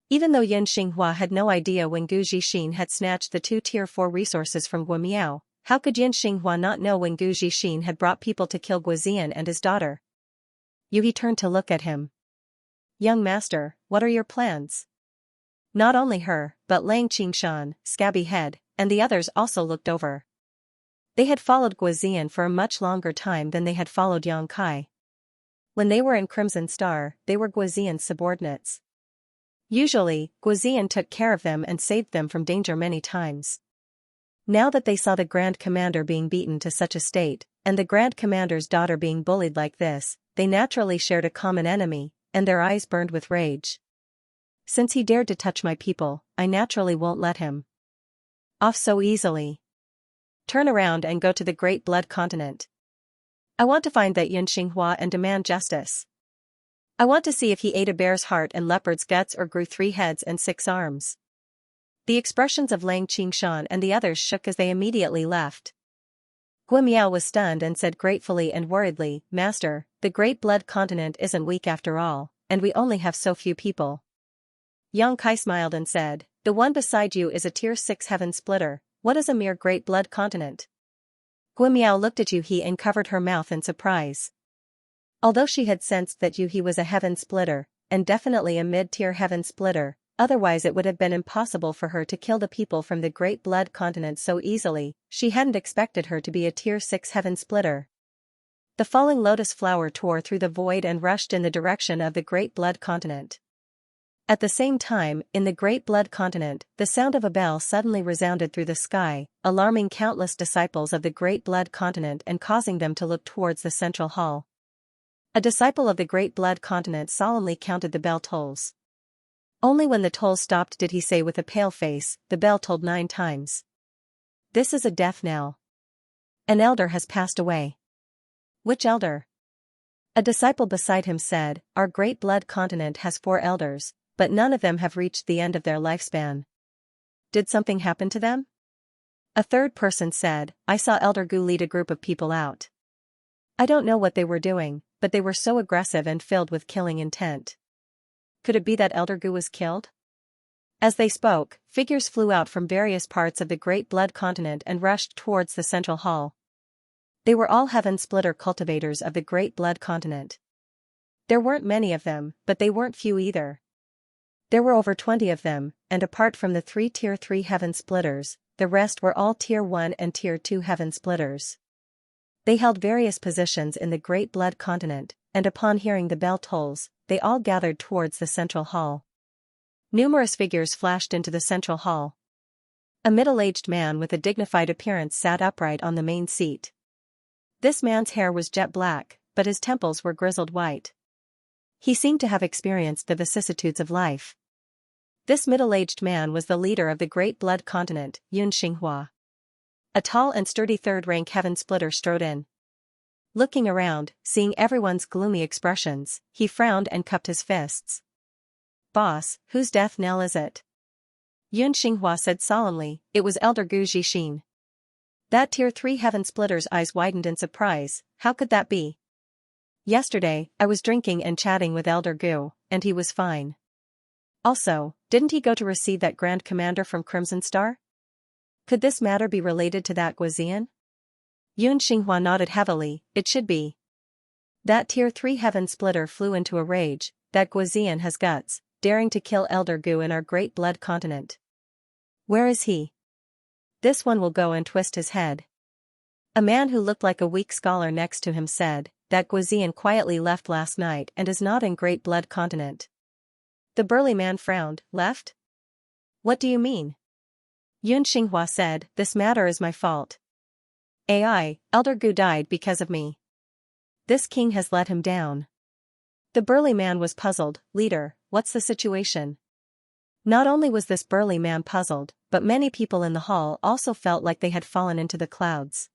Even though Yun Xinghua had no idea when Gu Zixin had snatched the 2 Tier 4 resources from Guimiao, how could Yun Xinghua not know when Gu Zixin had brought people to kill Guizian and his daughter? He turned to look at him. Young master, what are your plans? Not only her, but Lang Qingshan, Scabby Head, and the others also looked over. They had followed Guizian for a much longer time than they had followed Yang Kai. When they were in Crimson Star, they were Guizian's subordinates. Usually, Guizian took care of them and saved them from danger many times. Now that they saw the Grand Commander being beaten to such a state, and the Grand Commander's daughter being bullied like this, they naturally shared a common enemy, and their eyes burned with rage. Since he dared to touch my people, I naturally won't let him off so easily. Turn around and go to the Great Blood Continent. I want to find that Yun Xinghua and demand justice. I want to see if he ate a bear's heart and leopard's guts or grew 3 heads and 6 arms. The expressions of Lang Qingshan and the others shook as they immediately left. Guimiao was stunned and said gratefully and worriedly, Master, the Great Blood Continent isn't weak after all, and we only have so few people. Yang Kai smiled and said, the one beside you is a Tier 6 heaven splitter, what is a mere Great Blood Continent? Guimiao looked at Yuhi and covered her mouth in surprise. Although she had sensed that Yuhi was a heaven splitter, and definitely a mid-tier heaven splitter, otherwise it would have been impossible for her to kill the people from the Great Blood Continent so easily, she hadn't expected her to be a Tier 6 heaven splitter. The falling lotus flower tore through the void and rushed in the direction of the Great Blood Continent. At the same time, in the Great Blood Continent, the sound of a bell suddenly resounded through the sky, alarming countless disciples of the Great Blood Continent and causing them to look towards the central hall. A disciple of the Great Blood Continent solemnly counted the bell tolls. Only when the tolls stopped did he say with a pale face, the bell tolled 9 times. This is a death knell. An elder has passed away. Which elder? A disciple beside him said, our Great Blood Continent has 4 elders, but none of them have reached the end of their lifespan. Did something happen to them? A third person said, I saw Elder Gu lead a group of people out. I don't know what they were doing, but they were so aggressive and filled with killing intent. Could it be that Elder Gu was killed? As they spoke, figures flew out from various parts of the Great Blood Continent and rushed towards the central hall. They were all heaven splitter cultivators of the Great Blood Continent. There weren't many of them, but they weren't few either. There were over 20 of them, and apart from the 3 Tier 3 heaven splitters, the rest were all Tier 1 and Tier 2 heaven splitters. They held various positions in the Great Blood Continent, and upon hearing the bell tolls, they all gathered towards the central hall. Numerous figures flashed into the central hall. A middle-aged man with a dignified appearance sat upright on the main seat. This man's hair was jet black, but his temples were grizzled white. He seemed to have experienced the vicissitudes of life. This middle-aged man was the leader of the Great Blood Continent, Yun Xinghua. A tall and sturdy third-rank heaven splitter strode in. Looking around, seeing everyone's gloomy expressions, he frowned and cupped his fists. Boss, whose death knell is it? Yun Xinghua said solemnly, it was Elder Gu Zixin. That Tier 3 heaven splitter's eyes widened in surprise, how could that be? Yesterday, I was drinking and chatting with Elder Gu, and he was fine. Also, didn't he go to receive that Grand Commander from Crimson Star? Could this matter be related to that Guizian? Yun Xinghua nodded heavily, it should be. That Tier 3 heaven splitter flew into a rage, that Guizian has guts, daring to kill Elder Gu in our Great Blood Continent. Where is he? This one will go and twist his head. A man who looked like a weak scholar next to him said, that Guizian quietly left last night and is not in Great Blood Continent. The burly man frowned, left? What do you mean? Yun Xinghua said, this matter is my fault. AI, Elder Gu died because of me. This king has let him down. The burly man was puzzled, leader, what's the situation? Not only was this burly man puzzled, but many people in the hall also felt like they had fallen into the clouds.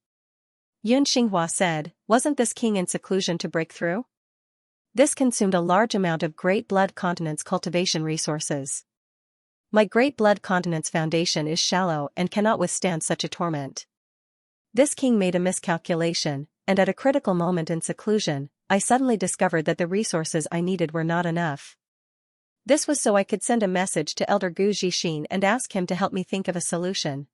Yun Xinghua said, wasn't this king in seclusion to break through? This consumed a large amount of Great Blood Continent's cultivation resources. My Great Blood Continent's foundation is shallow and cannot withstand such a torment. This king made a miscalculation, and at a critical moment in seclusion, I suddenly discovered that the resources I needed were not enough. This was so I could send a message to Elder Gu Zixin and ask him to help me think of a solution.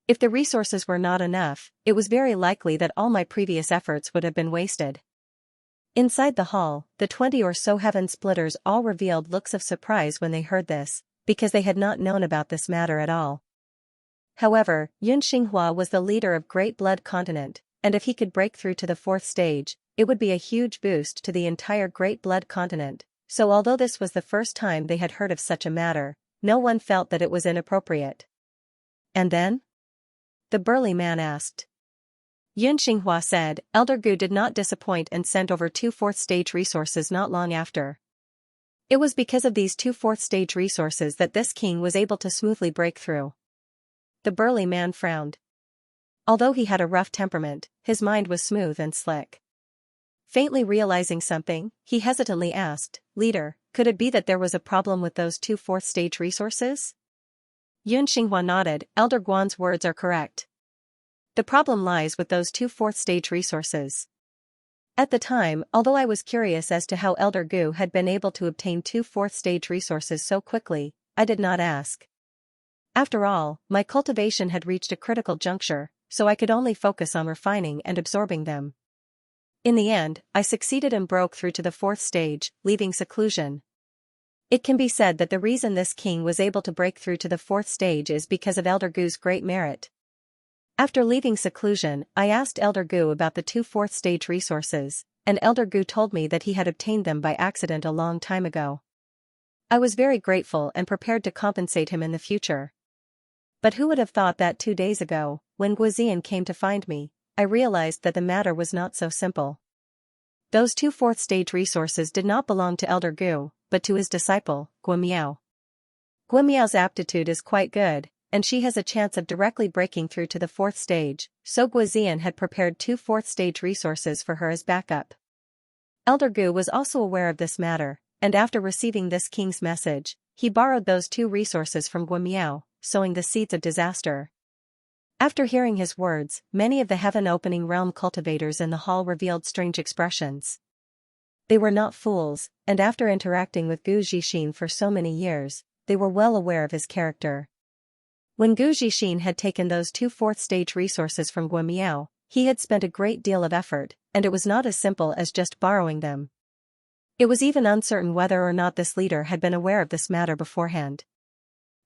If the resources were not enough, it was very likely that all my previous efforts would have been wasted. Inside the hall, the 20 or so heaven splitters all revealed looks of surprise when they heard this, because they had not known about this matter at all. However, Yun Xinghua was the leader of Great Blood Continent, and if he could break through to the 4th stage, it would be a huge boost to the entire Great Blood Continent, so although this was the first time they had heard of such a matter, no one felt that it was inappropriate. And then? The burly man asked. Yun Xinghua said, Elder Gu did not disappoint and sent over 2 4th stage resources not long after. It was because of these 2 4th stage resources that this king was able to smoothly break through. The burly man frowned. Although he had a rough temperament, his mind was smooth and slick. Faintly realizing something, he hesitantly asked, Leader, could it be that there was a problem with those 2 4th stage resources? Yun Xinghua nodded, Elder Guan's words are correct. The problem lies with those 2 4th stage resources. At the time, although I was curious as to how Elder Gu had been able to obtain 2 4th stage resources so quickly, I did not ask. After all, my cultivation had reached a critical juncture, so I could only focus on refining and absorbing them. In the end, I succeeded and broke through to the 4th stage, leaving seclusion. It can be said that the reason this king was able to break through to the 4th stage is because of Elder Gu's great merit. After leaving seclusion, I asked Elder Gu about the 2 4th stage resources, and Elder Gu told me that he had obtained them by accident a long time ago. I was very grateful and prepared to compensate him in the future. But who would have thought that 2 days ago, when Guizian came to find me, I realized that the matter was not so simple. Those 2 4th stage resources did not belong to Elder Gu, but to his disciple, Guimiao. Guimiao's aptitude is quite good, and she has a chance of directly breaking through to the 4th stage, so Guizian had prepared 2 4th stage resources for her as backup. Elder Gu was also aware of this matter, and after receiving this king's message, he borrowed those 2 resources from Guimiao, sowing the seeds of disaster. After hearing his words, many of the heaven-opening realm cultivators in the hall revealed strange expressions. They were not fools, and after interacting with Gu Zixin for so many years, they were well aware of his character. When Gu Zixin had taken those 2 4th stage resources from Guimiao, he had spent a great deal of effort, and it was not as simple as just borrowing them. It was even uncertain whether or not this leader had been aware of this matter beforehand.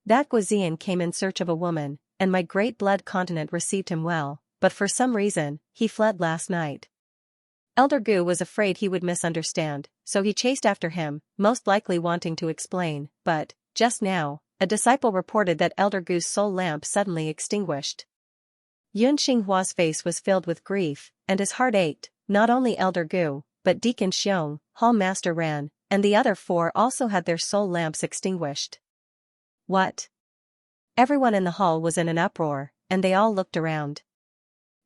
That Guizian came in search of a woman, and my Great Blood Continent received him well, but for some reason, he fled last night. Elder Gu was afraid he would misunderstand, so he chased after him, most likely wanting to explain, but, just now, a disciple reported that Elder Gu's soul lamp suddenly extinguished. Yun Xinghua's face was filled with grief, and his heart ached. Not only Elder Gu, but Deacon Xiong, Hall Master Ran, and the other 4 also had their soul lamps extinguished. What? Everyone in the hall was in an uproar, and they all looked around.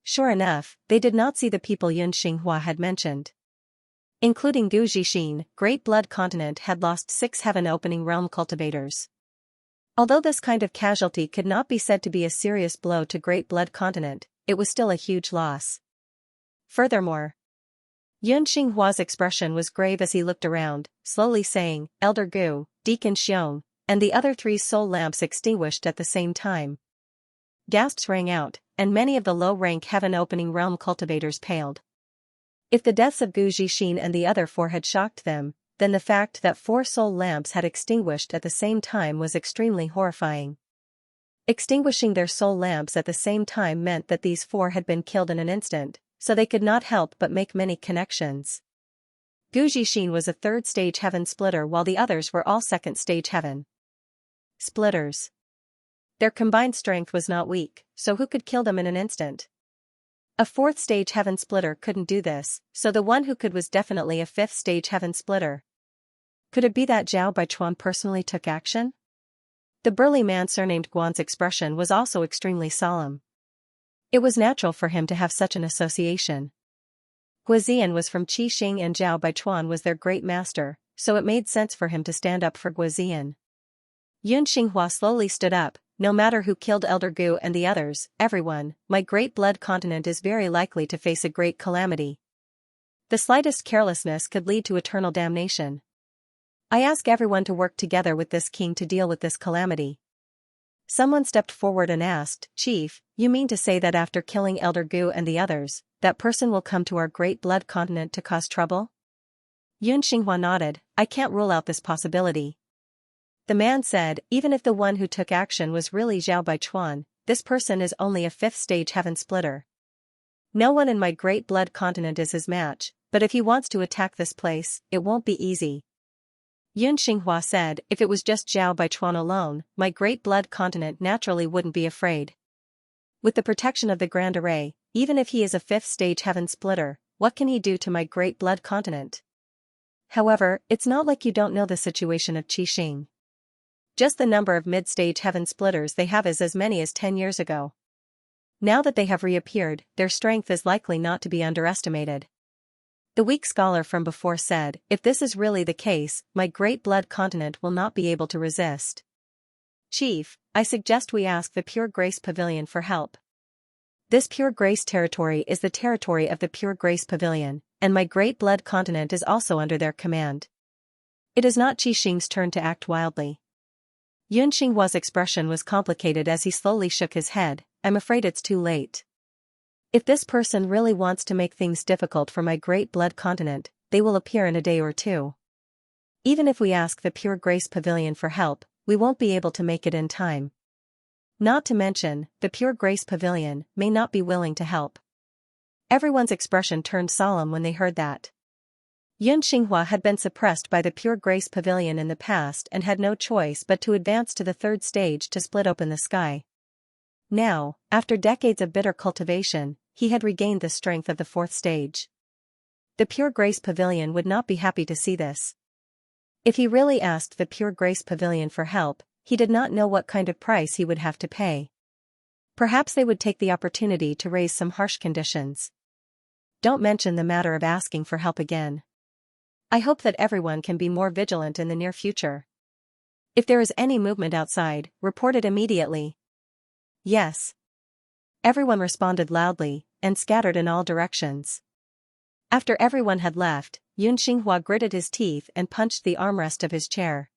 Sure enough, they did not see the people Yun Xinghua had mentioned. Including Gu Zixin, Great Blood Continent had lost 6 heaven-opening realm cultivators. Although this kind of casualty could not be said to be a serious blow to Great Blood Continent, it was still a huge loss. Furthermore, Yun Xinghua's expression was grave as he looked around, slowly saying, Elder Gu, Deacon Xiong, and the other 3 soul lamps extinguished at the same time. Gasps rang out, and many of the low-rank heaven-opening realm cultivators paled. If the deaths of Gu Zixin and the other 4 had shocked them, then the fact that 4 soul lamps had extinguished at the same time was extremely horrifying. Extinguishing their soul lamps at the same time meant that these 4 had been killed in an instant, so they could not help but make many connections. Gu Zixin was a 3rd stage heaven splitter while the others were all 2nd stage heaven splitters. Their combined strength was not weak, so who could kill them in an instant? A 4th stage heaven splitter couldn't do this, so the one who could was definitely a 5th stage heaven splitter. Could it be that Zhao Baichuan personally took action? The burly man surnamed Guan's expression was also extremely solemn. It was natural for him to have such an association. Guizian was from Qi Xing and Zhao Baichuan was their great master, so it made sense for him to stand up for Guizian. Yun Xinghua slowly stood up. No matter who killed Elder Gu and the others, everyone, my great blood continent is very likely to face a great calamity. The slightest carelessness could lead to eternal damnation. I ask everyone to work together with this king to deal with this calamity. Someone stepped forward and asked, Chief, you mean to say that after killing Elder Gu and the others, that person will come to our great blood continent to cause trouble? Yun Xinghua nodded, I can't rule out this possibility. The man said, even if the one who took action was really Zhao Baichuan, this person is only a fifth-stage heaven splitter. No one in my great blood continent is his match, but if he wants to attack this place, it won't be easy. Yun Xinghua said, if it was just Zhao Baichuan alone, my great blood continent naturally wouldn't be afraid. With the protection of the Grand Array, even if he is a fifth-stage heaven splitter, what can he do to my great blood continent? However, it's not like you don't know the situation of Qi Xing. Just the number of mid-stage heaven splitters they have is as many as 10 years ago. Now that they have reappeared, their strength is likely not to be underestimated. The weak scholar from before said, if this is really the case, my great blood continent will not be able to resist. Chief, I suggest we ask the Pure Grace Pavilion for help. This Pure Grace territory is the territory of the Pure Grace Pavilion, and my great blood continent is also under their command. It is not Qi Xing's turn to act wildly. Yun Xinghua's expression was complicated as he slowly shook his head, I'm afraid it's too late. If this person really wants to make things difficult for my great blood continent, they will appear in a day or two. Even if we ask the Pure Grace Pavilion for help, we won't be able to make it in time. Not to mention, the Pure Grace Pavilion may not be willing to help. Everyone's expression turned solemn when they heard that. Yun Xinghua had been suppressed by the Pure Grace Pavilion in the past and had no choice but to advance to the third stage to split open the sky. Now, after decades of bitter cultivation, he had regained the strength of the fourth stage. The Pure Grace Pavilion would not be happy to see this. If he really asked the Pure Grace Pavilion for help, he did not know what kind of price he would have to pay. Perhaps they would take the opportunity to raise some harsh conditions. Don't mention the matter of asking for help again. I hope that everyone can be more vigilant in the near future. If there is any movement outside, report it immediately. Yes. Everyone responded loudly, and scattered in all directions. After everyone had left, Yun Xinghua gritted his teeth and punched the armrest of his chair.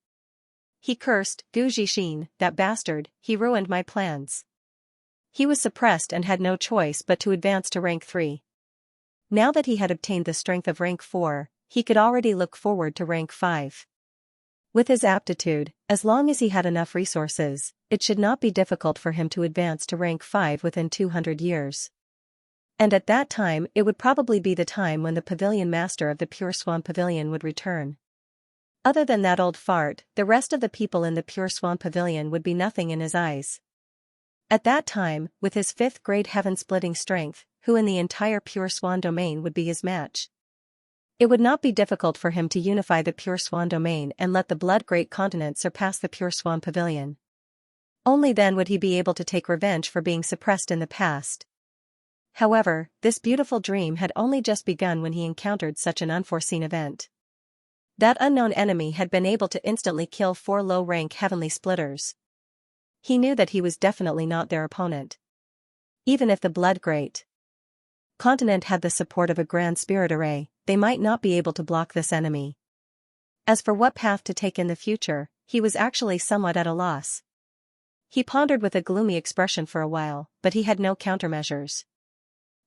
He cursed, Gu Zixin, that bastard, he ruined my plans. He was suppressed and had no choice but to advance to rank 3. Now that he had obtained the strength of rank 4, he could already look forward to rank 5. With his aptitude, as long as he had enough resources, it should not be difficult for him to advance to rank 5 within 200 years. And at that time it would probably be the time when the pavilion master of the Pure Swan Pavilion would return. Other than that old fart, the rest of the people in the Pure Swan Pavilion would be nothing in his eyes. At that time, with his 5th grade heaven-splitting strength, who in the entire Pure Swan domain would be his match? It would not be difficult for him to unify the Pure Swan domain and let the Blood Great Continent surpass the Pure Swan Pavilion. Only then would he be able to take revenge for being suppressed in the past. However, this beautiful dream had only just begun when he encountered such an unforeseen event. That unknown enemy had been able to instantly kill 4 low-rank heavenly splitters. He knew that he was definitely not their opponent. Even if the Blood Great Continent had the support of a Grand Spirit Array, they might not be able to block this enemy. As for what path to take in the future, he was actually somewhat at a loss. He pondered with a gloomy expression for a while, but he had no countermeasures.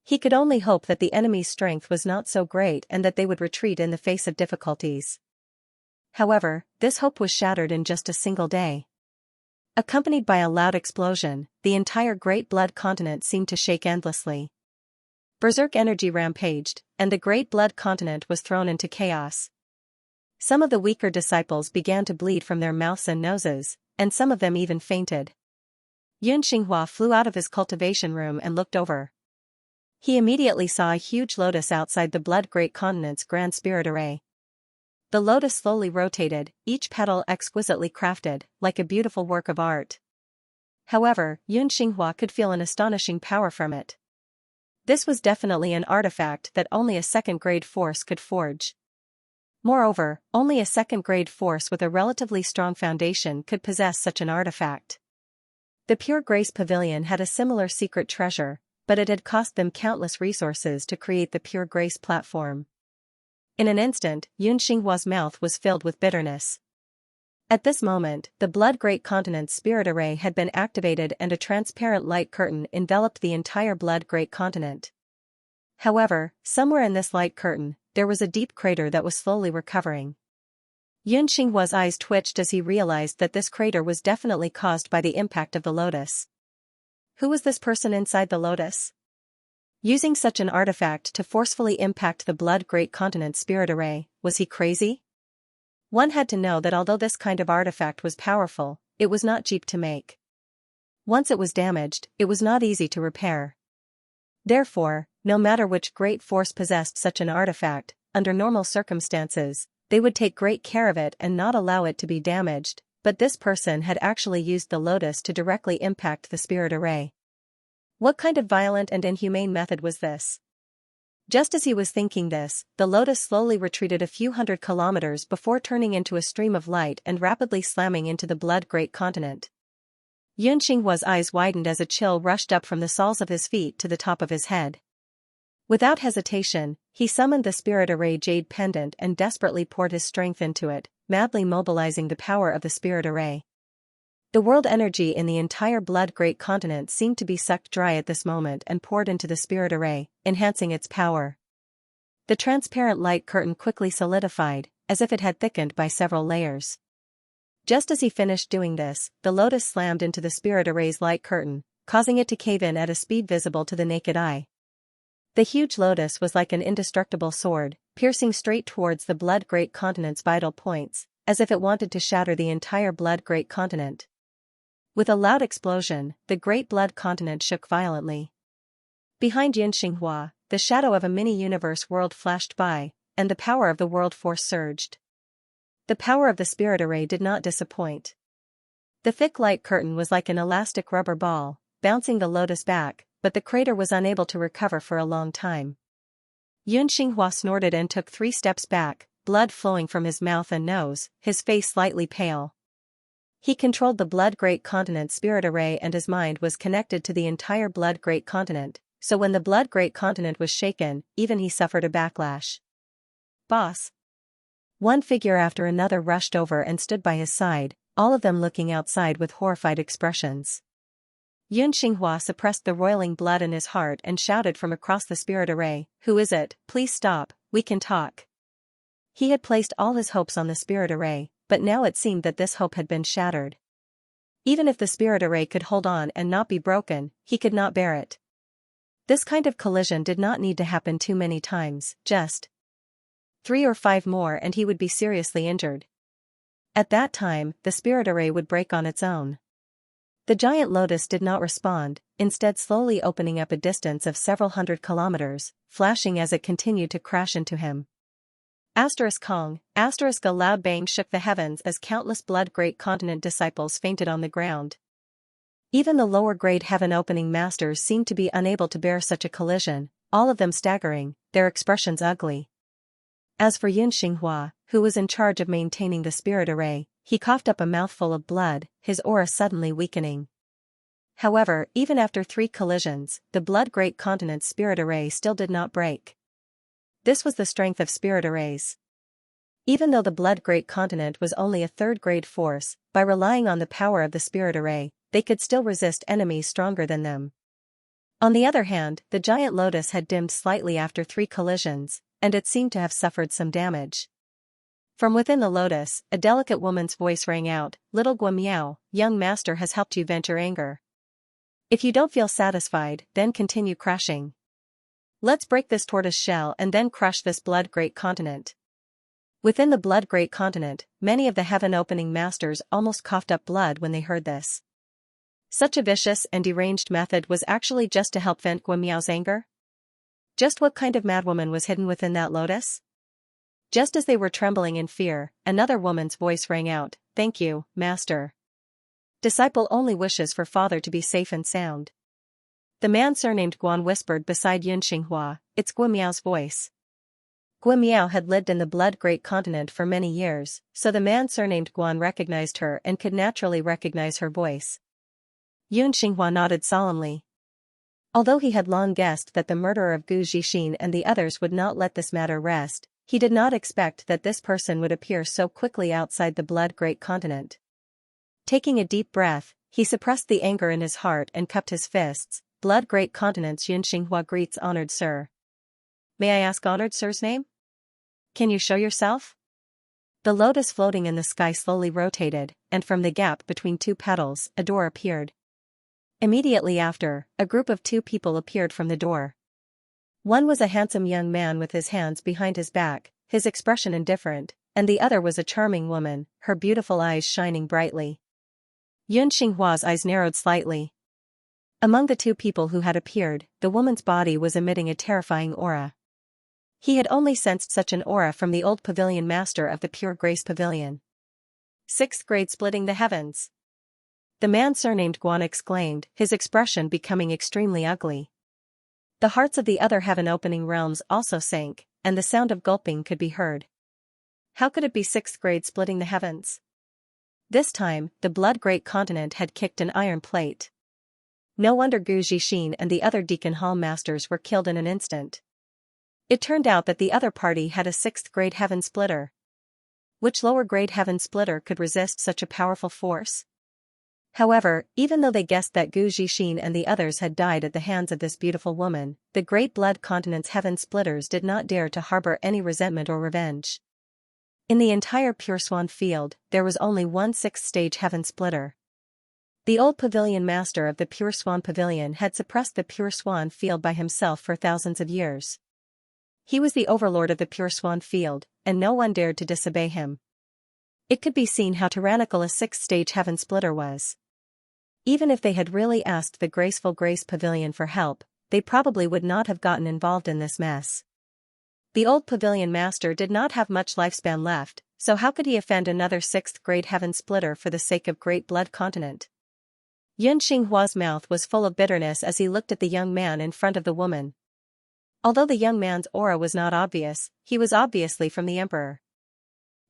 He could only hope that the enemy's strength was not so great and that they would retreat in the face of difficulties. However, this hope was shattered in just a single day. Accompanied by a loud explosion, the entire Great Blood Continent seemed to shake endlessly. Berserk energy rampaged, and the Great Blood Continent was thrown into chaos. Some of the weaker disciples began to bleed from their mouths and noses, and some of them even fainted. Yun Xinghua flew out of his cultivation room and looked over. He immediately saw a huge lotus outside the Blood Great Continent's Grand Spirit Array. The lotus slowly rotated, each petal exquisitely crafted, like a beautiful work of art. However, Yun Xinghua could feel an astonishing power from it. This was definitely an artifact that only a second-grade force could forge. Moreover, only a second-grade force with a relatively strong foundation could possess such an artifact. The Pure Grace Pavilion had a similar secret treasure, but it had cost them countless resources to create the Pure Grace platform. In an instant, Yun Xinghua's mouth was filled with bitterness. At this moment, the Blood Great Continent's spirit array had been activated and a transparent light curtain enveloped the entire Blood Great Continent. However, somewhere in this light curtain, there was a deep crater that was slowly recovering. Yun Xinghua's eyes twitched as he realized that this crater was definitely caused by the impact of the lotus. Who was this person inside the lotus? Using such an artifact to forcefully impact the Blood Great Continent's spirit array, was he crazy? One had to know that although this kind of artifact was powerful, it was not cheap to make. Once it was damaged, it was not easy to repair. Therefore, no matter which great force possessed such an artifact, under normal circumstances, they would take great care of it and not allow it to be damaged, but this person had actually used the lotus to directly impact the spirit array. What kind of violent and inhumane method was this? Just as he was thinking this, the lotus slowly retreated a few hundred kilometers before turning into a stream of light and rapidly slamming into the Blood Great Continent. Yun Xinghua's eyes widened as a chill rushed up from the soles of his feet to the top of his head. Without hesitation, he summoned the spirit array jade pendant and desperately poured his strength into it, madly mobilizing the power of the spirit array. The world energy in the entire Blood Great Continent seemed to be sucked dry at this moment and poured into the spirit array, enhancing its power. The transparent light curtain quickly solidified, as if it had thickened by several layers. Just as he finished doing this, the lotus slammed into the spirit array's light curtain, causing it to cave in at a speed visible to the naked eye. The huge lotus was like an indestructible sword, piercing straight towards the Blood Great Continent's vital points, as if it wanted to shatter the entire Blood Great Continent. With a loud explosion, the Great Blood Continent shook violently. Behind Yun Xinghua, the shadow of a mini-universe world flashed by, and the power of the world force surged. The power of the spirit array did not disappoint. The thick light curtain was like an elastic rubber ball, bouncing the lotus back, but the crater was unable to recover for a long time. Yun Xinghua snorted and took 3 steps back, blood flowing from his mouth and nose, his face slightly pale. He controlled the Blood Great Continent spirit array and his mind was connected to the entire Blood Great Continent, so when the Blood Great Continent was shaken, even he suffered a backlash. Boss. One figure after another rushed over and stood by his side, all of them looking outside with horrified expressions. Yun Xinghua suppressed the roiling blood in his heart and shouted from across the spirit array, "Who is it? Please stop, we can talk." He had placed all his hopes on the spirit array, but now it seemed that this hope had been shattered. Even if the spirit array could hold on and not be broken, he could not bear it. This kind of collision did not need to happen too many times, just 3 or 5 more and he would be seriously injured. At that time, the spirit array would break on its own. The giant lotus did not respond, instead slowly opening up a distance of several hundred kilometers, flashing as it continued to crash into him. Kong, a loud bang shook the heavens as countless Blood Great Continent disciples fainted on the ground. Even the lower-grade heaven-opening masters seemed to be unable to bear such a collision, all of them staggering, their expressions ugly. As for Yun Xinghua, who was in charge of maintaining the spirit array, he coughed up a mouthful of blood, his aura suddenly weakening. However, even after 3 collisions, the Blood Great Continent's spirit array still did not break. This was the strength of spirit arrays. Even though the Blood Great Continent was only a 3rd-grade force, by relying on the power of the spirit array, they could still resist enemies stronger than them. On the other hand, the giant lotus had dimmed slightly after 3 collisions, and it seemed to have suffered some damage. From within the lotus, a delicate woman's voice rang out, "Little Guamiao, young master has helped you vent your anger. If you don't feel satisfied, then continue crashing. Let's break this tortoise shell and then crush this Blood Great Continent." Within the Blood Great Continent, many of the heaven-opening masters almost coughed up blood when they heard this. Such a vicious and deranged method was actually just to help vent Guamiao's anger? Just what kind of madwoman was hidden within that lotus? Just as they were trembling in fear, another woman's voice rang out, "Thank you, master. Disciple only wishes for father to be safe and sound." The man surnamed Guan whispered beside Yun Xinghua, "It's Gui Miao's voice." Gui Miao had lived in the Blood Great Continent for many years, so the man surnamed Guan recognized her and could naturally recognize her voice. Yun Xinghua nodded solemnly. Although he had long guessed that the murderer of Gu Zixin and the others would not let this matter rest, he did not expect that this person would appear so quickly outside the Blood Great Continent. Taking a deep breath, he suppressed the anger in his heart and cupped his fists. "Blood Great Continent's Yun Xinghua greets honored sir. May I ask honored sir's name? Can you show yourself?" The lotus floating in the sky slowly rotated, and from the gap between two petals, a door appeared. Immediately after, a group of 2 people appeared from the door. One was a handsome young man with his hands behind his back, his expression indifferent, and the other was a charming woman, her beautiful eyes shining brightly. Yun Xinghua's eyes narrowed slightly. Among the 2 people who had appeared, the woman's body was emitting a terrifying aura. He had only sensed such an aura from the old pavilion master of the Pure Grace Pavilion. 6th grade splitting the heavens. The man surnamed Guan exclaimed, his expression becoming extremely ugly. The hearts of the other heaven-opening realms also sank, and the sound of gulping could be heard. How could it be 6th grade splitting the heavens? This time, the Blood Great Continent had kicked an iron plate. No wonder Gu Zixin and the other Deacon Hall masters were killed in an instant. It turned out that the other party had a 6th grade heaven splitter. Which lower grade heaven splitter could resist such a powerful force? However, even though they guessed that Gu Zixin and the others had died at the hands of this beautiful woman, the Great Blood Continent's heaven splitters did not dare to harbor any resentment or revenge. In the entire Pure Swan field, there was only one 6th stage heaven splitter. The old pavilion master of the Pure Swan Pavilion had suppressed the Pure Swan field by himself for thousands of years. He was the overlord of the Pure Swan field, and no one dared to disobey him. It could be seen how tyrannical a 6th stage heaven splitter was. Even if they had really asked the Graceful Grace Pavilion for help, they probably would not have gotten involved in this mess. The old pavilion master did not have much lifespan left, so how could he offend another 6th grade heaven splitter for the sake of Great Blood Continent? Yun Xinghua's mouth was full of bitterness as he looked at the young man in front of the woman. Although the young man's aura was not obvious, he was obviously from the emperor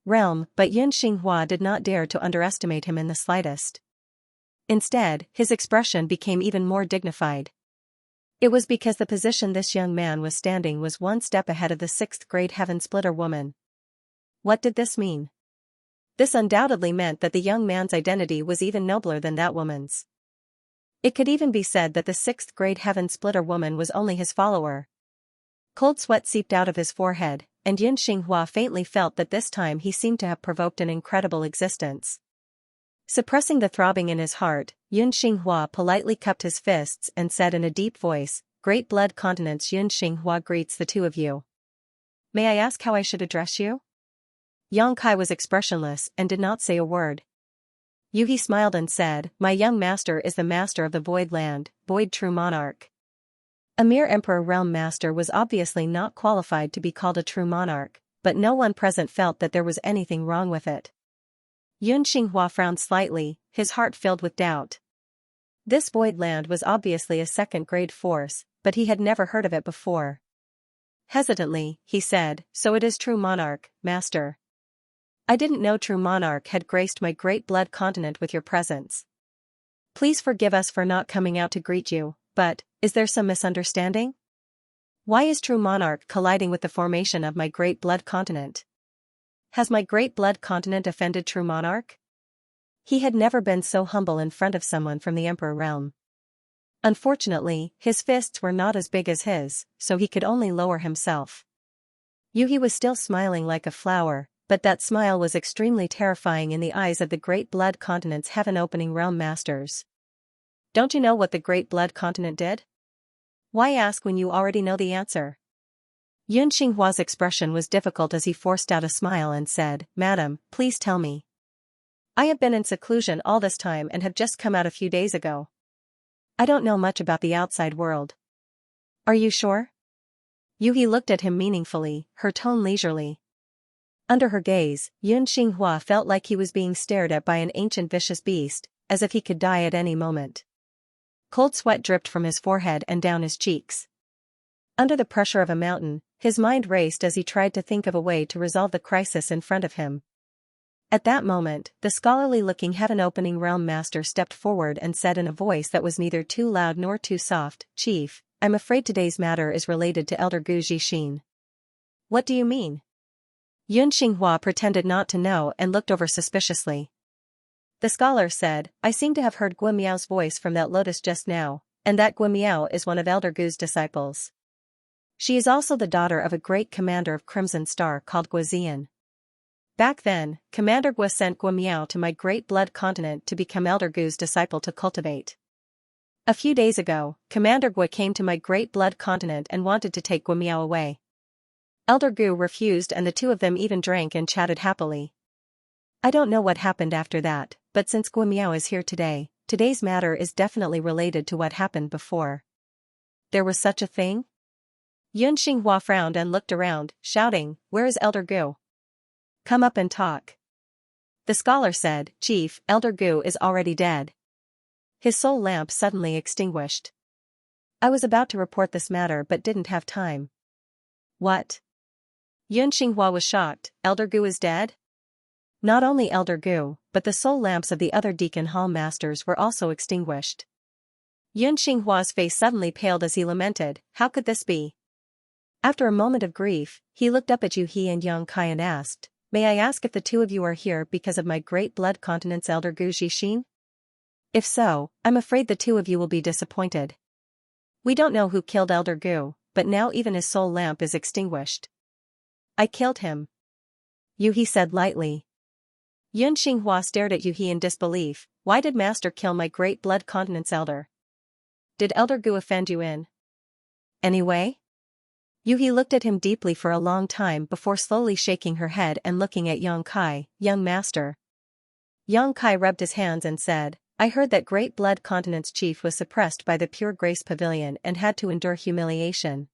realm, but Yun Xinghua did not dare to underestimate him in the slightest. Instead, his expression became even more dignified. It was because the position this young man was standing was one step ahead of the 6th grade heaven splitter woman. What did this mean? This undoubtedly meant that the young man's identity was even nobler than that woman's. It could even be said that the 6th grade heaven splitter woman was only his follower. Cold sweat seeped out of his forehead, and Yun Xinghua faintly felt that this time he seemed to have provoked an incredible existence. Suppressing the throbbing in his heart, Yun Xinghua politely cupped his fists and said in a deep voice, "Great Blood Continent's Yun Xinghua greets the 2 of you. May I ask how I should address you?" Yang Kai was expressionless and did not say a word. Yu He smiled and said, "My young master is the master of the Void Land, Void True Monarch." A mere Emperor Realm Master was obviously not qualified to be called a true monarch, but no one present felt that there was anything wrong with it. Yun Xinghua frowned slightly, his heart filled with doubt. This Void Land was obviously a 2nd grade force, but he had never heard of it before. Hesitantly, he said, "So it is True Monarch, Master. I didn't know True Monarch had graced my Great Blood Continent with your presence. Please forgive us for not coming out to greet you, but, is there some misunderstanding? Why is True Monarch colliding with the formation of my Great Blood Continent? Has my Great Blood Continent offended True Monarch?" He had never been so humble in front of someone from the Emperor realm. Unfortunately, his fists were not as big as his, so he could only lower himself. Yuhi was still smiling like a flower, but that smile was extremely terrifying in the eyes of the Great Blood Continent's heaven-opening realm masters. "Don't you know what the Great Blood Continent did? Why ask when you already know the answer?" Yun Xinghua's expression was difficult as he forced out a smile and said, "Madam, please tell me. I have been in seclusion all this time and have just come out a few days ago. I don't know much about the outside world." "Are you sure?" Yuhi looked at him meaningfully, her tone leisurely. Under her gaze, Yun Xinghua felt like he was being stared at by an ancient vicious beast, as if he could die at any moment. Cold sweat dripped from his forehead and down his cheeks. Under the pressure of a mountain, his mind raced as he tried to think of a way to resolve the crisis in front of him. At that moment, the scholarly-looking heaven-opening realm master stepped forward and said in a voice that was neither too loud nor too soft, "Chief, I'm afraid today's matter is related to Elder Gu Zixin." "What do you mean?" Xianxia pretended not to know and looked over suspiciously. The scholar said, "I seem to have heard Gua Miao's voice from that lotus just now, and that Gua Miao is one of Elder Gu's disciples. She is also the daughter of a great commander of Crimson Star called Gua Zian. Back then, Commander Gua sent Gua Miao to my great blood continent to become Elder Gu's disciple to cultivate. A few days ago, Commander Gua came to my great blood continent and wanted to take Gua Miao away. Elder Gu refused and the two of them even drank and chatted happily. I don't know what happened after that, but since Gua Miao is here today, today's matter is definitely related to what happened before." "There was such a thing?" Yunxinghua frowned and looked around, shouting, "Where is Elder Gu? Come up and talk." The scholar said, "Chief, Elder Gu is already dead. His soul lamp suddenly extinguished. I was about to report this matter but didn't have time." "What?" Yunxinghua was shocked. "Elder Gu is dead?" Not only Elder Gu, but the soul lamps of the other Deacon Hall masters were also extinguished. Yunxinghua's face suddenly paled as he lamented, "How could this be?" After a moment of grief, he looked up at Yu He and Yang Kai and asked, "May I ask if the two of you are here because of my great blood continent's Elder Gu Zixin? If so, I'm afraid the two of you will be disappointed. We don't know who killed Elder Gu, but now even his soul lamp is extinguished." "I killed him," Yu He said lightly. Yunxinghua stared at Yu He in disbelief. "Why did Master kill my great blood continent's elder? Did Elder Gu offend you in any way?" Yu He looked at him deeply for a long time before slowly shaking her head and looking at Yang Kai, "Young master." Yang Kai rubbed his hands and said, "I heard that great blood continent's chief was suppressed by the Pure Grace Pavilion and had to endure humiliation.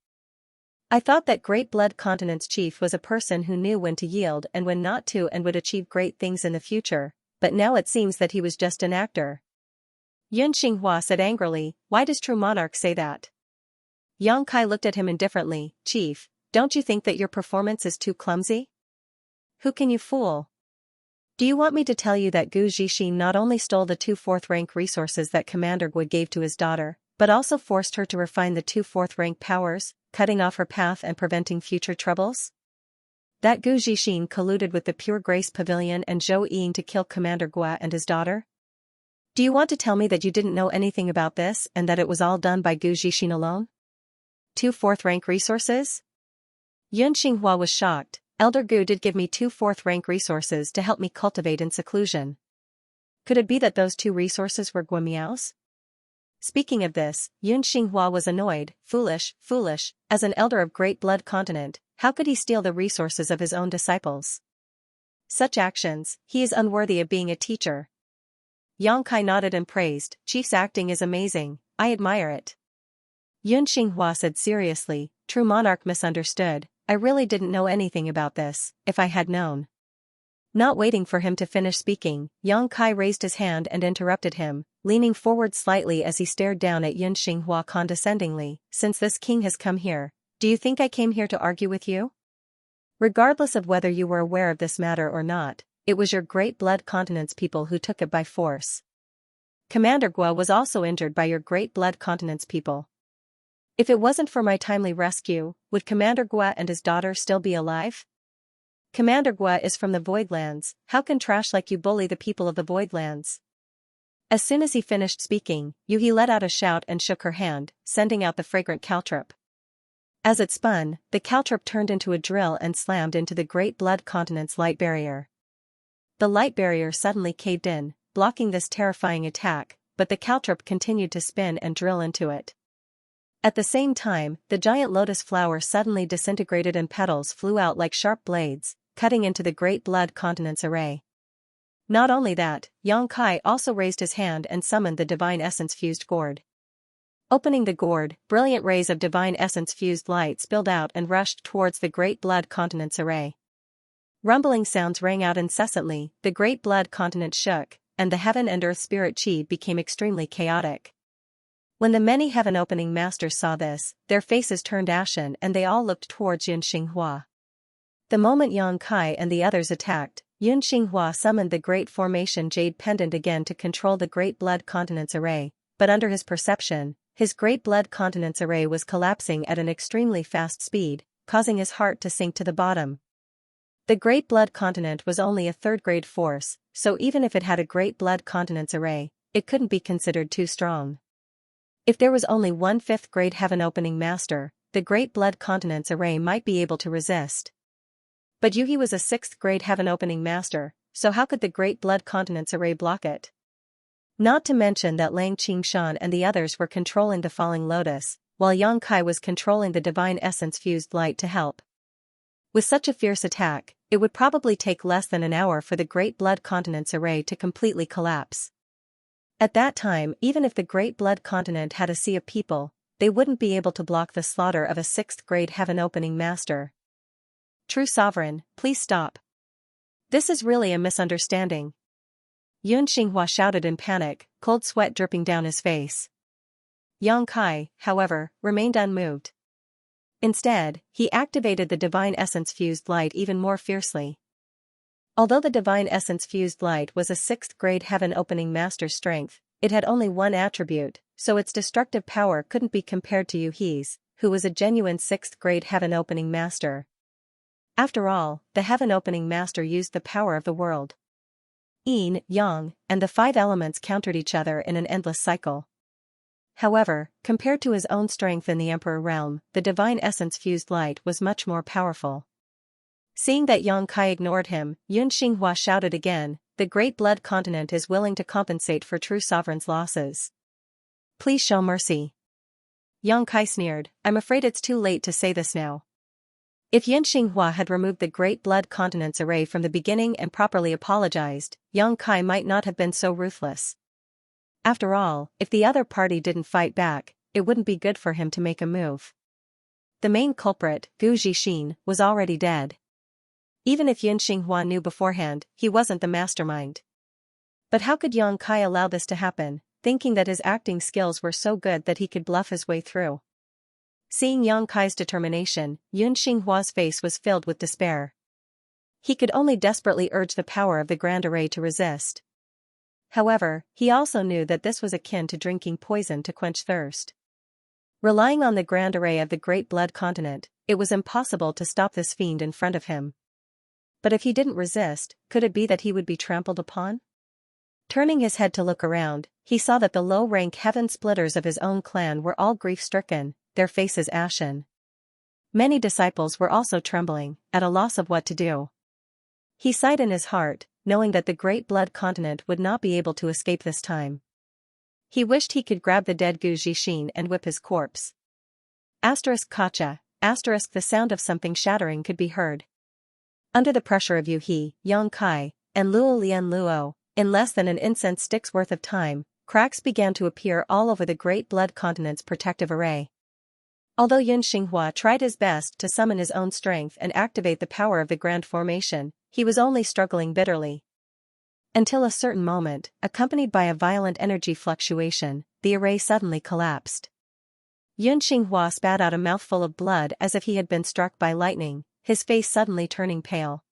I thought that great blood continent's chief was a person who knew when to yield and when not to and would achieve great things in the future, but now it seems that he was just an actor." Yunxinghua said angrily, "Why does True Monarch say that?" Yang Kai looked at him indifferently, "Chief, don't you think that your performance is too clumsy? Who can you fool? Do you want me to tell you that Gu Zixin not only stole the 2 4th-rank resources that Commander Gua gave to his daughter, but also forced her to refine the 2 4th-rank powers, cutting off her path and preventing future troubles? That Gu Zixin colluded with the Pure Grace Pavilion and Zhou Ying to kill Commander Gua and his daughter? Do you want to tell me that you didn't know anything about this and that it was all done by Gu Zixin alone? 2 4th-rank resources?" Yunxinghua was shocked. "Elder Gu did give me 2 4th-rank resources to help me cultivate in seclusion. Could it be that those 2 resources were Gua Miao's?" Speaking of this, Yunxinghua was annoyed. Foolish, as an elder of great blood continent, how could he steal the resources of his own disciples? Such actions, he is unworthy of being a teacher. Yang Kai nodded and praised, "Chief's acting is amazing, I admire it." Yunxinghua said seriously, "True Monarch misunderstood, I really didn't know anything about this, if I had known." Not waiting for him to finish speaking, Yang Kai raised his hand and interrupted him, leaning forward slightly as he stared down at Yunxinghua condescendingly, "Since this king has come here, do you think I came here to argue with you? Regardless of whether you were aware of this matter or not, it was your great blood continent's people who took it by force. Commander Gua was also injured by your great blood continent's people. If it wasn't for my timely rescue, would Commander Gua and his daughter still be alive? Commander Gua is from the Voidlands, how can trash like you bully the people of the Voidlands?" As soon as he finished speaking, Yu He let out a shout and shook her hand, sending out the fragrant caltrop. As it spun, the caltrop turned into a drill and slammed into the great blood continent's light barrier. The light barrier suddenly caved in, blocking this terrifying attack, but the caltrop continued to spin and drill into it. At the same time, the giant lotus flower suddenly disintegrated and petals flew out like sharp blades, cutting into the great blood continent's array. Not only that, Yang Kai also raised his hand and summoned the divine essence-fused gourd. Opening the gourd, brilliant rays of divine essence-fused light spilled out and rushed towards the great blood continent's array. Rumbling sounds rang out incessantly, the great blood continent shook, and the heaven and earth spirit chi became extremely chaotic. When the many heaven-opening masters saw this, their faces turned ashen and they all looked towards Yun Xinghua. The moment Yang Kai and the others attacked, Yun Xinghua summoned the Great Formation Jade Pendant again to control the Great Blood Continents Array, but under his perception, his Great Blood Continents Array was collapsing at an extremely fast speed, causing his heart to sink to the bottom. The Great Blood Continent was only a third-grade force, so even if it had a Great Blood Continents Array, it couldn't be considered too strong. If there was only one fifth-grade heaven-opening master, the Great Blood Continents Array might be able to resist. But Yuhi was a sixth-grade heaven-opening master, so how could the Great Blood Continents Array block it? Not to mention that Lang Qingshan and the others were controlling the Falling Lotus, while Yang Kai was controlling the Divine Essence-fused light to help. With such a fierce attack, it would probably take less than an hour for the Great Blood Continents Array to completely collapse. At that time, even if the Great Blood Continent had a sea of people, they wouldn't be able to block the slaughter of a sixth-grade heaven-opening master. True Sovereign, please stop. This is really a misunderstanding. Yun Xinghua shouted in panic, cold sweat dripping down his face. Yang Kai, however, remained unmoved. Instead, he activated the Divine Essence-fused light even more fiercely. Although the Divine Essence-fused light was a sixth-grade heaven-opening master's strength, it had only one attribute, so its destructive power couldn't be compared to Yuhi's, who was a genuine sixth-grade heaven-opening master. After all, the heaven-opening master used the power of the world. Yin, Yang, and the five elements countered each other in an endless cycle. However, compared to his own strength in the Emperor realm, the Divine Essence-fused light was much more powerful. Seeing that Yang Kai ignored him, Yun Xinghua shouted again, "The Great Blood Continent is willing to compensate for True Sovereign's losses. Please show mercy." Yang Kai sneered, "I'm afraid it's too late to say this now." If Yun Xinghua had removed the Great Blood Continents Array from the beginning and properly apologized, Yang Kai might not have been so ruthless. After all, if the other party didn't fight back, it wouldn't be good for him to make a move. The main culprit, Gu Zixin, was already dead. Even if Yun Xinghua knew beforehand, he wasn't the mastermind. But how could Yang Kai allow this to happen, thinking that his acting skills were so good that he could bluff his way through? Seeing Yang Kai's determination, Yun Xinghua's face was filled with despair. He could only desperately urge the power of the Grand Array to resist. However, he also knew that this was akin to drinking poison to quench thirst. Relying on the Grand Array of the Great Blood Continent, it was impossible to stop this fiend in front of him. But if he didn't resist, could it be that he would be trampled upon? Turning his head to look around, he saw that the low-rank heaven splitters of his own clan were all grief-stricken, their faces ashen. Many disciples were also trembling, at a loss of what to do. He sighed in his heart, knowing that the Great Blood Continent would not be able to escape this time. He wished he could grab the dead Gu Zixin and whip his corpse. Kacha, the sound of something shattering could be heard. Under the pressure of Yuhi, Yang Kai, and Luo Lian Luo, in less than an incense stick's worth of time, cracks began to appear all over the Great Blood Continent's protective array. Although Yun Xinghua tried his best to summon his own strength and activate the power of the Grand Formation, he was only struggling bitterly. Until a certain moment, accompanied by a violent energy fluctuation, the array suddenly collapsed. Yun Xinghua spat out a mouthful of blood as if he had been struck by lightning, his face suddenly turning pale.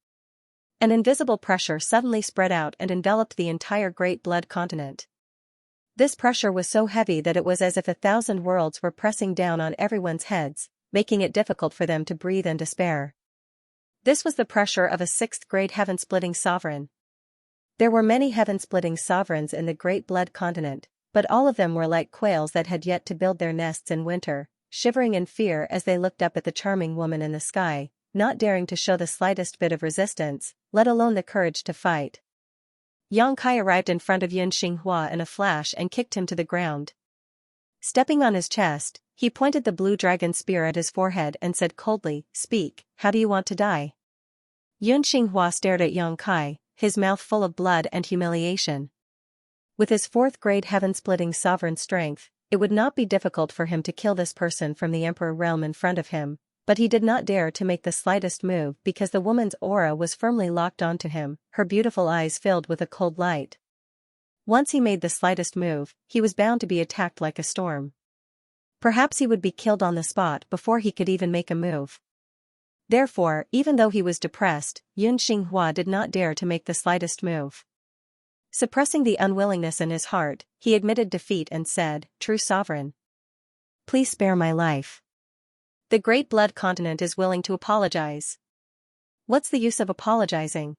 An invisible pressure suddenly spread out and enveloped the entire Great Blood Continent. This pressure was so heavy that it was as if 1,000 worlds were pressing down on everyone's heads, making it difficult for them to breathe in despair. This was the pressure of a sixth-grade heaven-splitting sovereign. There were many heaven-splitting sovereigns in the Great Blood Continent, but all of them were like quails that had yet to build their nests in winter, shivering in fear as they looked up at the charming woman in the sky, not daring to show the slightest bit of resistance, let alone the courage to fight. Yang Kai arrived in front of Yun Xinghua in a flash and kicked him to the ground. Stepping on his chest, he pointed the blue dragon spear at his forehead and said coldly, "Speak, how do you want to die?" Yun Xinghua stared at Yang Kai, his mouth full of blood and humiliation. With his fourth-grade heaven-splitting sovereign strength, it would not be difficult for him to kill this person from the Emperor realm in front of him, but he did not dare to make the slightest move because the woman's aura was firmly locked onto him, her beautiful eyes filled with a cold light. Once he made the slightest move, he was bound to be attacked like a storm. Perhaps he would be killed on the spot before he could even make a move. Therefore, even though he was depressed, Xianxia did not dare to make the slightest move. Suppressing the unwillingness in his heart, he admitted defeat and said, "True sovereign, please spare my life. The Great Blood Continent is willing to apologize." "What's the use of apologizing?"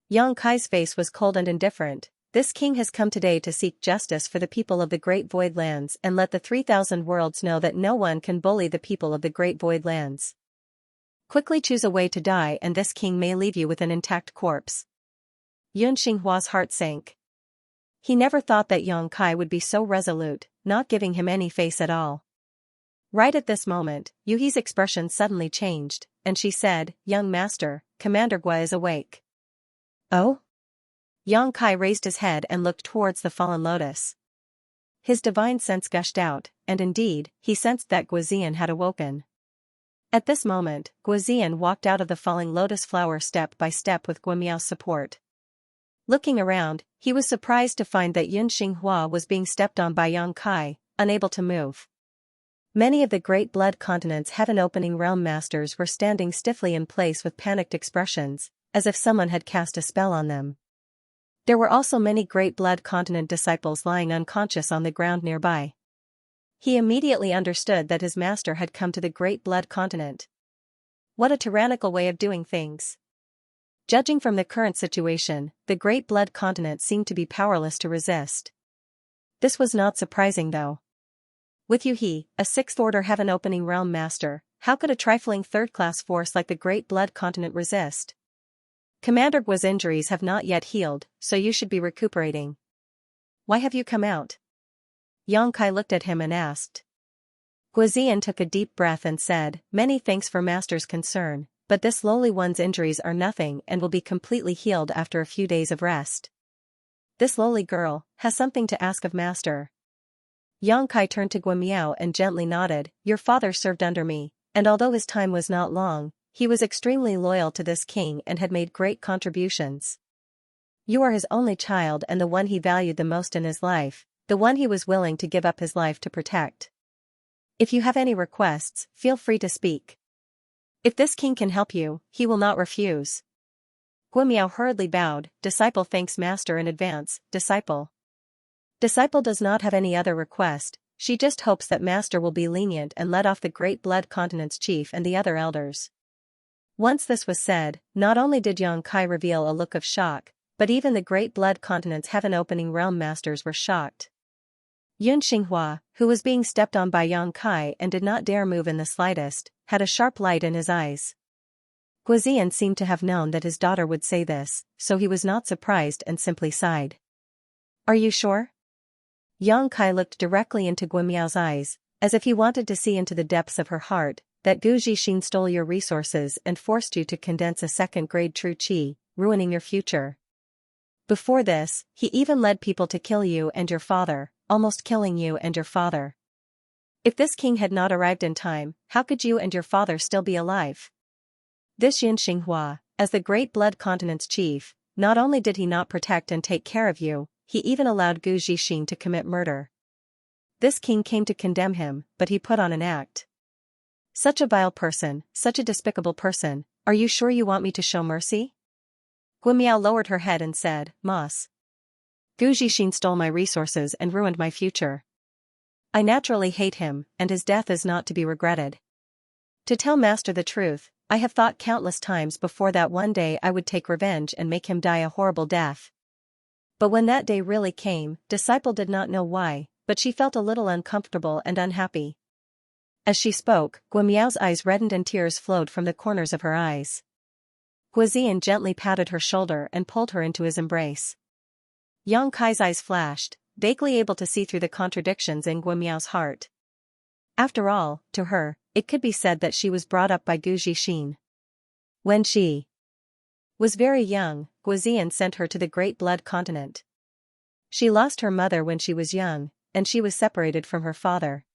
Yang Kai's face was cold and indifferent. "This king has come today to seek justice for the people of the Great Void Lands and let the 3,000 worlds know that no one can bully the people of the Great Void Lands. Quickly choose a way to die and this king may leave you with an intact corpse." Xianxia's heart sank. He never thought that Yang Kai would be so resolute, not giving him any face at all. Right at this moment, Yuhi's expression suddenly changed, and she said, "Young master, Commander Gua is awake." "Oh?" Yang Kai raised his head and looked towards the fallen lotus. His divine sense gushed out, and indeed, he sensed that Guazian had awoken. At this moment, Guazian walked out of the falling lotus flower step by step with Guamiao's support. Looking around, he was surprised to find that Xianxia was being stepped on by Yang Kai, unable to move. Many of the Great Blood Continent's heaven-opening realm masters were standing stiffly in place with panicked expressions, as if someone had cast a spell on them. There were also many Great Blood Continent disciples lying unconscious on the ground nearby. He immediately understood that his master had come to the Great Blood Continent. What a tyrannical way of doing things. Judging from the current situation, the Great Blood Continent seemed to be powerless to resist. This was not surprising though. With Yuhi, a sixth-order heaven-opening realm master, how could a trifling third-class force like the Great Blood Continent resist? Commander Gua's injuries have not yet healed, so you should be recuperating. Why have you come out? Yang Kai looked at him and asked. Guazian took a deep breath and said, "Many thanks for master's concern, but this lowly one's injuries are nothing and will be completely healed after a few days of rest. This lowly girl has something to ask of master." Yang Kai turned to Guamiao and gently nodded, "Your father served under me, and although his time was not long, he was extremely loyal to this king and had made great contributions. You are his only child and the one he valued the most in his life, the one he was willing to give up his life to protect. If you have any requests, feel free to speak. If this king can help you, he will not refuse." Guamiao hurriedly bowed, "Disciple thanks master in advance, disciple." Disciple does not have any other request, she just hopes that master will be lenient and let off the Great Blood Continent's chief and the other elders. Once this was said, not only did Yang Kai reveal a look of shock, but even the Great Blood Continent's heaven-opening realm masters were shocked. Xianxia, who was being stepped on by Yang Kai and did not dare move in the slightest, had a sharp light in his eyes. Guazian seemed to have known that his daughter would say this, so he was not surprised and simply sighed. "Are you sure?" Yang Kai looked directly into Guamiao's eyes, as if he wanted to see into the depths of her heart, "That Gu Zixin stole your resources and forced you to condense a second-grade true qi, ruining your future. Before this, he even led people to kill you and your father, almost killing you and your father. If this king had not arrived in time, how could you and your father still be alive? This Xianxia, as the Great Blood Continent's chief, not only did he not protect and take care of you, he even allowed Gu Zixin to commit murder. This king came to condemn him, but he put on an act. Such a vile person, such a despicable person, are you sure you want me to show mercy?" Guamiao lowered her head and said, "Mas. Gu Zixin stole my resources and ruined my future. I naturally hate him, and his death is not to be regretted. To tell master the truth, I have thought countless times before that one day I would take revenge and make him die a horrible death. But when that day really came, disciple did not know why, but she felt a little uncomfortable and unhappy." As she spoke, Guamiao's eyes reddened and tears flowed from the corners of her eyes. Guazian gently patted her shoulder and pulled her into his embrace. Yang Kai's eyes flashed, vaguely able to see through the contradictions in Guamiao's heart. After all, to her, it could be said that she was brought up by Gu Zixin. When she was very young, Guazian sent her to the Great Blood Continent. She lost her mother when she was young, and she was separated from her father.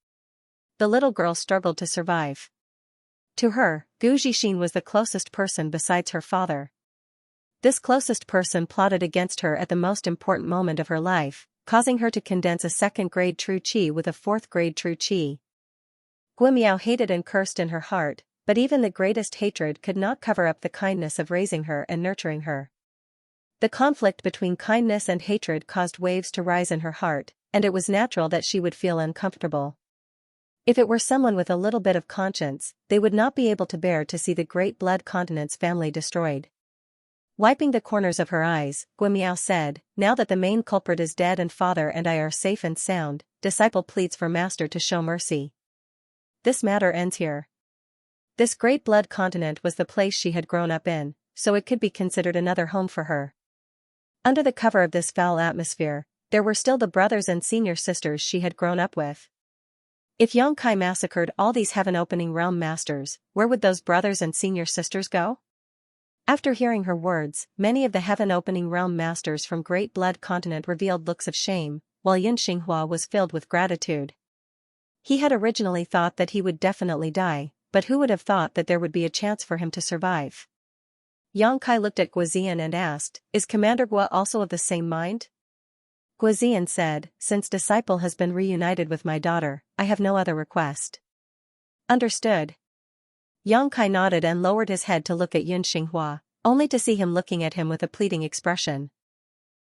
The little girl struggled to survive. To her, Gu Zixin was the closest person besides her father. This closest person plotted against her at the most important moment of her life, causing her to condense a second-grade true qi with a fourth-grade true qi. Guimiao hated and cursed in her heart, but even the greatest hatred could not cover up the kindness of raising her and nurturing her. The conflict between kindness and hatred caused waves to rise in her heart, and it was natural that she would feel uncomfortable. If it were someone with a little bit of conscience, they would not be able to bear to see the great blood continent's family destroyed. Wiping the corners of her eyes, Guimiao said, "Now that the main culprit is dead and father and I are safe and sound, disciple pleads for master to show mercy. This matter ends here." This great blood continent was the place she had grown up in, so it could be considered another home for her. Under the cover of this foul atmosphere, there were still the brothers and senior sisters she had grown up with. If Xianxia massacred all these heaven-opening realm masters, where would those brothers and senior sisters go? After hearing her words, many of the heaven-opening realm masters from Great Blood Continent revealed looks of shame, while Xianxia was filled with gratitude. He had originally thought that he would definitely die, but who would have thought that there would be a chance for him to survive? Xianxia looked at Guizian and asked, "Is Commander Gua also of the same mind?" Guizian said, "Since disciple has been reunited with my daughter, I have no other request." Understood. Xianxia nodded and lowered his head to look at Xianxia, only to see him looking at him with a pleading expression.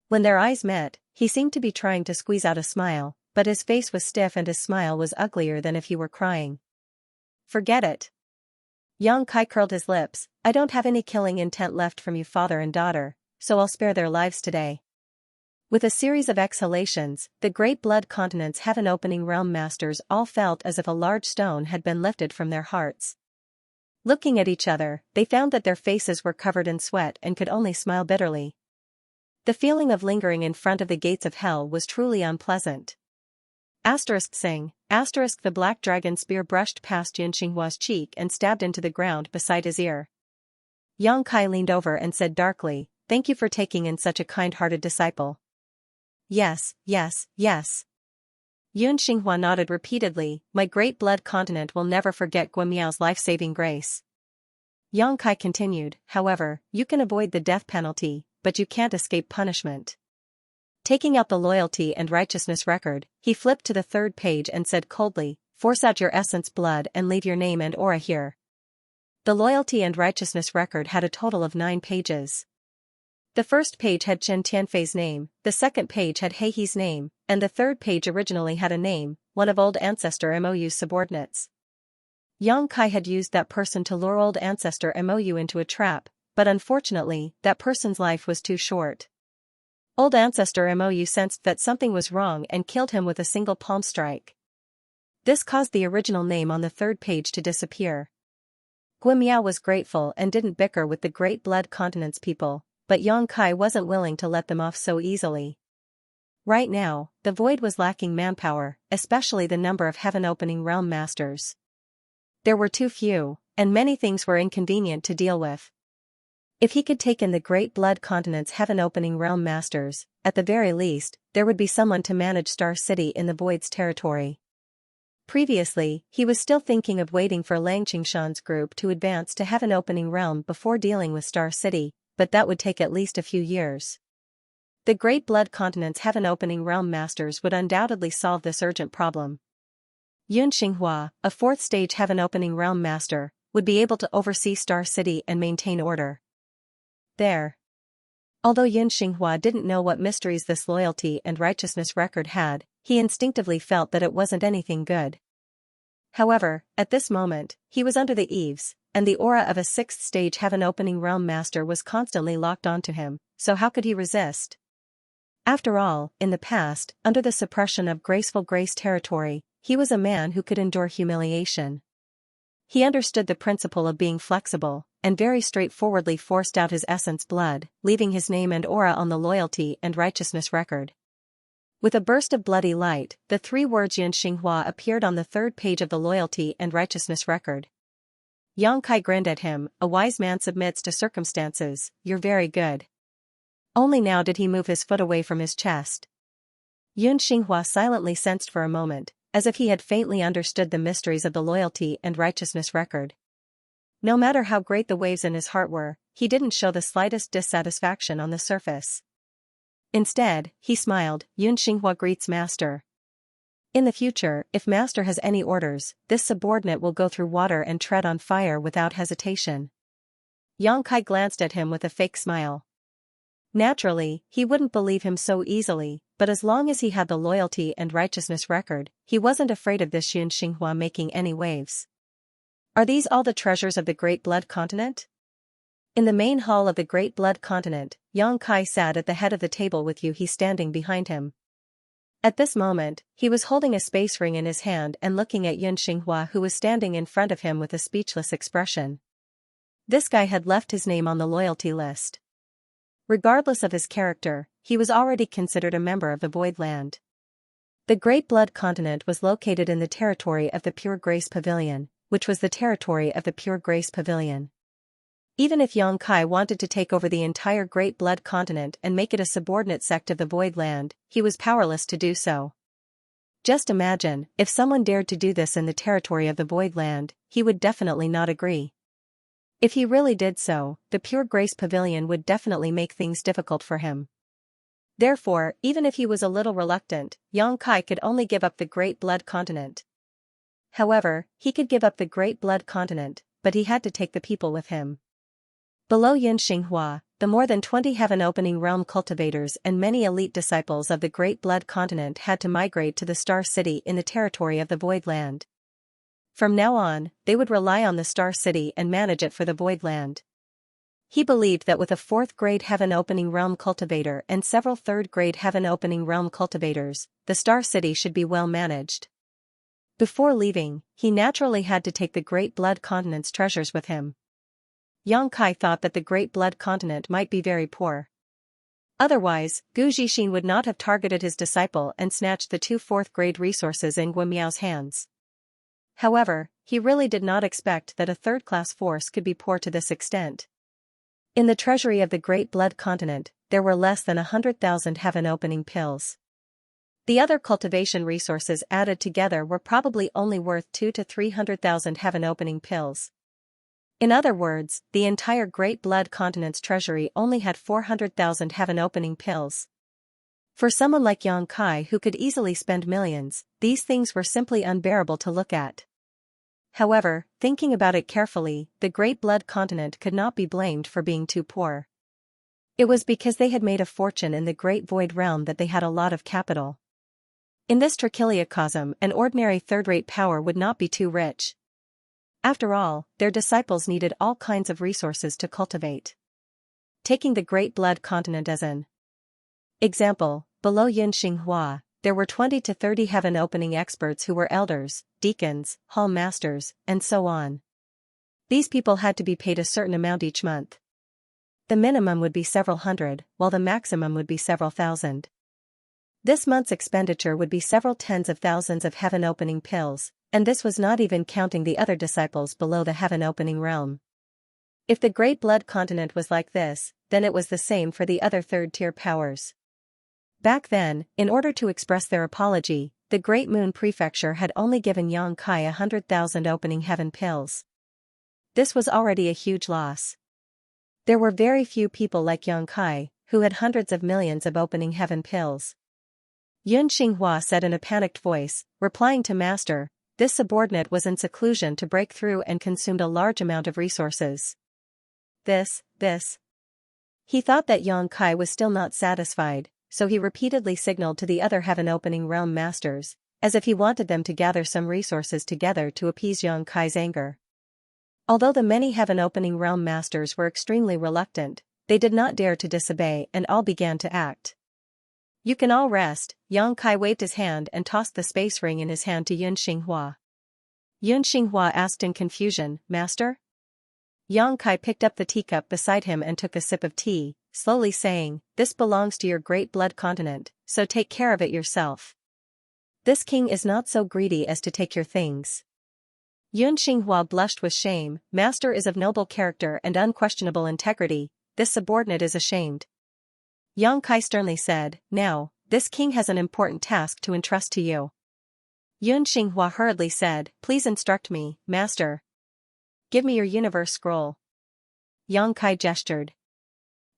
When their eyes met, he seemed to be trying to squeeze out a smile, but his face was stiff and his smile was uglier than if he were crying. "Forget it." Xianxia curled his lips, "I don't have any killing intent left from you father and daughter, so I'll spare their lives today." With a series of exhalations, the Great Blood Continent's heaven-opening realm masters all felt as if a large stone had been lifted from their hearts. Looking at each other, they found that their faces were covered in sweat and could only smile bitterly. The feeling of lingering in front of the gates of hell was truly unpleasant. Sing. The black dragon spear brushed past Xianxia's cheek and stabbed into the ground beside his ear. Xianxia leaned over and said darkly, "Thank you for taking in such a kind-hearted disciple." "Yes, yes, yes." Xianxia nodded repeatedly, "My Great Blood Continent will never forget Guimiao's life-saving grace." Xianxia continued, "However, you can avoid the death penalty, but you can't escape punishment." Taking out the loyalty and righteousness record, he flipped to the third page and said coldly, "Force out your essence blood and leave your name and aura here." The loyalty and righteousness record had a total of 9 pages. The first page had Chen Tianfei's name, the second page had Heihe's name, and the third page originally had a name, one of Old Ancestor Mou's subordinates. Xianxia had used that person to lure Old Ancestor Mou into a trap, but unfortunately, that person's life was too short. Old Ancestor Mou sensed that something was wrong and killed him with a single palm strike. This caused the original name on the third page to disappear. Guimiao was grateful and didn't bicker with the Great Blood Continent's people, but Xianxia wasn't willing to let them off so easily. Right now, the Void was lacking manpower, especially the number of heaven-opening realm masters. There were too few, and many things were inconvenient to deal with. If he could take in the Great Blood Continent's heaven-opening realm masters, at the very least, there would be someone to manage Star City in the Void's territory. Previously, he was still thinking of waiting for Lang Qingshan's group to advance to heaven-opening realm before dealing with Star City, but that would take at least a few years. The Great Blood Continent's heaven-opening realm masters would undoubtedly solve this urgent problem. Xianxia, a 4th-stage heaven-opening realm master, would be able to oversee Star City and maintain order there. Although Xianxia didn't know what mysteries this loyalty and righteousness record had, he instinctively felt that it wasn't anything good. However, at this moment, he was under the eaves, and the aura of a 6th-stage heaven-opening realm master was constantly locked onto him, so how could he resist? After all, in the past, under the suppression of Graceful Grace territory, he was a man who could endure humiliation. He understood the principle of being flexible, and very straightforwardly forced out his essence blood, leaving his name and aura on the loyalty and righteousness record. With a burst of bloody light, the 3 words Xianxia appeared on the third page of the loyalty and righteousness record. Xianxia grinned at him, "A wise man submits to circumstances, you're very good." Only now did he move his foot away from his chest. Xianxia silently sensed for a moment, as if he had faintly understood the mysteries of the loyalty and righteousness record. No matter how great the waves in his heart were, he didn't show the slightest dissatisfaction on the surface. Instead, he smiled, "Xianxia greets master." In the future, if master has any orders, this subordinate will go through water and tread on fire without hesitation. Yang Kai glanced at him with a fake smile. Naturally, he wouldn't believe him so easily, but as long as he had the loyalty and righteousness record, he wasn't afraid of this Xianxia making any waves. Are these all the treasures of the Great Blood Continent? In the main hall of the Great Blood Continent, Yang Kai sat at the head of the table with Yu He standing behind him. At this moment, he was holding a space ring in his hand and looking at Yun Xinghua, who was standing in front of him with a speechless expression. This guy had left his name on the loyalty list. Regardless of his character, he was already considered a member of the Void Land. The Great Blood Continent was located in the territory of the Pure Grace Pavilion, which was the territory of the Pure Grace Pavilion. Even if Yang Kai wanted to take over the entire Great Blood Continent and make it a subordinate sect of the Void Land, he was powerless to do so. Just imagine, if someone dared to do this in the territory of the Void Land, he would definitely not agree. If he really did so, the Pure Grace Pavilion would definitely make things difficult for him. Therefore, even if he was a little reluctant, Yang Kai could only give up the Great Blood Continent. However, he could give up the Great Blood Continent, but he had to take the people with him. Below Yun Xinghua, the more than 20 heaven-opening realm cultivators and many elite disciples of the Great Blood Continent had to migrate to the Star City in the territory of the Void Land. From now on, they would rely on the Star City and manage it for the Void Land. He believed that with a 4th-grade heaven-opening realm cultivator and several 3rd-grade heaven-opening realm cultivators, the Star City should be well managed. Before leaving, he naturally had to take the Great Blood Continent's treasures with him. Yang Kai thought that the Great Blood Continent might be very poor. Otherwise, Gu Zixin would not have targeted his disciple and snatched the 2 4th-grade resources in Guimiao's hands. However, he really did not expect that a 3rd-class force could be poor to this extent. In the treasury of the Great Blood Continent, there were less than 100,000 heaven-opening pills. The other cultivation resources added together were probably only worth 200,000 to 300,000 heaven-opening pills. In other words, the entire Great Blood Continent's treasury only had 400,000 heaven-opening pills. For someone like Yang Kai who could easily spend millions, these things were simply unbearable to look at. However, thinking about it carefully, the Great Blood Continent could not be blamed for being too poor. It was because they had made a fortune in the Great Void Realm that they had a lot of capital. In this trichiliocosm, an ordinary third-rate power would not be too rich. After all, their disciples needed all kinds of resources to cultivate. Taking the Great Blood Continent as an example, below Yun Xinghua, there were 20 to 30 heaven-opening experts who were elders, deacons, hall masters, and so on. These people had to be paid a certain amount each month. The minimum would be several hundred, while the maximum would be several thousand. This month's expenditure would be several tens of thousands of heaven-opening pills, and this was not even counting the other disciples below the heaven-opening realm. If the Great Blood Continent was like this, then it was the same for the other third-tier powers. Back then, in order to express their apology, the Great Moon Prefecture had only given Yang Kai 100,000 opening heaven pills. This was already a huge loss. There were very few people like Yang Kai, who had hundreds of millions of opening heaven pills. Yun Xinghua said in a panicked voice, replying to Master, this subordinate was in seclusion to break through and consumed a large amount of resources. This. He thought that Yang Kai was still not satisfied, so he repeatedly signaled to the other heaven-opening realm masters, as if he wanted them to gather some resources together to appease Yang Kai's anger. Although the many heaven-opening realm masters were extremely reluctant, they did not dare to disobey and all began to act. You can all rest. Yang Kai waved his hand and tossed the space ring in his hand to Yun Xinghua. Yun Xinghua asked in confusion, Master? Yang Kai picked up the teacup beside him and took a sip of tea, slowly saying, this belongs to your Great Blood Continent, so take care of it yourself. This king is not so greedy as to take your things. Yun Xinghua blushed with shame. Master is of noble character and unquestionable integrity, this subordinate is ashamed. Yang Kai sternly said, now, this king has an important task to entrust to you. Yun Xinghua hurriedly said, please instruct me, Master. Give me your universe scroll. Yang Kai gestured.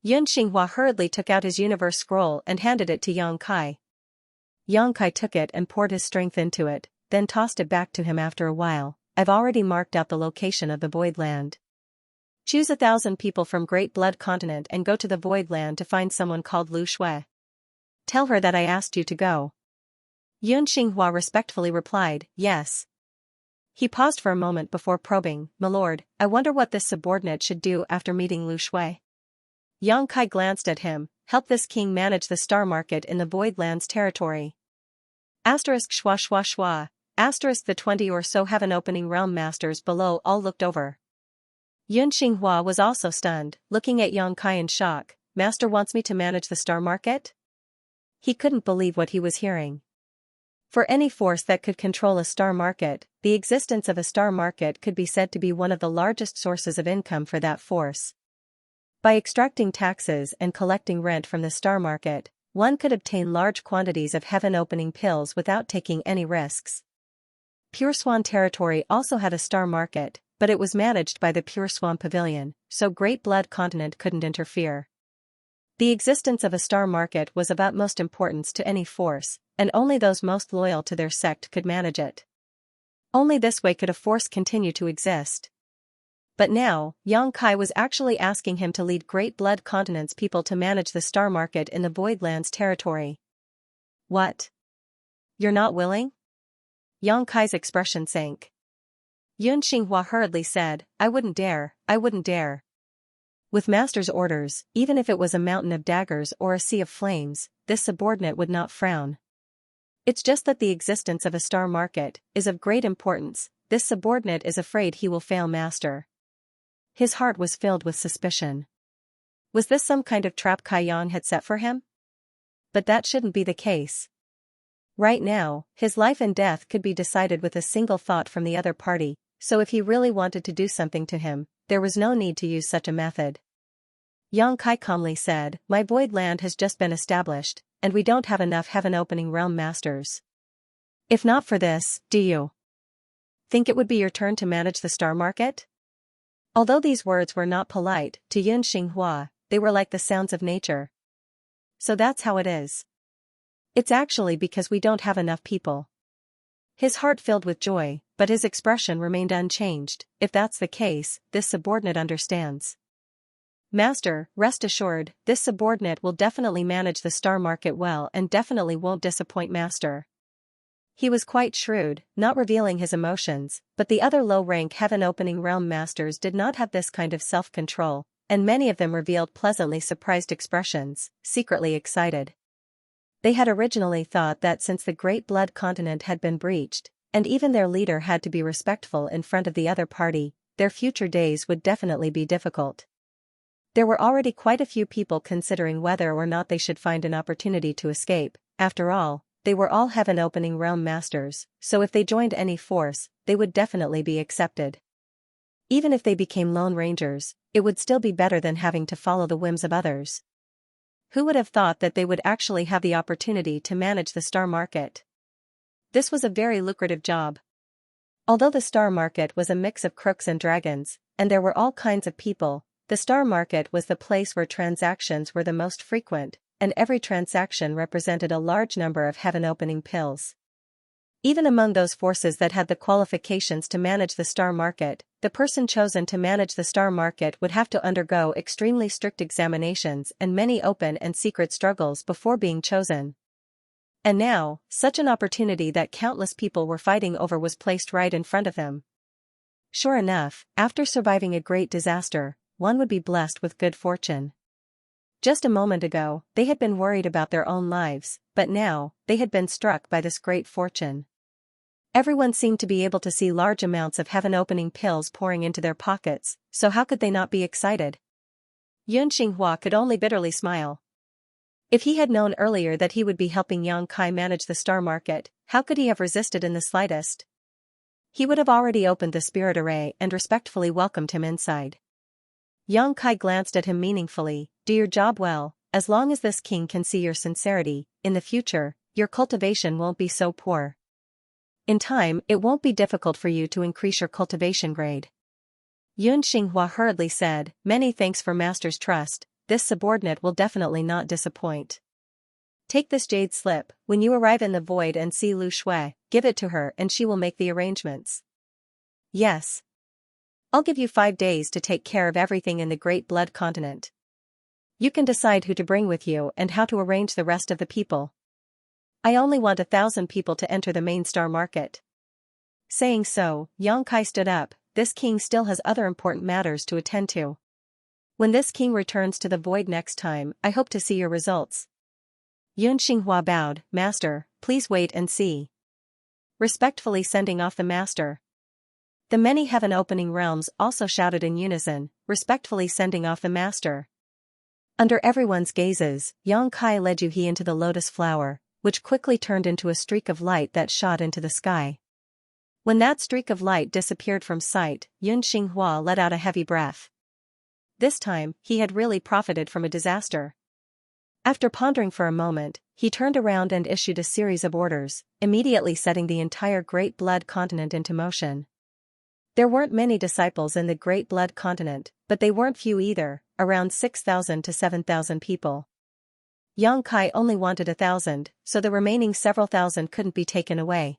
Yun Xinghua hurriedly took out his universe scroll and handed it to Yang Kai. Yang Kai took it and poured his strength into it, then tossed it back to him after a while. I've already marked out the location of the Void Land. Choose 1,000 people from Great Blood Continent and go to the Void Land to find someone called Lu Shui. Tell her that I asked you to go. Yun Xinghua respectfully replied, yes. He paused for a moment before probing, my lord, I wonder what this subordinate should do after meeting Lu Shui. Yang Kai glanced at him, help this king manage the star market in the Void Land's territory. Asterisk schwa schwa schwa, asterisk the 20 or so heaven-opening realm masters below all looked over. Yun Xinghua was also stunned, looking at Yang Kai in shock, master wants me to manage the star market? He couldn't believe what he was hearing. For any force that could control a star market, the existence of a star market could be said to be one of the largest sources of income for that force. By extracting taxes and collecting rent from the star market, one could obtain large quantities of heaven-opening pills without taking any risks. Pure Swan territory also had a star market, but it was managed by the Pure Swan Pavilion, so Great Blood Continent couldn't interfere. The existence of a star market was of utmost importance to any force, and only those most loyal to their sect could manage it. Only this way could a force continue to exist. But now, Yang Kai was actually asking him to lead Great Blood Continent's people to manage the star market in the Void Land's territory. What? You're not willing? Yang Kai's expression sank. Yun Xinghua hurriedly said, I wouldn't dare. With master's orders, even if it was a mountain of daggers or a sea of flames, this subordinate would not frown. It's just that the existence of a star market is of great importance. This subordinate is afraid he will fail master. His heart was filled with suspicion. Was this some kind of trap Kai Yang had set for him? But that shouldn't be the case. Right now, his life and death could be decided with a single thought from the other party, so if he really wanted to do something to him, there was no need to use such a method. Yang Kai calmly said, my Void Land has just been established, and we don't have enough heaven-opening realm masters. If not for this, do you think it would be your turn to manage the star market? Although these words were not polite to Yun Xinghua, they were like the sounds of nature. So that's how it is. It's actually because we don't have enough people. His heart filled with joy, but his expression remained unchanged. If that's the case, this subordinate understands. Master, rest assured, this subordinate will definitely manage the star market well and definitely won't disappoint master. He was quite shrewd, not revealing his emotions, but the other low-rank heaven-opening realm masters did not have this kind of self-control, and many of them revealed pleasantly surprised expressions, secretly excited. They had originally thought that since the Great Blood Continent had been breached, and even their leader had to be respectful in front of the other party, their future days would definitely be difficult. There were already quite a few people considering whether or not they should find an opportunity to escape. After all, they were all heaven-opening realm masters, so if they joined any force, they would definitely be accepted. Even if they became lone rangers, it would still be better than having to follow the whims of others. Who would have thought that they would actually have the opportunity to manage the star market? This was a very lucrative job. Although the star market was a mix of crooks and dragons, and there were all kinds of people, the star market was the place where transactions were the most frequent, and every transaction represented a large number of heaven-opening pills. Even among those forces that had the qualifications to manage the star market, the person chosen to manage the star market would have to undergo extremely strict examinations and many open and secret struggles before being chosen. And now, such an opportunity that countless people were fighting over was placed right in front of them. Sure enough, after surviving a great disaster, one would be blessed with good fortune. Just a moment ago, they had been worried about their own lives, but now, they had been struck by this great fortune. Everyone seemed to be able to see large amounts of heaven-opening pills pouring into their pockets, so how could they not be excited? Yun Xinghua could only bitterly smile. If he had known earlier that he would be helping Yang Kai manage the star market, how could he have resisted in the slightest? He would have already opened the spirit array and respectfully welcomed him inside. Yang Kai glanced at him meaningfully, do your job well, as long as this king can see your sincerity, in the future, your cultivation won't be so poor. In time, it won't be difficult for you to increase your cultivation grade. Yun Xinghua hurriedly said, many thanks for master's trust, this subordinate will definitely not disappoint. Take this jade slip, when you arrive in the void and see Lu Shui, give it to her and she will make the arrangements. Yes. I'll give you 5 days to take care of everything in the Great Blood Continent. You can decide who to bring with you and how to arrange the rest of the people. I only want 1,000 people to enter the main star market. Saying so, Yang Kai stood up. This king still has other important matters to attend to. When this king returns to the void next time, I hope to see your results. Yun Xinghua bowed. Master, please wait and see. Respectfully sending off the master. The many heaven-opening realms also shouted in unison, respectfully sending off the master. Under everyone's gazes, Yang Kai led Yuhi into the lotus flower, which quickly turned into a streak of light that shot into the sky. When that streak of light disappeared from sight, Yun Xinghua let out a heavy breath. This time, he had really profited from a disaster. After pondering for a moment, he turned around and issued a series of orders, immediately setting the entire Great Blood Continent into motion. There weren't many disciples in the Great Blood Continent, but they weren't few either, around 6,000 to 7,000 people. Yang Kai only wanted 1,000, so the remaining several thousand couldn't be taken away.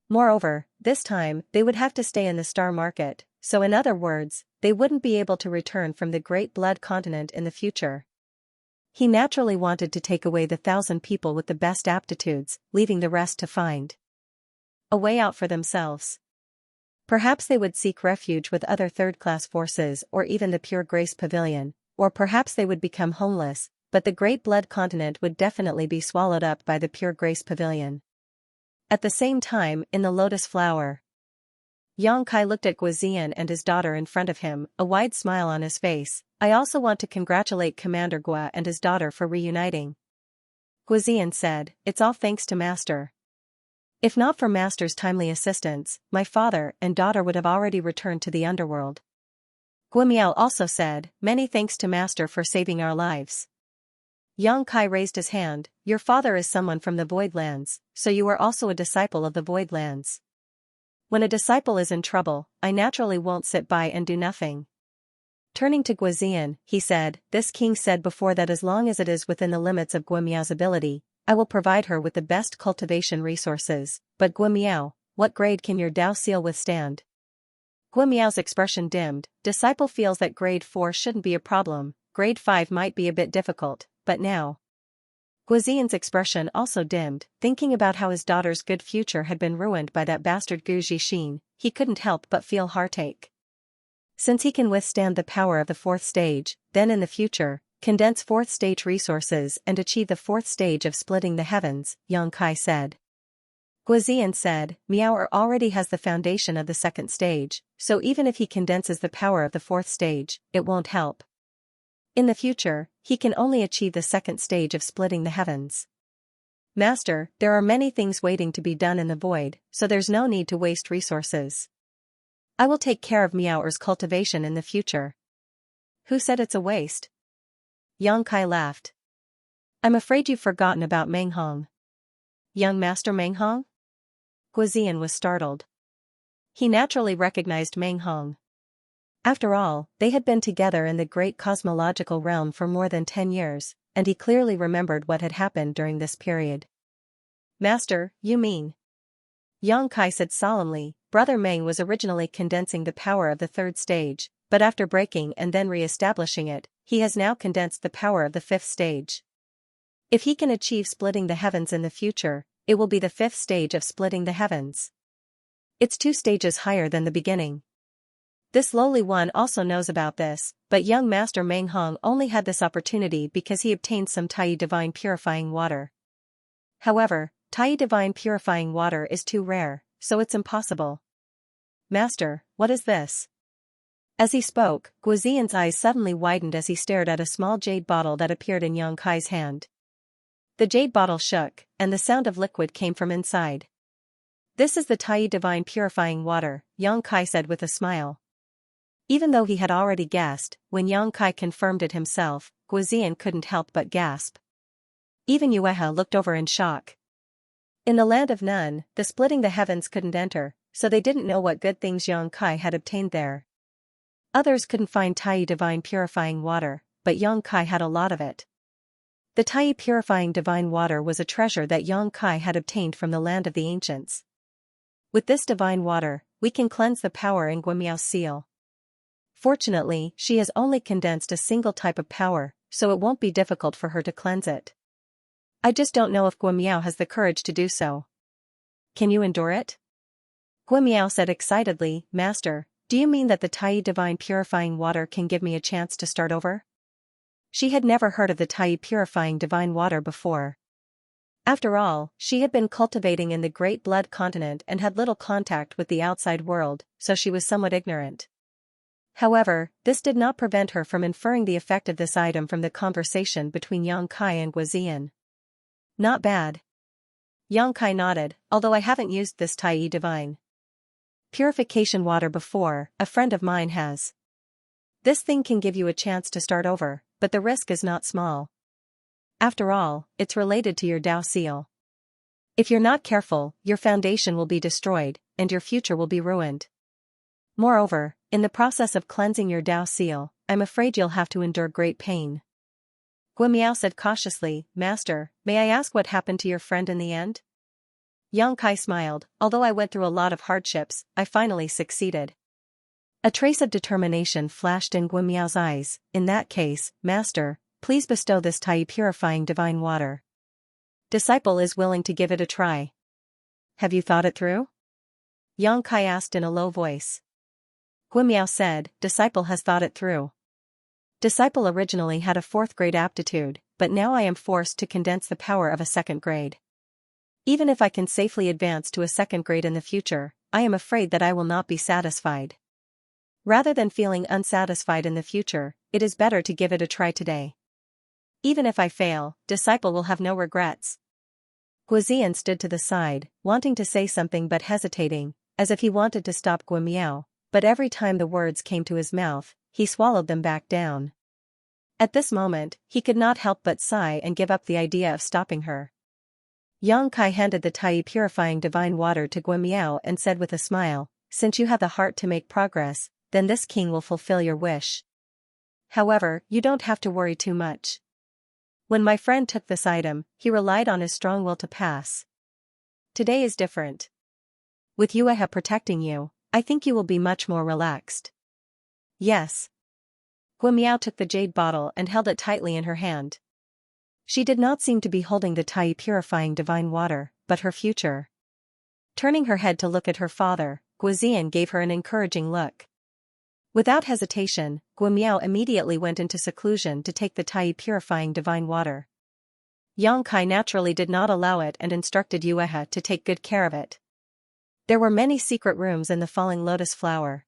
Moreover, this time, they would have to stay in the star market, so in other words, they wouldn't be able to return from the Great Blood Continent in the future. He naturally wanted to take away the 1,000 people with the best aptitudes, leaving the rest to find a way out for themselves. Perhaps they would seek refuge with other third-class forces or even the Pure Grace Pavilion, or perhaps they would become homeless, but the Great Blood Continent would definitely be swallowed up by the Pure Grace Pavilion. At the same time, in the lotus flower, Yang Kai looked at Guizian and his daughter in front of him, a wide smile on his face. I also want to congratulate Commander Gua and his daughter for reuniting. Guizian said, it's all thanks to Master. If not for Master's timely assistance, my father and daughter would have already returned to the underworld. Guimiao also said, many thanks to Master for saving our lives. Yang Kai raised his hand, your father is someone from the Voidlands, so you are also a disciple of the Voidlands. When a disciple is in trouble, I naturally won't sit by and do nothing. Turning to Guizian, he said, this king said before that as long as it is within the limits of Guimiao's ability, I will provide her with the best cultivation resources, but Guimiao, what grade can your Dao seal withstand? Guimiao's expression dimmed. Disciple feels that grade 4 shouldn't be a problem, grade 5 might be a bit difficult, but now. Guizian's expression also dimmed, thinking about how his daughter's good future had been ruined by that bastard Gu Zixin, he couldn't help but feel heartache. Since he can withstand the power of the 4th stage, then in the future, condense 4th stage resources and achieve the 4th stage of splitting the heavens, Yang Kai said. Guizian said, Miao already has the foundation of the 2nd stage, so even if he condenses the power of the 4th stage, it won't help. In the future, he can only achieve the 2nd stage of splitting the heavens. Master, there are many things waiting to be done in the void, so there's no need to waste resources. I will take care of Miao's cultivation in the future. Who said it's a waste? Yang Kai laughed. I'm afraid you've forgotten about Meng Hong. Young Master Meng Hong? Guizian was startled. He naturally recognized Meng Hong. After all, they had been together in the great cosmological realm for more than 10 years, and he clearly remembered what had happened during this period. Master, you mean? Yang Kai said solemnly, Brother Meng was originally condensing the power of the 3rd stage, but after breaking and then re-establishing it, he has now condensed the power of the 5th stage. If he can achieve splitting the heavens in the future, it will be the 5th stage of splitting the heavens. It's 2 stages higher than the beginning. This lowly one also knows about this, but young Master Meng Hong only had this opportunity because he obtained some Tai Divine Purifying Water. However, Tai Divine Purifying Water is too rare, so it's impossible. Master, what is this? As he spoke, Guizian's eyes suddenly widened as he stared at a small jade bottle that appeared in Yang Kai's hand. The jade bottle shook, and the sound of liquid came from inside. This is the Tai Divine Purifying Water, Yang Kai said with a smile. Even though he had already guessed, when Yang Kai confirmed it himself, Guizian couldn't help but gasp. Even Yueha looked over in shock. In the land of none, the splitting the heavens couldn't enter, so they didn't know what good things Yang Kai had obtained there. Others couldn't find Tai Divine Purifying Water, but Yang Kai had a lot of it. The Tai purifying divine water was a treasure that Yang Kai had obtained from the land of the ancients. With this divine water, we can cleanse the power in Guimiao's seal. Fortunately, she has only condensed a single type of power, so it won't be difficult for her to cleanse it. I just don't know if Guimiao has the courage to do so. Can you endure it? Guimiao said excitedly, Master, do you mean that the Tai divine purifying water can give me a chance to start over? She had never heard of the Tai purifying divine water before. After all, she had been cultivating in the Great Blood Continent and had little contact with the outside world, so she was somewhat ignorant. However, this did not prevent her from inferring the effect of this item from the conversation between Yang Kai and Guizian. Not bad. Yang Kai nodded, although I haven't used this Tai divine purification water before, a friend of mine has. This thing can give you a chance to start over, but the risk is not small. After all, it's related to your Dao seal. If you're not careful, your foundation will be destroyed, and your future will be ruined. Moreover, in the process of cleansing your Dao seal, I'm afraid you'll have to endure great pain. Guimiao said cautiously, Master, may I ask what happened to your friend in the end? Yang Kai smiled, although I went through a lot of hardships, I finally succeeded. A trace of determination flashed in Guimiao's eyes. In that case, Master, please bestow this Tai purifying divine water. Disciple is willing to give it a try. Have you thought it through? Yang Kai asked in a low voice. Guimiao said, Disciple has thought it through. Disciple originally had a 4th grade aptitude, but now I am forced to condense the power of a 2nd grade. Even if I can safely advance to a 2nd grade in the future, I am afraid that I will not be satisfied. Rather than feeling unsatisfied in the future, it is better to give it a try today. Even if I fail, Disciple will have no regrets. Guizian stood to the side, wanting to say something but hesitating, as if he wanted to stop Guimiao, but every time the words came to his mouth, he swallowed them back down. At this moment, he could not help but sigh and give up the idea of stopping her. Yang Kai handed the Tai purifying divine water to Guimiao and said with a smile, Since you have the heart to make progress, then this king will fulfill your wish. However, you don't have to worry too much. When my friend took this item, he relied on his strong will to pass. Today is different. With Yuehe protecting you, I think you will be much more relaxed. Yes. Guimiao took the jade bottle and held it tightly in her hand. She did not seem to be holding the Tai purifying divine water, but her future. Turning her head to look at her father, Guizian gave her an encouraging look. Without hesitation, Guimiao immediately went into seclusion to take the Tai purifying divine water. Yang Kai naturally did not allow it and instructed Yuehe to take good care of it. There were many secret rooms in the falling lotus flower.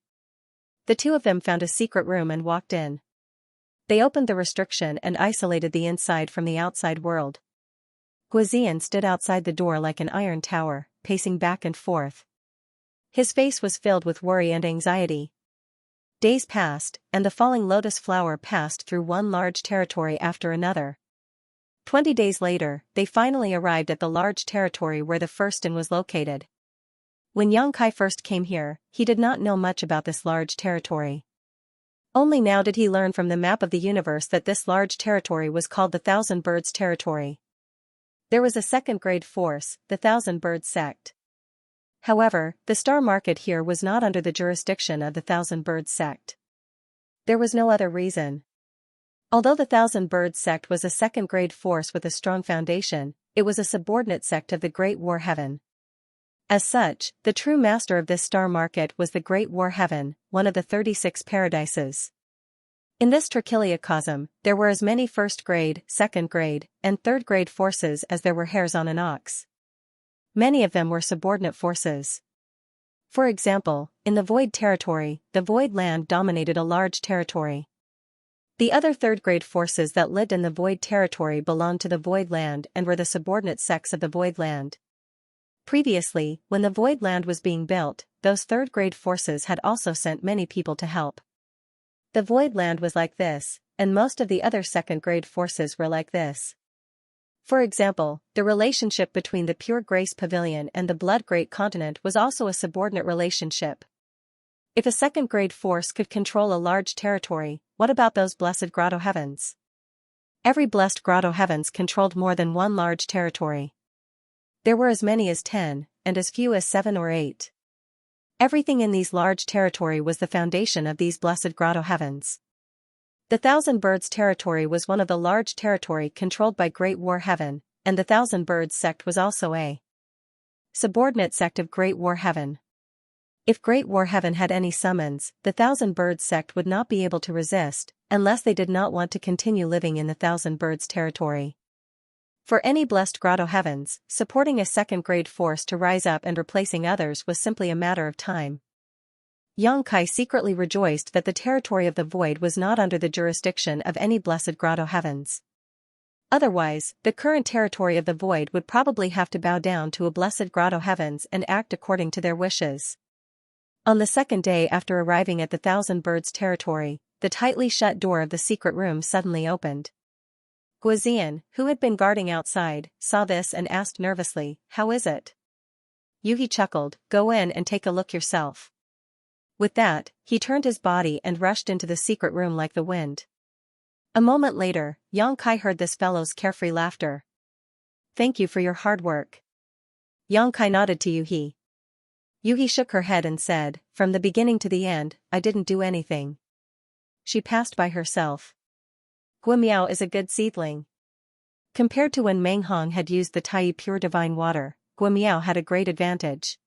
The two of them found a secret room and walked in. They opened the restriction and isolated the inside from the outside world. Guizian stood outside the door like an iron tower, pacing back and forth. His face was filled with worry and anxiety. Days passed, and the falling lotus flower passed through one large territory after another. 20 days later, they finally arrived at the large territory where the first inn was located. When Yang Kai first came here, he did not know much about this large territory. Only now did he learn from the map of the universe that this large territory was called the Thousand Birds Territory. There was a 2nd grade force, the Thousand Birds sect. However, the star market here was not under the jurisdiction of the Thousand Birds sect. There was no other reason. Although the Thousand Birds sect was a 2nd grade force with a strong foundation, it was a subordinate sect of the Great War Heaven. As such, the true master of this star market was the Great War Heaven, one of the 36 paradises. In this trichiliocosm, there were as many 1st grade, 2nd grade, and 3rd grade forces as there were hairs on an ox. Many of them were subordinate forces. For example, in the Void Territory, the Void Land dominated a large territory. The other 3rd grade forces that lived in the Void Territory belonged to the Void Land and were the subordinate sects of the Void Land. Previously, when the Void Land was being built, those 3rd grade forces had also sent many people to help. The Void Land was like this, and most of the other 2nd grade forces were like this. For example, the relationship between the Pure Grace Pavilion and the Blood Great Continent was also a subordinate relationship. If a 2nd grade force could control a large territory, what about those blessed grotto heavens? Every blessed grotto heavens controlled more than one large territory. There were as many as 10, and as few as 7 or 8. Everything in these large territory was the foundation of these blessed grotto heavens. The Thousand Birds territory was one of the large territory controlled by Great War Heaven, and the Thousand Birds sect was also a subordinate sect of Great War Heaven. If Great War Heaven had any summons, the Thousand Birds sect would not be able to resist, unless they did not want to continue living in the Thousand Birds territory. For any blessed grotto heavens, supporting a second-grade force to rise up and replacing others was simply a matter of time. Xianxia secretly rejoiced that the territory of the void was not under the jurisdiction of any blessed grotto heavens. Otherwise, the current territory of the void would probably have to bow down to a blessed grotto heavens and act according to their wishes. On the second day after arriving at the Thousand Birds territory, the tightly shut door of the secret room suddenly opened. Guizian, who had been guarding outside, saw this and asked nervously, "How is it?" Yuhi chuckled, "Go in and take a look yourself." With that, he turned his body and rushed into the secret room like the wind. A moment later, Xianxia heard this fellow's carefree laughter. "Thank you for your hard work." Xianxia nodded to Yuhi. Yuhi shook her head and said, "From the beginning to the end, I didn't do anything. She passed by herself. Guimiao is a good seedling." Compared to when Meng Hong had used the Tai pure divine water, Guimiao had a great advantage.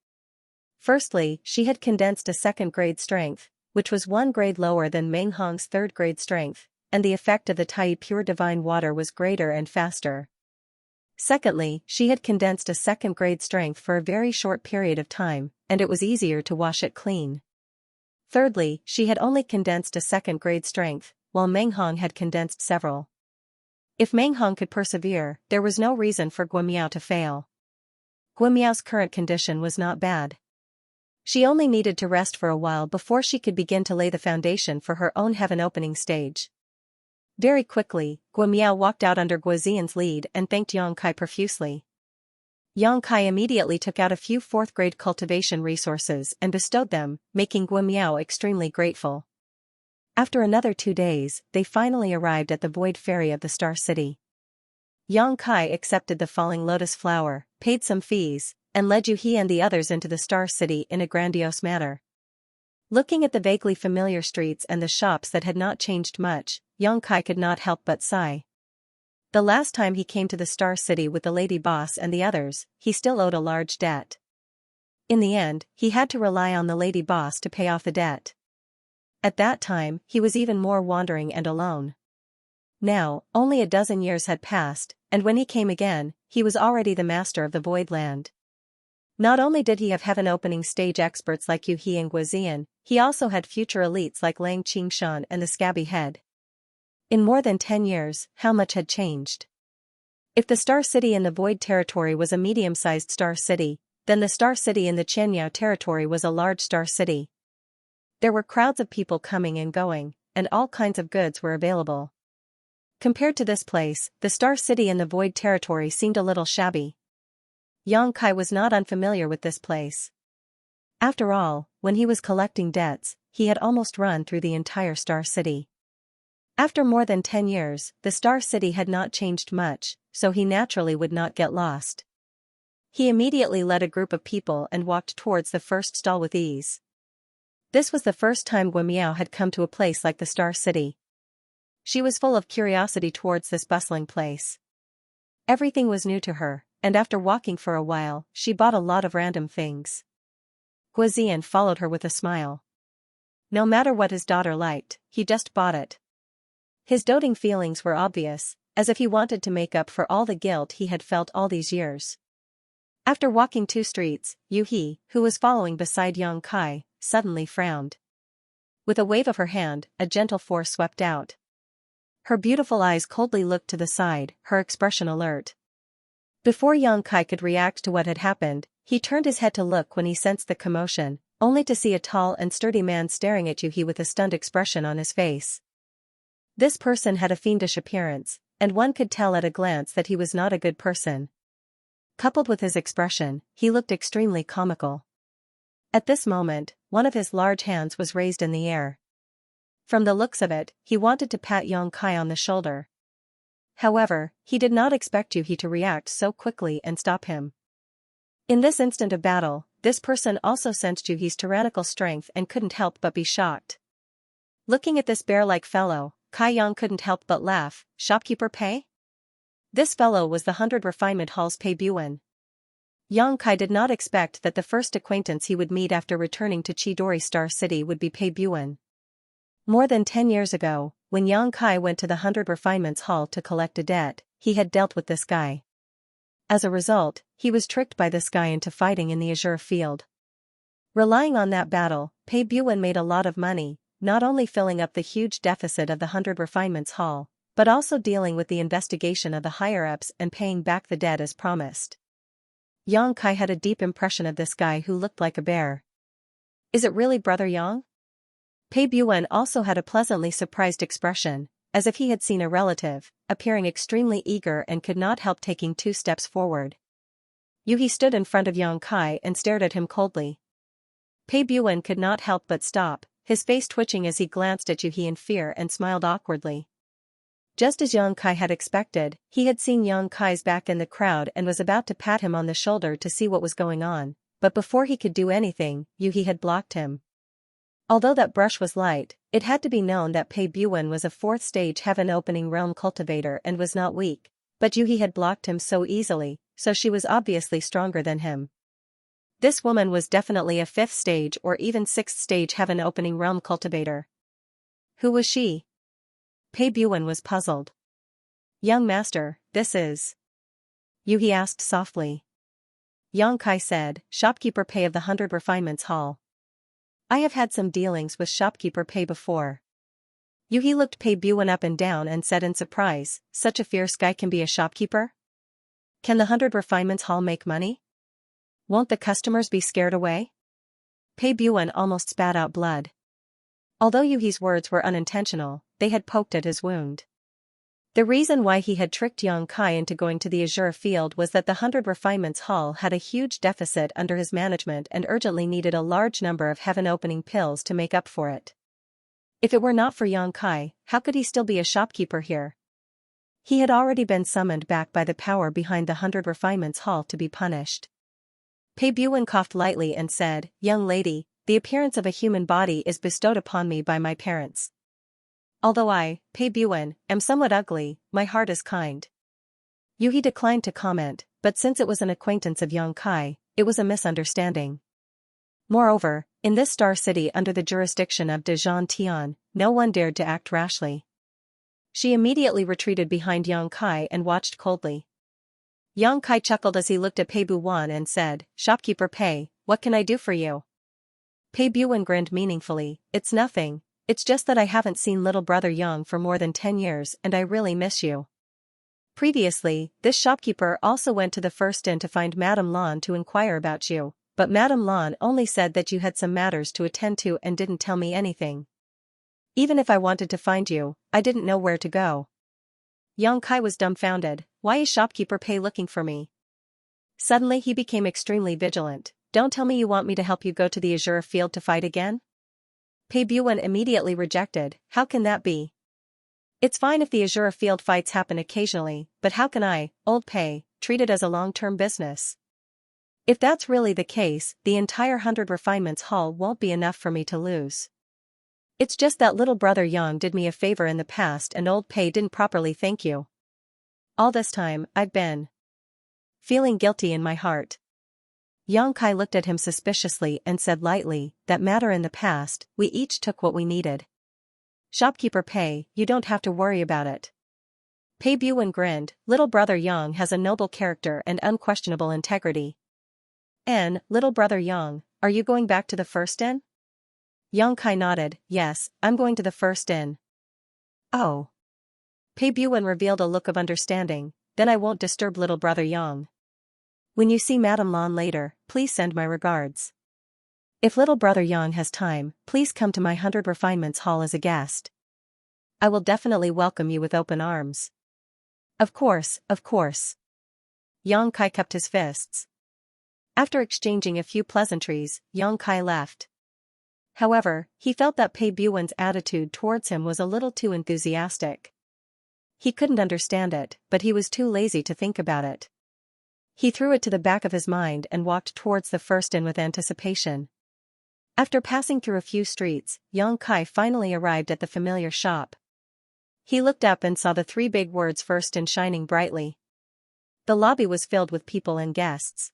Firstly, she had condensed a second-grade strength, which was 1 grade lower than Meng Hong's third-grade strength, and the effect of the Tai pure divine water was greater and faster. Secondly, she had condensed a second-grade strength for a very short period of time, and it was easier to wash it clean. Thirdly, she had only condensed a second-grade strength, while Meng Hong had condensed several. If Meng Hong could persevere, there was no reason for Guimiao to fail. Guimiao's current condition was not bad. She only needed to rest for a while before she could begin to lay the foundation for her own heaven-opening stage. Very quickly, Guimiao walked out under Guizian's lead and thanked Xianxia profusely. Xianxia immediately took out a few fourth-grade cultivation resources and bestowed them, making Guimiao extremely grateful. After another 2 days, they finally arrived at the void ferry of the Star City. Xianxia accepted the falling lotus flower, paid some fees, and led Yuhi and the others into the Star City in a grandiose manner. Looking at the vaguely familiar streets and the shops that had not changed much, Xianxia could not help but sigh. The last time he came to the Star City with the lady boss and the others, he still owed a large debt. In the end, he had to rely on the lady boss to pay off the debt. At that time, he was even more wandering and alone. Now, only a dozen years had passed, and when he came again, he was already the master of the Void Land. Not only did he have heaven-opening stage experts like Yuhi and Guizian, he also had future elites like Lang Qingshan and the Scabby Head. In more than 10 years, how much had changed? If the Star City in the Void Territory was a medium-sized Star City, then the Star City in the Qianyao Territory was a large Star City. There were crowds of people coming and going, and all kinds of goods were available. Compared to this place, the Star City in the Void Territory seemed a little shabby. Xianxia was not unfamiliar with this place. After all, when he was collecting debts, he had almost run through the entire Star City. After more than 10 years, the Star City had not changed much, so he naturally would not get lost. He immediately led a group of people and walked towards the first stall with ease. This was the first time Guimiao had come to a place like the Star City. She was full of curiosity towards this bustling place. Everything was new to her, and after walking for a while, she bought a lot of random things. Guizian followed her with a smile. No matter what his daughter liked, he just bought it. His doting feelings were obvious, as if he wanted to make up for all the guilt he had felt all these years. After walking 2 streets, Yuhi, who was following beside Xianxia, suddenly frowned. With a wave of her hand, a gentle force swept out. Her beautiful eyes coldly looked to the side, her expression alert. Before Xianxia could react to what had happened, he turned his head to look when he sensed the commotion, only to see a tall and sturdy man staring at Yuhi with a stunned expression on his face. This person had a fiendish appearance, and one could tell at a glance that he was not a good person. Coupled with his expression, he looked extremely comical. At this moment, one of his large hands was raised in the air. From the looks of it, he wanted to pat Xianxia on the shoulder. However, he did not expect Yuhi to react so quickly and stop him. In this instant of battle, this person also sensed Yuhi's tyrannical strength and couldn't help but be shocked. Looking at this bear-like fellow, Kai Yang couldn't help but laugh. Shopkeeper Pei? This fellow was the 100 Refinement Hall's Pei Buan. Yang Kai did not expect that the first acquaintance he would meet after returning to Chidori Star City would be Pei Buan. More than 10 years ago, when Yang Kai went to the 100 Refinements Hall to collect a debt, he had dealt with this guy. As a result, he was tricked by this guy into fighting in the Azure Field. Relying on that battle, Pei Buan made a lot of money, not only filling up the huge deficit of the 100 Refinements Hall, but also dealing with the investigation of the higher-ups and paying back the debt as promised. Yang Kai had a deep impression of this guy who looked like a bear. Is it really Brother Yang? Pei Buan also had a pleasantly surprised expression, as if he had seen a relative, appearing extremely eager and could not help taking 2 steps forward. Yuhi stood in front of Yang Kai and stared at him coldly. Pei Buan could not help but stop, his face twitching as he glanced at Yuhi in fear and smiled awkwardly. Just as Yang Kai had expected, he had seen Yang Kai's back in the crowd and was about to pat him on the shoulder to see what was going on, but before he could do anything, Yuhi had blocked him. Although that brush was light, it had to be known that Pei Buan was a 4th stage heaven-opening realm cultivator and was not weak, but Yuhi had blocked him so easily, so she was obviously stronger than him. This woman was definitely a 5th stage or even 6th stage heaven-opening realm cultivator. Who was she? Pei Buan was puzzled. Young master, this is... Yuhi asked softly. Yang Kai said, Shopkeeper Pei of the 100 Refinements Hall. I have had some dealings with Shopkeeper Pei before. Yuhi looked Pei Buan up and down and said in surprise, such a fierce guy can be a shopkeeper? Can the 100 Refinements Hall make money? Won't the customers be scared away? Pei Buan almost spat out blood. Although Yuhi's words were unintentional, they had poked at his wound. The reason why he had tricked Yang Kai into going to the Azure Field was that the 100 Refinements Hall had a huge deficit under his management and urgently needed a large number of heaven-opening pills to make up for it. If it were not for Yang Kai, how could he still be a shopkeeper here? He had already been summoned back by the power behind the 100 Refinements Hall to be punished. Pei Buan coughed lightly and said, Young lady, the appearance of a human body is bestowed upon me by my parents. Although I, Pei Buan, am somewhat ugly, my heart is kind. Yuhi declined to comment, but since it was an acquaintance of Yang Kai, it was a misunderstanding. Moreover, in this star city under the jurisdiction of De Zhan Tian, no one dared to act rashly. She immediately retreated behind Yang Kai and watched coldly. Yang Kai chuckled as he looked at Pei Buan and said, Shopkeeper Pei, what can I do for you? Pei Buan grinned meaningfully, It's nothing, it's just that I haven't seen little brother Yang for more than 10 years and I really miss you. Previously, this shopkeeper also went to the first inn to find Madame Lan to inquire about you, but Madame Lan only said that you had some matters to attend to and didn't tell me anything. Even if I wanted to find you, I didn't know where to go. Yang Kai was dumbfounded, Why is Shopkeeper Pei looking for me? Suddenly he became extremely vigilant. Don't tell me you want me to help you go to the Azure Field to fight again? Pei Buan immediately rejected, How can that be? It's fine if the Azure Field fights happen occasionally, but how can I, old Pei, treat it as a long-term business? If that's really the case, the entire 100 Refinements Hall won't be enough for me to lose. It's just that little brother Yang did me a favor in the past and old Pei didn't properly thank you. All this time, I've been feeling guilty in my heart. Yang Kai looked at him suspiciously and said lightly, That matter in the past, we each took what we needed. Shopkeeper Pei, you don't have to worry about it. Pei Buan grinned, Little brother Yang has a noble character and unquestionable integrity. And, little brother Yang, are you going back to the first inn? Yang Kai nodded, Yes, I'm going to the first inn. Oh. Pei Buan revealed a look of understanding, Then I won't disturb little brother Yang. When you see Madame Lan later, please send my regards. If little brother Yang has time, please come to my 100 Refinements Hall as a guest. I will definitely welcome you with open arms. Of course, of course. Yang Kai cupped his fists. After exchanging a few pleasantries, Yang Kai left. However, he felt that Pei Buan's attitude towards him was a little too enthusiastic. He couldn't understand it, but he was too lazy to think about it. He threw it to the back of his mind and walked towards the first inn with anticipation. After passing through a few streets, Yang Kai finally arrived at the familiar shop. He looked up and saw the three big words "First Inn" shining brightly. The lobby was filled with people and guests.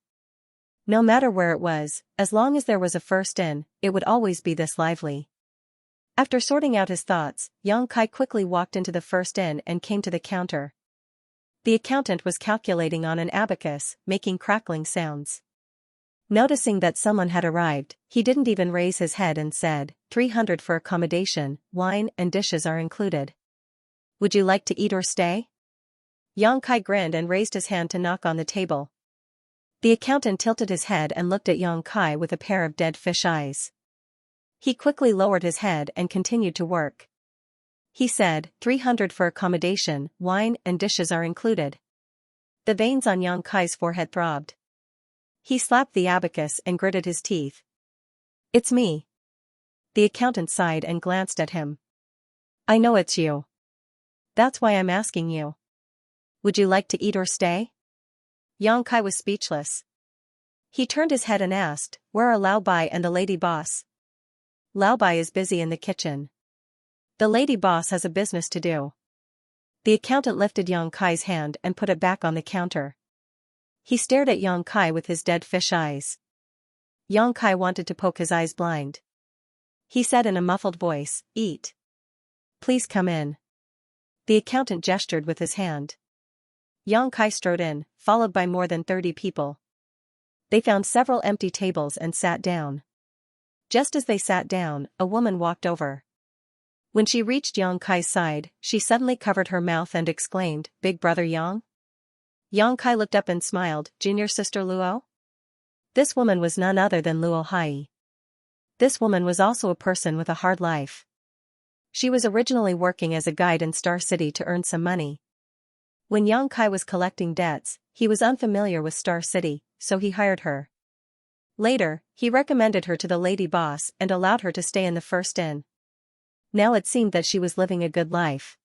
No matter where it was, as long as there was a first inn, it would always be this lively. After sorting out his thoughts, Yang Kai quickly walked into the first inn and came to the counter. The accountant was calculating on an abacus, making crackling sounds. Noticing that someone had arrived, he didn't even raise his head and said, 300 for accommodation, wine and dishes are included. Would you like to eat or stay? Yang Kai grinned and raised his hand to knock on the table. The accountant tilted his head and looked at Yang Kai with a pair of dead fish eyes. He quickly lowered his head and continued to work. He said, 300 for accommodation, wine and dishes are included. The veins on Yang Kai's forehead throbbed. He slapped the abacus and gritted his teeth. It's me. The accountant sighed and glanced at him. I know it's you. That's why I'm asking you. Would you like to eat or stay? Yang Kai was speechless. He turned his head and asked, where are Lao Bai and the lady boss? Lao Bai is busy in the kitchen. The lady boss has a business to do. The accountant lifted Yang Kai's hand and put it back on the counter. He stared at Yang Kai with his dead fish eyes. Yang Kai wanted to poke his eyes blind. He said in a muffled voice, eat. Please come in. The accountant gestured with his hand. Yang Kai strode in, followed by more than 30 people. They found several empty tables and sat down. Just as they sat down, a woman walked over. When she reached Yang Kai's side, she suddenly covered her mouth and exclaimed, Big brother Yang? Yang Kai looked up and smiled, Junior sister Luo? This woman was none other than Luo Hai. This woman was also a person with a hard life. She was originally working as a guide in Star City to earn some money. When Yang Kai was collecting debts, he was unfamiliar with Star City, so he hired her. Later, he recommended her to the lady boss and allowed her to stay in the first inn. Now it seemed that she was living a good life.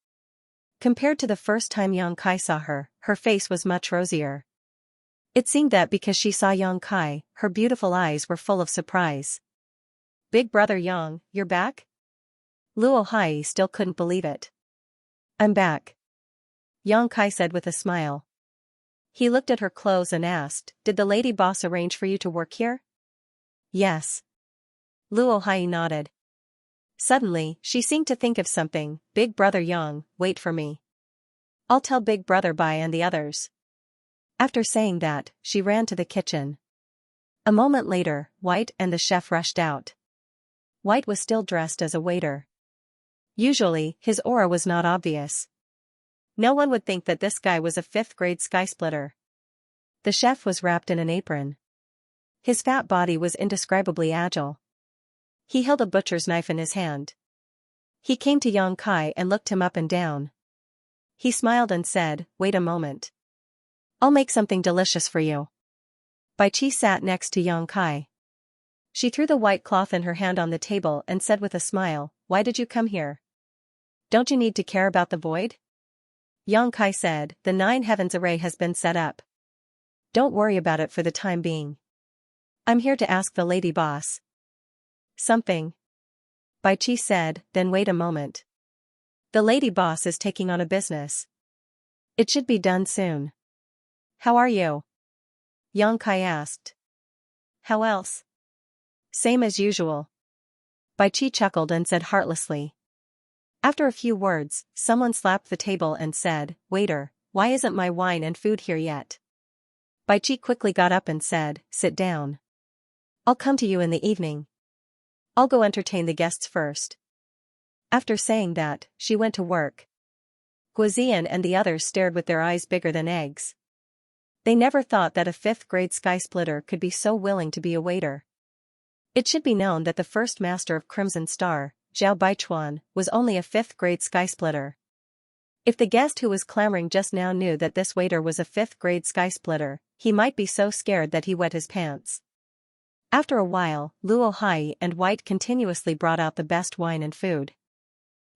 Compared to the first time Yang Kai saw her, her face was much rosier. It seemed that because she saw Yang Kai, her beautiful eyes were full of surprise. Big brother Yang, you're back? Luo Hai still couldn't believe it. I'm back. Yang Kai said with a smile. He looked at her clothes and asked, did the lady boss arrange for you to work here? Yes. Luo Hai nodded. Suddenly, she seemed to think of something. Big brother Yang, wait for me. I'll tell Big brother Bai and the others. After saying that, she ran to the kitchen. A moment later, White and the chef rushed out. White was still dressed as a waiter. Usually, his aura was not obvious. No one would think that this guy was a 5th-grade skysplitter. The chef was wrapped in an apron. His fat body was indescribably agile. He held a butcher's knife in his hand. He came to Yang Kai and looked him up and down. He smiled and said, wait a moment. I'll make something delicious for you. Bai Chi sat next to Yang Kai. She threw the white cloth in her hand on the table and said with a smile, why did you come here? Don't you need to care about the void? Yang Kai said, the 9 heavens array has been set up. Don't worry about it for the time being. I'm here to ask the lady boss something. Bai Chi said, then wait a moment. The lady boss is taking on a business. It should be done soon. How are you? Yang Kai asked. How else? Same as usual. Bai Chi chuckled and said heartlessly. After a few words, someone slapped the table and said, waiter, why isn't my wine and food here yet? Bai Chi quickly got up and said, sit down. I'll come to you in the evening. I'll go entertain the guests first. After saying that, she went to work. Guozian and the others stared with their eyes bigger than eggs. They never thought that a 5th-grade skysplitter could be so willing to be a waiter. It should be known that the first master of Crimson Star, Zhao Baichuan, was only a 5th-grade skysplitter. If the guest who was clamoring just now knew that this waiter was a 5th-grade skysplitter, he might be so scared that he wet his pants. After a while, Luo Hai and White continuously brought out the best wine and food.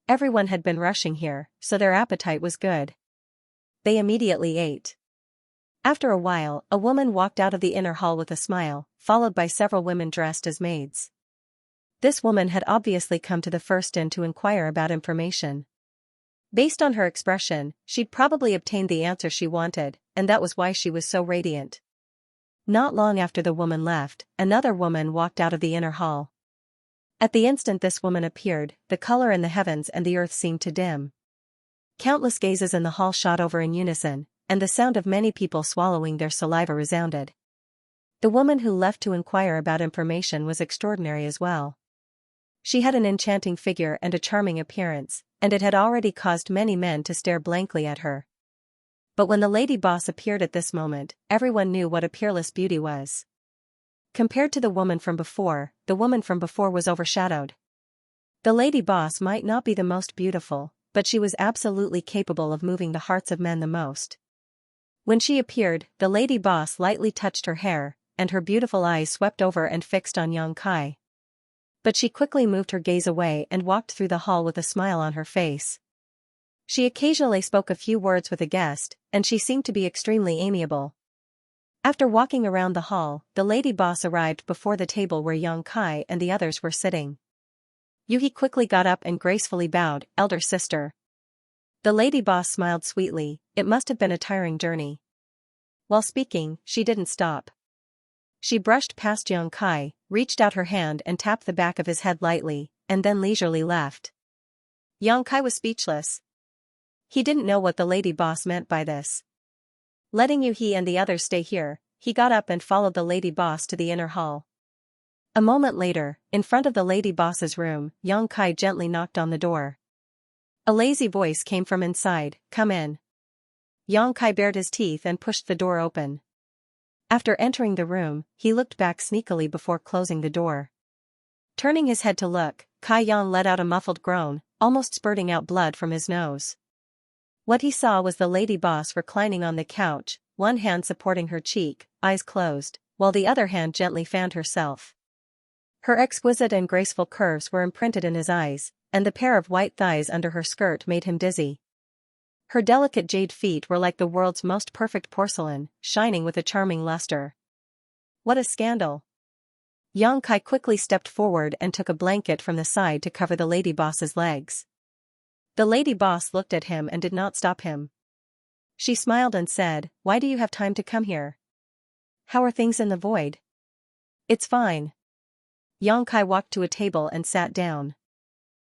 Everyone had been rushing here, so their appetite was good. They immediately ate. After a while, a woman walked out of the inner hall with a smile, followed by several women dressed as maids. This woman had obviously come to the first inn to inquire about information. Based on her expression, she'd probably obtained the answer she wanted, and that was why she was so radiant. Not long after the woman left, another woman walked out of the inner hall. At the instant this woman appeared, the color in the heavens and the earth seemed to dim. Countless gazes in the hall shot over in unison, and the sound of many people swallowing their saliva resounded. The woman who left to inquire about information was extraordinary as well. She had an enchanting figure and a charming appearance, and it had already caused many men to stare blankly at her. But when the lady boss appeared at this moment, everyone knew what a peerless beauty was. Compared to the woman from before, the woman from before was overshadowed. The lady boss might not be the most beautiful, but she was absolutely capable of moving the hearts of men the most. When she appeared, the lady boss lightly touched her hair, and her beautiful eyes swept over and fixed on Xianxia. But she quickly moved her gaze away and walked through the hall with a smile on her face. She occasionally spoke a few words with a guest, and she seemed to be extremely amiable. After walking around the hall, the lady boss arrived before the table where Xianxia and the others were sitting. Yuhi quickly got up and gracefully bowed, "Elder sister." The lady boss smiled sweetly. It must have been a tiring journey. While speaking, she didn't stop. She brushed past Xianxia, reached out her hand and tapped the back of his head lightly, and then leisurely left. Xianxia was speechless. He didn't know what the lady boss meant by this. Letting Yuhi and the others stay here, he got up and followed the lady boss to the inner hall. A moment later, in front of the lady boss's room, Xianxia gently knocked on the door. A lazy voice came from inside, "Come in." Xianxia bared his teeth and pushed the door open. After entering the room, he looked back sneakily before closing the door. Turning his head to look, Kai Yan let out a muffled groan, almost spurting out blood from his nose. What he saw was the lady boss reclining on the couch, one hand supporting her cheek, eyes closed, while the other hand gently fanned herself. Her exquisite and graceful curves were imprinted in his eyes, and the pair of white thighs under her skirt made him dizzy. Her delicate jade feet were like the world's most perfect porcelain, shining with a charming luster. What a scandal! Xianxia quickly stepped forward and took a blanket from the side to cover the lady boss's legs. The lady boss looked at him and did not stop him. She smiled and said, "Why do you have time to come here? How are things in the void?" "It's fine." Xianxia walked to a table and sat down.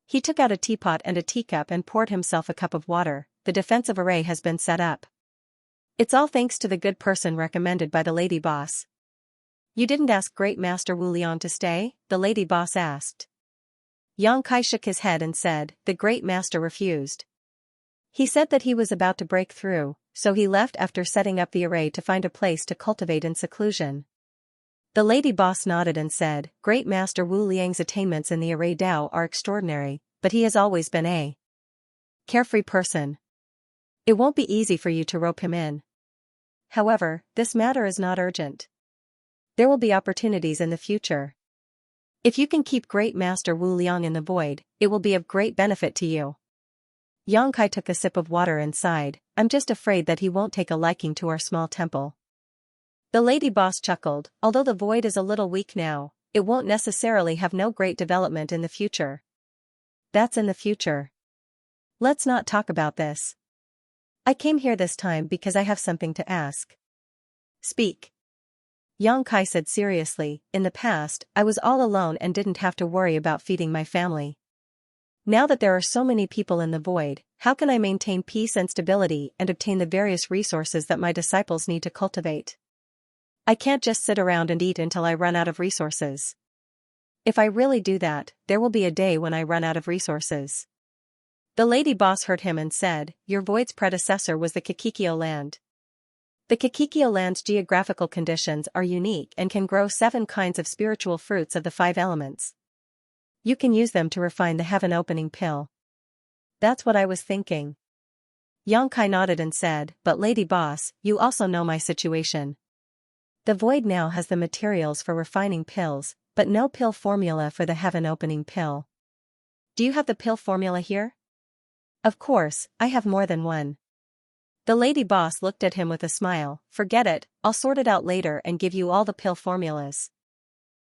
He took out a teapot and a teacup and poured himself a cup of water. "The defensive array has been set up. It's all thanks to the good person recommended by the lady boss." "You didn't ask Great Master Wu Liang to stay?" the lady boss asked. Xianxia shook his head and said, "The Great Master refused. He said that he was about to break through, so he left after setting up the array to find a place to cultivate in seclusion." The lady boss nodded and said, "Great Master Wu Liang's attainments in the array Dao are extraordinary, but he has always been a carefree person. It won't be easy for you to rope him in. However, this matter is not urgent. There will be opportunities in the future. If you can keep Great Master Wu Liang in the void, it will be of great benefit to you." Xianxia took a sip of water and sighed, "I'm just afraid that he won't take a liking to our small temple." The lady boss chuckled, "Although the void is a little weak now, it won't necessarily have no great development in the future." "That's in the future. Let's not talk about this. I came here this time because I have something to ask." "Speak." Xianxia said seriously, "In the past, I was all alone and didn't have to worry about feeding my family. Now that there are so many people in the void, how can I maintain peace and stability and obtain the various resources that my disciples need to cultivate? I can't just sit around and eat until I run out of resources. If I really do that, there will be a day when I run out of resources." The lady boss heard him and said, "Your void's predecessor was the Kikikyo land. The Kikikyo land's geographical conditions are unique and can grow 7 kinds of spiritual fruits of the 5 elements. You can use them to refine the heaven-opening pill." "That's what I was thinking." Xianxia nodded and said, "But lady boss, you also know my situation. The void now has the materials for refining pills, but no pill formula for the heaven-opening pill. Do you have the pill formula here?" Of course, I have more than one. The lady boss looked at him with a smile. Forget it, I'll sort it out later and give you all the pill formulas.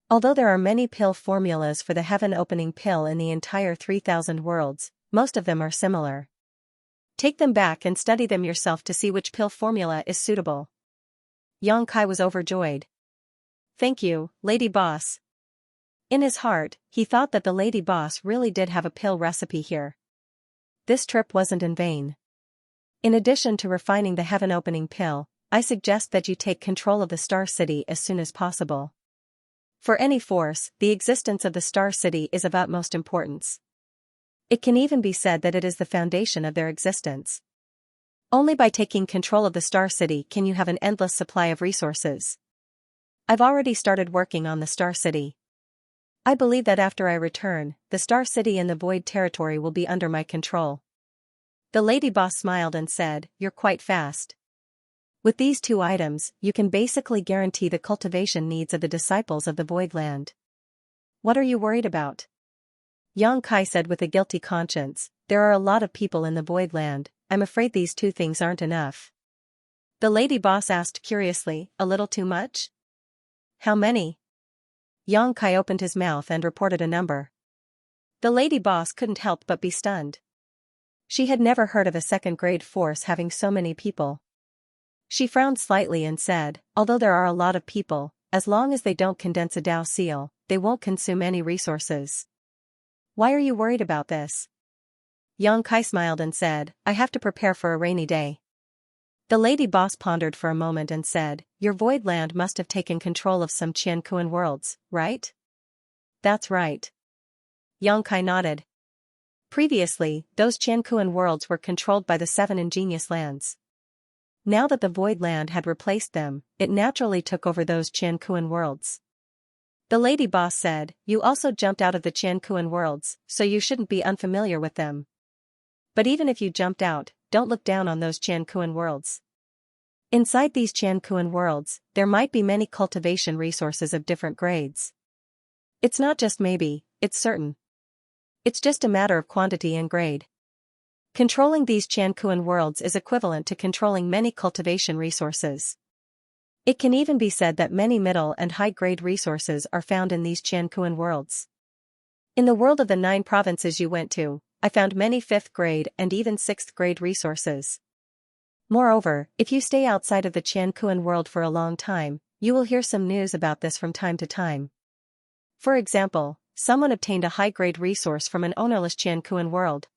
Although there are many pill formulas for the heaven-opening pill in the entire 3,000 worlds, most of them are similar. Take them back and study them yourself to see which pill formula is suitable. Xianxia was overjoyed. Thank you, lady boss. In his heart, he thought that the lady boss really did have a pill recipe here. This trip wasn't in vain. In addition to refining the heaven-opening pill, I suggest that you take control of the Star City as soon as possible. For any force, the existence of the Star City is of utmost importance. It can even be said that it is the foundation of their existence. Only by taking control of the Star City can you have an endless supply of resources. I've already started working on the Star City. I believe that after I return, the Star City and the Void Territory will be under my control. The lady boss smiled and said, "You're quite fast. With these two items, you can basically guarantee the cultivation needs of the disciples of the Void Land." What are you worried about? Xianxia said with a guilty conscience, "There are a lot of people in the Void Land, I'm afraid these two things aren't enough." The lady boss asked curiously, "A little too much? How many?" Xianxia opened his mouth and reported a number. The lady boss couldn't help but be stunned. She had never heard of a second-grade force having so many people. She frowned slightly and said, "Although there are a lot of people, as long as they don't condense a Dao seal, they won't consume any resources." "Why are you worried about this?" Xianxia smiled and said, "I have to prepare for a rainy day." The lady boss pondered for a moment and said, "Your Void Land must have taken control of some Qianquan worlds, right?" "That's right." Xianxia nodded. Previously, those Qianquan worlds were controlled by the 7 ingenious lands. Now that the Void Land had replaced them, it naturally took over those Qianquan worlds. The lady boss said, "You also jumped out of the Qianquan worlds, so you shouldn't be unfamiliar with them. But even if you jumped out, don't look down on those Qianquan worlds. Inside these Qianquan worlds, there might be many cultivation resources of different grades. It's not just maybe, it's certain. It's just a matter of quantity and grade. Controlling these Qianquan worlds is equivalent to controlling many cultivation resources. It can even be said that many middle and high-grade resources are found in these Qianquan worlds. In the world of the 9 provinces you went to, I found many 5th grade and even 6th grade resources. Moreover, if you stay outside of the Qianquan world for a long time, you will hear some news about this from time to time. For example, someone obtained a high-grade resource from an ownerless Qianquan world,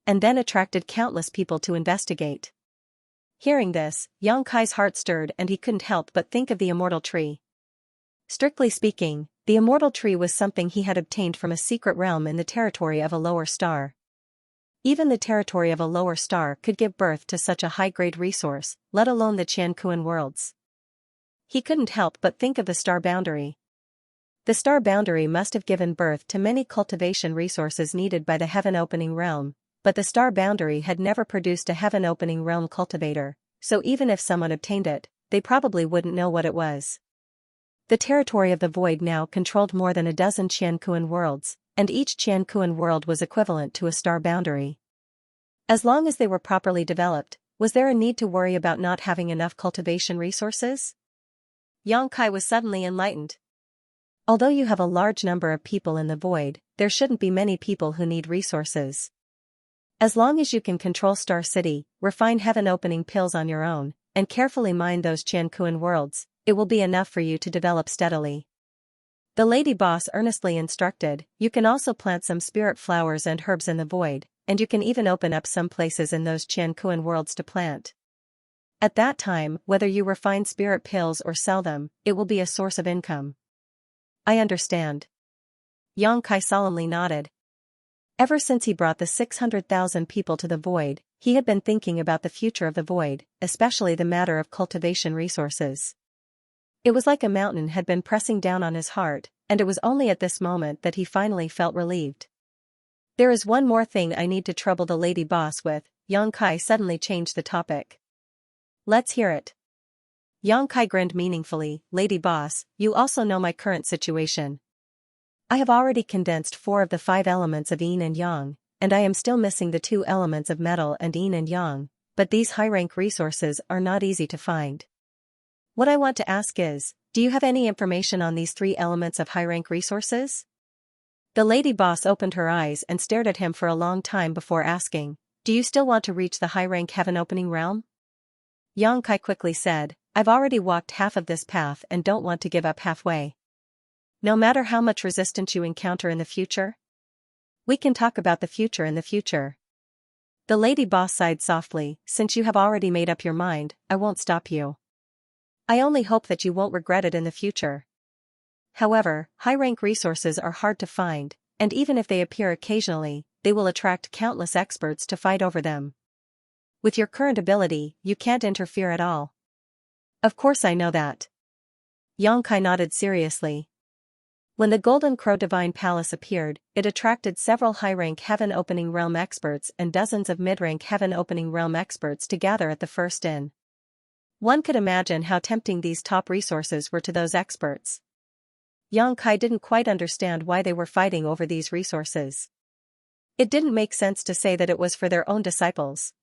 and then attracted countless people to investigate. Hearing this, Xianxia's heart stirred and he couldn't help but think of the immortal tree. Strictly speaking, the immortal tree was something he had obtained from a secret realm in the territory of a lower star. Even the territory of a lower star could give birth to such a high-grade resource, let alone the Qianquan worlds. He couldn't help but think of the star boundary. The star boundary must have given birth to many cultivation resources needed by the heaven-opening realm, but the star boundary had never produced a heaven-opening realm cultivator, so even if someone obtained it, they probably wouldn't know what it was. The territory of the void now controlled more than a dozen Qianquan worlds, and each Qianquan world was equivalent to a star boundary. As long as they were properly developed, was there a need to worry about not having enough cultivation resources? Xianxia was suddenly enlightened. Although you have a large number of people in the void, there shouldn't be many people who need resources. As long as you can control Star City, refine heaven-opening pills on your own, and carefully mine those Qianquan worlds, it will be enough for you to develop steadily. The lady boss earnestly instructed, "You can also plant some spirit flowers and herbs in the void, and you can even open up some places in those Qianquan worlds to plant. At that time, whether you refine spirit pills or sell them, it will be a source of income." "I understand." Xianxia solemnly nodded. Ever since he brought the 600,000 people to the void, he had been thinking about the future of the void, especially the matter of cultivation resources. It was like a mountain had been pressing down on his heart, and it was only at this moment that he finally felt relieved. "There is one more thing I need to trouble the lady boss with." Xianxia suddenly changed the topic. "Let's hear it." Xianxia grinned meaningfully. "Lady boss, you also know my current situation. I have already condensed 4 of the 5 elements of yin and yang, and I am still missing the two elements of metal and yin and yang, but these high-rank resources are not easy to find. What I want to ask is, do you have any information on these three elements of high-rank resources? The lady boss opened her eyes and stared at him for a long time before asking, do you still want to reach the high-rank heaven-opening realm? Xianxia quickly said, I've already walked half of this path and don't want to give up halfway. No matter how much resistance you encounter in the future? We can talk about the future in the future. The lady boss sighed softly, since you have already made up your mind, I won't stop you. I only hope that you won't regret it in the future. However, high-rank resources are hard to find, and even if they appear occasionally, they will attract countless experts to fight over them. With your current ability, you can't interfere at all. Of course I know that. Xianxia nodded seriously. When the Golden Crow Divine Palace appeared, it attracted several high-rank Heaven-Opening Realm experts and dozens of mid-rank Heaven-Opening Realm experts to gather at the first inn. One could imagine how tempting these top resources were to those experts. Xianxia didn't quite understand why they were fighting over these resources. It didn't make sense to say that it was for their own disciples.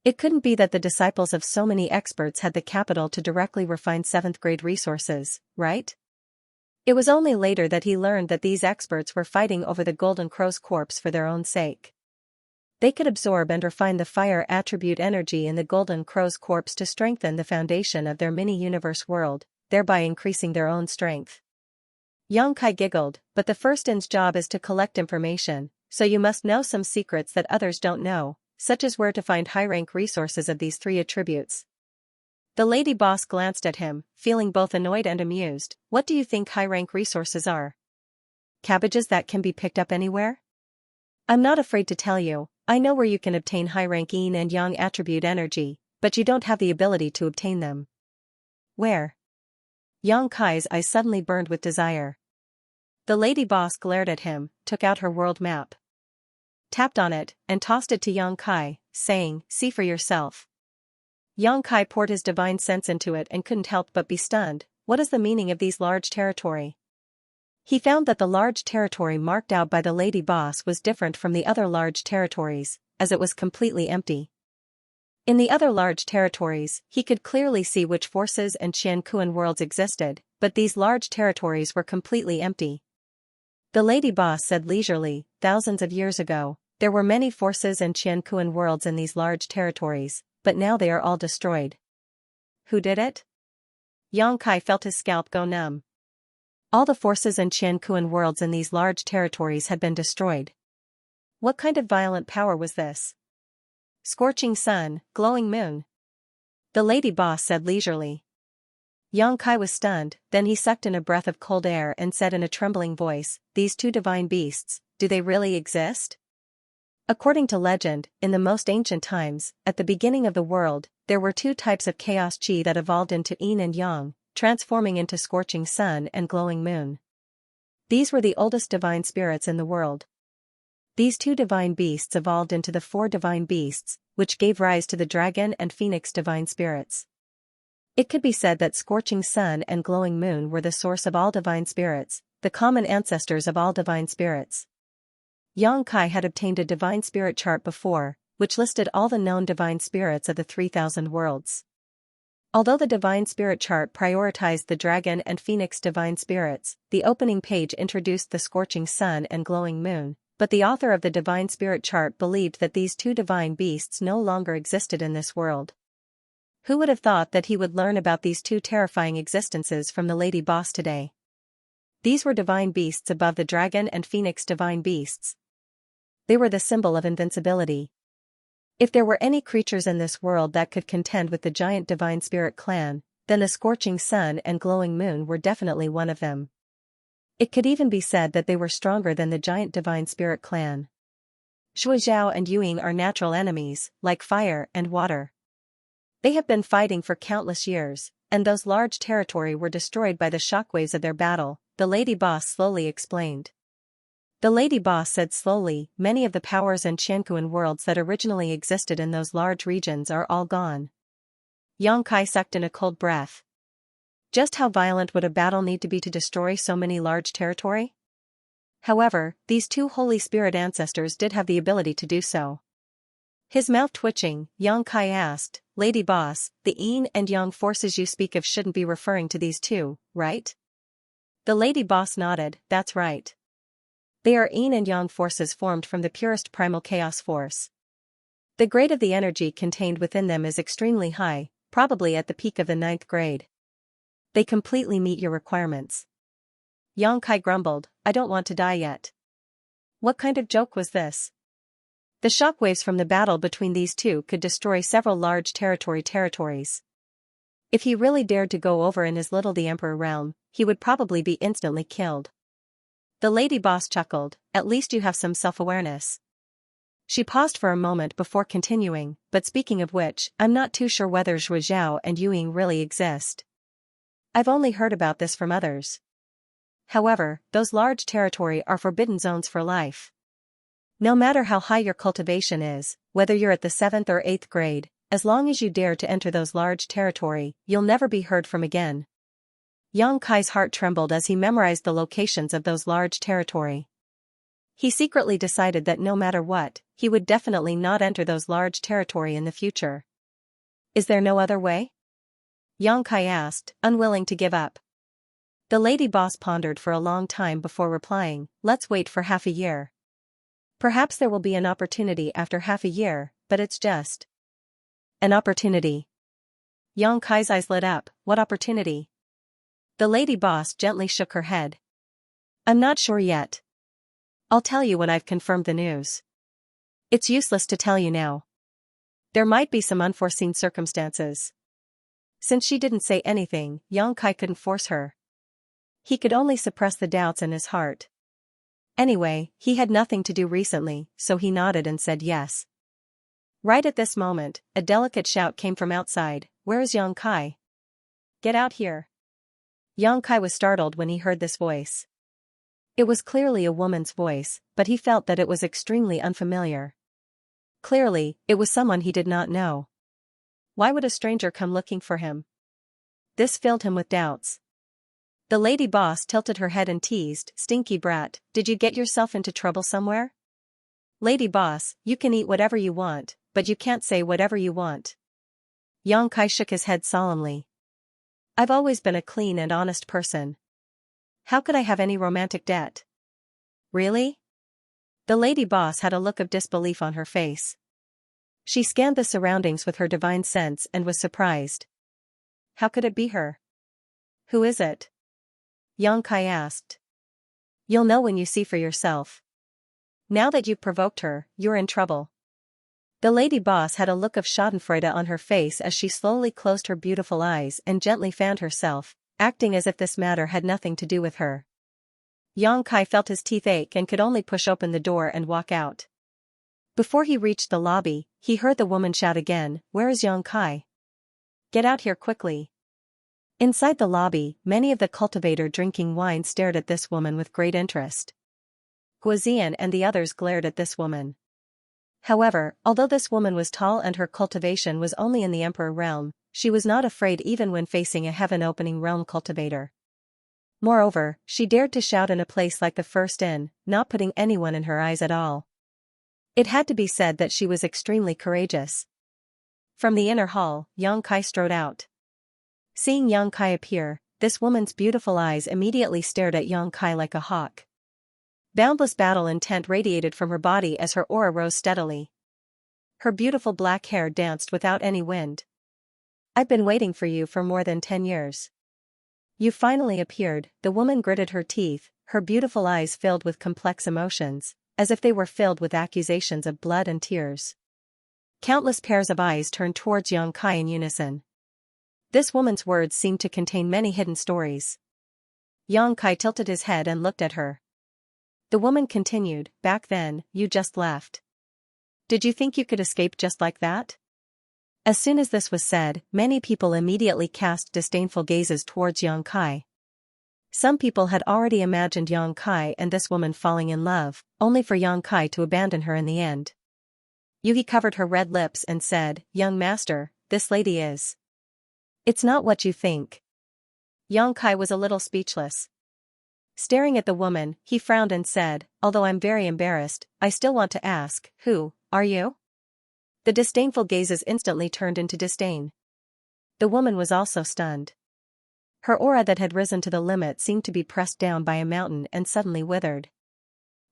It couldn't be that the disciples of so many experts had the capital to directly refine 7th-grade resources, right? It was only later that he learned that these experts were fighting over the Golden Crow's corpse for their own sake. They could absorb and refine the fire attribute energy in the Golden Crow's corpse to strengthen the foundation of their mini-universe world, thereby increasing their own strength. Xianxia giggled, but the first inn's job is to collect information, so you must know some secrets that others don't know, such as where to find high-rank resources of these three attributes. The lady boss glanced at him, feeling both annoyed and amused. What do you think high-rank resources are? Cabbages that can be picked up anywhere? I'm not afraid to tell you, I know where you can obtain high-rank yin and yang attribute energy, but you don't have the ability to obtain them. Where? Xianxia's eyes suddenly burned with desire. The lady boss glared at him, took out her world map, tapped on it, and tossed it to Xianxia, saying, see for yourself. Xianxia poured his divine sense into it and couldn't help but be stunned. What is the meaning of these large territory? He found that the large territory marked out by the lady boss was different from the other large territories, as it was completely empty. In the other large territories, he could clearly see which forces and Xianxia worlds existed, but these large territories were completely empty. The lady boss said leisurely, thousands of years ago, there were many forces and Xianxia worlds in these large territories, but now they are all destroyed. Who did it? Xianxia felt his scalp go numb. All the forces and Xianxia worlds in these large territories had been destroyed. What kind of violent power was this? Scorching sun, glowing moon. The lady boss said leisurely. Xianxia was stunned, then he sucked in a breath of cold air and said in a trembling voice, these two divine beasts, do they really exist? According to legend, in the most ancient times, at the beginning of the world, there were two types of chaos chi that evolved into yin and yang, transforming into scorching sun and glowing moon. These were the oldest divine spirits in the world. These two divine beasts evolved into the four divine beasts, which gave rise to the dragon and phoenix divine spirits. It could be said that scorching sun and glowing moon were the source of all divine spirits, the common ancestors of all divine spirits. Xianxia had obtained a divine spirit chart before, which listed all the known divine spirits of the 3,000 worlds. Although the divine spirit chart prioritized the dragon and phoenix divine spirits, the opening page introduced the scorching sun and glowing moon, but the author of the divine spirit chart believed that these two divine beasts no longer existed in this world. Who would have thought that he would learn about these two terrifying existences from the lady boss today? These were divine beasts above the dragon and phoenix divine beasts. They were the symbol of invincibility. If there were any creatures in this world that could contend with the giant divine spirit clan, then the scorching sun and glowing moon were definitely one of them. It could even be said that they were stronger than the giant divine spirit clan. Shuizhao and Yuing are natural enemies, like fire and water. They have been fighting for countless years, and those large territory were destroyed by the shockwaves of their battle, the lady boss slowly explained. The lady boss said slowly, many of the powers and Xianxia worlds that originally existed in those large regions are all gone. Xianxia sucked in a cold breath. Just how violent would a battle need to be to destroy so many large territory? However, these two Holy Spirit ancestors did have the ability to do so. His mouth twitching, Yang Kai asked, Lady Boss, the yin and yang forces you speak of shouldn't be referring to these two, right? The Lady Boss nodded, that's right. They are yin and yang forces formed from the purest primal chaos force. The grade of the energy contained within them is extremely high, probably at the peak of the 9th grade. They completely meet your requirements. Yang Kai grumbled, I don't want to die yet. What kind of joke was this? The shockwaves from the battle between these two could destroy several large territories. If he really dared to go over in his little the Emperor realm, he would probably be instantly killed. The Lady Boss chuckled, at least you have some self-awareness. She paused for a moment before continuing, but speaking of which, I'm not too sure whether Zhuozhao and Yuying really exist. I've only heard about this from others. However, those large territory are forbidden zones for life. No matter how high your cultivation is, whether you're at the 7th or 8th grade, as long as you dare to enter those large territory, you'll never be heard from again. Yang Kai's heart trembled as he memorized the locations of those large territory. He secretly decided that no matter what, he would definitely not enter those large territory in the future. Is there no other way? Yang Kai asked, unwilling to give up. The Lady Boss pondered for a long time before replying, let's wait for half a year. Perhaps there will be an opportunity after half a year, but it's just an opportunity. Yang Kai's eyes lit up, what opportunity? The Lady Boss gently shook her head. I'm not sure yet. I'll tell you when I've confirmed the news. It's useless to tell you now. There might be some unforeseen circumstances. Since she didn't say anything, Yang Kai couldn't force her. He could only suppress the doubts in his heart. Anyway, he had nothing to do recently, so he nodded and said yes. Right at this moment, a delicate shout came from outside, where is Yang Kai? Get out here. Yang Kai was startled when he heard this voice. It was clearly a woman's voice, but he felt that it was extremely unfamiliar. Clearly, it was someone he did not know. Why would a stranger come looking for him? This filled him with doubts. The Lady Boss tilted her head and teased, stinky brat, did you get yourself into trouble somewhere? Lady Boss, you can eat whatever you want, but you can't say whatever you want. Yang Kai shook his head solemnly. I've always been a clean and honest person. How could I have any romantic debt? Really? The Lady Boss had a look of disbelief on her face. She scanned the surroundings with her divine sense and was surprised. How could it be her? Who is it? Yang Kai asked. You'll know when you see for yourself. Now that you've provoked her, you're in trouble. The Lady Boss had a look of schadenfreude on her face as she slowly closed her beautiful eyes and gently fanned herself, acting as if this matter had nothing to do with her. Yang Kai felt his teeth ache and could only push open the door and walk out. Before he reached the lobby, he heard the woman shout again, where is Yang Kai? Get out here quickly. Inside the lobby, many of the cultivator drinking wine stared at this woman with great interest. Guozian and the others glared at this woman. However, although this woman was tall and her cultivation was only in the Emperor realm, she was not afraid even when facing a heaven-opening realm cultivator. Moreover, she dared to shout in a place like the First Inn, not putting anyone in her eyes at all. It had to be said that she was extremely courageous. From the inner hall, Yang Kai strode out. Seeing Yang Kai appear, this woman's beautiful eyes immediately stared at Yang Kai like a hawk. Boundless battle intent radiated from her body as her aura rose steadily. Her beautiful black hair danced without any wind. I've been waiting for you for more than 10 years. You finally appeared, the woman gritted her teeth, her beautiful eyes filled with complex emotions, as if they were filled with accusations of blood and tears. Countless pairs of eyes turned towards Yang Kai in unison. This woman's words seemed to contain many hidden stories. Yang Kai tilted his head and looked at her. The woman continued, back then, you just left. Did you think you could escape just like that? As soon as this was said, many people immediately cast disdainful gazes towards Yang Kai. Some people had already imagined Yang Kai and this woman falling in love, only for Yang Kai to abandon her in the end. Yuhi covered her red lips and said, young master, this lady is. It's not what you think. Yang Kai was a little speechless. Staring at the woman, he frowned and said, "Although I'm very embarrassed, I still want to ask, who are you?" The disdainful gazes instantly turned into disdain. The woman was also stunned. Her aura that had risen to the limit seemed to be pressed down by a mountain and suddenly withered.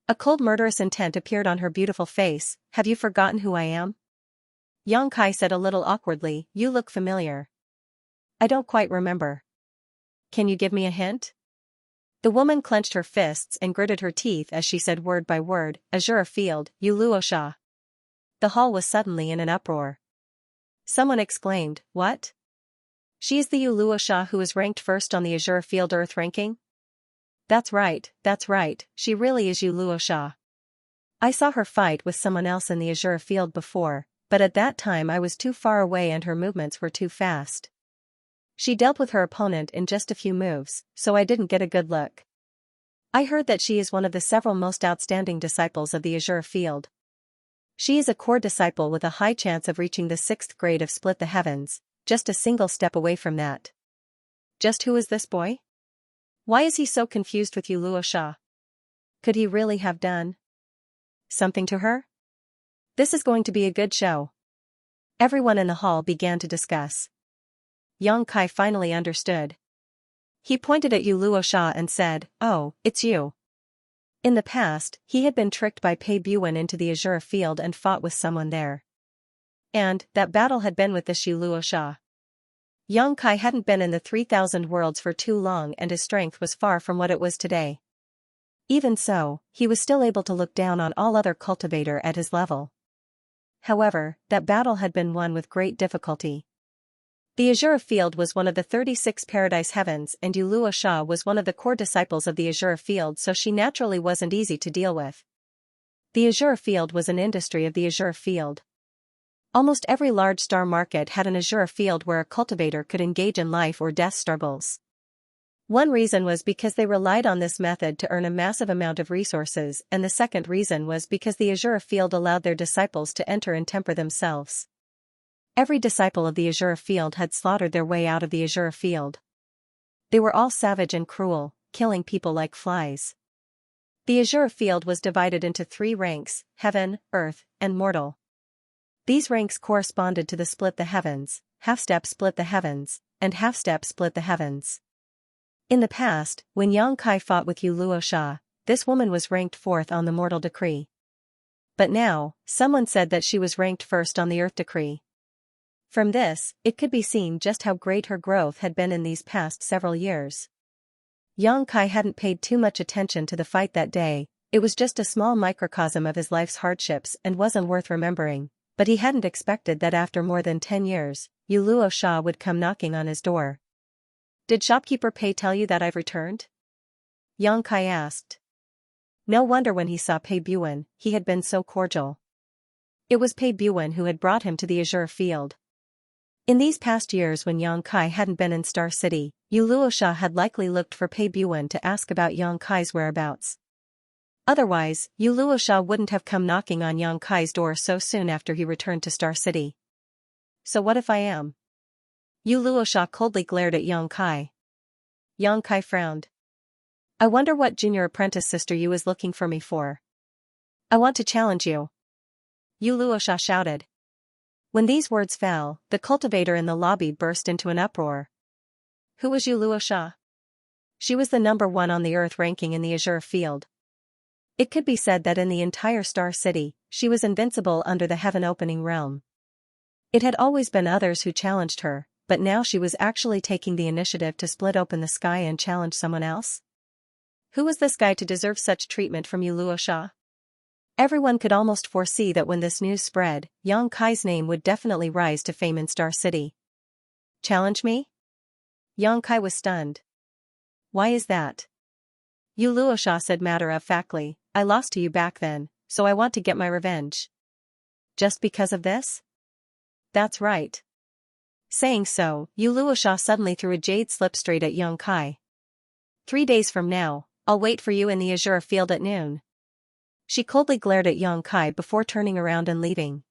A cold murderous intent appeared on her beautiful face. "Have you forgotten who I am?" Xianxia said a little awkwardly, "You look familiar." "I don't quite remember. Can you give me a hint?" The woman clenched her fists and gritted her teeth as she said word by word, "Azure Field, Xianxia." The hall was suddenly in an uproar. Someone exclaimed, "What? She is the Xianxia who is ranked first on the Azure Field Earth ranking?" That's right, she really is Xianxia. I saw her fight with someone else in the Azure Field before, but at that time I was too far away and her movements were too fast. She dealt with her opponent in just a few moves, so I didn't get a good look. I heard that she is one of the several most outstanding disciples of the Azure Field. She is a core disciple with a high chance of reaching the 6th grade of Split the Heavens, just a single step away from that. Just who is this boy? Why is he so confused with Xianxia? Could he really have done something to her? This is going to be a good show. Everyone in the hall began to discuss. Xianxia finally understood. He pointed at Xianxia and said, "Oh, it's you." In the past, he had been tricked by Pei Buwen into the Azure Field and fought with someone there. And that battle had been with this Xianxia. Xianxia hadn't been in the 3,000 worlds for too long and his strength was far from what it was today. Even so, he was still able to look down on all other cultivator at his level. However, that battle had been won with great difficulty. The Azure Field was one of the 36 Paradise Heavens and Xianxia was one of the core disciples of the Azure Field, so she naturally wasn't easy to deal with. The Azure Field was an industry of the Azure Field. Almost every large star market had an Azure Field where a cultivator could engage in life or death struggles. One reason was because they relied on this method to earn a massive amount of resources, and the second reason was because the Azure Field allowed their disciples to enter and temper themselves. Every disciple of the Azure Field had slaughtered their way out of the Azure Field. They were all savage and cruel, killing people like flies. The Azure Field was divided into 3 ranks: Heaven, Earth, and Mortal. These ranks corresponded to the Split the Heavens, Half-Step Split the Heavens, and Half-Step Split the Heavens. In the past, when Xianxia fought with Xianxia, this woman was ranked 4th on the Mortal decree. But now, someone said that she was ranked 1st on the Earth decree. From this, it could be seen just how great her growth had been in these past several years. Xianxia hadn't paid too much attention to the fight that day, it was just a small microcosm of his life's hardships and wasn't worth remembering, but he hadn't expected that after more than 10 years, Xianxia would come knocking on his door. "Did shopkeeper Pei tell you that I've returned?" Xianxia asked. No wonder when he saw Pei Buwen, he had been so cordial. It was Pei Buwen who had brought him to the Azure Field. In these past years when Xianxia hadn't been in Star City, Xianxia had likely looked for Pei Buwen to ask about Xianxia's whereabouts. Otherwise, Xianxia wouldn't have come knocking on Xianxia's door so soon after he returned to Star City. "So what if I am?" Xianxia coldly glared at Xianxia. Xianxia frowned. "I wonder what junior apprentice sister you is looking for me for. I want to challenge you," Xianxia shouted. When these words fell, the cultivator in the lobby burst into an uproar. Who was Xianxia? She was the number 1 on the Earth ranking in the Azure Field. It could be said that in the entire Star City, she was invincible under the heaven-opening realm. It had always been others who challenged her, but now she was actually taking the initiative to split open the sky and challenge someone else? Who was this guy to deserve such treatment from Xianxia? Everyone could almost foresee that when this news spread, Xianxia's name would definitely rise to fame in Star City. "Challenge me?" Xianxia was stunned. "Why is that?" Xianxia said matter-of-factly, "I lost to you back then, so I want to get my revenge." "Just because of this?" "That's right." Saying so, Xianxia suddenly threw a jade slip straight at Xianxia. 3 days from now, I'll wait for you in the Azure Field at noon." She coldly glared at Xianxia before turning around and leaving.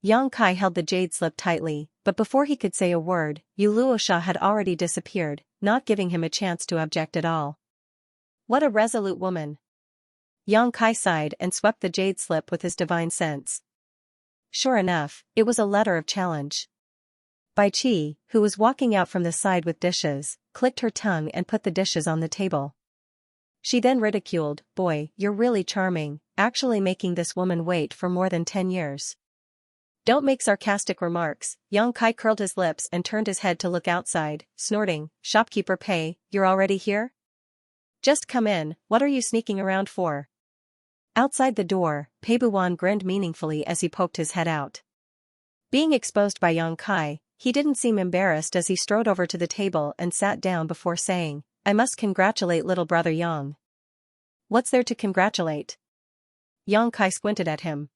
Xianxia held the jade slip tightly, but before he could say a word, Xianxia had already disappeared, not giving him a chance to object at all. What a resolute woman. Yang Kai sighed and swept the jade slip with his divine sense. Sure enough, it was a letter of challenge. Bai Qi, who was walking out from the side with dishes, clicked her tongue and put the dishes on the table. She then ridiculed, "Boy, you're really charming, actually making this woman wait for more than 10 years. Don't make sarcastic remarks." Yang Kai curled his lips and turned his head to look outside, snorting, "Shopkeeper Pei, you're already here? Just come in, what are you sneaking around for?" Outside the door, Pei Buwan grinned meaningfully as he poked his head out. Being exposed by Yang Kai, he didn't seem embarrassed as he strode over to the table and sat down before saying, "I must congratulate little brother Yang." "What's there to congratulate?" Yang Kai squinted at him.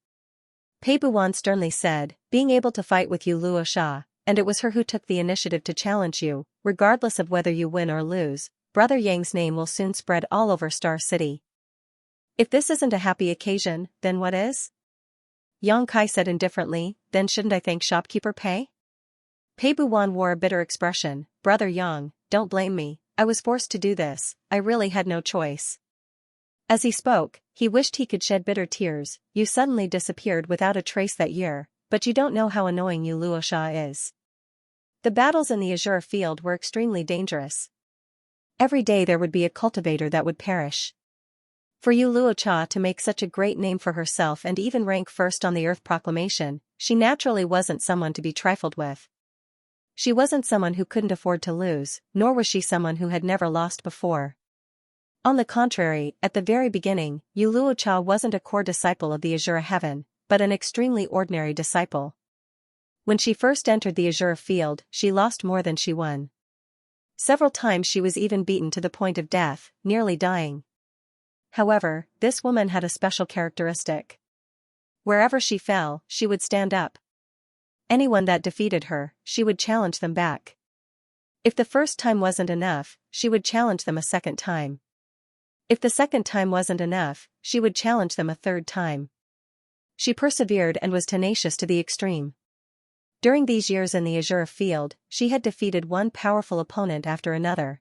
Pei Buwan sternly said, "Being able to fight with you Luo Sha, and it was her who took the initiative to challenge you, regardless of whether you win or lose, brother Yang's name will soon spread all over Star City. If this isn't a happy occasion, then what is?" Yang Kai said indifferently, "Then shouldn't I thank shopkeeper Pei?" Pei Buwan wore a bitter expression, "Brother Yang, don't blame me, I was forced to do this, I really had no choice." As he spoke, he wished he could shed bitter tears. "You suddenly disappeared without a trace that year, but you don't know how annoying you Luo Sha is." The battles in the Azure field were extremely dangerous. Every day there would be a cultivator that would perish. For Yu Luocha to make such a great name for herself and even rank first on the Earth Proclamation, she naturally wasn't someone to be trifled with. She wasn't someone who couldn't afford to lose, nor was she someone who had never lost before. On the contrary, at the very beginning, Yu Luocha wasn't a core disciple of the Azure Heaven, but an extremely ordinary disciple. When she first entered the Azure field, she lost more than she won. Several times she was even beaten to the point of death, nearly dying. However, this woman had a special characteristic. Wherever she fell, she would stand up. Anyone that defeated her, she would challenge them back. If the first time wasn't enough, she would challenge them a second time. If the second time wasn't enough, she would challenge them a third time. She persevered and was tenacious to the extreme. During these years in the Azure field, she had defeated one powerful opponent after another.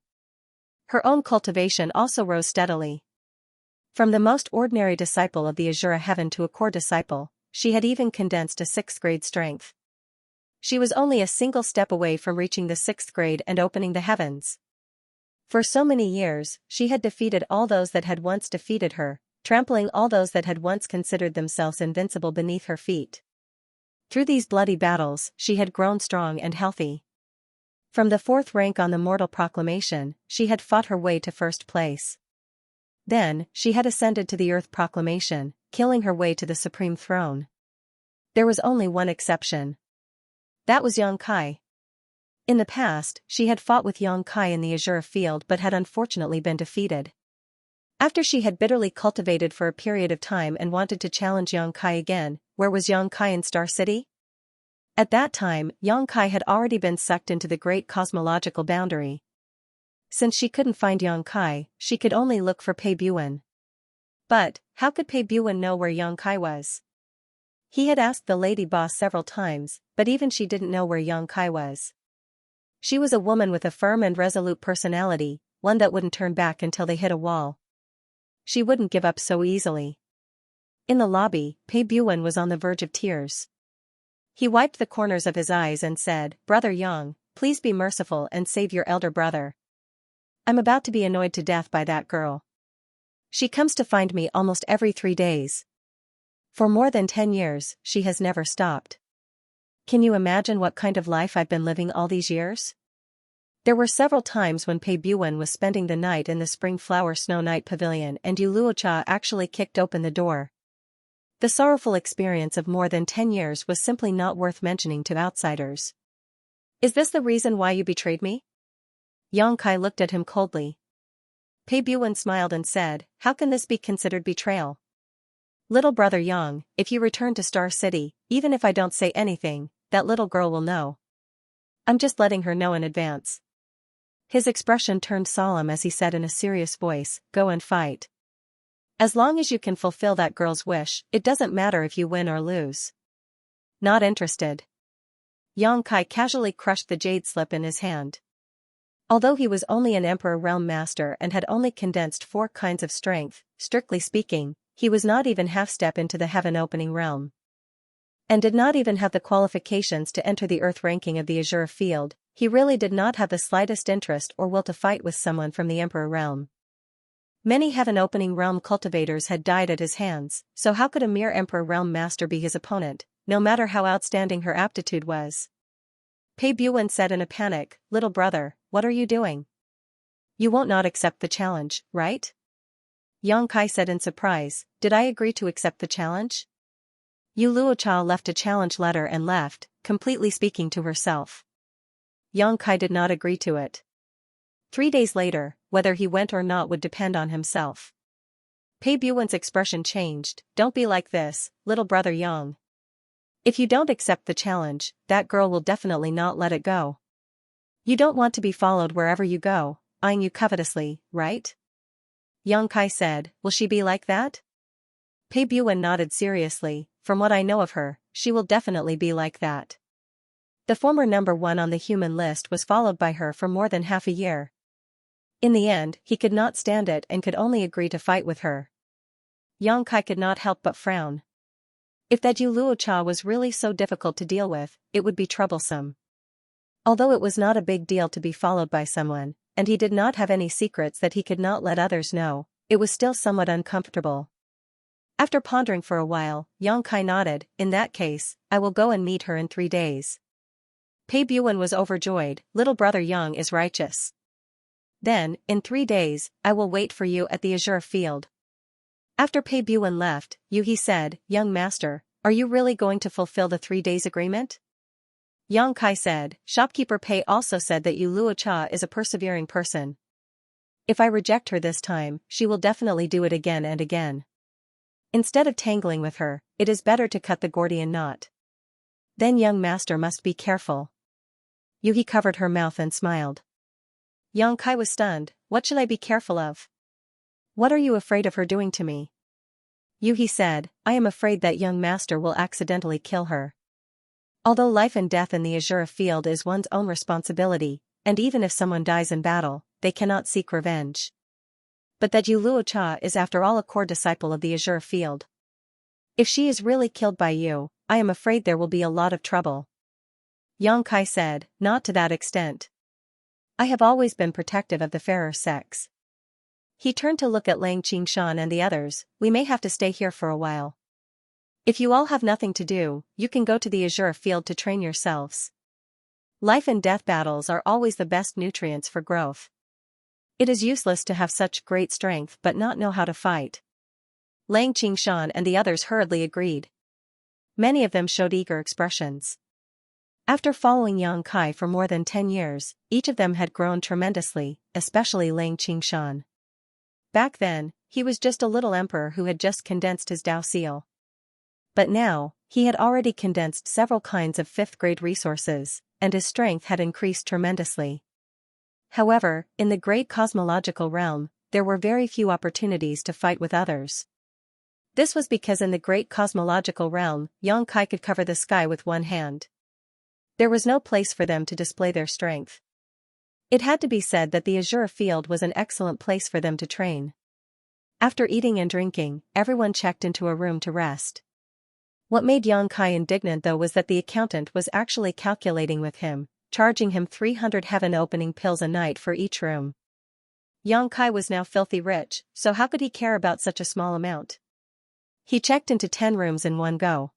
Her own cultivation also rose steadily. From the most ordinary disciple of the Azure Heaven to a core disciple, she had even condensed a 6th grade strength. She was only a single step away from reaching the 6th grade and opening the heavens. For so many years, she had defeated all those that had once defeated her, trampling all those that had once considered themselves invincible beneath her feet. Through these bloody battles, she had grown strong and healthy. From the 4th rank on the Mortal Proclamation, she had fought her way to 1st place. Then, she had ascended to the Earth Proclamation, killing her way to the Supreme Throne. There was only one exception. That was Yang Kai. In the past, she had fought with Yang Kai in the Azure field but had unfortunately been defeated. After she had bitterly cultivated for a period of time and wanted to challenge Yang Kai again, where was Yang Kai in Star City? At that time, Yang Kai had already been sucked into the great cosmological boundary. Since she couldn't find Yang Kai, she could only look for Pei Buwan. But, how could Pei Buwan know where Yang Kai was? He had asked the lady boss several times, but even she didn't know where Yang Kai was. She was a woman with a firm and resolute personality, one that wouldn't turn back until they hit a wall. She wouldn't give up so easily. In the lobby, Pei Buwan was on the verge of tears. He wiped the corners of his eyes and said, "Brother Yang, please be merciful and save your elder brother. I'm about to be annoyed to death by that girl. She comes to find me almost every 3 days. For more than 10 years, she has never stopped. Can you imagine what kind of life I've been living all these years?" There were several times when Pei Buwan was spending the night in the Spring Flower Snow Night Pavilion and Yu Luocha actually kicked open the door. The sorrowful experience of more than 10 years was simply not worth mentioning to outsiders. "Is this the reason why you betrayed me?" Yang Kai looked at him coldly. Pei Buwan smiled and said, "How can this be considered betrayal? Little brother Yang, if you return to Star City, even if I don't say anything, that little girl will know. I'm just letting her know in advance." His expression turned solemn as he said in a serious voice, "Go and fight. As long as you can fulfill that girl's wish, it doesn't matter if you win or lose." "Not interested." Yang Kai casually crushed the jade slip in his hand. Although he was only an Emperor Realm Master and had only condensed 4 kinds of strength, strictly speaking, he was not even half-step into the heaven-opening realm. And did not even have the qualifications to enter the Earth ranking of the Azure field. He really did not have the slightest interest or will to fight with someone from the Emperor Realm. Many heaven-opening realm cultivators had died at his hands, so how could a mere Emperor Realm Master be his opponent, no matter how outstanding her aptitude was? Pei Buwen said in a panic, "Little brother, what are you doing? You won't not accept the challenge, right?" Yang Kai said in surprise, "Did I agree to accept the challenge?" Yu Luochao left a challenge letter and left, completely speaking to herself. Yang Kai did not agree to it. 3 days later, whether he went or not would depend on himself. Pei Buwen's expression changed. "Don't be like this, little brother Yang. If you don't accept the challenge, that girl will definitely not let it go. You don't want to be followed wherever you go, eyeing you covetously, right?" Yang Kai said, "Will she be like that?" Pei Buwen nodded seriously. "From what I know of her, she will definitely be like that." The former number 1 on the human list was followed by her for more than half a year. In the end, he could not stand it and could only agree to fight with her. Yang Kai could not help but frown. If that Yu Luocha was really so difficult to deal with, it would be troublesome. Although it was not a big deal to be followed by someone, and he did not have any secrets that he could not let others know, it was still somewhat uncomfortable. After pondering for a while, Yang Kai nodded. "In that case, I will go and meet her in 3 days." Pei Buwen was overjoyed. "Little brother Yang is righteous. Then, in 3 days, I will wait for you at the Azure field." After Pei Buwen left, He said, "Young master, are you really going to fulfill the 3 days agreement?" Yang Kai said, "Shopkeeper Pei also said that Yu Luocha is a persevering person. If I reject her this time, she will definitely do it again and again. Instead of tangling with her, it is better to cut the Gordian knot. Then young master must be careful." Yuhi covered her mouth and smiled. Yang Kai was stunned. "What should I be careful of? What are you afraid of her doing to me?" Yuhi said, "I am afraid that young master will accidentally kill her. Although life and death in the Azure field is one's own responsibility, and even if someone dies in battle, they cannot seek revenge. But that Yu Luocha is after all a core disciple of the Azure field. If she is really killed by you, I am afraid there will be a lot of trouble." Yang Kai said, "Not to that extent. I have always been protective of the fairer sex." He turned to look at Lang Qingshan and the others. "We may have to stay here for a while. If you all have nothing to do, you can go to the Azure field to train yourselves. Life and death battles are always the best nutrients for growth. It is useless to have such great strength but not know how to fight." Lang Qingshan and the others hurriedly agreed. Many of them showed eager expressions. After following Yang Kai for more than 10 years, each of them had grown tremendously, especially Lang Qingshan. Back then, he was just a little emperor who had just condensed his Dao seal. But now, he had already condensed several kinds of 5th-grade resources, and his strength had increased tremendously. However, in the great cosmological realm, there were very few opportunities to fight with others. This was because in the great cosmological realm, Yang Kai could cover the sky with one hand. There was no place for them to display their strength. It had to be said that the Azure field was an excellent place for them to train. After eating and drinking, everyone checked into a room to rest. What made Yang Kai indignant though was that the accountant was actually calculating with him, charging him 300 heaven-opening pills a night for each room. Yang Kai was now filthy rich, so how could he care about such a small amount? He checked into 10 rooms in one go.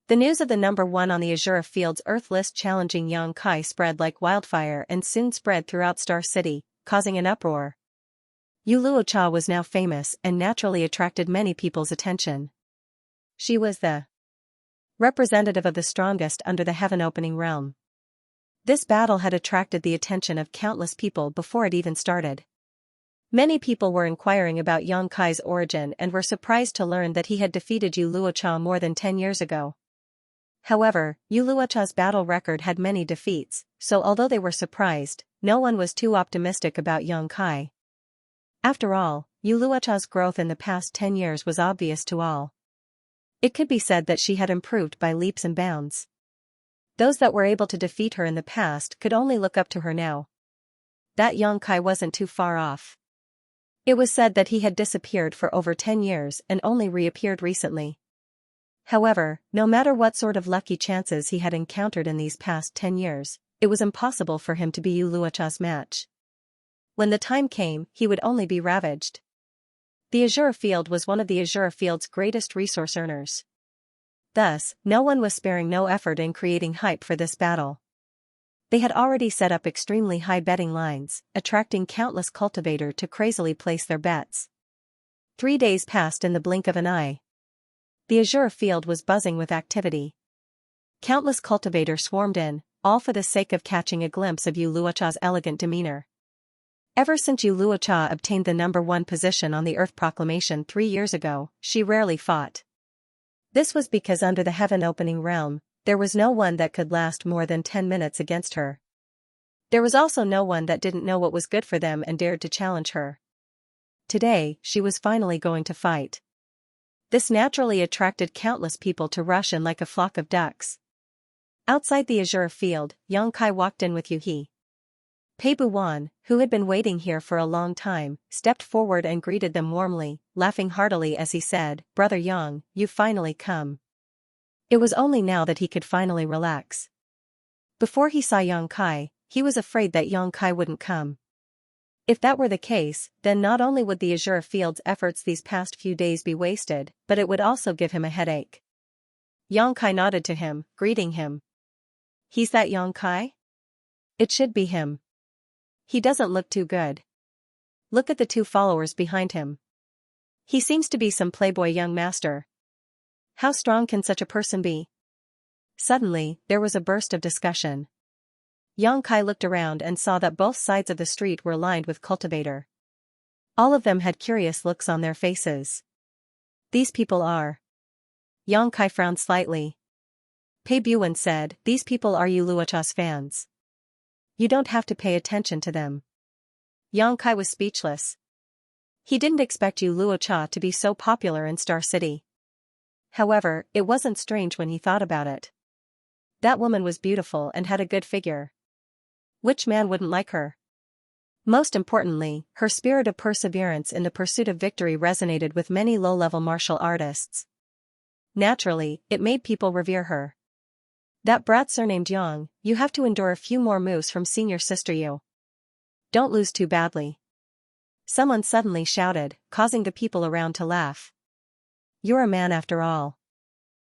The news of the number 1 on the Azure field's Earth list challenging Yang Kai spread like wildfire and soon spread throughout Star City, causing an uproar. Yu Luocha was now famous and naturally attracted many people's attention. She was the representative of the strongest under the heaven-opening realm. This battle had attracted the attention of countless people before it even started. Many people were inquiring about Yang Kai's origin and were surprised to learn that he had defeated Yu Luocha more than 10 years ago. However, Yu Luocha's battle record had many defeats, so although they were surprised, no one was too optimistic about Yang Kai. After all, Yu Luocha's growth in the past 10 years was obvious to all. It could be said that she had improved by leaps and bounds. Those that were able to defeat her in the past could only look up to her now. That Yongkai wasn't too far off. It was said that he had disappeared for over 10 years and only reappeared recently. However, no matter what sort of lucky chances he had encountered in these past 10 years, it was impossible for him to be Yu Luocha's match. When the time came, he would only be ravaged. The Azure Field was one of the Azure Field's greatest resource earners. Thus, no one was sparing no effort in creating hype for this battle. They had already set up extremely high betting lines, attracting countless cultivators to crazily place their bets. 3 days passed in the blink of an eye. The Azure Field was buzzing with activity. Countless cultivators swarmed in, all for the sake of catching a glimpse of Yu Luocha's elegant demeanor. Ever since Yu Luocha obtained the #1 position on the Earth Proclamation 3 years ago, she rarely fought. This was because under the heaven-opening realm, there was no one that could last more than 10 minutes against her. There was also no one that didn't know what was good for them and dared to challenge her. Today, she was finally going to fight. This naturally attracted countless people to rush in like a flock of ducks. Outside the Azure Field, Yongkai walked in with Yuhi. Pei Buwan, who had been waiting here for a long time, stepped forward and greeted them warmly, laughing heartily as he said, "Brother Yang, you've finally come." It was only now that he could finally relax. Before he saw Yongkai, he was afraid that Yongkai wouldn't come. If that were the case, then not only would the Azure Field's efforts these past few days be wasted, but it would also give him a headache. Yongkai nodded to him, greeting him. "He's that Yongkai? It should be him. He doesn't look too good. Look at the 2 followers behind him. He seems to be some playboy young master. How strong can such a person be?" Suddenly, there was a burst of discussion. Yongkai looked around and saw that both sides of the street were lined with cultivator. All of them had curious looks on their faces. "These people are..." Yongkai frowned slightly. Pei Buwan said, "These people are Yu Luocha's fans. You don't have to pay attention to them." Yongkai was speechless. He didn't expect Yu Luocha to be so popular in Star City. However, it wasn't strange when he thought about it. That woman was beautiful and had a good figure. Which man wouldn't like her? Most importantly, her spirit of perseverance in the pursuit of victory resonated with many low-level martial artists. Naturally, it made people revere her. "That brat surnamed Yang, you have to endure a few more moves from senior sister Yu. Don't lose too badly." Someone suddenly shouted, causing the people around to laugh. "You're a man after all.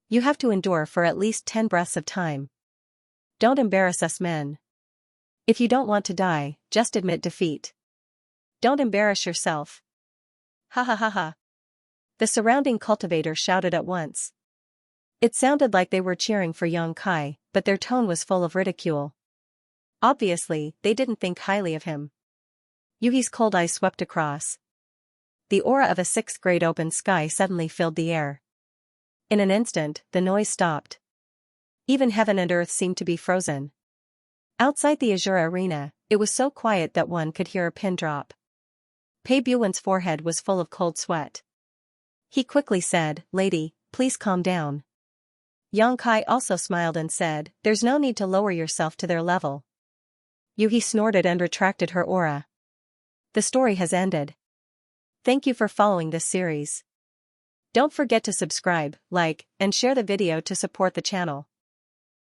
You have to endure for at least 10 breaths of time. Don't embarrass us men. If you don't want to die, just admit defeat. Don't embarrass yourself." Ha ha ha ha. The surrounding cultivators shouted at once. It sounded like they were cheering for Yongkai, but their tone was full of ridicule. Obviously, they didn't think highly of him. Yuhi's cold eyes swept across. The aura of a 6th-grade open sky suddenly filled the air. In an instant, the noise stopped. Even heaven and earth seemed to be frozen. Outside the Azure Arena, it was so quiet that one could hear a pin drop. Pei Buwan's forehead was full of cold sweat. He quickly said, "Lady, please calm down." Yongkai also smiled and said, "There's no need to lower yourself to their level." Yuhi snorted and retracted her aura. The story has ended. Thank you for following this series. Don't forget to subscribe, like, and share the video to support the channel.